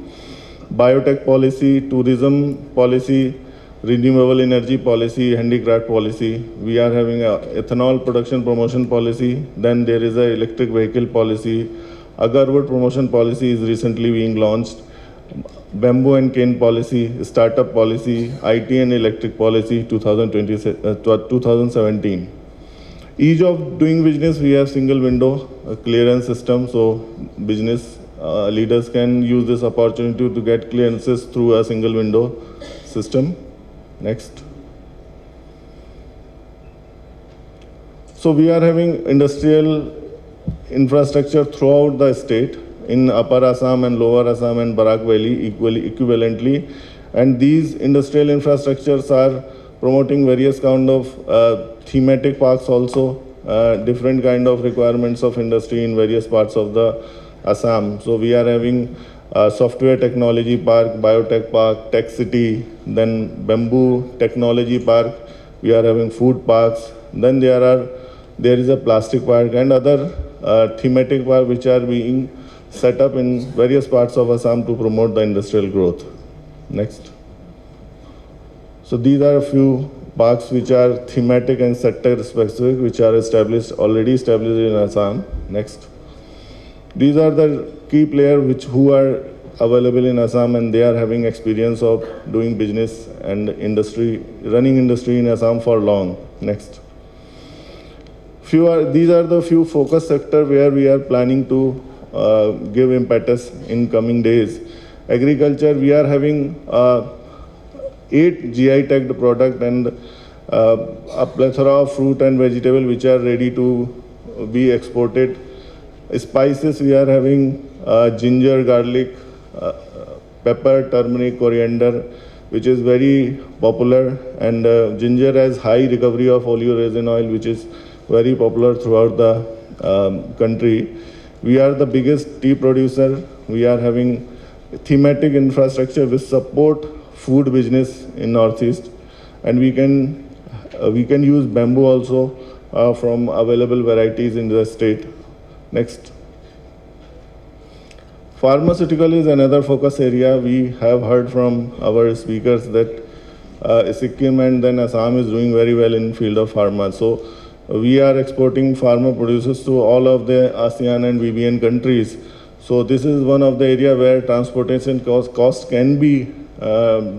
Speaker 22: biotech policy, tourism policy, renewable energy policy, handicraft policy. We are having a ethanol production promotion policy. Then there is a electric vehicle policy. Agarwood promotion policy is recently being launched. Bamboo and cane policy, startup policy, IT and electric policy 2017. Ease of doing business, we have single window clearance system, so business leaders can use this opportunity to get clearances through a single window system. Next. So we are having industrial infrastructure throughout the state in Upper Assam and Lower Assam and Barak Valley equivalently. And these industrial infrastructures are promoting various kind of thematic parks also, different kind of requirements of industry in various parts of the Assam. So we are having software technology park, biotech park, tech city, then bamboo technology park. We are having food parks. Then there is a plastic park and other thematic park which are being set up in various parts of Assam to promote the industrial growth. Next. So these are a few parks which are thematic and sector specific, which are already established in Assam. Next. These are the key players who are available in Assam, and they are having experience of doing business and running industry in Assam for long. Next. These are the few focus sectors where we are planning to give impetus in coming days. Agriculture, we are having 8 GI tagged product and a plethora of fruit and vegetable which are ready to be exported. Spices, we are having ginger, garlic, pepper, turmeric, coriander, which is very popular, and ginger has high recovery of oleoresin oil, which is very popular throughout the country. We are the biggest tea producer. We are having thematic infrastructure which support food business in Northeast, and we can use bamboo also from available varieties in the state. Next. Pharmaceutical is another focus area. We have heard from our speakers that Sikkim and then Assam is doing very well in field of pharma. So we are exporting pharma producers to all of the ASEAN and VBN countries. So this is one of the area where transportation cost can be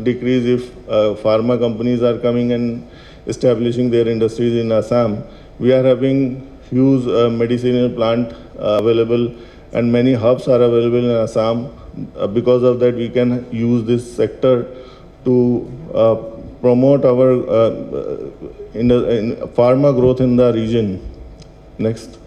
Speaker 22: decreased if pharma companies are coming and establishing their industries in Assam. We are having huge medicinal plant available, and many hubs are available in Assam. Because of that, we can use this sector to promote our pharma growth in the region. Next.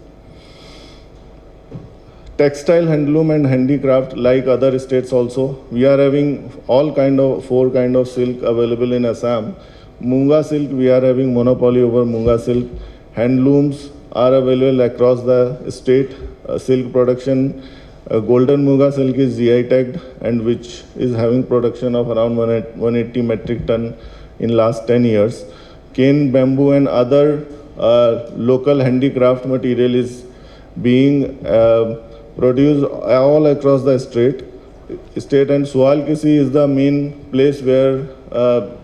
Speaker 22: Textile, handloom and handicraft, like other states also, we are having four kind of silk available in Assam. Munga silk, we are having monopoly over Munga silk. Handlooms are available across the state. Silk production, golden Munga silk is GI tagged, and which is having production of around 180 metric ton in last 10 years. Cane, bamboo and other local handicraft material is being produced all across the state, and Sualkisi is the main place where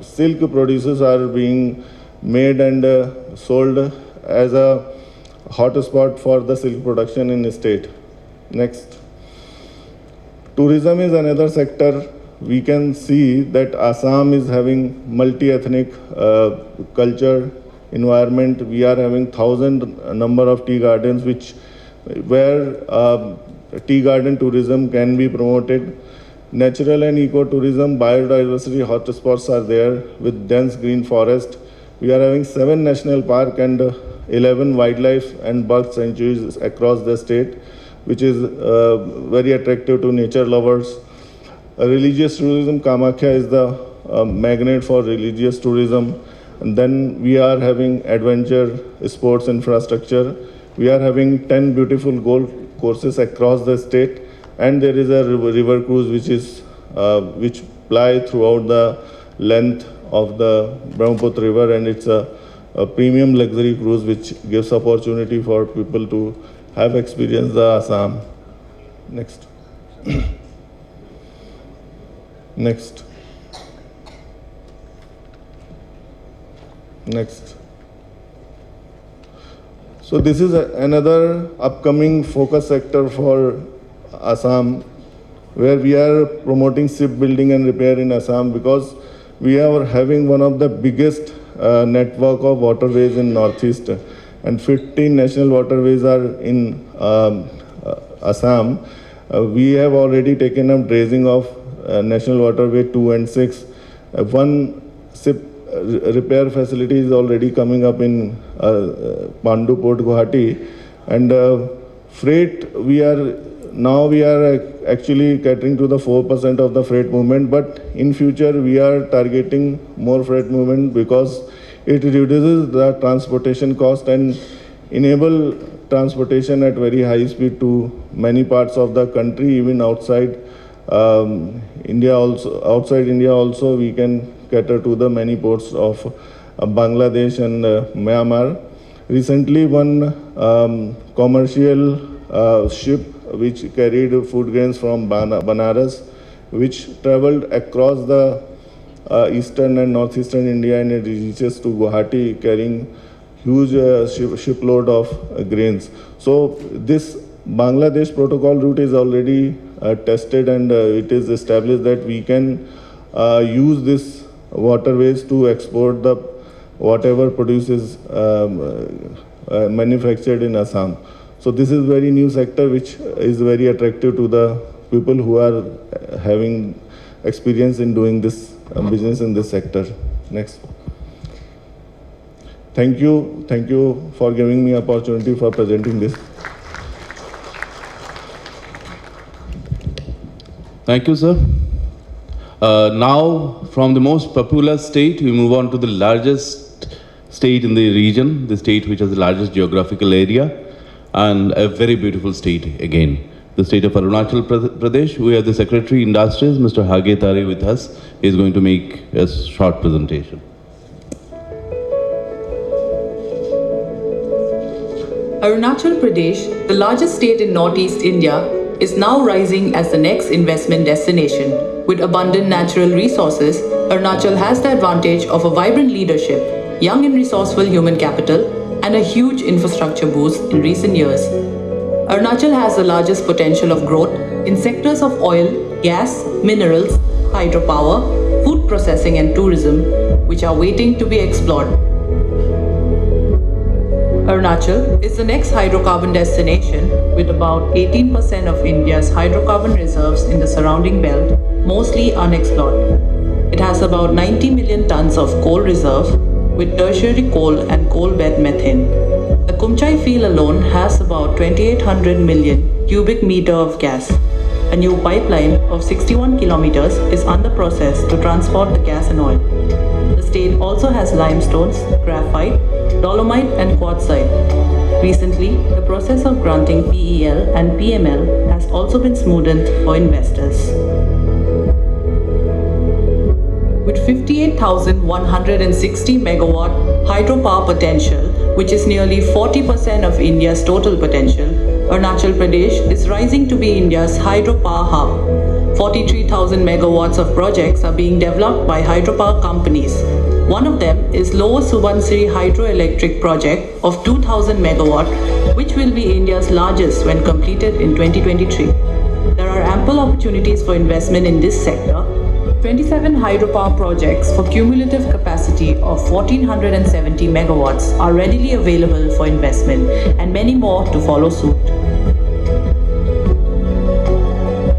Speaker 22: silk producers are being made and sold as a hotspot for the silk production in the state. Next. Tourism is another sector. We can see that Assam is having multi-ethnic culture environment. We are having 1,000 number of tea gardens where tea garden tourism can be promoted. Natural and ecotourism, biodiversity hotspots are there with dense green forest. We are having 7 national parks and 11 wildlife and bird sanctuaries across the state, which is very attractive to nature lovers. Religious tourism, Kamakhya is the magnet for religious tourism. And then we are having adventure sports infrastructure. We are having 10 beautiful golf courses across the state, and there is a river cruise which ply throughout the length of the Brahmaputra river, and it's a premium luxury cruise which gives opportunity for people to have experienced the Assam. Next. Next. Next. So this is another upcoming focus sector for Assam, where we are promoting shipbuilding and repair in Assam, because we are having one of the biggest network of waterways in Northeast, and 15 national waterways are in Assam. We have already taken up dredging of National Waterway 2 and 6. One ship repair facility is already coming up in Pandu Port, Guwahati, and freight we are actually catering to the 4% of the freight movement, but in future we are targeting more freight movement because it reduces the transportation cost and enable transportation at very high speed to many parts of the country, even outside India also. Outside India also we can cater to the many ports of Bangladesh and Myanmar. Recently one commercial ship which carried food grains from Banaras, which traveled across the eastern and northeastern India, and it reaches to Guwahati carrying huge shipload of grains. So this Bangladesh protocol route is already tested, and it is established that we can use this waterways to export the whatever produces manufactured in Assam. So this is very new sector which is very attractive to the people who are having experience in doing this business in this sector. Next. Thank you for giving me opportunity for presenting this.
Speaker 11: Thank you, sir. Now, from the most populous state, we move on to the largest state in the region, the state which has the largest geographical area, and a very beautiful state again, the state of Arunachal Pradesh. We have the Secretary Industries, Mr. Hage Tare, with us. He is going to make a short presentation.
Speaker 1: Arunachal Pradesh, the largest state in northeast India, is now rising as the next investment destination. With abundant natural resources, Arunachal has the advantage of a vibrant leadership, young and resourceful human capital, and a huge infrastructure boost in recent years. Arunachal has the largest potential of growth in sectors of oil, gas, minerals, hydropower, food processing and tourism, which are waiting to be explored. Arunachal is the next hydrocarbon destination with about 18% of India's hydrocarbon reserves in the surrounding belt, mostly unexplored. It has about 90 million tons of coal reserve with tertiary coal and coal bed methane. The Kumchai field alone has about 2,800 million cubic meter of gas. A new pipeline of 61 kilometers is under process to transport the gas and oil. The state also has limestones, graphite, dolomite and quartzite. Recently, the process of granting PEL and PML has also been smoothened for investors. With 58,160 megawatt hydropower potential, which is nearly 40% of India's total potential, Arunachal Pradesh is rising to be India's hydropower hub. 43,000 megawatts of projects are being developed by hydropower companies. One of them is Lower Subansiri Hydroelectric Project of 2,000 megawatt, which will be India's largest when completed in 2023. There are ample opportunities for investment in this sector, 27 hydropower projects for cumulative capacity of 1470 megawatts are readily available for investment and many more to follow suit.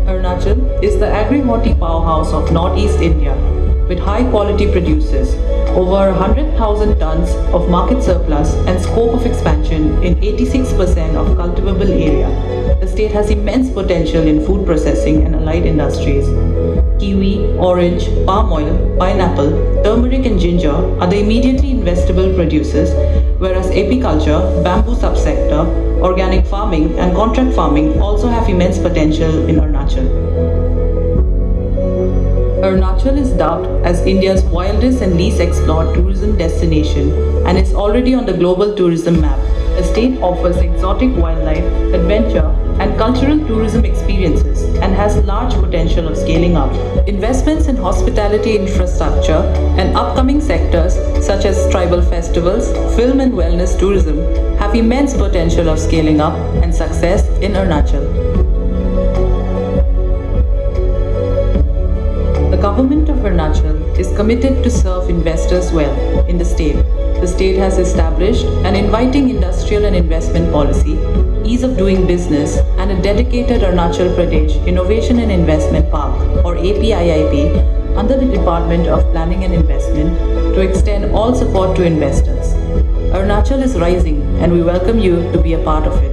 Speaker 1: Arunachal is the agri-horti powerhouse of northeast India with high-quality producers, over 100,000 tons of market surplus and scope of expansion in 86% of cultivable area. The state has immense potential in food processing and allied industries. Kiwi, orange, palm oil, pineapple, turmeric and ginger are the immediately investable producers, whereas apiculture, bamboo subsector, organic farming and contract farming also have immense potential in Arunachal. Arunachal is dubbed as India's wildest and least explored tourism destination and is already on the global tourism map. The state offers exotic wildlife, adventure, and cultural tourism experiences and has large potential of scaling up. Investments in hospitality infrastructure and upcoming sectors such as tribal festivals, film and wellness tourism have immense potential of scaling up and success in Arunachal. The government of Arunachal is committed to serve investors well in the state. The state has established an inviting industrial and investment policy, ease of doing business, and a dedicated Arunachal Pradesh Innovation and Investment Park, or APIIP, under the Department of Planning and Investment to extend all support to investors. Arunachal is rising and we welcome you to be a part of it.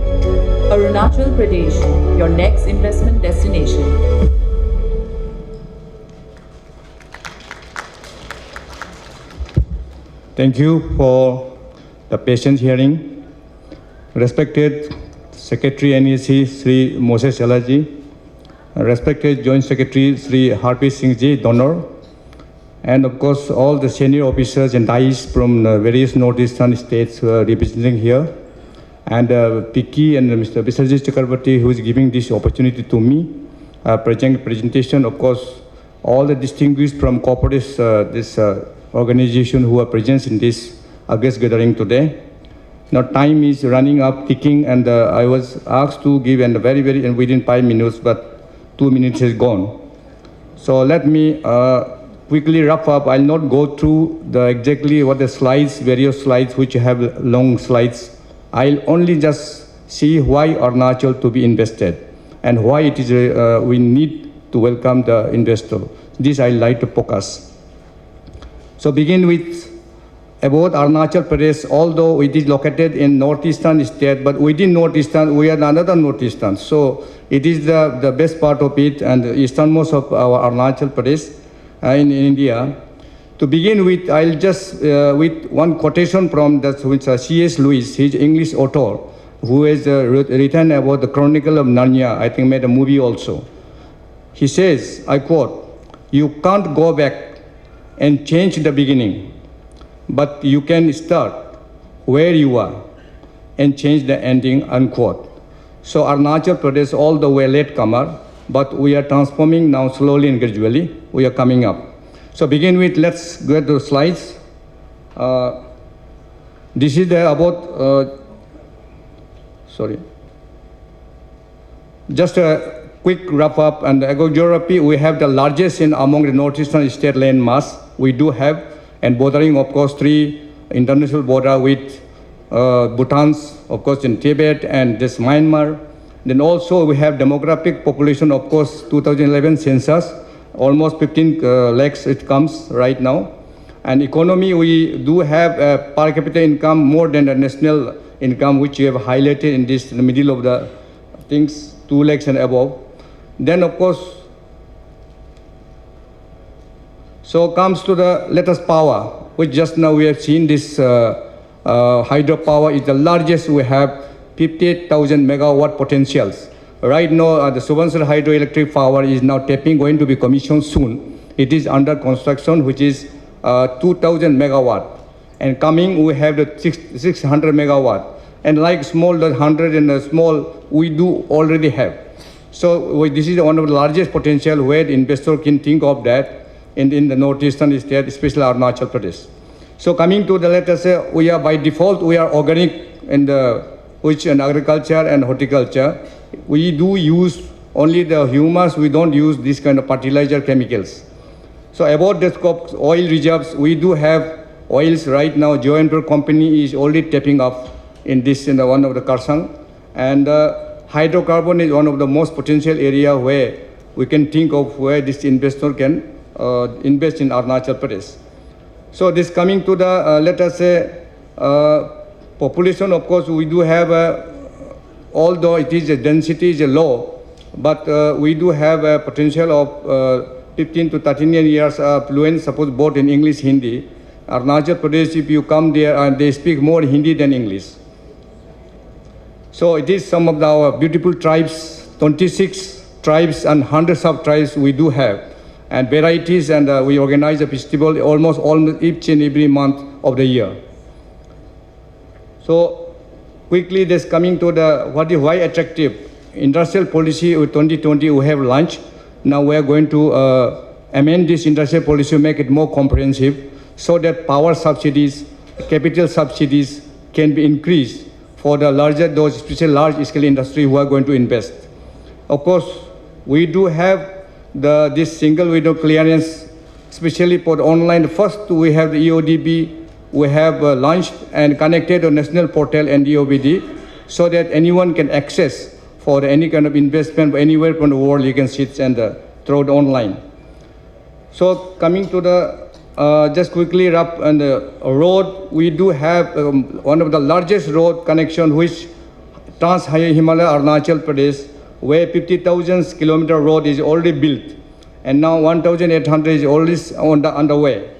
Speaker 1: Arunachal Pradesh, your next investment destination.
Speaker 8: Thank you for the patient hearing. Respected Secretary NEC Sri Moses Chalaji, respected Joint Secretary Sri Harpreet Singh Ji, donor, and of course all the senior officers and DICE from various northeastern states who are representing here, and Piki and Mr. Biswajit Chakrabarty who is giving this opportunity to me, presentation, of course, all the distinguished from corporate organization who are present in this August gathering today. Now time is running up, ticking, and I was asked to give and and within 5 minutes, but 2 minutes is gone. So let me quickly wrap up. I'll not go through exactly what the slides, various slides which have long slides. I'll only just see why Arunachal to be invested and why it is we need to welcome the investor. This I'd like to focus. So begin with about Arunachal Pradesh, although it is located in northeastern state, but within northeastern, we are another northeastern. So it is the best part of it and the easternmost of our Arunachal Pradesh in India. To begin with, I'll just, with one quotation from C.S. Lewis, his English author, who has written about the Chronicle of Narnia, I think made a movie also. He says, I quote, "You can't go back and change the beginning, but you can start where you are and change the ending," unquote. So Arunachal Pradesh, all the way latecomer, but we are transforming now slowly and gradually. We are coming up. So begin with, let's go to the slides. This is about, just a quick wrap up. And geography, we have the largest among the northeastern state land mass. We do have, and bordering, of course, 3 international border with Bhutan's, of course, in Tibet and this Myanmar. Then also we have demographic population, of course, 2011 census, almost 15 lakhs it comes right now. And economy, we do have a per capita income more than the national income, which we have highlighted in this, in the middle of the things, 2 lakhs and above. Then, of course, so comes to the latest power, which just now we have seen this hydropower is the largest. We have 58,000 megawatt potentials. Right now, the Subansar hydroelectric power is now going to be commissioned soon. It is under construction, which is 2,000 megawatt. And coming, we have the 600 megawatt. And like small, the 100 and the small, we do already have. So this is one of the largest potential where the investor can think of that in the northeastern state, especially Arunachal Pradesh. So coming to the, let us say, we are by default, we are organic in in agriculture and horticulture. We do use only the humus, we don't use this kind of fertilizer chemicals. So about the scope, oil reserves, we do have oils right now. Joint company is already tapping up in this in the one of the Karsang, and hydrocarbon is one of the most potential area where we can think of where this investor can invest in Arunachal Pradesh. So this coming to the let us say population. Of course, we do have although it is a density is a low, but we do have a potential of 15 to 13 years fluent, suppose both in English, Hindi. Arunachal Pradesh, if you come there, and they speak more Hindi than English. So it is some of our beautiful tribes, 26 tribes and hundreds of tribes we do have, and varieties, and we organize a festival almost each and every month of the year. So quickly, this coming to the why attractive industrial policy with 2020 we have launched. Now we are going to amend this industrial policy, make it more comprehensive, so that power subsidies, capital subsidies can be increased for the larger, those especially large-scale industry who are going to invest. Of course, we do have this single window clearance, especially for the online. First, we have the EODB. We have launched and connected a national portal and EOBD, so that anyone can access for any kind of investment anywhere from the world. You can sit and throw it online. So coming to the just quickly wrap on the road, we do have one of the largest road connection which Trans-Himalaya Arunachal Pradesh, where 50,000 kilometer road is already built, and now 1,800 is already underway.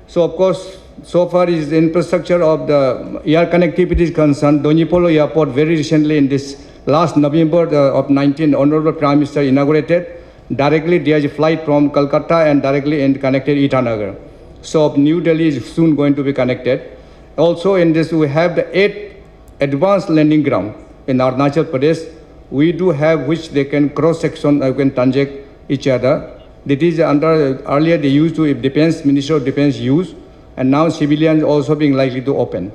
Speaker 8: So of course, so far is the infrastructure of the air connectivity is concerned. Donipolo Airport very recently in this last November of 19, Honorable Prime Minister inaugurated. Directly there is a flight from Calcutta and directly connected Itanagar. So New Delhi is soon going to be connected. Also in this we have the 8 advanced landing ground in Arunachal Pradesh. We do have which they can cross section, can transact each other. That is under earlier they used to Defense, Ministry of Defense use, and now civilians also being likely to open.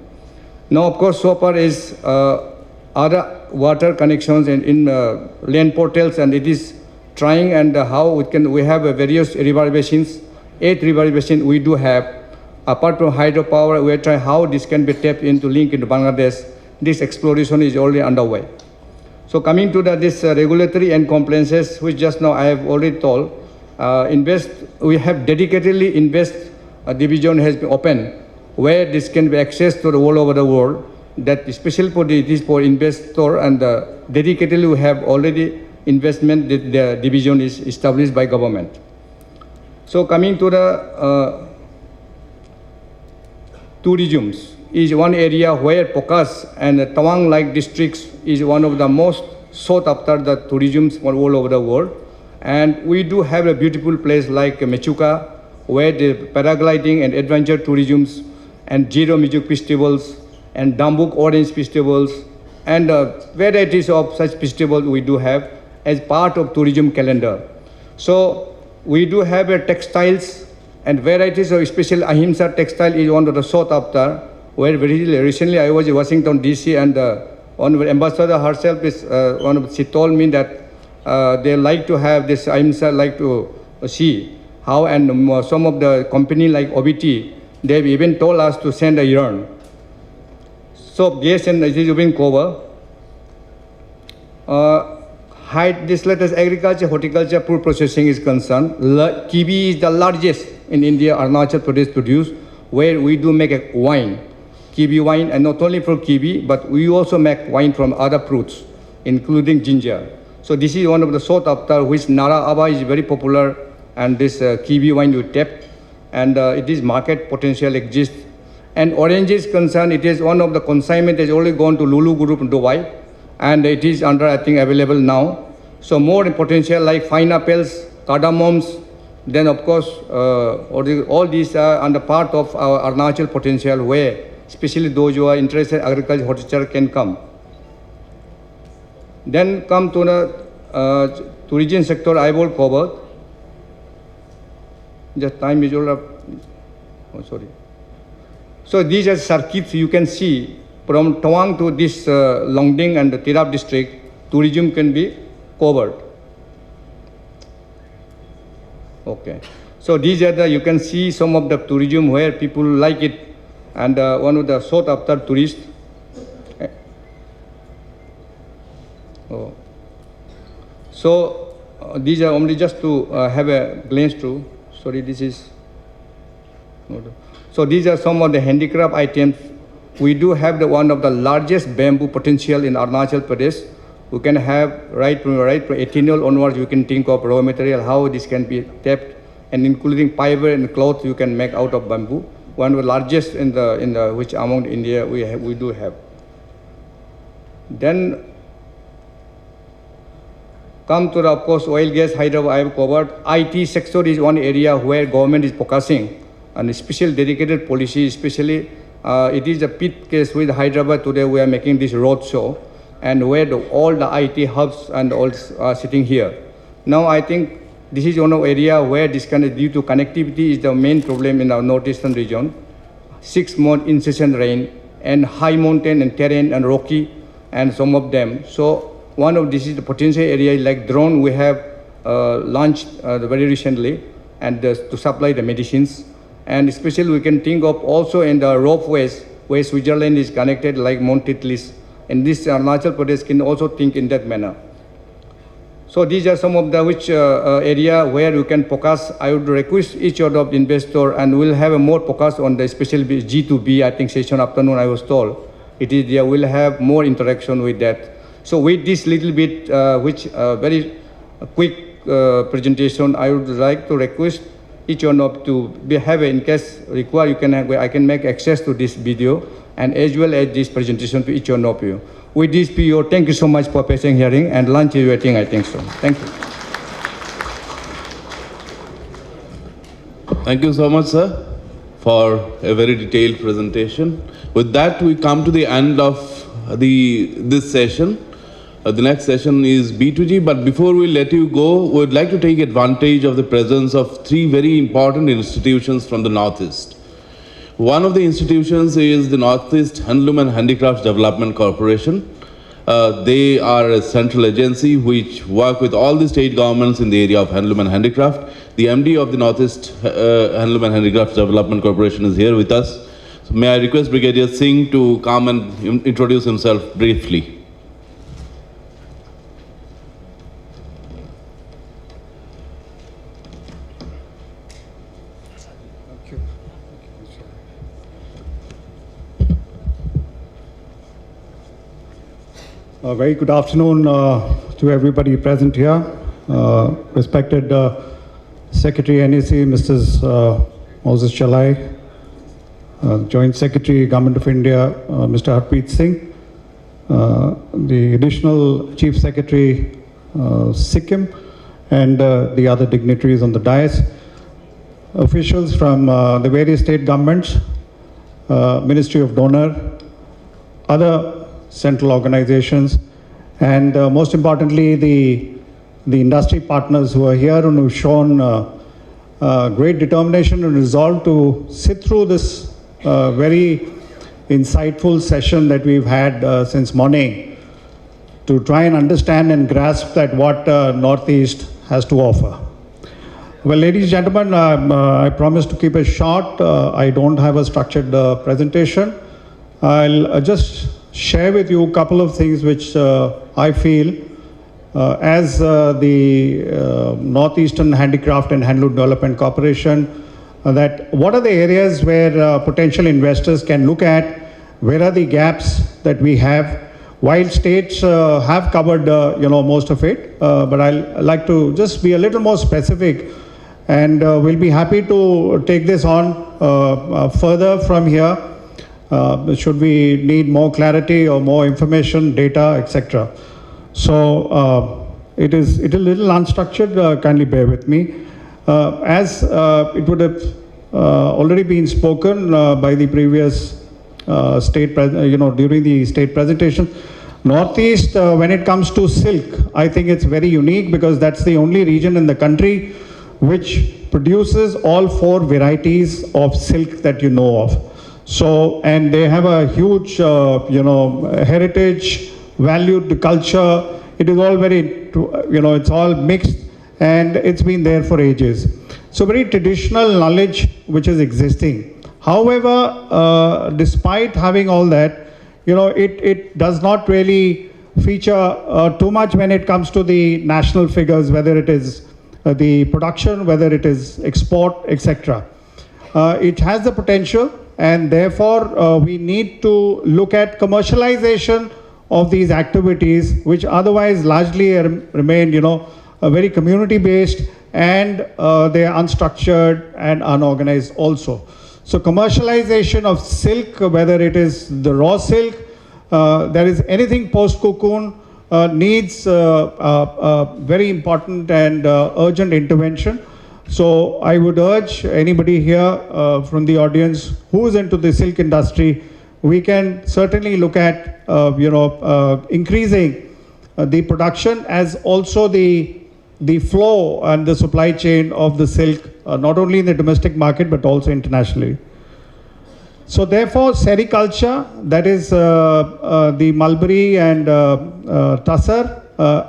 Speaker 8: Now of course so far is other water connections in land portals, and it is trying and how we have various river basins, 8 river basins we do have. Apart from hydropower, we are trying how this can be tapped into link into Bangladesh. This exploration is already underway. So coming to this regulatory and compliances, which just now I have already told, we have dedicatedly invest division has been opened where this can be accessed to all over the world. That especially for it is for investor, and dedicatedly we have already investment. The division is established by government. So coming to the tourism is one area where focus, and Tawang-like districts is one of the most sought after the tourism all over the world. And we do have a beautiful place like Mechuka, where the paragliding and adventure tourism and zero music festivals and Dambuk orange festivals and varieties of such festivals we do have as part of tourism calendar. So we do have textiles and varieties of special Ahimsa textile is one of the sought after, where very recently I was in Washington DC, and one of the ambassador herself is she told me that they like to have this Ahimsa, like to see how, and some of the company like OBT, they've even told us to send a yarn. So yes, and it is being covered. This latest agriculture, horticulture, food processing is concerned. Kiwi is the largest in India. Arunachal Pradesh produce, where we do make a wine, kiwi wine, and not only for kiwi, but we also make wine from other fruits, including ginger. So this is one of the sought after, which Nara Aba is very popular, and this kiwi wine we tap, and it is market potential exists. And orange is concerned, it is one of the consignment has only gone to Lulu Group in Dubai, and it is under, I think, available now. So more potential like fine apples, cardamoms, then of course, all these are under part of our Arunachal potential, where especially those who are interested in agriculture, horticulture can come. Then come to the tourism sector, I will cover. Just time is all up. Oh, sorry. So these are circuits you can see from Tawang to this Longding and the Tirap district, tourism can be covered. Okay. So these are the, you can see some of the tourism where people like it, and one of the sought after tourists. Oh. So these are only just to have a glance through. Sorry, this is. So these are some of the handicraft items. We do have the one of the largest bamboo potential in Arunachal Pradesh. We can have right from ethanol onwards. You can think of raw material, how this can be tapped, and including fiber and cloth you can make out of bamboo. One of the largest in the which among India we do have. Then come to the, of course, oil, gas, hydro, I have covered. IT sector is one area where government is focusing, and a special dedicated policy, especially it is a pit case with Hyderabad. Today we are making this road show, and where all the IT hubs and all are sitting here. Now I think this is one area where this kind of, due to connectivity, is the main problem in our northeastern region. 6 months incessant rain and high mountain and terrain and rocky, and some of them. So one of this is the potential area like drone we have launched very recently, and to supply the medicines. And especially we can think of also in the ropeways where Switzerland is connected like Mount Titlis. And this Arunachal Pradesh can also think in that manner. So these are some of the which area where you can focus. I would request each of the investor, and we'll have a more focus on the special G2B, I think session afternoon I was told. It is there, we'll have more interaction with that. So with this little bit, which very quick presentation, I would like to request each one of to have, in case required, you can I can make access to this video and as well as this presentation to each one of you. With this PO, thank you so much for patient hearing, and lunch is waiting, I think so. Thank you.
Speaker 11: Thank you so much, sir, for a very detailed presentation. With that, we come to the end of this session. The next session is B2G, but before we let you go, we would like to take advantage of the presence of 3 very important institutions from the Northeast. One of the institutions is the Northeast Handloom and Handicrafts Development Corporation. They are a central agency which work with all the state governments in the area of handloom and handicraft. The MD of the Northeast Handloom and Handicrafts Development Corporation is here with us. So may I request Brigadier Singh to come and introduce himself briefly.
Speaker 12: Very good afternoon to everybody present here. Respected Secretary NEC, Mrs. Moses Chalai, Joint Secretary, Government of India, Mr. Harpreet Singh, the Additional Chief Secretary, Sikkim, and the other dignitaries on the dais, officials from the various state governments, Ministry of Donor, other central organizations, and most importantly, the industry partners who are here and who've shown great determination and resolve to sit through this very insightful session that we've had since morning to try and understand and grasp that what Northeast has to offer. Well, ladies and gentlemen, I promise to keep it short. I don't have a structured presentation. I'll just share with you a couple of things which I feel as the Northeastern Handicraft and Handloom Development Corporation, that what are the areas where potential investors can look at, where are the gaps that we have, while states have covered most of it, but I'll like to just be a little more specific, and we'll be happy to take this on further from here. Should we need more clarity or more information, data, etc. So it is a little unstructured, kindly bear with me. As it would have already been spoken by the previous state, during the state presentation, Northeast, when it comes to silk, I think it's very unique because that's the only region in the country which produces all 4 varieties of silk that you know of. So, and they have a huge, heritage, valued culture. It is all very, it's all mixed, and it's been there for ages. So very traditional knowledge which is existing. However, despite having all that, it does not really feature too much when it comes to the national figures, whether it is the production, whether it is export, etc. It has the potential, and therefore we need to look at commercialization of these activities, which otherwise largely remain, very community-based, and they are unstructured and unorganized also. So commercialization of silk, whether it is the raw silk, there is anything post-cocoon, needs very important and urgent intervention. So I would urge anybody here from the audience who is into the silk industry, we can certainly look at increasing the production as also the flow and the supply chain of the silk, not only in the domestic market but also internationally. So therefore, sericulture, that is the mulberry and tussar,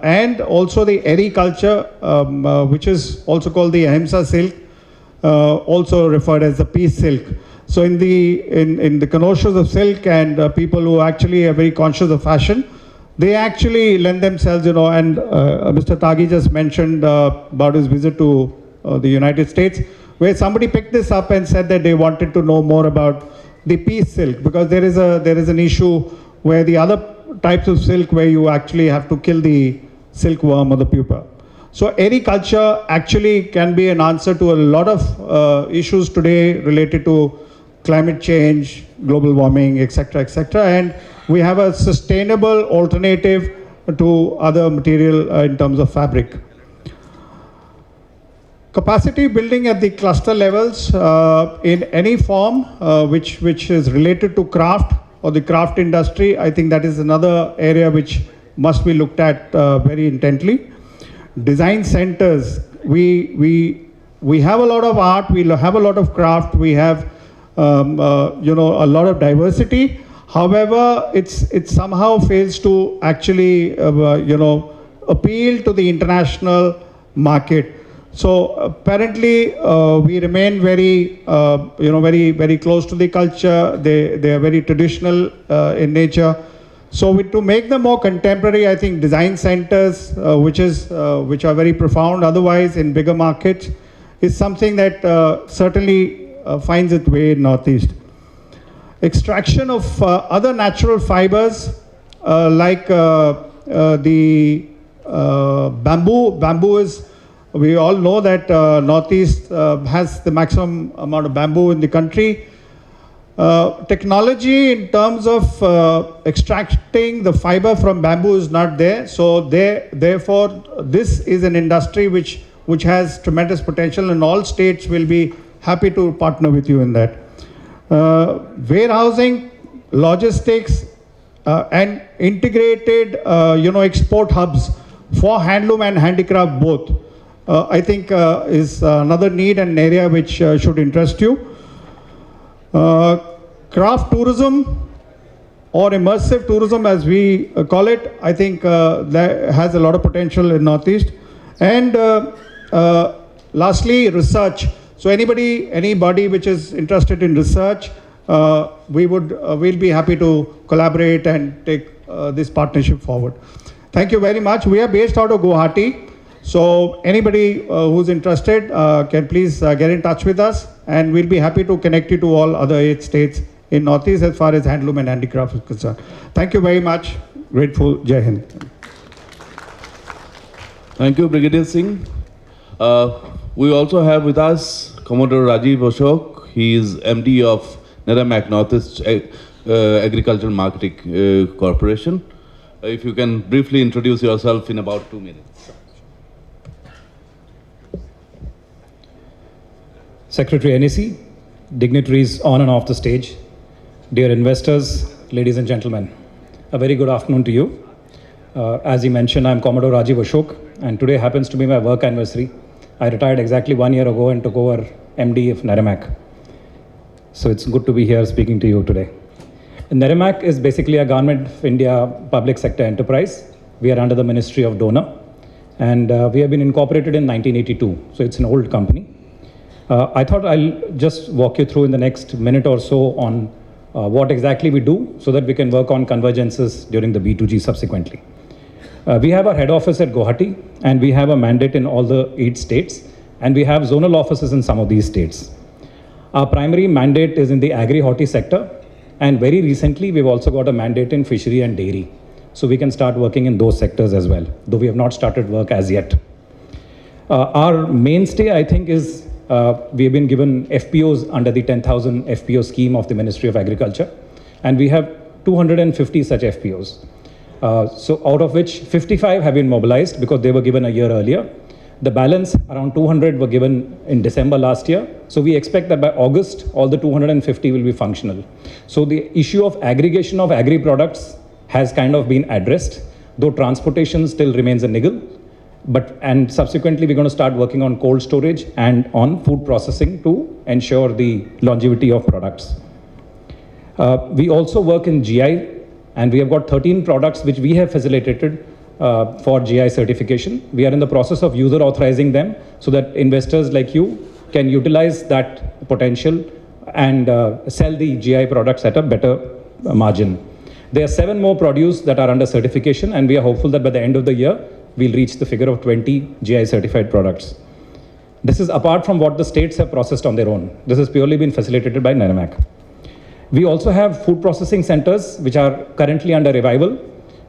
Speaker 12: and also the ericulture, which is also called the ahimsa silk, also referred as the peace silk. So in the connoisseurs of silk and people who actually are very conscious of fashion, they actually lend themselves, and Mr. Tagi just mentioned about his visit to the United States, where somebody picked this up and said that they wanted to know more about the peace silk, because there is an issue where the other types of silk where you actually have to kill the silkworm or the pupa. So ericulture actually can be an answer to a lot of issues today related to climate change, global warming, etc., etc. And we have a sustainable alternative to other material in terms of fabric. Capacity building at the cluster levels in any form which is related to craft or the craft industry, I think that is another area which must be looked at very intently. Design centers, we have a lot of art, we have a lot of craft, we have a lot of diversity. However, it somehow fails to actually appeal to the international market. So apparently we remain very very close to the culture. They are very traditional in nature. So to make them more contemporary, I think design centers which are very profound otherwise in bigger markets is something that certainly finds its way in Northeast. Extraction of other natural fibers like the bamboo. Bamboo is, we all know that Northeast has the maximum amount of bamboo in the country. Technology in terms of extracting the fiber from bamboo is not there. So therefore, this is an industry which has tremendous potential, and all states will be happy to partner with you in that. Warehousing, logistics, and integrated, export hubs for handloom and handicraft both. I think is another need and area which should interest you. Craft tourism or immersive tourism as we call it, I think that has a lot of potential in Northeast. And lastly, research. So anybody which is interested in research, we'll be happy to collaborate and take this partnership forward. Thank you very much. We are based out of Guwahati. So anybody who's interested can please get in touch with us, and we'll be happy to connect you to all other 8 states in Northeast as far as handloom and handicraft is concerned. Thank you very much. Grateful. Jai Hind.
Speaker 11: Thank you, Brigadier Singh. We also have with us Commodore Rajiv Ashok. He is MD of Neramac Northeast Agricultural Marketing Corporation. If you can briefly introduce yourself in about 2 minutes.
Speaker 13: Secretary NEC, dignitaries on and off the stage, dear investors, ladies and gentlemen, a very good afternoon to you. As he mentioned, I'm Commodore Rajiv Ashok, and today happens to be my work anniversary. I retired exactly 1 year ago and took over MD of Neramac. So it's good to be here speaking to you today. Neramac is basically a Government of India public sector enterprise. We are under the Ministry of Donor, and we have been incorporated in 1982, so it's an old company. I thought I'll just walk you through in the next minute or so on what exactly we do so that we can work on convergences during the B2G subsequently. We have our head office at Guwahati, and we have a mandate in all the 8 states, and we have zonal offices in some of these states. Our primary mandate is in the agri-horti sector, and very recently we've also got a mandate in fishery and dairy. So we can start working in those sectors as well, though we have not started work as yet. Our mainstay, I think, is we have been given FPOs under the 10,000 FPO scheme of the Ministry of Agriculture, and we have 250 such FPOs. So out of which 55 have been mobilized because they were given a year earlier. The balance, around 200, were given in December last year. So we expect that by August, all the 250 will be functional. So the issue of aggregation of agri products has kind of been addressed, though transportation still remains a niggle. And subsequently, we're going to start working on cold storage and on food processing to ensure the longevity of products. We also work in GI, and we have got 13 products which we have facilitated for GI certification. We are in the process of user authorizing them so that investors like you can utilize that potential and sell the GI products at a better margin. There are 7 more produce that are under certification, and we are hopeful that by the end of the year, we'll reach the figure of 20 GI certified products. This is apart from what the states have processed on their own. This has purely been facilitated by NERMAC. We also have food processing centers which are currently under revival.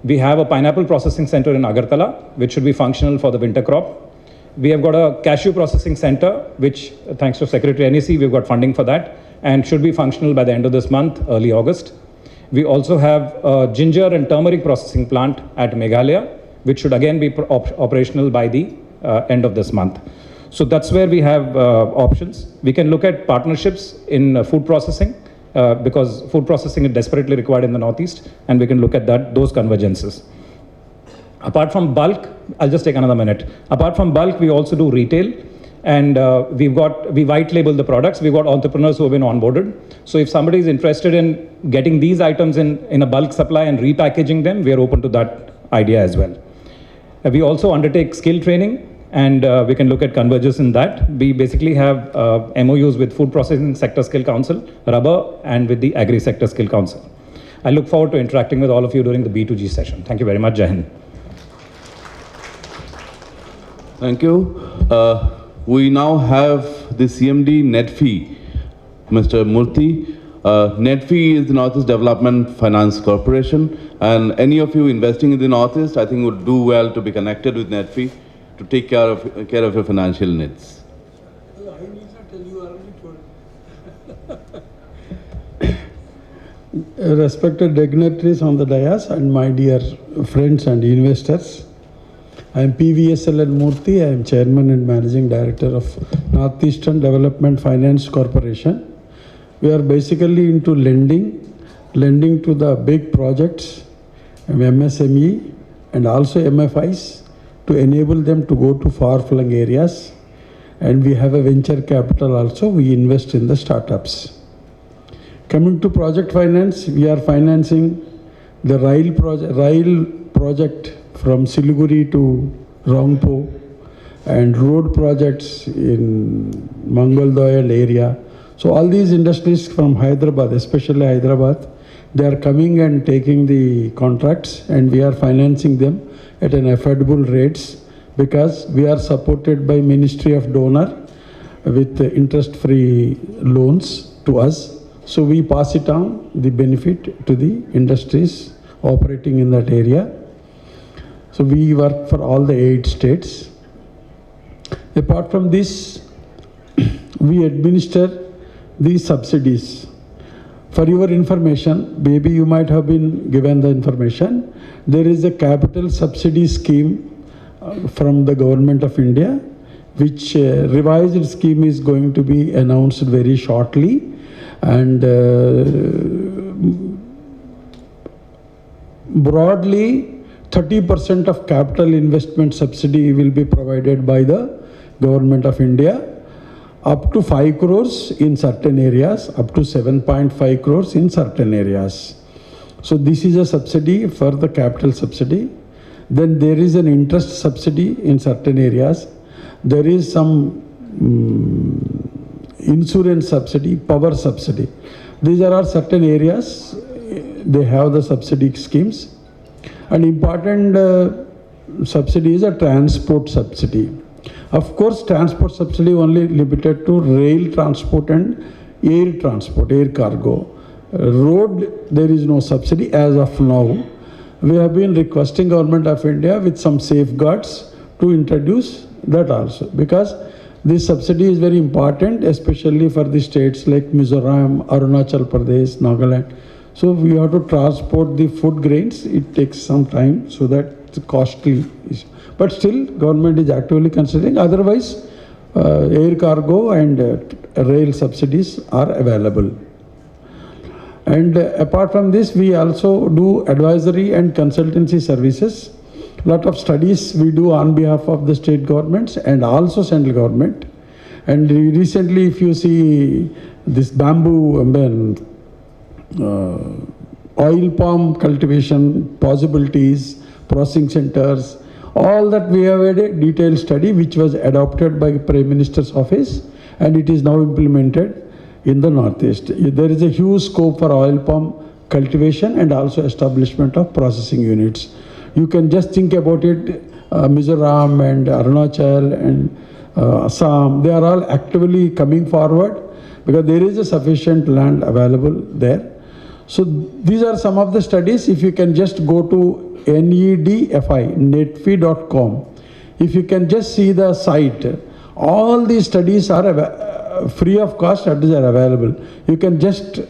Speaker 13: We have a pineapple processing center in Agartala, which should be functional for the winter crop. We have got a cashew processing center, which thanks to Secretary NEC, we've got funding for that and should be functional by the end of this month, early August. We also have a ginger and turmeric processing plant at Meghalaya, which should again be operational by the end of this month. So that's where we have options. We can look at partnerships in food processing because food processing is desperately required in the Northeast, and we can look at those convergences. Apart from bulk, I'll just take another minute. Apart from bulk, we also do retail, and we white label the products. We've got entrepreneurs who have been onboarded. So if somebody is interested in getting these items in a bulk supply and repackaging them, we are open to that idea as well. We also undertake skill training, and we can look at convergence in that. We basically have MOUs with Food Processing Sector Skill Council, Rubber, and with the Agri Sector Skill Council. I look forward to interacting with all of you during the B2G session. Thank you very much. Jai Hind.
Speaker 11: Thank you. We now have the CMD NEDFI, Mr. Murthy. NEDFI is the Northeast Development Finance Corporation, and any of you investing in the Northeast, I think would do well to be connected with NEDFI to take care of your financial needs.
Speaker 14: Respected dignitaries on the dais and my dear friends and investors, I am PVSL Murthy. I am Chairman and Managing Director of Northeastern Development Finance Corporation. We are basically into lending to the big projects, MSME and also MFIs to enable them to go to far-flung areas. And we have a venture capital also. We invest in the startups. Coming to project finance, we are financing the rail project from Siliguri to Rangpo and road projects in Mangaldoyal area. So all these industries from Hyderabad, especially Hyderabad, they are coming and taking the contracts, and we are financing them at an affordable rates because we are supported by Ministry of Donor with interest-free loans to us. So we pass it on the benefit to the industries operating in that area. So we work for all the 8 states. Apart from this, we administer these subsidies. For your information, maybe you might have been given the information, there is a capital subsidy scheme from the Government of India, which revised scheme is going to be announced very shortly. And broadly, 30% of capital investment subsidy will be provided by the Government of India, up to 5 crores in certain areas, up to 7.5 crores in certain areas. So this is a subsidy for the capital subsidy. Then there is an interest subsidy in certain areas. There is some insurance subsidy, power subsidy. These are all certain areas, they have the subsidy schemes. An important subsidy is a transport subsidy. Of course, transport subsidy only limited to rail transport and air transport, air cargo. Road, there is no subsidy as of now. We have been requesting Government of India with some safeguards to introduce that also, because this subsidy is very important, especially for the states like Mizoram, Arunachal Pradesh, Nagaland. So we have to transport the food grains. It takes some time, so that it's costly. But still, government is actively considering. Otherwise, air cargo and rail subsidies are available. And apart from this, we also do advisory and consultancy services. Lot of studies we do on behalf of the state governments and also central government. And recently, if you see this bamboo, oil palm cultivation possibilities, processing centers, all that we have had a detailed study which was adopted by Prime Minister's office, and it is now implemented in the Northeast. There is a huge scope for oil palm cultivation and also establishment of processing units. You can just think about it, Mizoram and Arunachal and Assam, they are all actively coming forward because there is a sufficient land available there. So these are some of the studies. If you can just go to netfi.com, if you can just see the site, all these studies are free of cost, that is available. You can just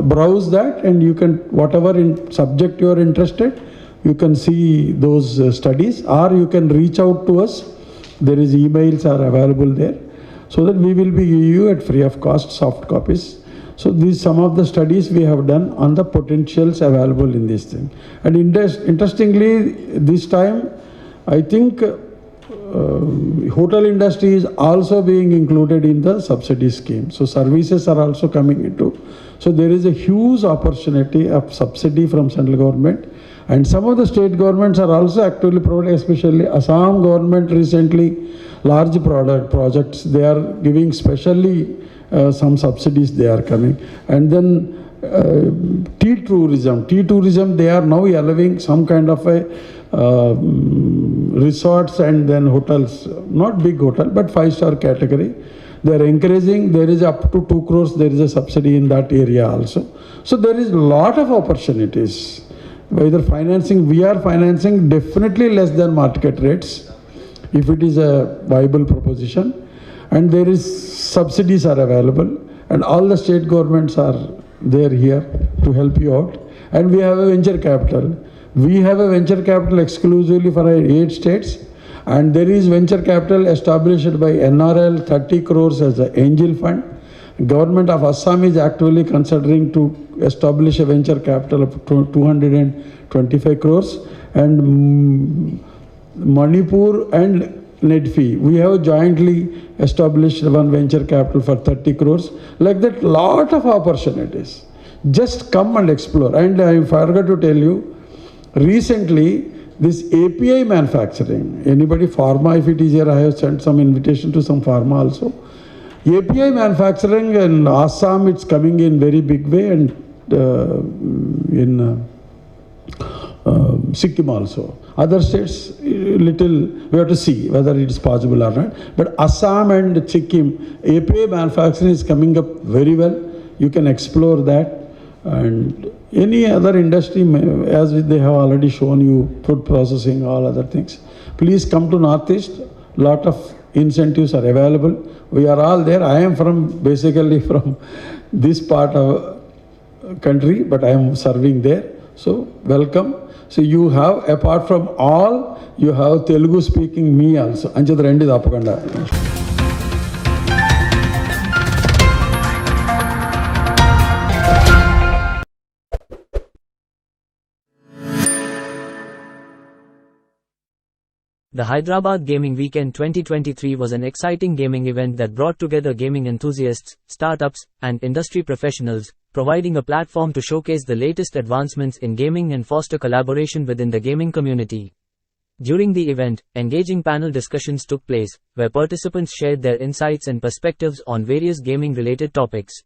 Speaker 14: browse that, and you can, whatever subject you are interested, you can see those studies, or you can reach out to us. There is emails are available there, so that we will be giving you at free of cost soft copies. So these some of the studies we have done on the potentials available in this thing. And interestingly, this time, I think hotel industry is also being included in the subsidy scheme. So services are also coming into. So there is a huge opportunity of subsidy from central government. And some of the state governments are also actively providing, especially Assam government recently, large projects, they are giving specially some subsidies they are coming. And then tea tourism, they are now allowing some kind of a resorts and then hotels, not big hotel, but 5-star category. They are encouraging, there is up to 2 crores, there is a subsidy in that area also. So there is a lot of opportunities. Whether financing, we are financing definitely less than market rates, if it is a viable proposition. And there is subsidies are available, and all the state governments are there here to help you out. And we have a venture capital. We have a venture capital exclusively for 8 states, and there is venture capital established by NRL, 30 crores as an angel fund. Government of Assam is actually considering to establish a venture capital of 225 crores, and Manipur and NEDFI, we have jointly established one venture capital for 30 crores. Like that, lot of opportunities. Just come and explore. And I forgot to tell you, recently, this API manufacturing, anybody pharma, if it is here, I have sent some invitation to some pharma also. API manufacturing in Assam, it's coming in very big way, and in Sikkim also. Other states, little, we have to see whether it is possible or not. But Assam and Sikkim, API manufacturing is coming up very well. You can explore that. And any other industry, as they have already shown you, food processing, all other things. Please come to Northeast. Lot of incentives are available. We are all there. I am basically from this part of country, but I am serving there. So welcome. So you have, apart from all, you have Telugu speaking me also. Anchad rendi tapakanda.
Speaker 15: The Hyderabad Gaming Weekend 2023 was an exciting gaming event that brought together gaming enthusiasts, startups, and industry professionals, providing a platform to showcase the latest advancements in gaming and foster collaboration within the gaming community. During the event, engaging panel discussions took place, where participants shared their insights and perspectives on various gaming-related topics.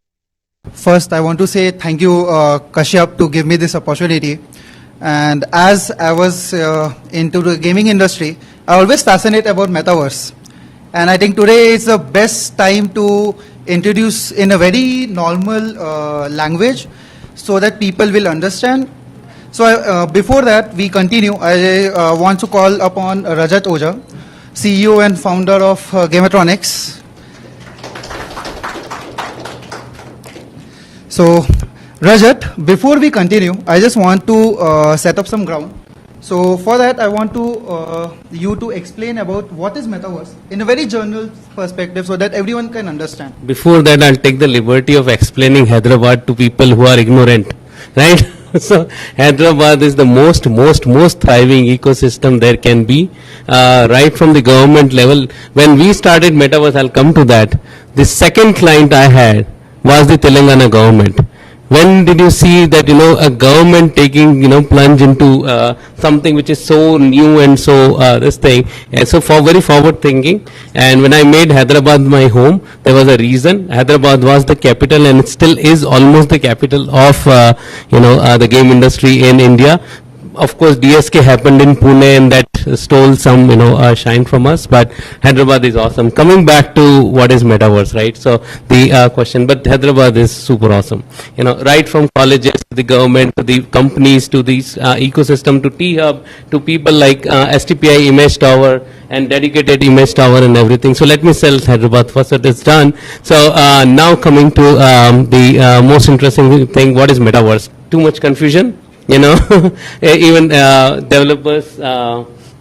Speaker 16: First, I want to say thank you, Kashyap, to give me this opportunity. And as I was into the gaming industry, I always fascinate about metaverse. And I think today is the best time to introduce in a very normal language so that people will understand. So before that, we continue. I want to call upon Rajat Oja, CEO and founder of Gametronics. So Rajat, before we continue, I just want to set up some ground. So for that, I want you to explain about what is metaverse in a very general perspective so that everyone can understand.
Speaker 17: Before that, I'll take the liberty of explaining Hyderabad to people who are ignorant, right? So Hyderabad is the most thriving ecosystem there can be, right from the government level. When we started Metaverse, I'll come to that. The second client I had was the Telangana government. When did you see that, a government taking, plunge into something which is so new and so this thing, and so very forward thinking. And when I made Hyderabad my home, there was a reason. Hyderabad was the capital, and it still is almost the capital of, the game industry in India. Of course, DSK happened in Pune, and that stole some, shine from us. But Hyderabad is awesome. Coming back to what is metaverse, right? So the question, but Hyderabad is super awesome. Right from colleges to the government to the companies to these ecosystem to T-Hub to people like STPI Image Tower and dedicated Image Tower and everything. So let me sell Hyderabad first. It is done. So now coming to the most interesting thing, what is metaverse? Too much confusion? Even developers, they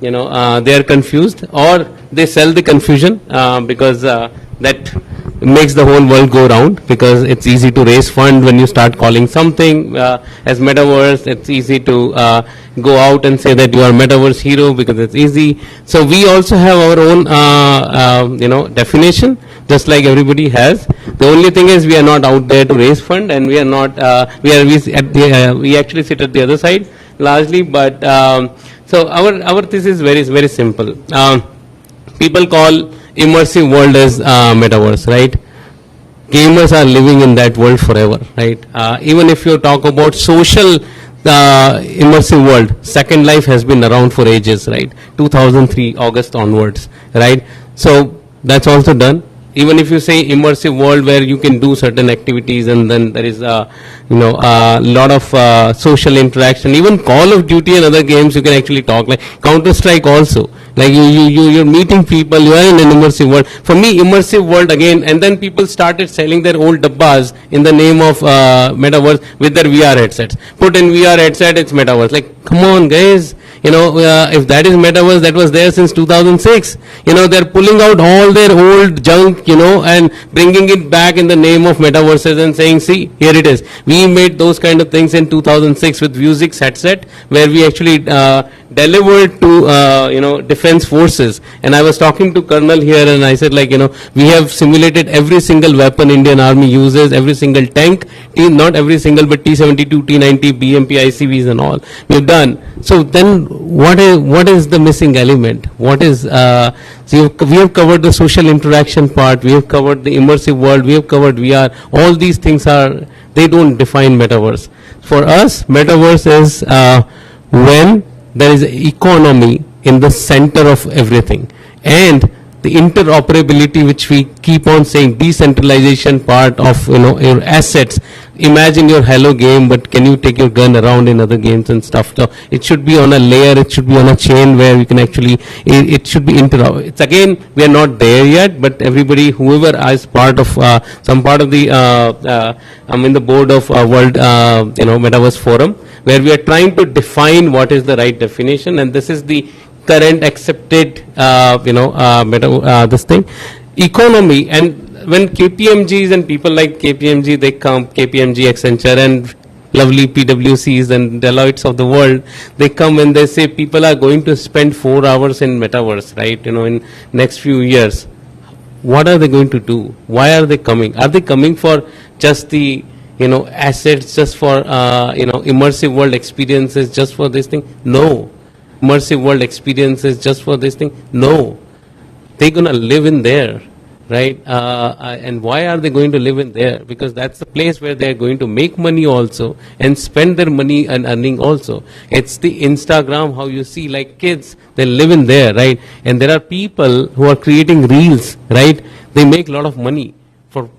Speaker 17: are confused, or they sell the confusion because that makes the whole world go round, because it's easy to raise fund when you start calling something as metaverse. It's easy to go out and say that you are metaverse hero because it's easy. So we also have our own, definition, just like everybody has. The only thing is we are not out there to raise fund, and we are not. We actually sit at the other side largely. But so our thesis is very simple. People call immersive world as metaverse, right? Gamers are living in that world forever, right? Even if you talk about social immersive world, Second Life has been around for ages, right? 2003 August onwards, right? So that's also done. Even if you say immersive world where you can do certain activities, and then there is a lot of social interaction. Even Call of Duty and other games you can actually talk, like Counter-Strike also. Like you're meeting people, you are in an immersive world. For me, immersive world again, and then people started selling their old dabbas in the name of metaverse with their VR headsets. Put in VR headset, it's metaverse. Like, come on guys, if that is metaverse, that was there since 2006. They're pulling out all their old junk, and bringing it back in the name of metaverses and saying, see, here it is. We made those kind of things in 2006 with Vuzix headset, where we actually delivered to defense forces. And I was talking to Colonel here, and I said, like, we have simulated every single weapon Indian Army uses, every single tank, not every single, but T-72, T-90, BMP, ICVs and all we've done. So then what is the missing element? What is so we have covered the social interaction part, we have covered the immersive world, we have covered VR. All these things they don't define metaverse. For us, metaverse is when there is economy in the center of everything, and the interoperability, which we keep on saying, decentralization part of your assets. Imagine your Hello game, but can you take your gun around in other games and stuff? So it should be on a layer, it should be on a chain where we can actually, it should be interoperable. It's again, we are not there yet, but everybody, whoever is part of some part of the, I'm in the board of World Metaverse Forum, where we are trying to define what is the right definition, and this is the current accepted, this thing, economy. And when KPMGs and people like KPMG, they come, KPMG, Accenture, and lovely PwCs and Deloittes of the world, they come and they say people are going to spend 4 hours in metaverse, right? In next few years. What are they going to do? Why are they coming? Are they coming for just the assets, just for immersive world experiences, just for this thing? No. immersive world experiences just for this thing. No, they're going to live in there, right? And why are they going to live in there? Because that's the place where they're going to make money also and spend their money and earning also. It's the Instagram, how you see like kids, they live in there, right? And there are people who are creating reels, right? They make a lot of money for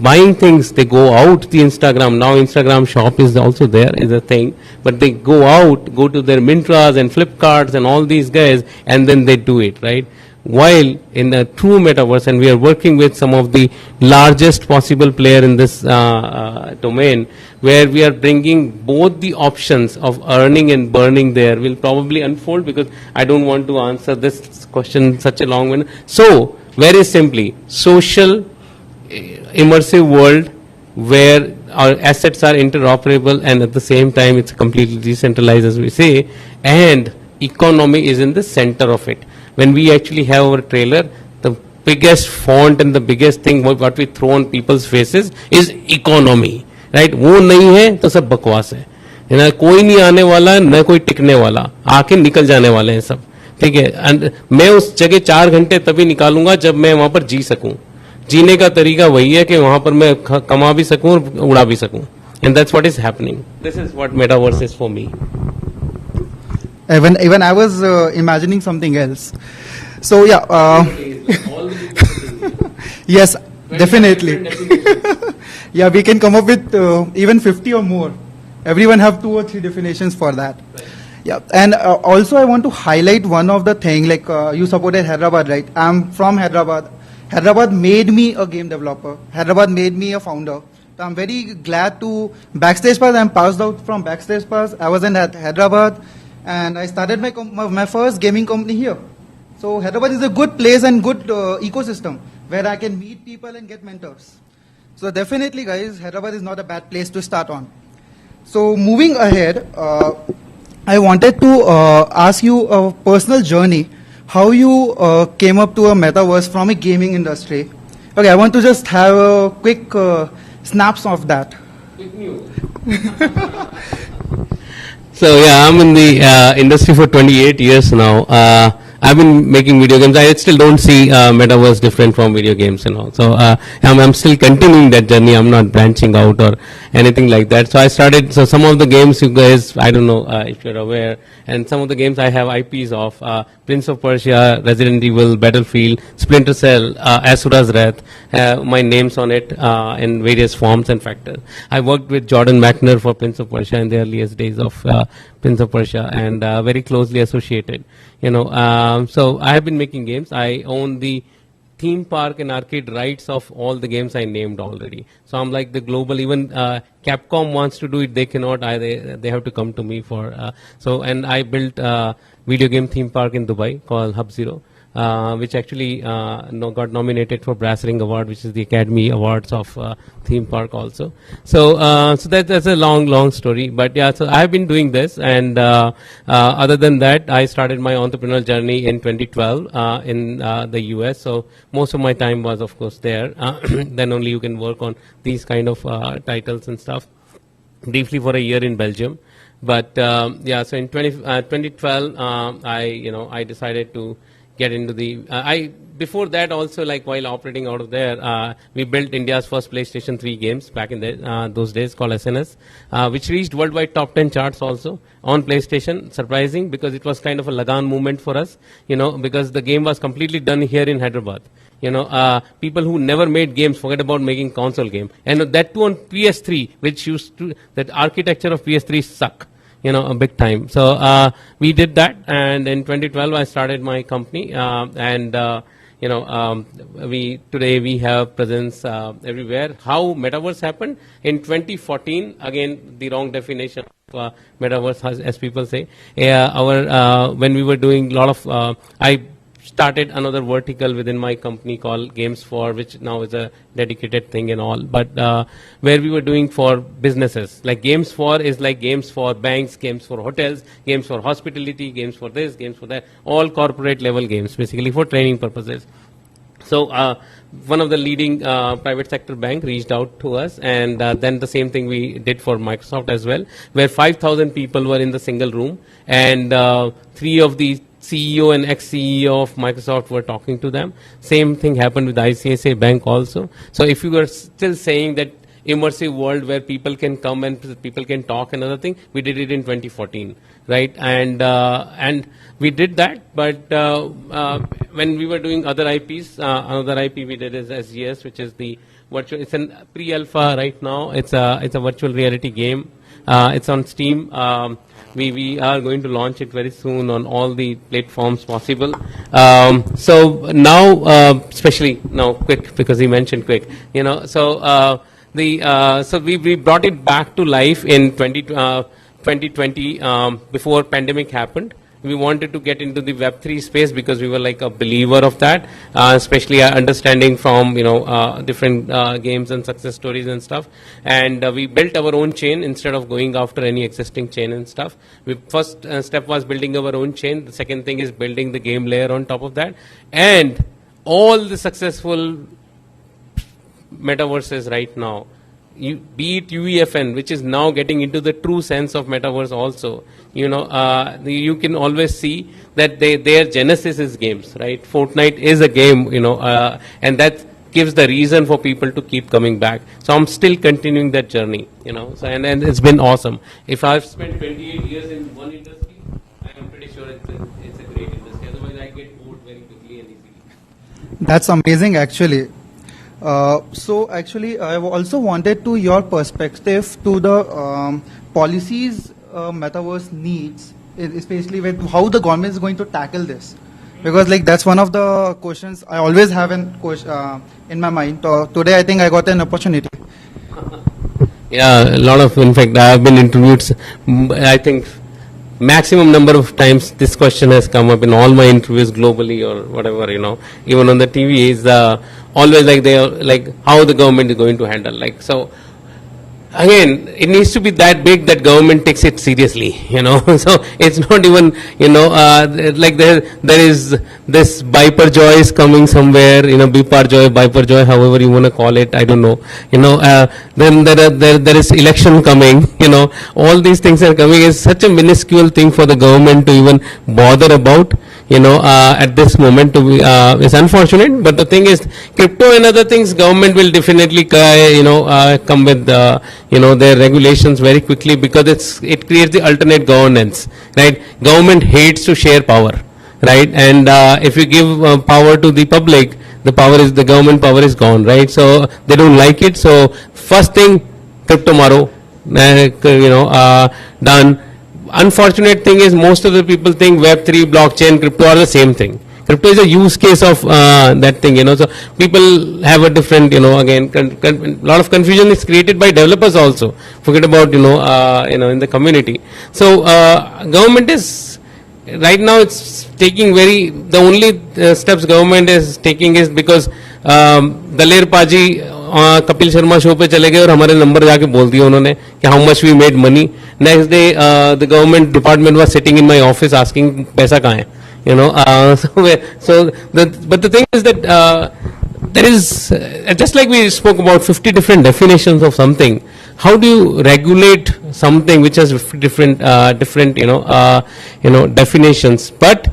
Speaker 17: buying things. They go out the Instagram. Now Instagram shop is also there, is a thing. But they go out, go to their Mintras and Flipkarts and all these guys, and then they do it, right? While in a true metaverse, and we are working with some of the largest possible player in this domain, where we are bringing both the options of earning and burning there, will probably unfold, because I don't want to answer this question such a long one. So, very simply, social immersive world where our assets are interoperable, and at the same time it's completely decentralized, as we say, and economy is in the center of it. When we actually have our trailer, the biggest font and the biggest thing what we throw on people's faces is economy, right? वो नहीं है तो सब बकवास है, ना कोई नहीं आने वाला, ना कोई टिकने वाला, आके निकल जाने वाले हैं सब, ठीक है? And मैं उस जगह 4 घंटे तभी निकालूंगा जब मैं वहां पर जी सकूं. जीने का तरीका वही है कि वहां पर मैं कमा भी सकूं और उड़ा भी सकूं. And that's what is happening. This is what metaverse is for me.
Speaker 16: Even I was imagining something else. So yeah, yes, definitely. Yeah, we can come up with even 50 or more. Everyone have 2 or 3 definitions for that. Yeah, and also I want to highlight one of the thing, like you supported Hyderabad, right? I'm from Hyderabad. Hyderabad made me a game developer. Hyderabad made me a founder. So I'm very glad to Backstage Pass. I'm passed out from Backstage Pass. I was in Hyderabad, and I started my first gaming company here. So Hyderabad is a good place and good ecosystem where I can meet people and get mentors. So definitely, guys, Hyderabad is not a bad place to start on. So moving ahead, I wanted to ask you a personal journey, how you came up to a metaverse from a gaming industry. Okay, I want to just have a quick snaps of that.
Speaker 17: Quick news. So yeah, I'm in the industry for 28 years now. I've been making video games. I still don't see metaverse different from video games and all. So I'm still continuing that journey. I'm not branching out or anything like that. So I started. So some of the games, you guys, I don't know if you're aware, and some of the games I have IPs of Prince of Persia, Resident Evil, Battlefield, Splinter Cell, Asura's Wrath. My name's on it in various forms and factors. I worked with Jordan Mechner for Prince of Persia in the earliest days of Prince of Persia, and very closely associated. You know, so I have been making games. I own the theme park and arcade rights of all the games I named already. So I'm like the global. Even Capcom wants to do it, they cannot. They have to come to me for. And I built a video game theme park in Dubai called Hub Zero, which actually got nominated for Brass Ring Award, which is the Academy Awards of theme park also. So that's a long story. But yeah, so I have been doing this, and other than that, I started my entrepreneurial journey in 2012 in the US. So most of my time was, of course, there. Then only you can work on these kind of titles and stuff. Briefly for a year in Belgium. But yeah, so in 2012, I decided to get into the, before that also, like while operating out of there, we built India's first PlayStation 3 games back in those days called SNS, which reached worldwide top 10 charts also on PlayStation. Surprising, because it was kind of a Lagan movement for us, because the game was completely done here in Hyderabad. People who never made games forget about making console game. And that too on PS3, which used to, that architecture of PS3 suck. A big time. So we did that, and in 2012 I started my company, today we have presence everywhere. How metaverse happened in 2014? Again, the wrong definition of metaverse, as people say. When we were doing a lot of, I started another vertical within my company called Games For, which now is a dedicated thing and all, but where we were doing for businesses. Like Games For is like games for banks, games for hotels, games for hospitality, games for this, games for that, all corporate level games, basically for training purposes. So one of the leading private sector bank reached out to us, and then the same thing we did for Microsoft as well, where 5,000 people were in the single room, and 3 of the CEO and ex-CEO of Microsoft were talking to them. Same thing happened with ICICI Bank also. So if you were still saying that immersive world where people can come and people can talk, another thing, we did it in 2014, right? And we did that, but when we were doing other IPs, another IP we did is SGS, which is the virtual. It's a pre-alpha right now. It's a virtual reality game. It's on Steam. We are going to launch it very soon on all the platforms possible. So now, especially now, Quick, because he mentioned Quick, you know. So so we brought it back to life in 2020 before pandemic happened. We wanted to get into the Web3 space because we were like a believer of that, especially understanding from, you know, different games and success stories and stuff. And we built our own chain instead of going after any existing chain and stuff. First step was building our own chain. The second thing is building the game layer on top of that. And all the successful metaverses right now, be it UEFN, which is now getting into the true sense of metaverse also, you know, you can always see that their genesis is games, right? Fortnite is a game, you know, and that gives the reason for people to keep coming back. So I'm still continuing that journey, you know, so, and it's been awesome. If I've spent 28 years in one industry, I'm pretty sure it's a great industry. Otherwise I get bored very quickly and easily.
Speaker 16: That's amazing, actually. So actually, I also wanted to your perspective to the policies metaverse needs, especially with how the government is going to tackle this, because like that's one of the questions I always have in my mind. Today I think I got an opportunity.
Speaker 17: Yeah, a lot of, in fact, I have been interviewed, I think maximum number of times this question has come up in all my interviews globally or whatever, you know, even on the TV is always like they are like how the government is going to handle, like, so again it needs to be that big that government takes it seriously, you know. So it's not even, you know, like there is this Biparjoy is coming somewhere, you know, Biparjoy, however you want to call it, I don't know, you know. Then there is election coming, you know, all these things are coming. Is such a minuscule thing for the government to even bother about, you know, at this moment. To be, it's unfortunate, but the thing is, crypto and other things, government will definitely, you know, come with, you know, their regulations very quickly, because it creates the alternate governance, right? Government hates to share power, right? And if you give power to the public, the government power is gone, right? So they don't like it. So first thing, crypto tomorrow, you know, done. Unfortunate thing is most of the people think Web3, blockchain, crypto are the same thing. Crypto is a use case of that thing, you know. So people have a different, you know, again, a lot of confusion is created by developers also. Forget about, you know, in the community. So government is right now, it's taking the only steps government is taking is because Daler Paji Kapil Sharma show पे चले गए और हमारे number जाके बोल दिया उन्होंने कि how much we made money. Next day the government department was sitting in my office asking पैसा कहाँ है, you know. But the thing is that there is, just like we spoke about 50 different definitions of something, how do you regulate something which has different definitions? But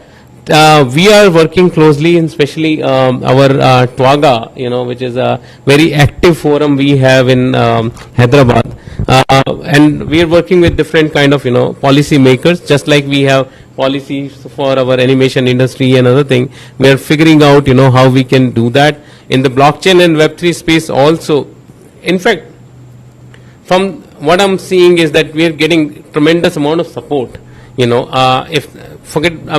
Speaker 17: we are working closely, and especially our Twaga, you know, which is a very active forum we have in Hyderabad, and we are working with different kind of, you know, policy makers, just like we have policies for our animation industry and other thing. We are figuring out, you know, how we can do that in the blockchain and Web3 space also. In fact, from what I'm seeing is that we are getting tremendous amount of support. You know, I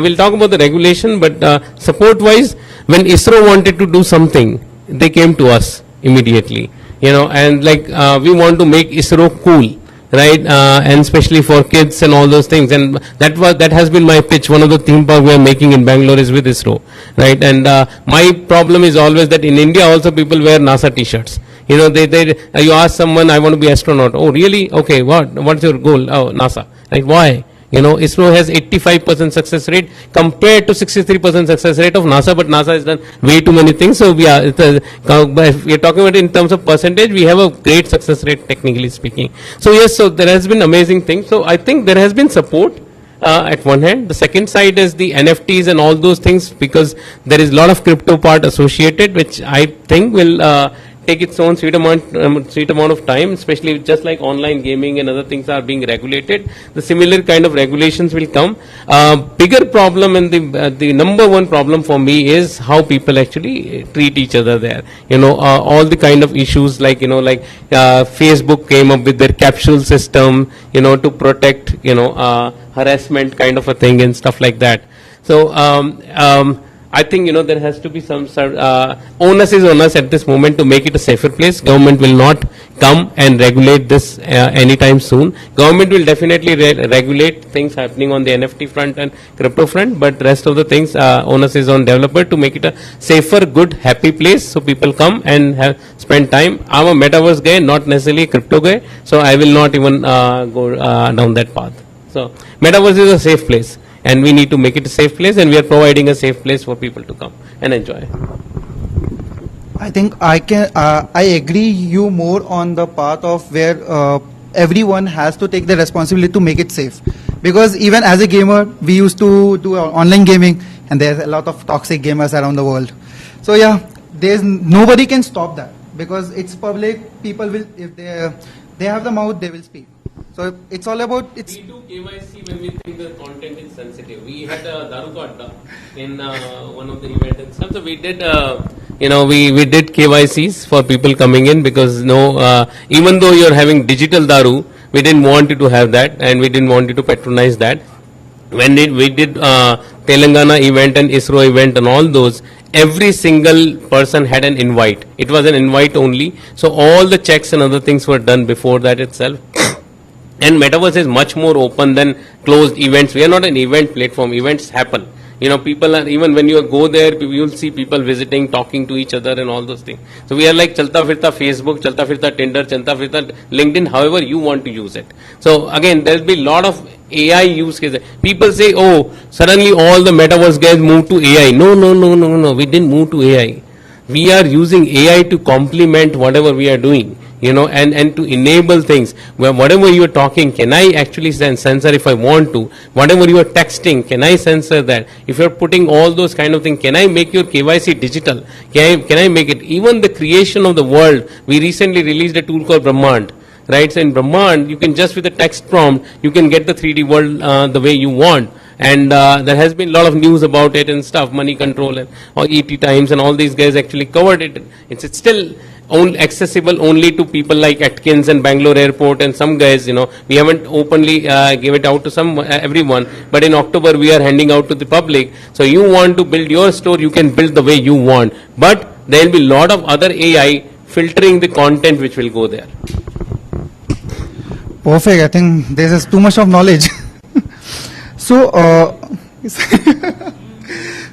Speaker 17: will talk about the regulation, but support wise, when ISRO wanted to do something, they came to us immediately, you know, and like we want to make ISRO cool, right, and especially for kids and all those things, and that has been my pitch. One of the theme park we are making in Bangalore is with ISRO, right, and my problem is always that in India also people wear NASA t-shirts. You know, you ask someone, I want to be astronaut. Oh, really? Okay, what's your goal? Oh, NASA. Like, why? You know, ISRO has 85% success rate compared to 63% success rate of NASA, but NASA has done way too many things. So we are, if we are talking about it in terms of percentage, we have a great success rate technically speaking. So yes, so there has been amazing things. So I think there has been support at one hand. The second side is the NFTs and all those things, because there is a lot of crypto part associated, which I think will take its own sweet amount of time, especially just like online gaming and other things are being regulated. The similar kind of regulations will come. Bigger problem, and the number one problem for me is how people actually treat each other there. You know, all the kind of issues like, you know, like Facebook came up with their capsule system, you know, to protect, you know, harassment kind of a thing and stuff like that. So I think, you know, there has to be some onus is on us at this moment to make it a safer place. Government will not come and regulate this anytime soon. Government will definitely regulate things happening on the NFT front and crypto front, but rest of the things, onus is on developer to make it a safer, good, happy place so people come and spend time. I'm a metaverse guy, not necessarily a crypto guy, so I will not even go down that path. So metaverse is a safe place, and we need to make it a safe place, and we are providing a safe place for people to come and enjoy.
Speaker 16: I think I agree you more on the path of where everyone has to take the responsibility to make it safe. Because even as a gamer, we used to do online gaming, and there's a lot of toxic gamers around the world. So yeah, nobody can stop that, because it's public. People will, if they have the mouth, they will speak. So it's all about We do KYC when we think the content is sensitive.
Speaker 17: We had Daruka Adda in one of the events and stuff. So we did, you know, we did KYCs for people coming in, because even though you're having digital Daru, we didn't want you to have that, and we didn't want you to patronize that. When we did Telangana event and ISRO event and all those, every single person had an invite. It was an invite only. So all the checks and other things were done before that itself. And metaverse is much more open than closed events. We are not an event platform. Events happen. You know, people are, even when you go there, you will see people visiting, talking to each other and all those things. So we are like Chalta Firta Facebook, Chalta Firta Tinder, Chalta Firta LinkedIn, however you want to use it. So again, there will be a lot of AI use cases. People say, oh, suddenly all the metaverse guys moved to AI. No. We didn't move to AI. We are using AI to complement whatever we are doing. You know, and to enable things where whatever you are talking, can I actually censor if I want to? Whatever you are texting, can I censor that? If you are putting all those kind of things, can I make your KYC digital? Can I make it? Even the creation of the world, we recently released a tool called Brahmand. Right? So in Brahmand, you can just with a text prompt, you can get the 3D world the way you want. And there has been a lot of news about it and stuff, Money Control and ET Times and all these guys actually covered it. It's still accessible only to people like Atkins and Bangalore Airport and some guys, you know. We haven't openly give it out to everyone, but in October we are handing out to the public. So you want to build your store, you can build the way you want. But there will be a lot of other AI filtering the content which will go there.
Speaker 16: Perfect. I think this is too much of knowledge. So,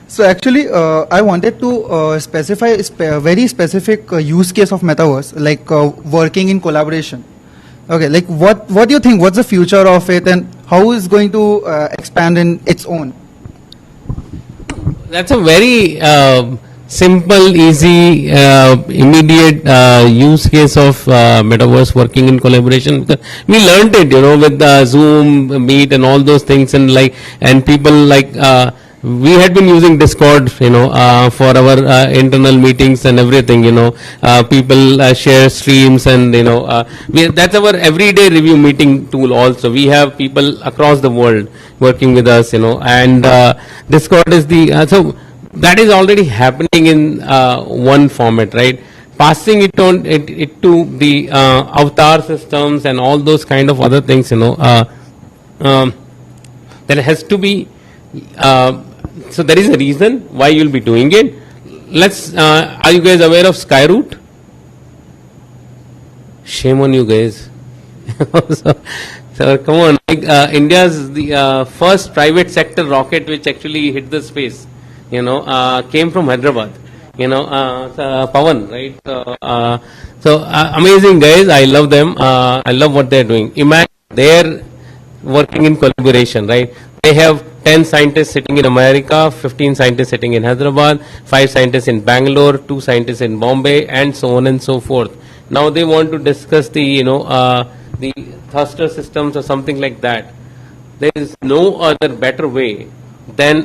Speaker 16: so actually, I wanted to specify a very specific use case of metaverse, like working in collaboration. Okay, like what do you think? What's the future of it, and how is going to expand in its own?
Speaker 17: That's a very simple, easy, immediate use case of metaverse working in collaboration. We learned it, you know, with Zoom, Meet, and all those things, and people like. We had been using Discord, you know, for our internal meetings and everything, you know. People share streams and, you know, that's our everyday review meeting tool also. We have people across the world working with us, you know, and Discord is the, so that is already happening in one format, right? Passing it on it to the avatar systems and all those kind of other things, you know, there has to be, so there is a reason why you'll be doing it. Are you guys aware of Skyroot? Shame on you guys. so come on, India's the first private sector rocket which actually hit the space, you know, came from Hyderabad, you know, Pawan, right? So amazing guys, I love them. I love what they're doing. Imagine their working in collaboration, right? They have 10 scientists sitting in America, 15 scientists sitting in Hyderabad, 5 scientists in Bangalore, 2 scientists in Bombay, and so on and so forth. Now they want to discuss the, the thruster systems or something like that. There is no other better way than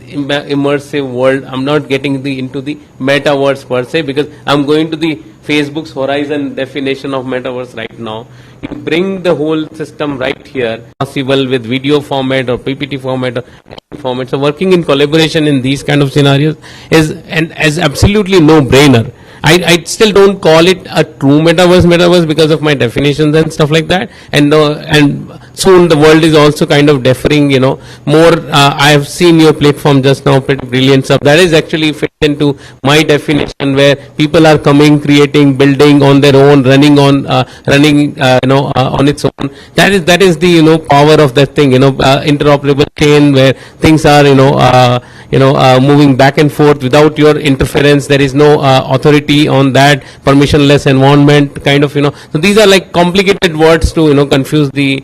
Speaker 17: immersive world. I'm not getting into the metaverse per se, because I'm going to the Facebook's horizon definition of metaverse right now. You bring the whole system right here, possible with video format or PPT format or any format. So working in collaboration in these kind of scenarios is absolutely no brainer. I still don't call it a true metaverse because of my definitions and stuff like that. And soon the world is also kind of differing, more. I have seen your platform just now, pretty brilliant stuff. That is actually fit into my definition, where people are coming, creating, building on their own, running on its own. That is the power of that thing, interoperable chain, where things are moving back and forth without your interference. There is no authority on that, permissionless environment kind of, so these are like complicated words to confuse the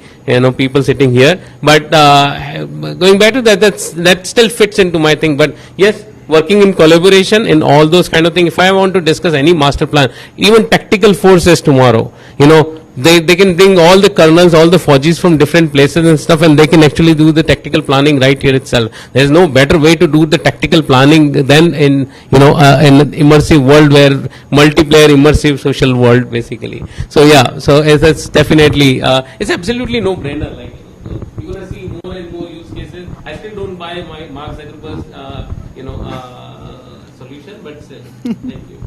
Speaker 17: people sitting here. But going back to that still fits into my thing. But yes, working in collaboration in all those kind of things. If I want to discuss any master plan, even tactical forces tomorrow, they can bring all the kernels, all the Faujis from different places and stuff, and they can actually do the tactical planning right here itself. There is no better way to do the tactical planning than in an immersive world, where multiplayer immersive social world basically. So yeah, so it's definitely it's absolutely no brainer. Like you're gonna see more and more use cases. I still don't buy my Mark Zuckerberg's solution, but still, thank you.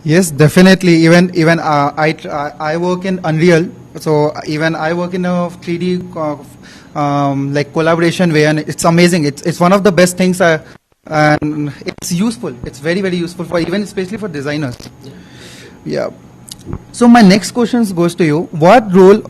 Speaker 16: Yes, definitely. Even I work in Unreal, so even I work in a 3D like collaboration way, and it's amazing. It's one of the best things, and it's useful. It's very, very useful for even especially for designers. Yeah. So my next question goes to you. What role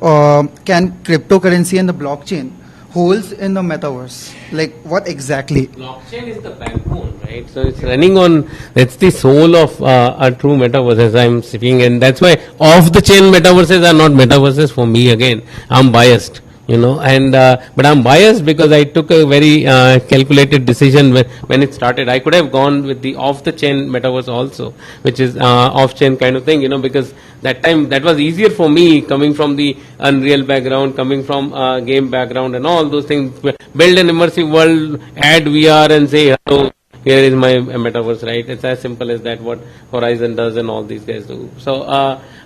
Speaker 16: can cryptocurrency and the blockchain holds in the metaverse? Like what exactly?
Speaker 17: Blockchain is the backbone, right? So it's running on, it's the soul of a true metaverse, as I'm speaking, and that's why off-the-chain metaverses are not metaverses for me. Again, I'm biased, but I'm biased because I took a very calculated decision when it started. I could have gone with the off-the-chain metaverse also, which is off-chain kind of thing, because that time that was easier for me, coming from the Unreal background, coming from game background and all those things. Build an immersive world, add VR and say, hello, here is my metaverse, right? It's as simple as that, what Horizon does and all these guys do. So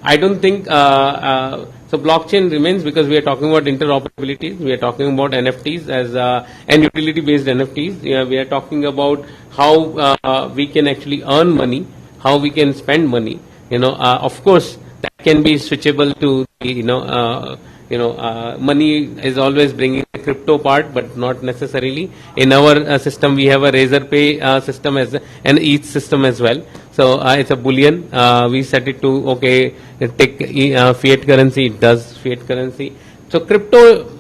Speaker 17: I don't think, so blockchain remains, because we are talking about interoperability, we are talking about NFTs and utility-based NFTs. We are talking about how we can actually earn money, how we can spend money. Of course, that can be switchable to the, money is always bringing the crypto part, but not necessarily. In our system, we have a Razorpay system and ETH system as well. So it's a bullion. We set it to, okay, take fiat currency, it does fiat currency. So crypto,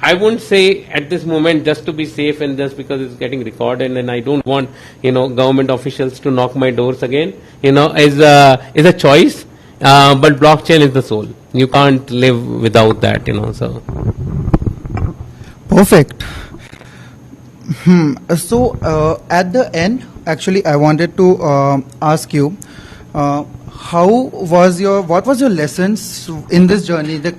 Speaker 17: I won't say at this moment, just to be safe and just because it's getting recorded, and I don't want, government officials to knock my doors again, is a choice. But blockchain is the soul. You can't live without that, so.
Speaker 16: Perfect. So at the end, actually, I wanted to ask you, what was your lessons in this journey, the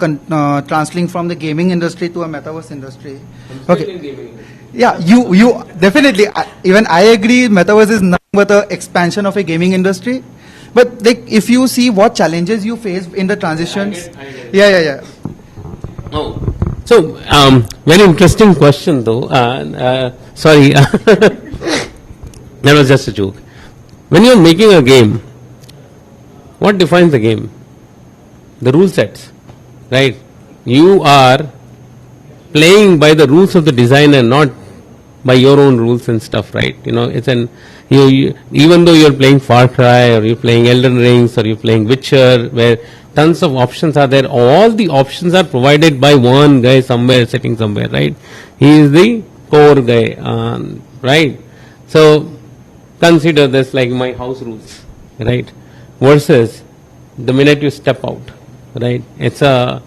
Speaker 16: translating from the gaming industry to a metaverse industry? Okay. Yeah, you definitely. Even I agree, metaverse is nothing but an expansion of a gaming industry. But like, if you see what challenges you face in the transitions, yeah.
Speaker 17: Oh, so very interesting question though. Sorry, that was just a joke. When you're making a game, what defines the game? The rule sets, right? You are playing by the rules of the designer, not by your own rules and stuff, right? It's even though you're playing Far Cry, or you're playing Elden Rings, or you're playing Witcher, where tons of options are there, all the options are provided by one guy somewhere, sitting somewhere, right? He is the core guy, right? So consider this like my house rules, right? Versus the minute you step out, right? It's a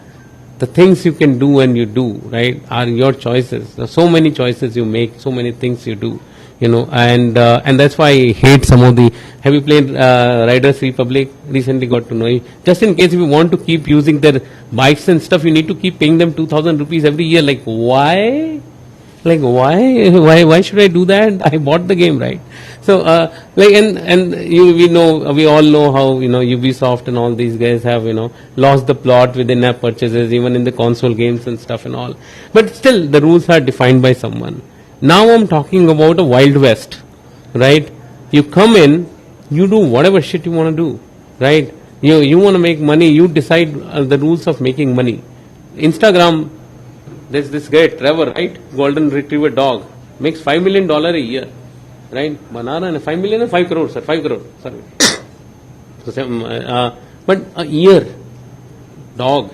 Speaker 17: the things you can do and you do, right, are your choices. There are so many choices you make, so many things you do, you know, and that's why I hate some of the. Have you played Riders Republic? Recently got to know it. Just in case if you want to keep using their bikes and stuff, you need to keep paying them 2,000 rupees every year. Like why? Like why should I do that? I bought the game, right? So we all know how, you know, Ubisoft and all these guys have, you know, lost the plot with in-app purchases, even in the console games and stuff and all. But still, the rules are defined by someone. Now I'm talking about a Wild West, right? You come in, you do whatever shit you want to do, right? You want to make money, you decide the rules of making money. Instagram. There's this guy, Trevor, right? Golden Retriever dog. Makes $5 million a year. Right? Banana and 5 million and 5 crore, sir. 5 crore. Sorry. But a year. Dog.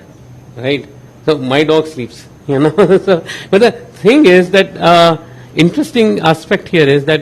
Speaker 17: Right? So my dog sleeps. You know. So, but the thing is that interesting aspect here is that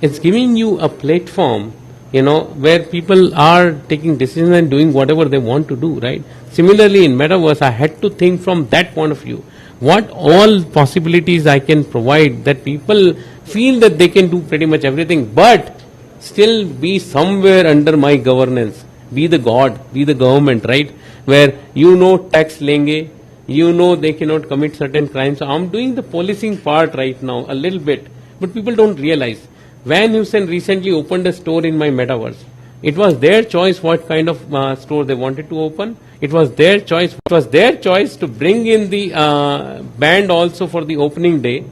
Speaker 17: it's giving you a platform, you know, where people are taking decisions and doing whatever they want to do, right? Similarly, in Metaverse, I had to think from that point of view. What all possibilities I can provide that people feel that they can do pretty much everything, but still be somewhere under my governance, be the God, be the government, right? Where you know tax lenge, you know they cannot commit certain crimes. So I'm doing the policing part right now a little bit, but people don't realize. Van Heusen recently opened a store in my Metaverse. It was their choice what kind of store they wanted to open. It was their choice. It was their choice to bring in the band also for the opening day.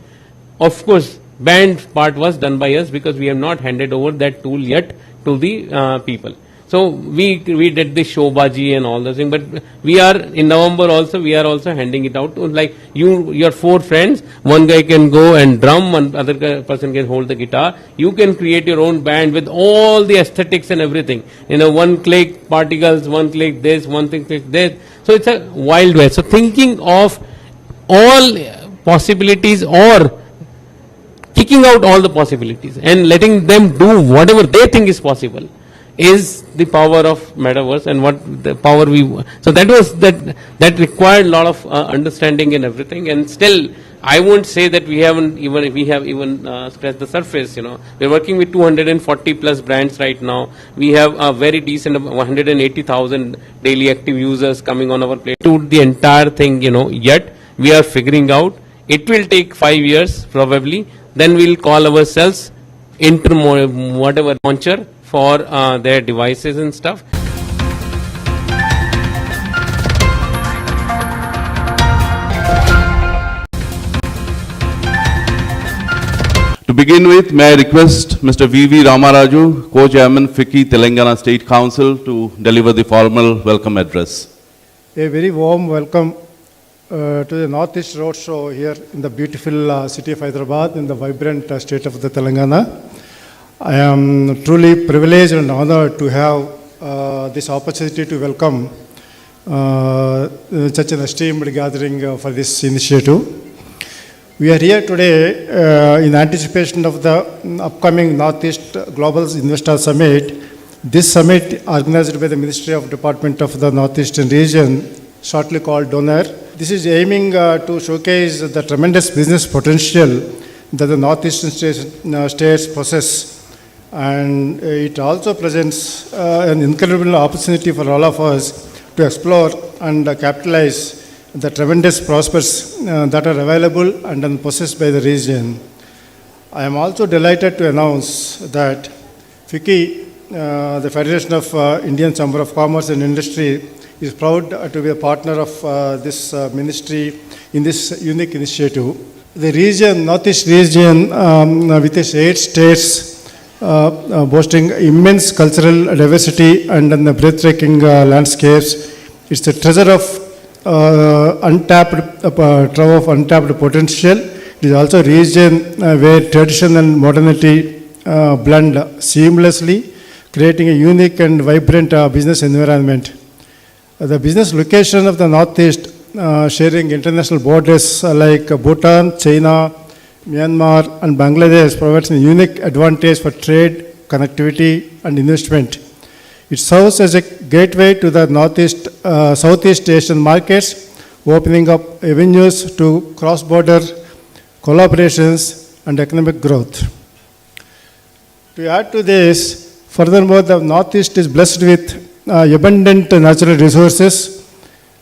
Speaker 17: Of course, band part was done by us because we have not handed over that tool yet to the people. So we did the showbaji and all those things, but we are in November also. We are also handing it out to like your 4 friends. One guy can go and drum, one other person can hold the guitar. You can create your own band with all the aesthetics and everything. You know, one click particles, one click this, one thing click this. So it's a wild west. So thinking of all possibilities or kicking out all the possibilities and letting them do whatever they think is possible is the power of Metaverse and what the power so that required a lot of understanding and everything, and still I won't say that we have even scratched the surface. You know, we're working with 240 plus brands right now. We have a very decent 180,000 daily active users coming on our plate. To the entire thing, you know, yet we are figuring out. It will take 5 years probably. Then we'll call ourselves whatever launcher for their devices and stuff.
Speaker 11: To begin with, may I request Mr. V.V. Ramaraju, Co-Chairman, FICCI Telangana State Council, to deliver the formal welcome address.
Speaker 18: A very warm welcome to the Northeast Roadshow here in the beautiful city of Hyderabad, in the vibrant state of the Telangana. I am truly privileged and honored to have this opportunity to welcome such an esteemed gathering for this initiative. We are here today in anticipation of the upcoming Northeast Global Investor Summit. This summit, organized by the Ministry of Department of the Northeastern Region, shortly called DONOR. This is aiming to showcase the tremendous business potential that the Northeastern states possess. And it also presents an incredible opportunity for all of us to explore and capitalize the tremendous prospects that are available and possessed by the region. I am also delighted to announce that FICCI, the Federation of Indian Chamber of Commerce and Industry, is proud to be a partner of this ministry in this unique initiative. The region, Northeast region, with its 8 states, boasting immense cultural diversity and breathtaking landscapes. It's a treasure of untapped potential. It is also a region where tradition and modernity blend seamlessly, creating a unique and vibrant business environment. The business location of the Northeast, sharing international borders like Bhutan, China, Myanmar and Bangladesh, provides a unique advantage for trade, connectivity and investment. It serves as a gateway to the Southeast Asian markets, opening up avenues to cross-border collaborations and economic growth. To add to this, furthermore, the Northeast is blessed with abundant natural resources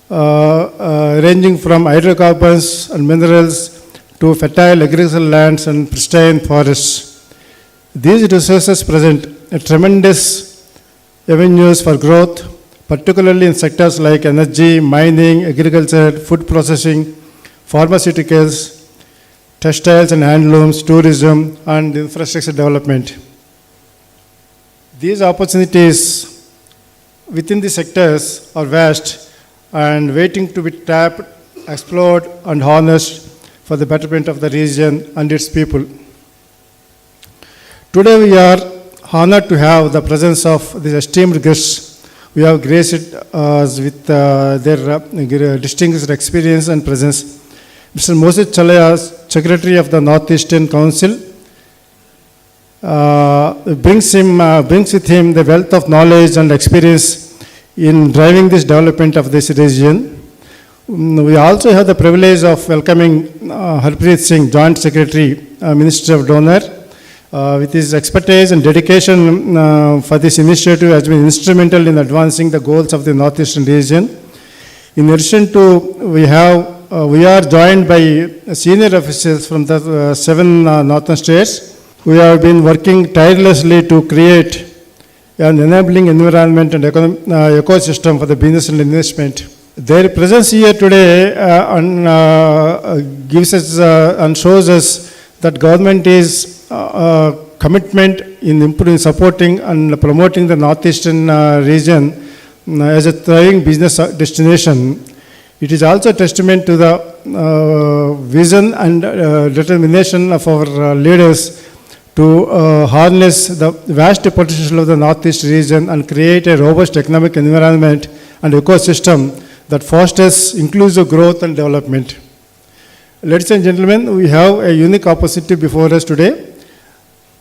Speaker 18: ranging from hydrocarbons and minerals to fertile agricultural lands and pristine forests. These resources present a tremendous avenues for growth, particularly in sectors like energy, mining, agriculture, food processing, pharmaceuticals, textiles and handlooms, tourism, and infrastructure development. These opportunities within the sectors are vast and waiting to be tapped, explored, and harnessed for the betterment of the region and its people. Today we are honored to have the presence of these esteemed guests who have graced us with their distinguished experience and presence. Mr. Moses Chalaya, Secretary of the Northeastern Council, brings with him the wealth of knowledge and experience in driving this development of this region. We also have the privilege of welcoming Harpreet Singh, Joint Secretary, Minister of Donor, with his expertise and dedication for this initiative has been instrumental in advancing the goals of the Northeastern region. In addition to, we are joined by senior officials from the 7 northern states. We have been working tirelessly to create an enabling environment and ecosystem for the business and investment. Their presence here today gives us and shows us that government is commitment in improving, supporting and promoting the Northeastern region as a thriving business destination. It is also a testament to the vision and determination of our leaders to harness the vast potential of the Northeast region and create a robust economic environment and ecosystem that fosters inclusive growth and development. Ladies and gentlemen, we have a unique opportunity before us today.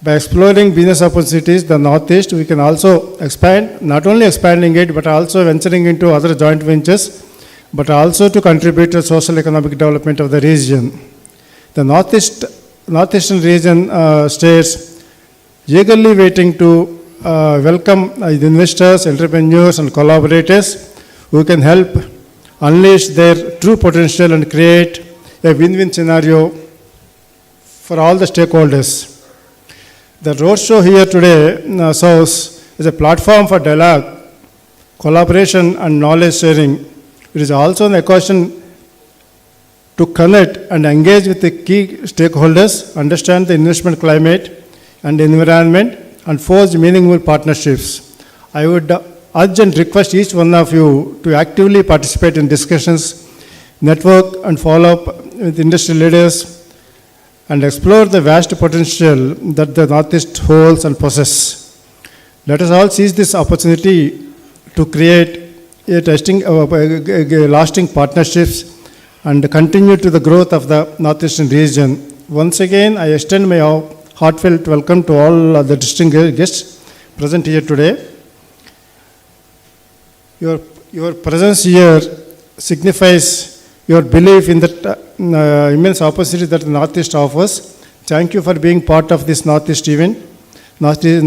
Speaker 18: By exploring business opportunities in the Northeast, we can also expand, not only expanding it, but also venturing into other joint ventures, but also to contribute to social economic development of the region. The Northeastern region states eagerly waiting to welcome the investors, entrepreneurs, and collaborators who can help unleash their true potential and create a win-win scenario for all the stakeholders. The roadshow here today serves as a platform for dialogue, collaboration, and knowledge sharing. It is also an occasion to connect and engage with the key stakeholders, understand the investment climate and environment, and forge meaningful partnerships. I would urge and request each one of you to actively participate in discussions, network and follow up with industry leaders, and explore the vast potential that the Northeast holds and possesses. Let us all seize this opportunity to create lasting partnerships and continue to the growth of the Northeastern region. Once again, I extend my heartfelt welcome to all the distinguished guests present here today. Your presence here signifies your belief in the immense opportunity that the Northeast offers. Thank you for being part of this Northeast event, this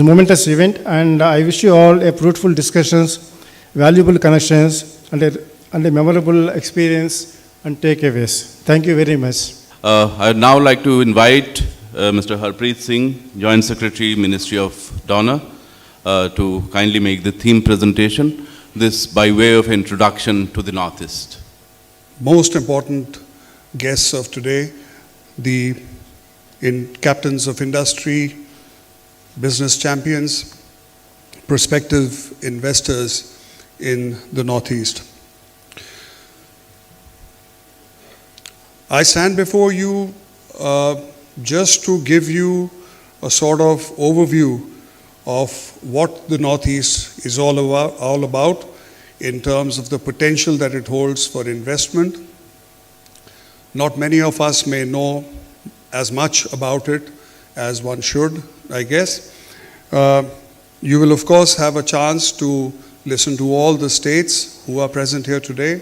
Speaker 18: momentous event, and I wish you all a fruitful discussions, valuable connections, and a memorable experience and takeaways. Thank you very much.
Speaker 11: I would now like to invite Mr. Harpreet Singh, Joint Secretary, Ministry of Donor, to kindly make the theme presentation. This by way of introduction to the Northeast.
Speaker 19: Most important guests of today, the captains of industry, business champions, prospective investors in the Northeast. I stand before you just to give you a sort of overview of what the Northeast is all about in terms of the potential that it holds for investment. Not many of us may know as much about it as one should, I guess. You will, of course, have a chance to listen to all the states who are present here today,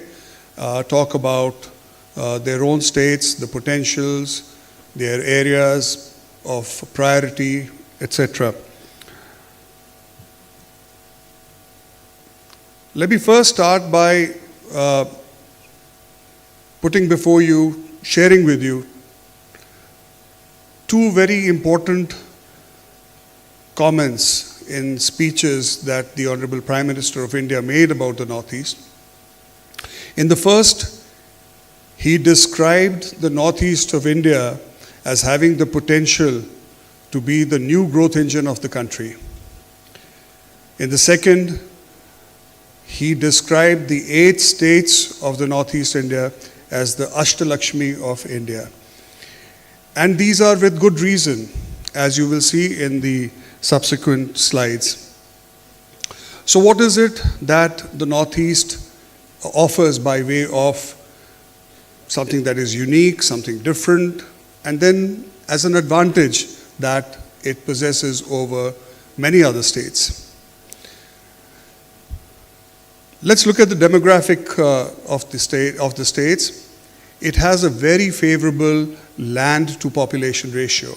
Speaker 19: talk about their own states, the potentials, their areas of priority, etc. Let me first start by putting before you, sharing with you, two very important comments in speeches that the Honorable Prime Minister of India made about the Northeast. In the first, he described the Northeast of India as having the potential to be the new growth engine of the country. In the second, he described the 8 states of the Northeast India as the Ashtalakshmi of India. And these are with good reason, as you will see in the subsequent slides. So what is it that the Northeast offers by way of something that is unique, something different, and then as an advantage that it possesses over many other states? Let's look at the demographic of the states. It has a very favorable land to population ratio.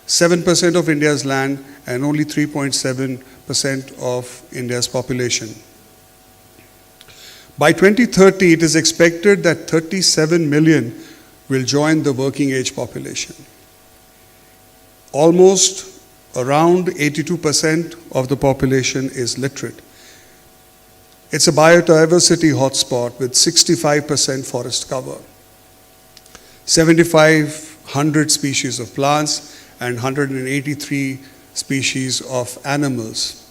Speaker 19: 7% of India's land and only 3.7% of India's population. By 2030, it is expected that 37 million will join the working age population. Almost around 82% of the population is literate. It's a biodiversity hotspot with 65% forest cover, 7,500 species of plants, and 183 species of animals.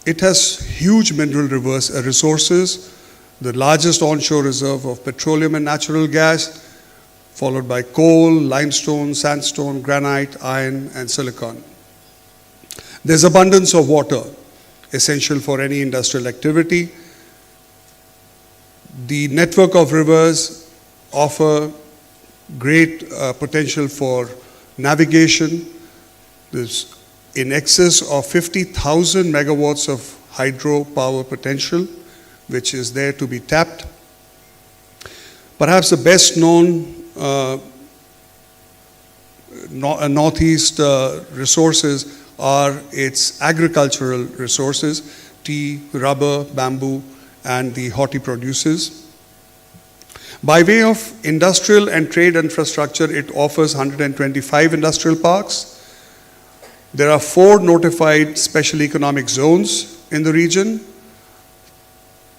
Speaker 19: It has huge mineral resources, the largest onshore reserve of petroleum and natural gas, followed by coal, limestone, sandstone, granite, iron, and silicon. There's abundance of water, essential for any industrial activity. The network of rivers offer great potential for navigation. There's in excess of 50,000 megawatts of hydropower potential, which is there to be tapped. Perhaps the best known Northeast resources are its agricultural resources, tea, rubber, bamboo, and the horti produces. By way of industrial and trade infrastructure, it offers 125 industrial parks. There are 4 notified special economic zones in the region,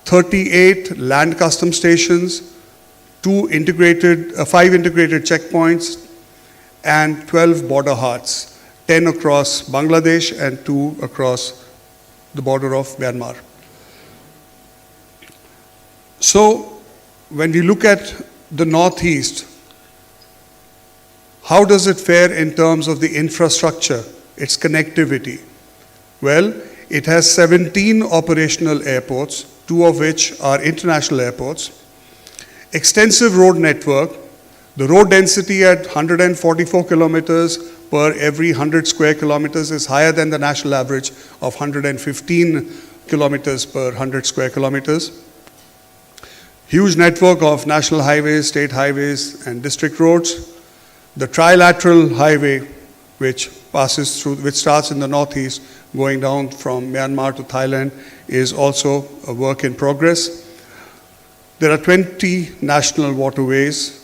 Speaker 19: 38 land custom stations, 5 integrated checkpoints, and 12 border huts, 10 across Bangladesh and 2 across the border of Myanmar. So, when we look at the Northeast, how does it fare in terms of the infrastructure, its connectivity? Well, it has 17 operational airports, 2 of which are international airports, extensive road network. The road density at 144 kilometers per every 100 square kilometers is higher than the national average of 115 kilometers per 100 square kilometers. Huge network of national highways, state highways, and district roads. The trilateral highway, which starts in the northeast, going down from Myanmar to Thailand, is also a work in progress. There are 20 national waterways.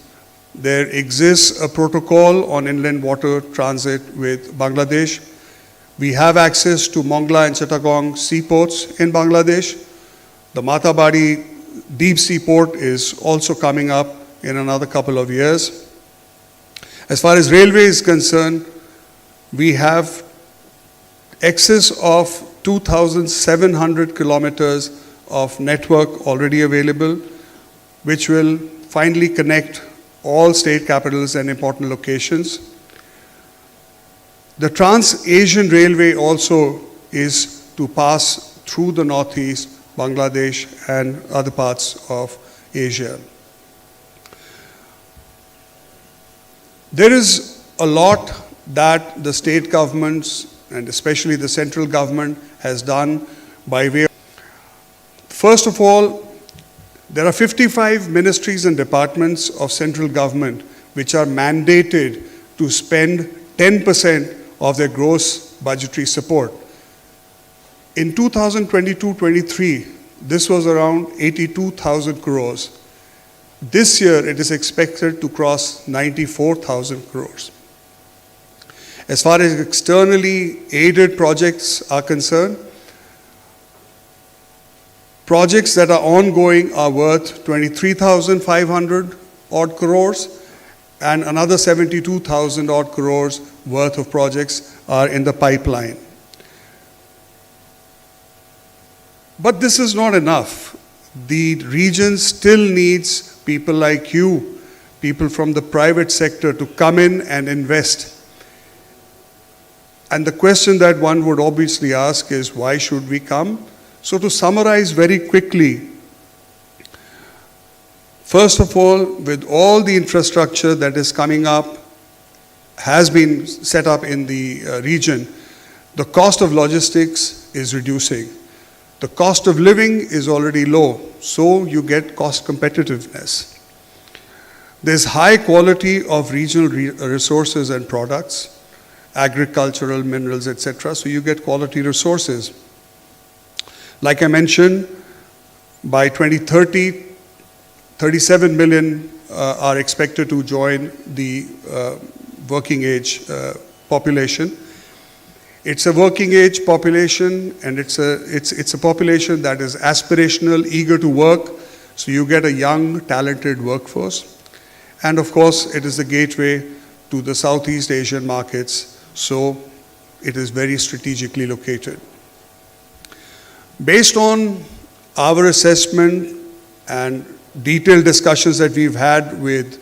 Speaker 19: There exists a protocol on inland water transit with Bangladesh. We have access to Mongla and Chittagong seaports in Bangladesh. The Matabadi deep sea port is also coming up in another couple of years. As far as railway is concerned, we have excess of 2,700 kilometers of network already available, which will finally connect all state capitals and important locations. The Trans-Asian Railway also is to pass through the Northeast, Bangladesh, and other parts of Asia. There is a lot that the state governments, and especially the central government, has done by way of, first of all, There are 55 ministries and departments of central government which are mandated to spend 10% of their gross budgetary support. In 2022-23, this was around 82,000 crores. This year, it is expected to cross 94,000 crores. As far as externally aided projects are concerned, projects that are ongoing are worth 23,500 odd crores, and another 72,000 odd crores worth of projects are in the pipeline. But this is not enough. The region still needs people like you, people from the private sector, to come in and invest. And the question that one would obviously ask is, why should we come? So to summarize very quickly, first of all, with all the infrastructure that is coming up, has been set up in the region, the cost of logistics is reducing. The cost of living is already low, so you get cost competitiveness. There's high quality of regional resources and products, agricultural, minerals, etc., so you get quality resources. Like I mentioned, by 2030, 37 million are expected to join the working age population. It's a working age population, and it's a population that is aspirational, eager to work, so you get a young, talented workforce. And of course, it is the gateway to the Southeast Asian markets, so it is very strategically located. Based on our assessment and detailed discussions that we've had with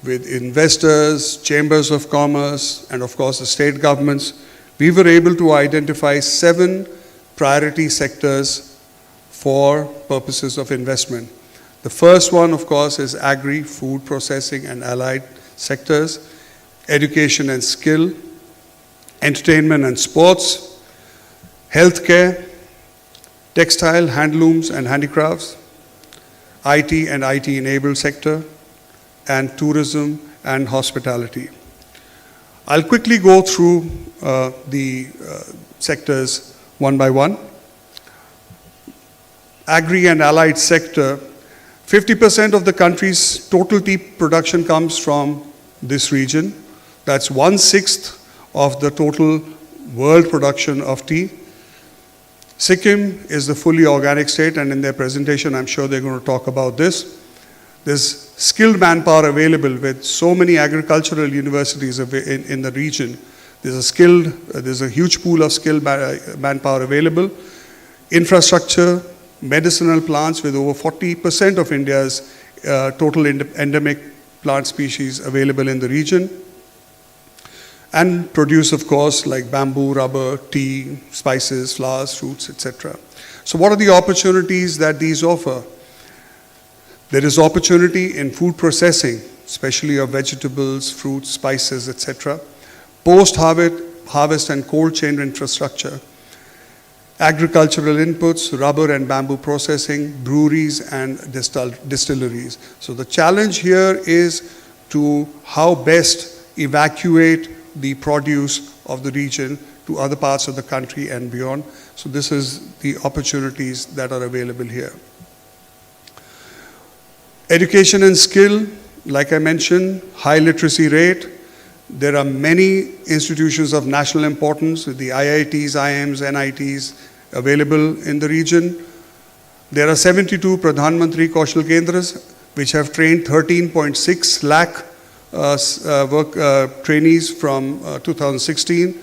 Speaker 19: investors, chambers of commerce, and of course the state governments, we were able to identify 7 priority sectors for purposes of investment. The first one, of course, is agri, food processing and allied sectors, education and skill, entertainment and sports, healthcare, textile, handlooms and handicrafts, IT and IT-enabled sector, and tourism and hospitality. I'll quickly go through the sectors one by one. Agri and allied sector, 50% of the country's total tea production comes from this region. That's 1/6 of the total world production of tea. Sikkim is the fully organic state, and in their presentation, I'm sure they're going to talk about this. There's skilled manpower available with so many agricultural universities in the region. There's a huge pool of skilled manpower available. Infrastructure, medicinal plants with over 40% of India's total endemic plant species available in the region. And produce, of course, like bamboo, rubber, tea, spices, flowers, fruits, etc. So what are the opportunities that these offer? There is opportunity in food processing, especially of vegetables, fruits, spices, etc. Post-harvest and cold chain infrastructure. Agricultural inputs, rubber and bamboo processing, breweries and distilleries. So the challenge here is to how best evacuate the produce of the region to other parts of the country and beyond. So this is the opportunities that are available here. Education and skill, like I mentioned, high literacy rate. There are many institutions of national importance, with the IITs, IIMs, NITs available in the region. There are 72 Pradhan Mantri Kaushal Kendras, which have trained 13.6 lakh trainees from 2016.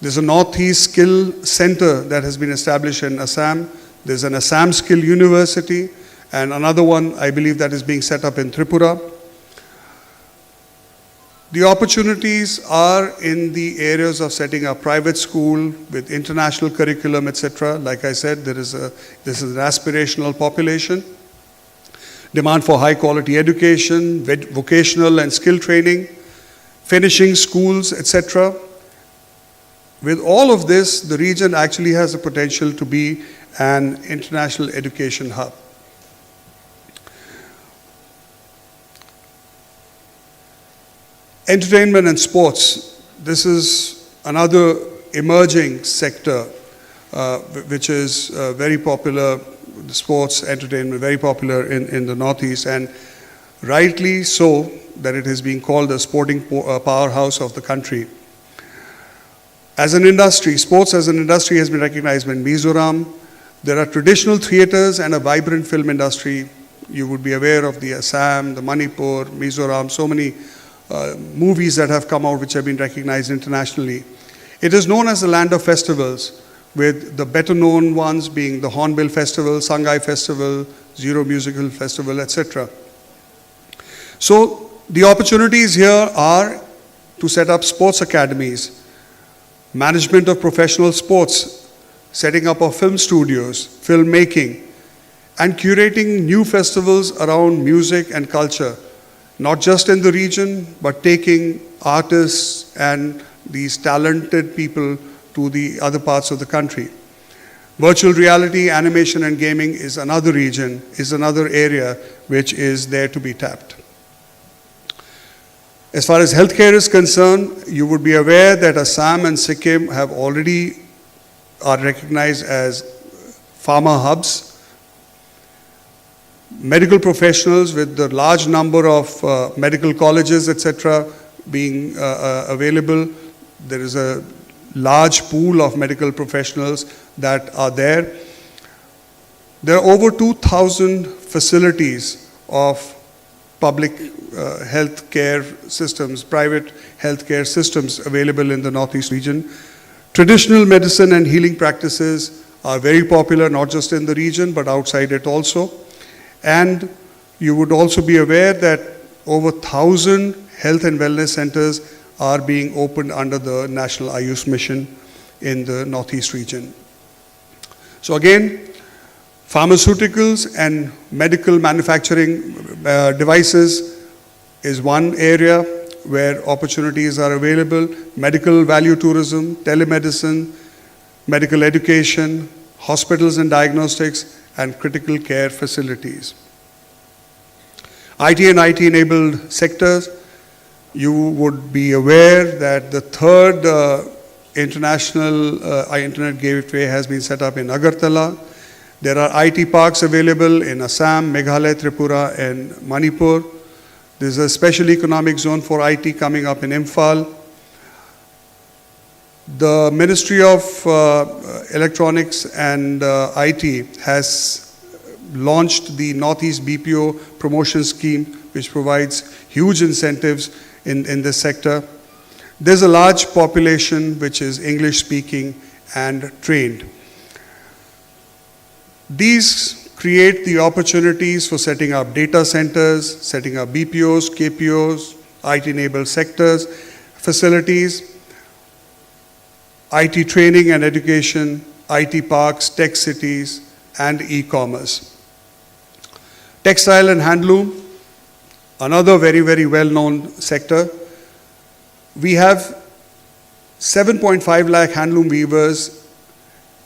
Speaker 19: There's a Northeast Skill Center that has been established in Assam. There's an Assam Skill University, and another one, I believe, that is being set up in Tripura. The opportunities are in the areas of setting up private school with international curriculum, etc. Like I said, this is an aspirational population. Demand for high quality education, vocational and skill training, finishing schools, etc. With all of this, the region actually has the potential to be an international education hub. Entertainment and sports. This is another emerging sector which is very popular, sports, entertainment, very popular in the Northeast, and rightly so that it is being called the sporting powerhouse of the country. As an industry, sports as an industry has been recognized in Mizoram. There are traditional theaters and a vibrant film industry. You would be aware of the Assam, the Manipur, Mizoram, so many movies that have come out which have been recognized internationally. It is known as the land of festivals, with the better known ones being the Hornbill Festival, Sangai Festival, Zero Musical Festival, etc. So the opportunities here are to set up sports academies, management of professional sports, setting up of film studios, filmmaking, and curating new festivals around music and culture, not just in the region, but taking artists and these talented people to the other parts of the country. Virtual reality, animation, and gaming is another region, is another area which is there to be tapped. As far as healthcare is concerned, you would be aware that Assam and Sikkim have already are recognized as pharma hubs. Medical professionals with the large number of medical colleges, etc., being available. There is a large pool of medical professionals that are there. There are over 2,000 facilities of public health care systems, private health care systems available in the Northeast region. Traditional medicine and healing practices are very popular, not just in the region, but outside it also. And you would also be aware that over 1,000 health and wellness centers are being opened under the National Ayush Mission in the Northeast region. So again, pharmaceuticals and medical manufacturing devices is one area where opportunities are available. Medical value tourism, telemedicine, medical education, hospitals and diagnostics, and critical care facilities. IT and IT-enabled sectors. You would be aware that the third international internet gateway has been set up in Agartala. There are IT parks available in Assam, Meghalaya, Tripura, and Manipur. There's a special economic zone for IT coming up in Imphal. The Ministry of Electronics and IT has launched the Northeast BPO promotion scheme, which provides huge incentives in this sector. There's a large population which is English speaking and trained. These create the opportunities for setting up data centers, setting up BPOs, KPOs, IT-enabled sectors, facilities, IT training and education, IT parks, tech cities, and e-commerce. Textile and handloom, another very, very well-known sector. We have 7.5 lakh handloom weavers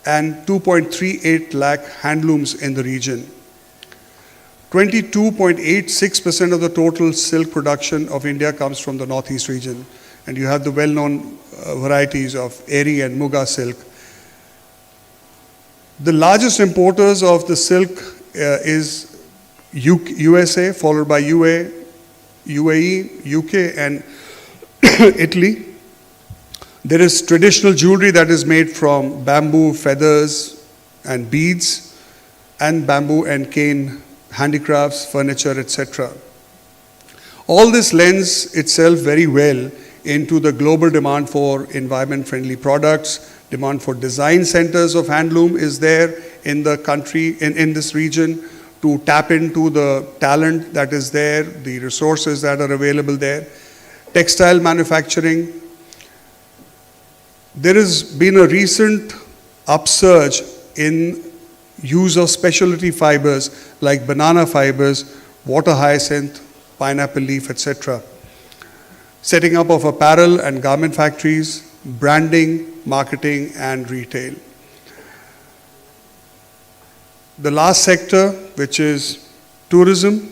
Speaker 19: and 2.38 lakh handlooms in the region. 22.86% of the total silk production of India comes from the Northeast region. And you have the well-known varieties of Eri and Muga silk. The largest importers of the silk is USA, followed by UAE, UK, and Italy. There is traditional jewelry that is made from bamboo, feathers, and beads, and bamboo and cane handicrafts, furniture, etc. All this lends itself very well into the global demand for environment-friendly products. Demand for design centers of handloom is there in the country, in this region, to tap into the talent that is there, the resources that are available there. Textile manufacturing. There has been a recent upsurge in use of specialty fibers like banana fibers, water hyacinth, pineapple leaf, etc. Setting up of apparel and garment factories, branding, marketing, and retail. The last sector, which is tourism.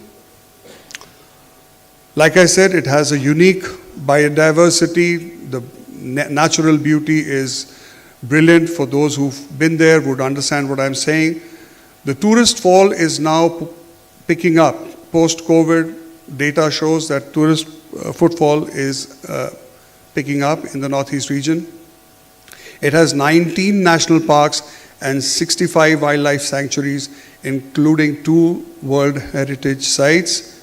Speaker 19: Like I said, it has a unique biodiversity, the natural beauty is brilliant. For those who've been there would understand what I'm saying. The tourist fall is now picking up. Post-COVID, data shows that tourist footfall is picking up in the Northeast region. It has 19 national parks and 65 wildlife sanctuaries, including 2 World Heritage Sites.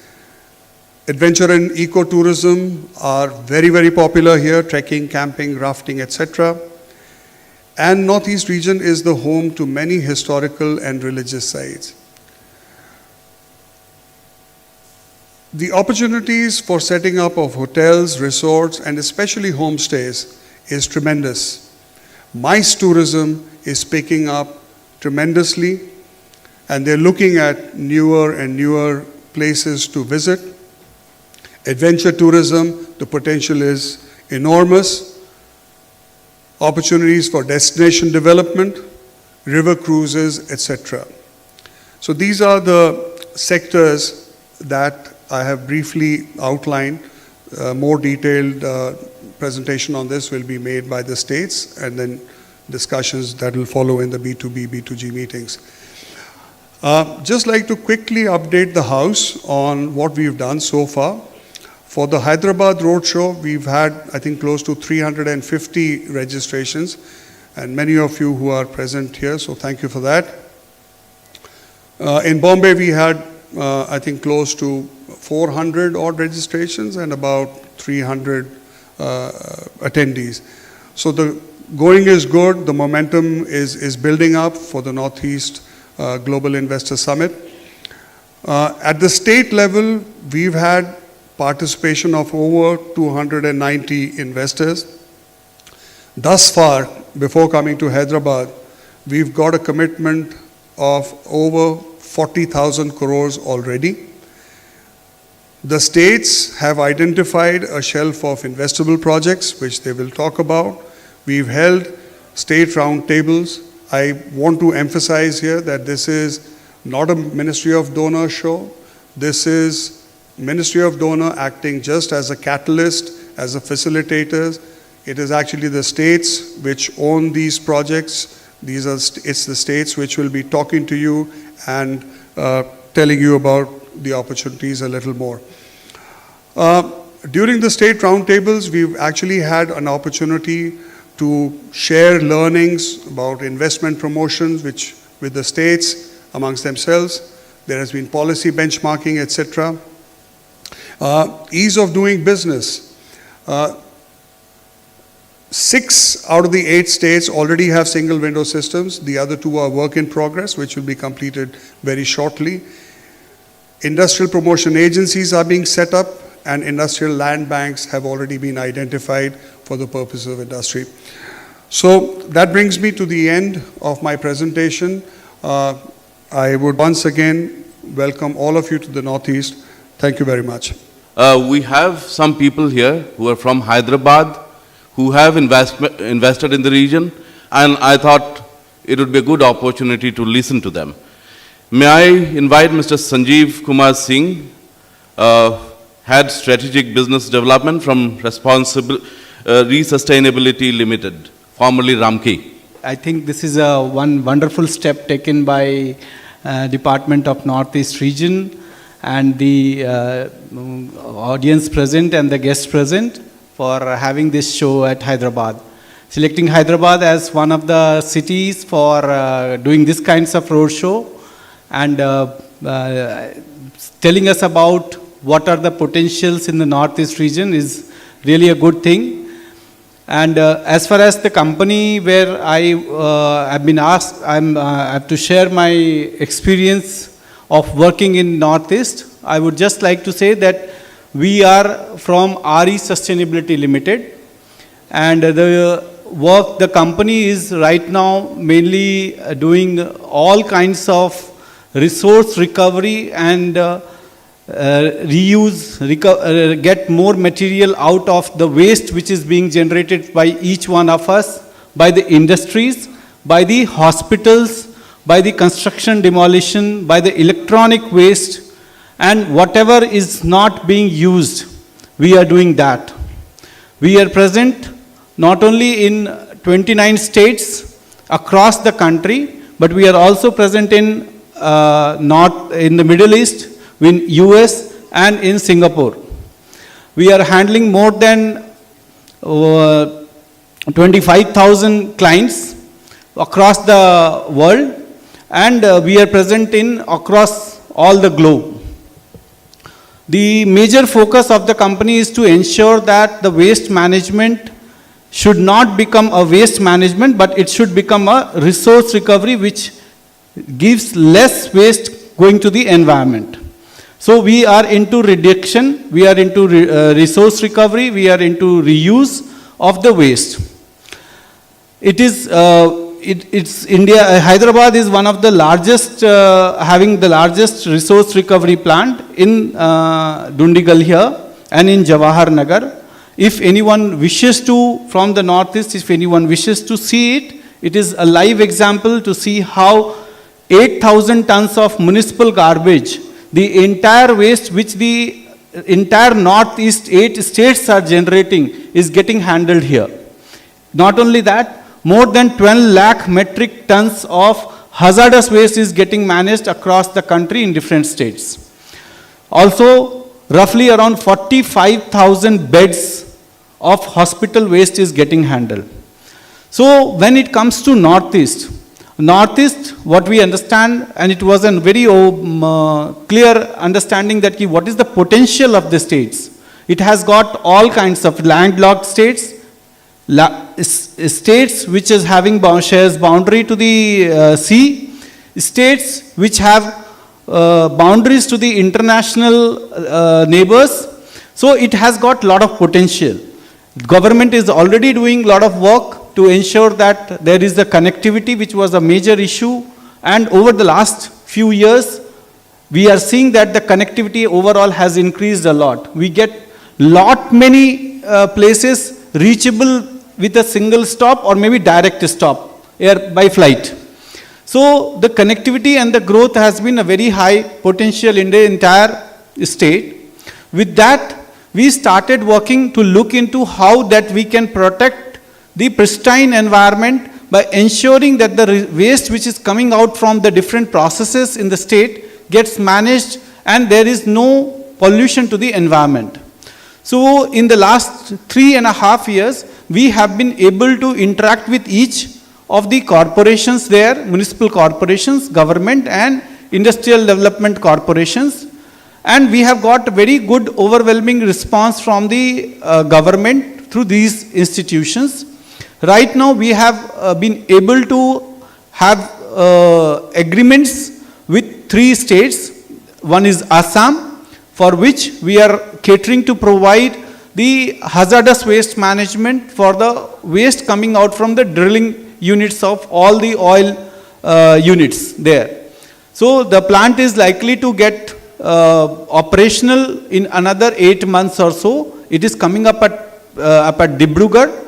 Speaker 19: Adventure and ecotourism are very, very popular here, trekking, camping, rafting, etc. And Northeast region is the home to many historical and religious sites. The opportunities for setting up of hotels, resorts, and especially homestays is tremendous. MICE tourism is picking up tremendously, and they're looking at newer and newer places to visit. Adventure tourism, the potential is enormous. Opportunities for destination development, river cruises, etc. So these are the sectors that I have briefly outlined. More detailed presentation on this will be made by the states, and then discussions that will follow in the B2B, B2G meetings. Just like to quickly update the House on what we've done so far. For the Hyderabad Roadshow, we've had, I think, close to 350 registrations, and many of you who are present here, so thank you for that. In Bombay, we had, I think, close to 400 odd registrations and about 300 attendees. So the going is good, the momentum is building up for the Northeast Global Investor Summit. At the state level, we've had participation of over 290 investors. Thus far, before coming to Hyderabad, we've got a commitment of over 40,000 crores already. The states have identified a shelf of investable projects, which they will talk about. We've held state roundtables. I want to emphasize here that this is not a Ministry of Donor show. This is Ministry of Donor acting just as a catalyst, as a facilitator. It is actually the states which own these projects. It's the states which will be talking to you and telling you about the opportunities a little more. During the state roundtables, we've actually had an opportunity to share learnings about investment promotions with the states amongst themselves. There has been policy benchmarking, etc. Ease of doing business. 6 out of the 8 states already have single window systems. The other 2 are work in progress, which will be completed very shortly. Industrial promotion agencies are being set up, and industrial land banks have already been identified for the purpose of industry. So that brings me to the end of my presentation. I would once again welcome all of you to the Northeast. Thank you very much.
Speaker 11: We have some people here who are from Hyderabad, who have invested in the region, and I thought it would be a good opportunity to listen to them. May I invite Mr. Sanjeev Kumar Singh, Head Strategic Business Development from Resustainability Limited, formerly Ramki.
Speaker 5: I think this is one wonderful step taken by Department of Northeast Region and the audience present and the guests present for having this show at Hyderabad. Selecting Hyderabad as one of the cities for doing this kinds of roadshow and telling us about what are the potentials in the Northeast region is really a good thing. And as far as the company where I have been asked, I have to share my experience of working in Northeast. I would just like to say that we are from RE Sustainability Limited, and the company is right now mainly doing all kinds of resource recovery and reuse, get more material out of the waste which is being generated by each one of us, by the industries, by the hospitals, by the construction demolition, by the electronic waste, and whatever is not being used, we are doing that. We are present not only in 29 states across the country, but we are also present in in the Middle East, in US and in Singapore. We are handling more than 25,000 clients across the world, and we are present in across all the globe. The major focus of the company is to ensure that the waste management should not become a waste management, but it should become a resource recovery which gives less waste going to the environment. So we are into reduction, we are into resource recovery, we are into reuse of the waste. It's India, Hyderabad is one of the largest, having the largest resource recovery plant in Dundigal here and in Jawahar Nagar. If anyone wishes to, from the northeast, if anyone wishes to see it, it is a live example to see how 8,000 tons of municipal garbage, the entire waste which the entire northeast 8 states are generating, is getting handled here. Not only that, more than 12 lakh metric tons of hazardous waste is getting managed across the country in different states. Also, roughly around 45,000 beds of hospital waste is getting handled. So when it comes to Northeast, what we understand, and it was a very clear understanding that what is the potential of the states. It has got all kinds of landlocked states, states which is having shares boundary to the sea, states which have boundaries to the international neighbors. So it has got a lot of potential. Government is already doing a lot of work to ensure that there is the connectivity, which was a major issue, and over the last few years we are seeing that the connectivity overall has increased a lot. We get many places reachable with a single stop or maybe direct stop by flight. So the connectivity and the growth has been a very high potential in the entire state. With that, we started working to look into how that we can protect the pristine environment by ensuring that the waste which is coming out from the different processes in the state gets managed and there is no pollution to the environment. So in the last 3.5 years, we have been able to interact with each of the corporations there, municipal corporations, government and industrial development corporations. And we have got a very good overwhelming response from the government through these institutions. Right now we have been able to have agreements with 3 states. One is Assam, for which we are catering to provide the hazardous waste management for the waste coming out from the drilling units of all the oil units there. So the plant is likely to get operational in another 8 months or so. It is coming up at Dibrugarh.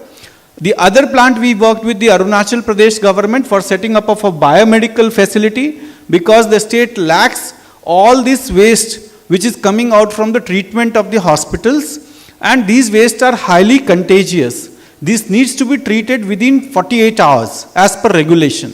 Speaker 5: The other plant we worked with the Arunachal Pradesh government for setting up of a biomedical facility because the state lacks all this waste which is coming out from the treatment of the hospitals, and these wastes are highly contagious. This needs to be treated within 48 hours as per regulation,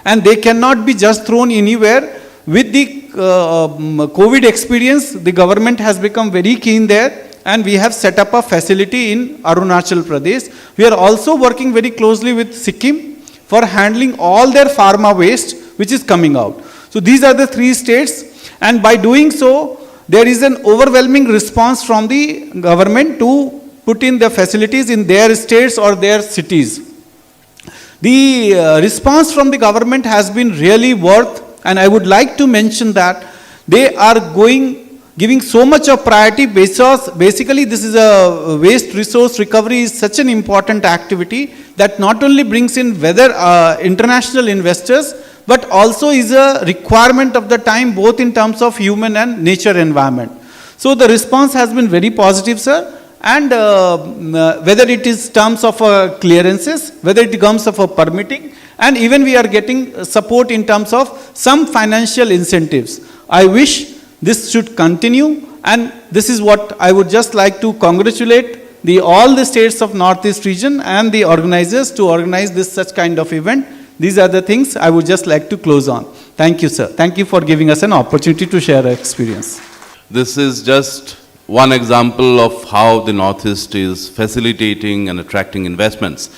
Speaker 5: and they cannot be just thrown anywhere. With the COVID experience, the government has become very keen there, and we have set up a facility in Arunachal Pradesh. We are also working very closely with Sikkim for handling all their pharma waste which is coming out. So these are the 3 states, and by doing so, there is an overwhelming response from the government to put in the facilities in their states or their cities. The response from the government has been really worth, and I would like to mention that they are giving so much of priority because basically this is a waste resource recovery is such an important activity that not only brings in international investors, but also is a requirement of the time both in terms of human and nature environment. So the response has been very positive, sir, and whether it is terms of clearances, whether it comes of permitting, and even we are getting support in terms of some financial incentives. I wish this should continue, and this is what I would just like to congratulate all the states of Northeast region and the organizers to organize this such kind of event. These are the things I would just like to close on. Thank you, sir. Thank you for giving us an opportunity to share our experience.
Speaker 11: This is just one example of how the Northeast is facilitating and attracting investments.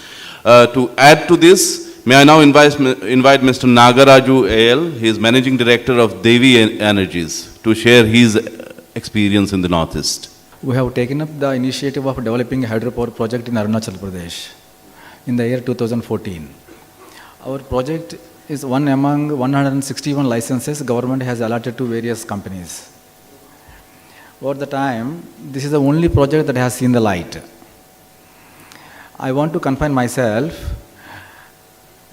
Speaker 11: To add to this, may I now invite Mr. Nagaraju AL, he is Managing Director of Devi Energies, to share his experience in the Northeast.
Speaker 20: We have taken up the initiative of developing a hydropower project in Arunachal Pradesh in the year 2014. Our project is one among 161 licenses government has allotted to various companies. Over the time, this is the only project that has seen the light. I want to confine myself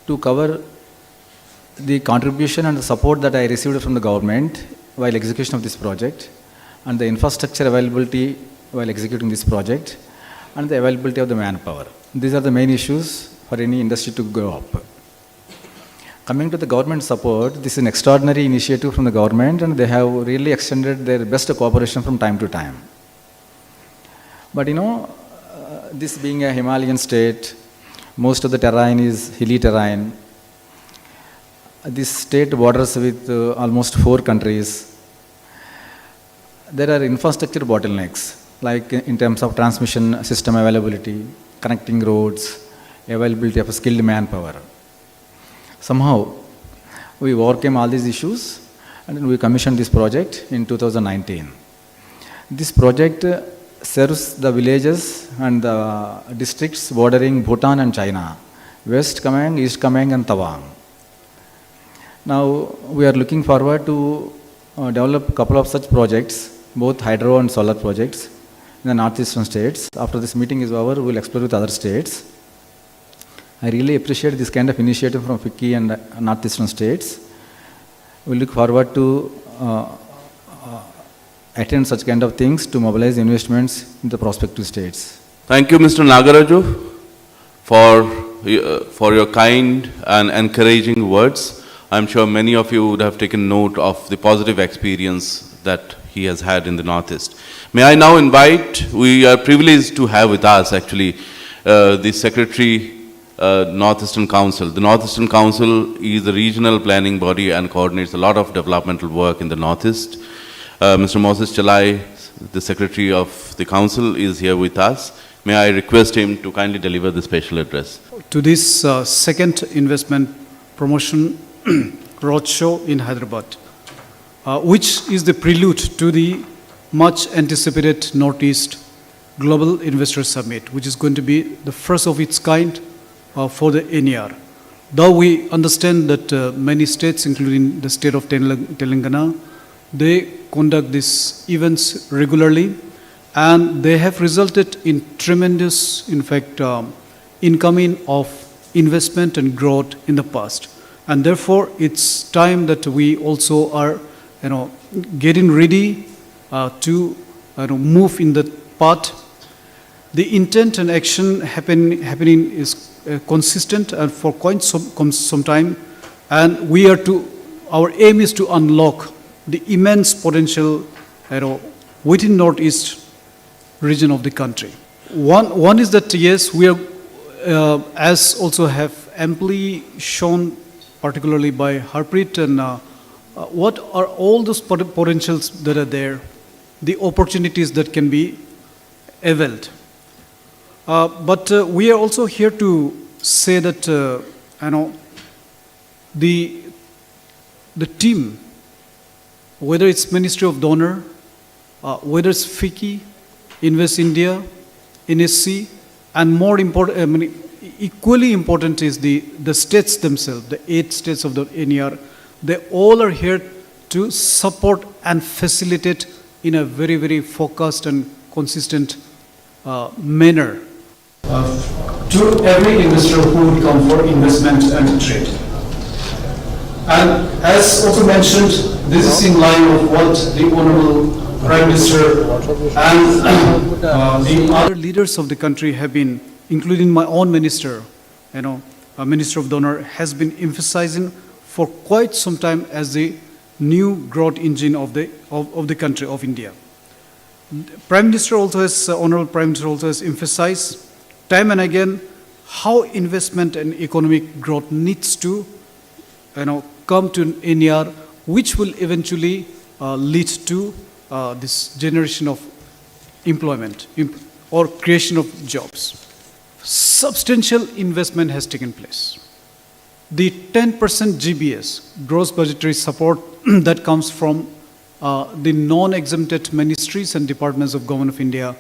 Speaker 20: to cover the contribution and the support that I received from the government while execution of this project, and the infrastructure availability while executing this project, and the availability of the manpower. These are the main issues for any industry to grow up. Coming to the government support, this is an extraordinary initiative from the government, and they have really extended their best cooperation from time to time. But this being a Himalayan state, most of the terrain is hilly terrain. This state borders with almost 4 countries. There are infrastructure bottlenecks, like in terms of transmission system availability, connecting roads, availability of skilled manpower. Somehow, we overcame all these issues and we commissioned this project in 2019. This project serves the villages and the districts bordering Bhutan and China, West Kameng, East Kameng and Tawang. Now, we are looking forward to develop a couple of such projects, both hydro and solar projects in the northeastern states. After this meeting is over, we will explore with other states. I really appreciate this kind of initiative from FICCI and northeastern states. We look forward to attend such kind of things to mobilize investments in the prospective states.
Speaker 11: Thank you, Mr. Nagaraju, for your kind and encouraging words. I'm sure many of you would have taken note of the positive experience that he has had in the Northeast. May I now invite, we are privileged to have with us actually the Secretary Northeastern Council. The Northeastern Council is the regional planning body and coordinates a lot of developmental work in the Northeast. Mr. Moses Chalai, the Secretary of the Council, is here with us. May I request him to kindly deliver the special address.
Speaker 21: To this second investment promotion roadshow in Hyderabad, which is the prelude to the much anticipated Northeast Global Investor Summit, which is going to be the first of its kind for the NER. Though we understand that many states, including the state of Telangana, they conduct these events regularly, and they have resulted in tremendous, in fact, incoming of investment and growth in the past. And therefore, it's time that we also are, getting ready to move in that path. The intent and action happening is consistent and for quite some time, and our aim is to unlock the immense potential within Northeast region of the country. One is that yes, we are, as also have amply shown, particularly by Harpreet, and what are all those potentials that are there, the opportunities that can be availed. But we are also here to say that the team, whether it's Ministry of Donor, whether it's FICCI, Invest India, NSC, and more important, equally important is the states themselves, the 8 states of the NER. They all are here to support and facilitate in a very, very focused and consistent manner to every investor who would come for investment and trade. And as also mentioned, this is in line with what the Honorable Prime Minister and the other leaders of the country have been, including my own minister, Minister of Donor, has been emphasizing for quite some time as the new growth engine of the country of India. Prime Minister also has, Honorable Prime Minister also has emphasized time and again how investment and economic growth needs to, come to an NER, which will eventually lead to this generation of employment or creation of jobs. Substantial investment has taken place. The 10% GBS, gross budgetary support, that comes from the non-exempted ministries and departments of Government of India.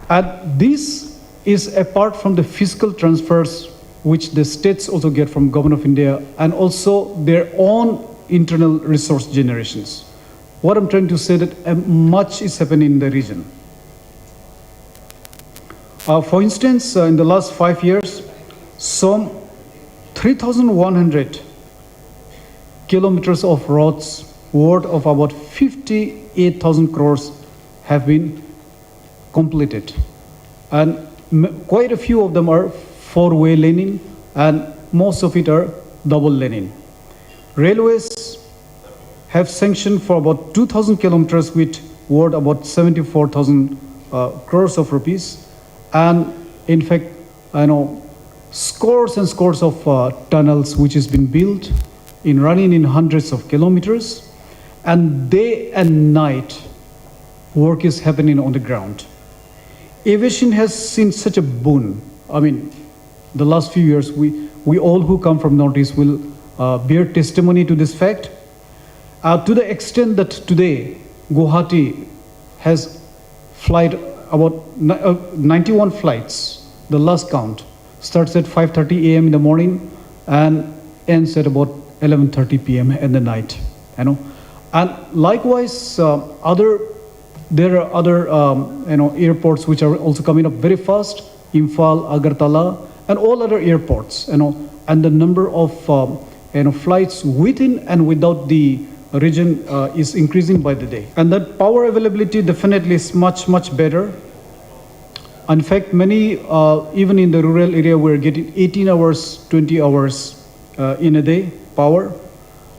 Speaker 21: And this is apart from the fiscal transfers which the states also get from Government of India and also their own internal resource generations. What I'm trying to say that much is happening in the region. For instance, in the last 5 years, some 3,100 kilometers of roads worth of about 58,000 crores have been completed. And quite a few of them are four-way laning and most of it are double laning. Railways have sanctioned for about 2,000 kilometers with worth about 74,000 crores of rupees. And in fact, I know scores and scores of tunnels which has been built running in hundreds of kilometers. And day and night, work is happening on the ground. Aviation has seen such a boon. I mean, the last few years, we all who come from Northeast will bear testimony to this fact. To the extent that today, Guwahati has flight about 91 flights. The last count starts at 5:30 a.m. in the morning and ends at about 11:30 p.m. in the night. And likewise, there are other airports which are also coming up very fast. Imphal, Agartala, and all other airports. And the number of flights within and without the region is increasing by the day. And that power availability definitely is much better. In fact, many even in the rural area, we're getting 18 hours, 20 hours in a day power.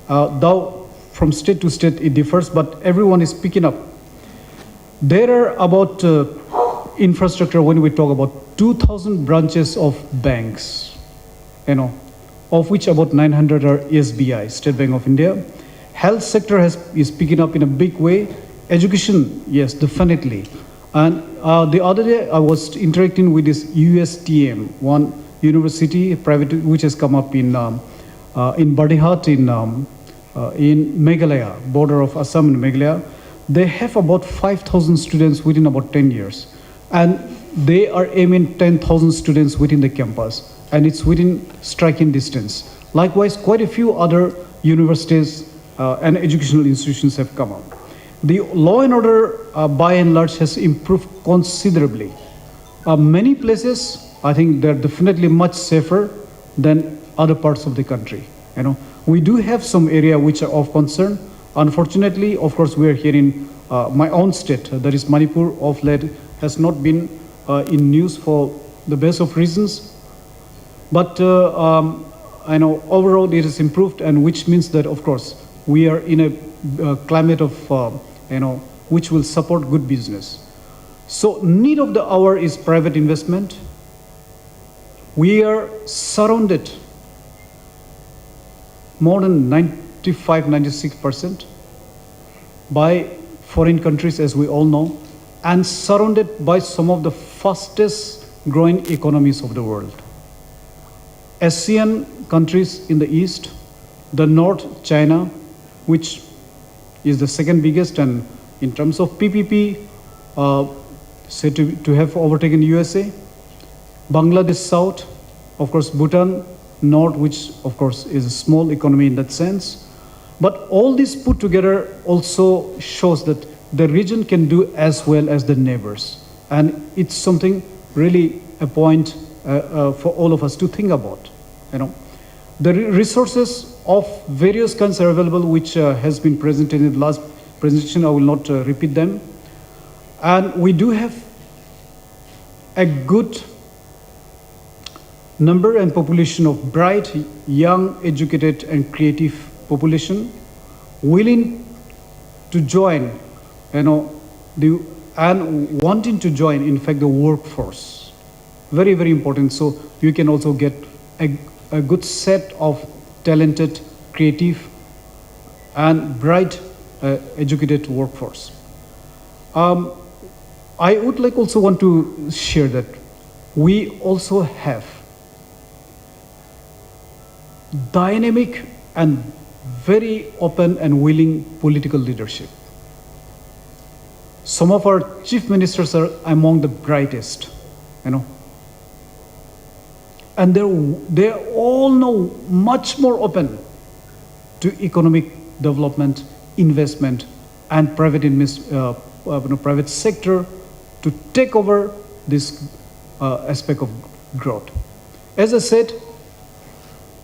Speaker 21: Though from state to state it differs, but everyone is picking up. There are about infrastructure when we talk about 2,000 branches of banks, of which about 900 are SBI, State Bank of India. Health sector is picking up in a big way. Education, yes, definitely. And the other day I was interacting with this USTM, one university, private, which has come up in Badihat in Meghalaya, border of Assam and Meghalaya. They have about 5,000 students within about 10 years. And they are aiming 10,000 students within the campus. And it's within striking distance. Likewise, quite a few other universities and educational institutions have come up. The law and order, by and large, has improved considerably. Many places, I think they're definitely much safer than other parts of the country. We do have some area which are of concern. Unfortunately, of course, we are here in my own state, that is Manipur, of late has not been in news for the best of reasons. But I know overall it has improved, and which means that, of course, we are in a climate of, which will support good business. So need of the hour is private investment. We are surrounded more than 95-96% by foreign countries, as we all know, and surrounded by some of the fastest growing economies of the world. ASEAN countries in the east, the north, China, which is the second biggest, and in terms of PPP, said to have overtaken USA. Bangladesh south, of course, Bhutan north, which of course is a small economy in that sense. But all this put together also shows that the region can do as well as the neighbors. And it's something really a point for all of us to think about. The resources of various kinds are available, which has been presented in the last presentation. I will not repeat them. And we do have a good number and population of bright, young, educated, and creative population willing to join, the and wanting to join, in fact, the workforce. Very, very important. So you can also get a good set of talented, creative, and bright, educated workforce. I would like also want to share that we also have dynamic and very open and willing political leadership. Some of our chief ministers are among the brightest, you know. And they all know much more open to economic development, investment, and private sector to take over this aspect of growth. As I said,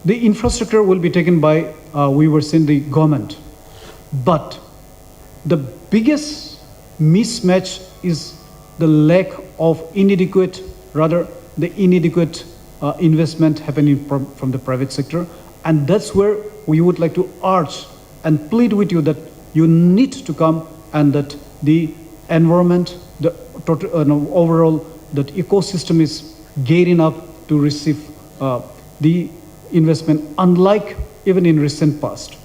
Speaker 21: the infrastructure will be taken by, we were saying, the government. But the biggest mismatch is the lack of inadequate investment happening from the private sector. And that's where we would like to urge and plead with you that you need to come, and that the environment, the overall, that ecosystem is gearing up to receive the investment, unlike even in recent past.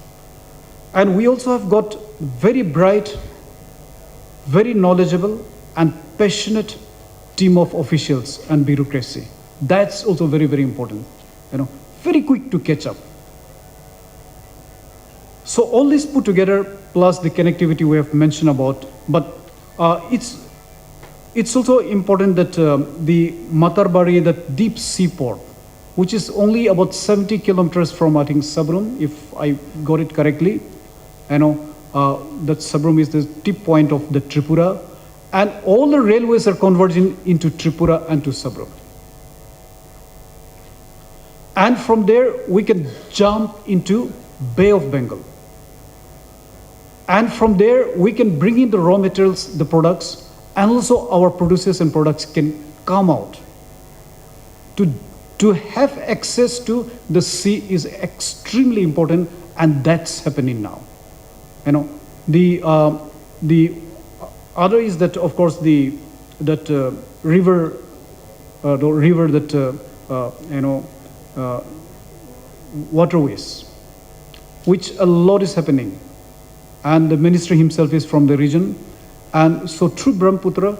Speaker 21: And we also have got very bright, very knowledgeable and passionate team of officials and bureaucracy. That's also very, very important. You know, very quick to catch up. So all this put together, plus the connectivity we have mentioned about, but it's also important that the Matarbari, that deep seaport, which is only about 70 kilometers from, I think, Sabrum, if I got it correctly. You know, that Sabrum is the tip point of the Tripura, and all the railways are converging into Tripura and to Sabrum. And from there, we can jump into Bay of Bengal. And from there, we can bring in the raw materials, the products, and also our producers and products can come out. To have access to the sea is extremely important, and that's happening now. You know, the other is that, of course, the river that waterways, which a lot is happening, and the ministry himself is from the region, and so through Brahmaputra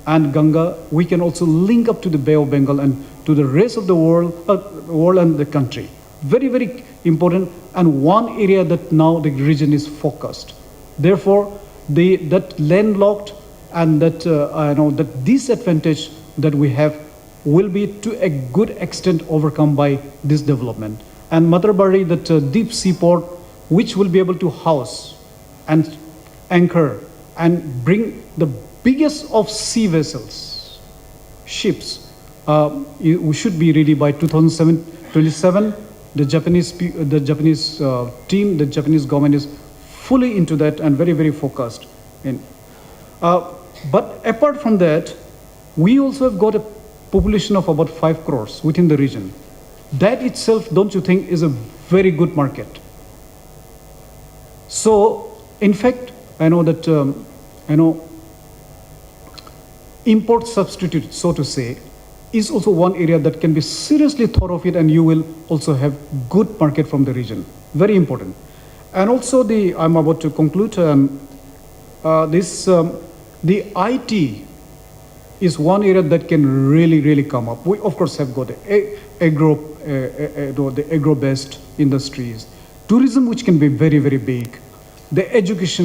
Speaker 21: and Ganga, we can also link up to the Bay of Bengal and to the rest of the world and the country. Very, very important, and one area that now the region is focused. Therefore, that landlocked and that disadvantage that we have will be to a good extent overcome by this development. And Matarbari, that deep seaport, which will be able to house and anchor and bring the biggest of sea vessels, ships. We should be ready by 2027. The Japanese team, the Japanese government is fully into that and very, very focused. But apart from that, we also have got a population of about 5 crores within the region. That itself, don't you think, is a very good market? So, in fact, I know that import substitute, so to say, is also one area that can be seriously thought of it, and you will also have good market from the region. Very important. And also I'm about to conclude, the IT is one area that can really, really come up. We, of course, have got the agro-based industries, tourism, which can be very, very big, the education,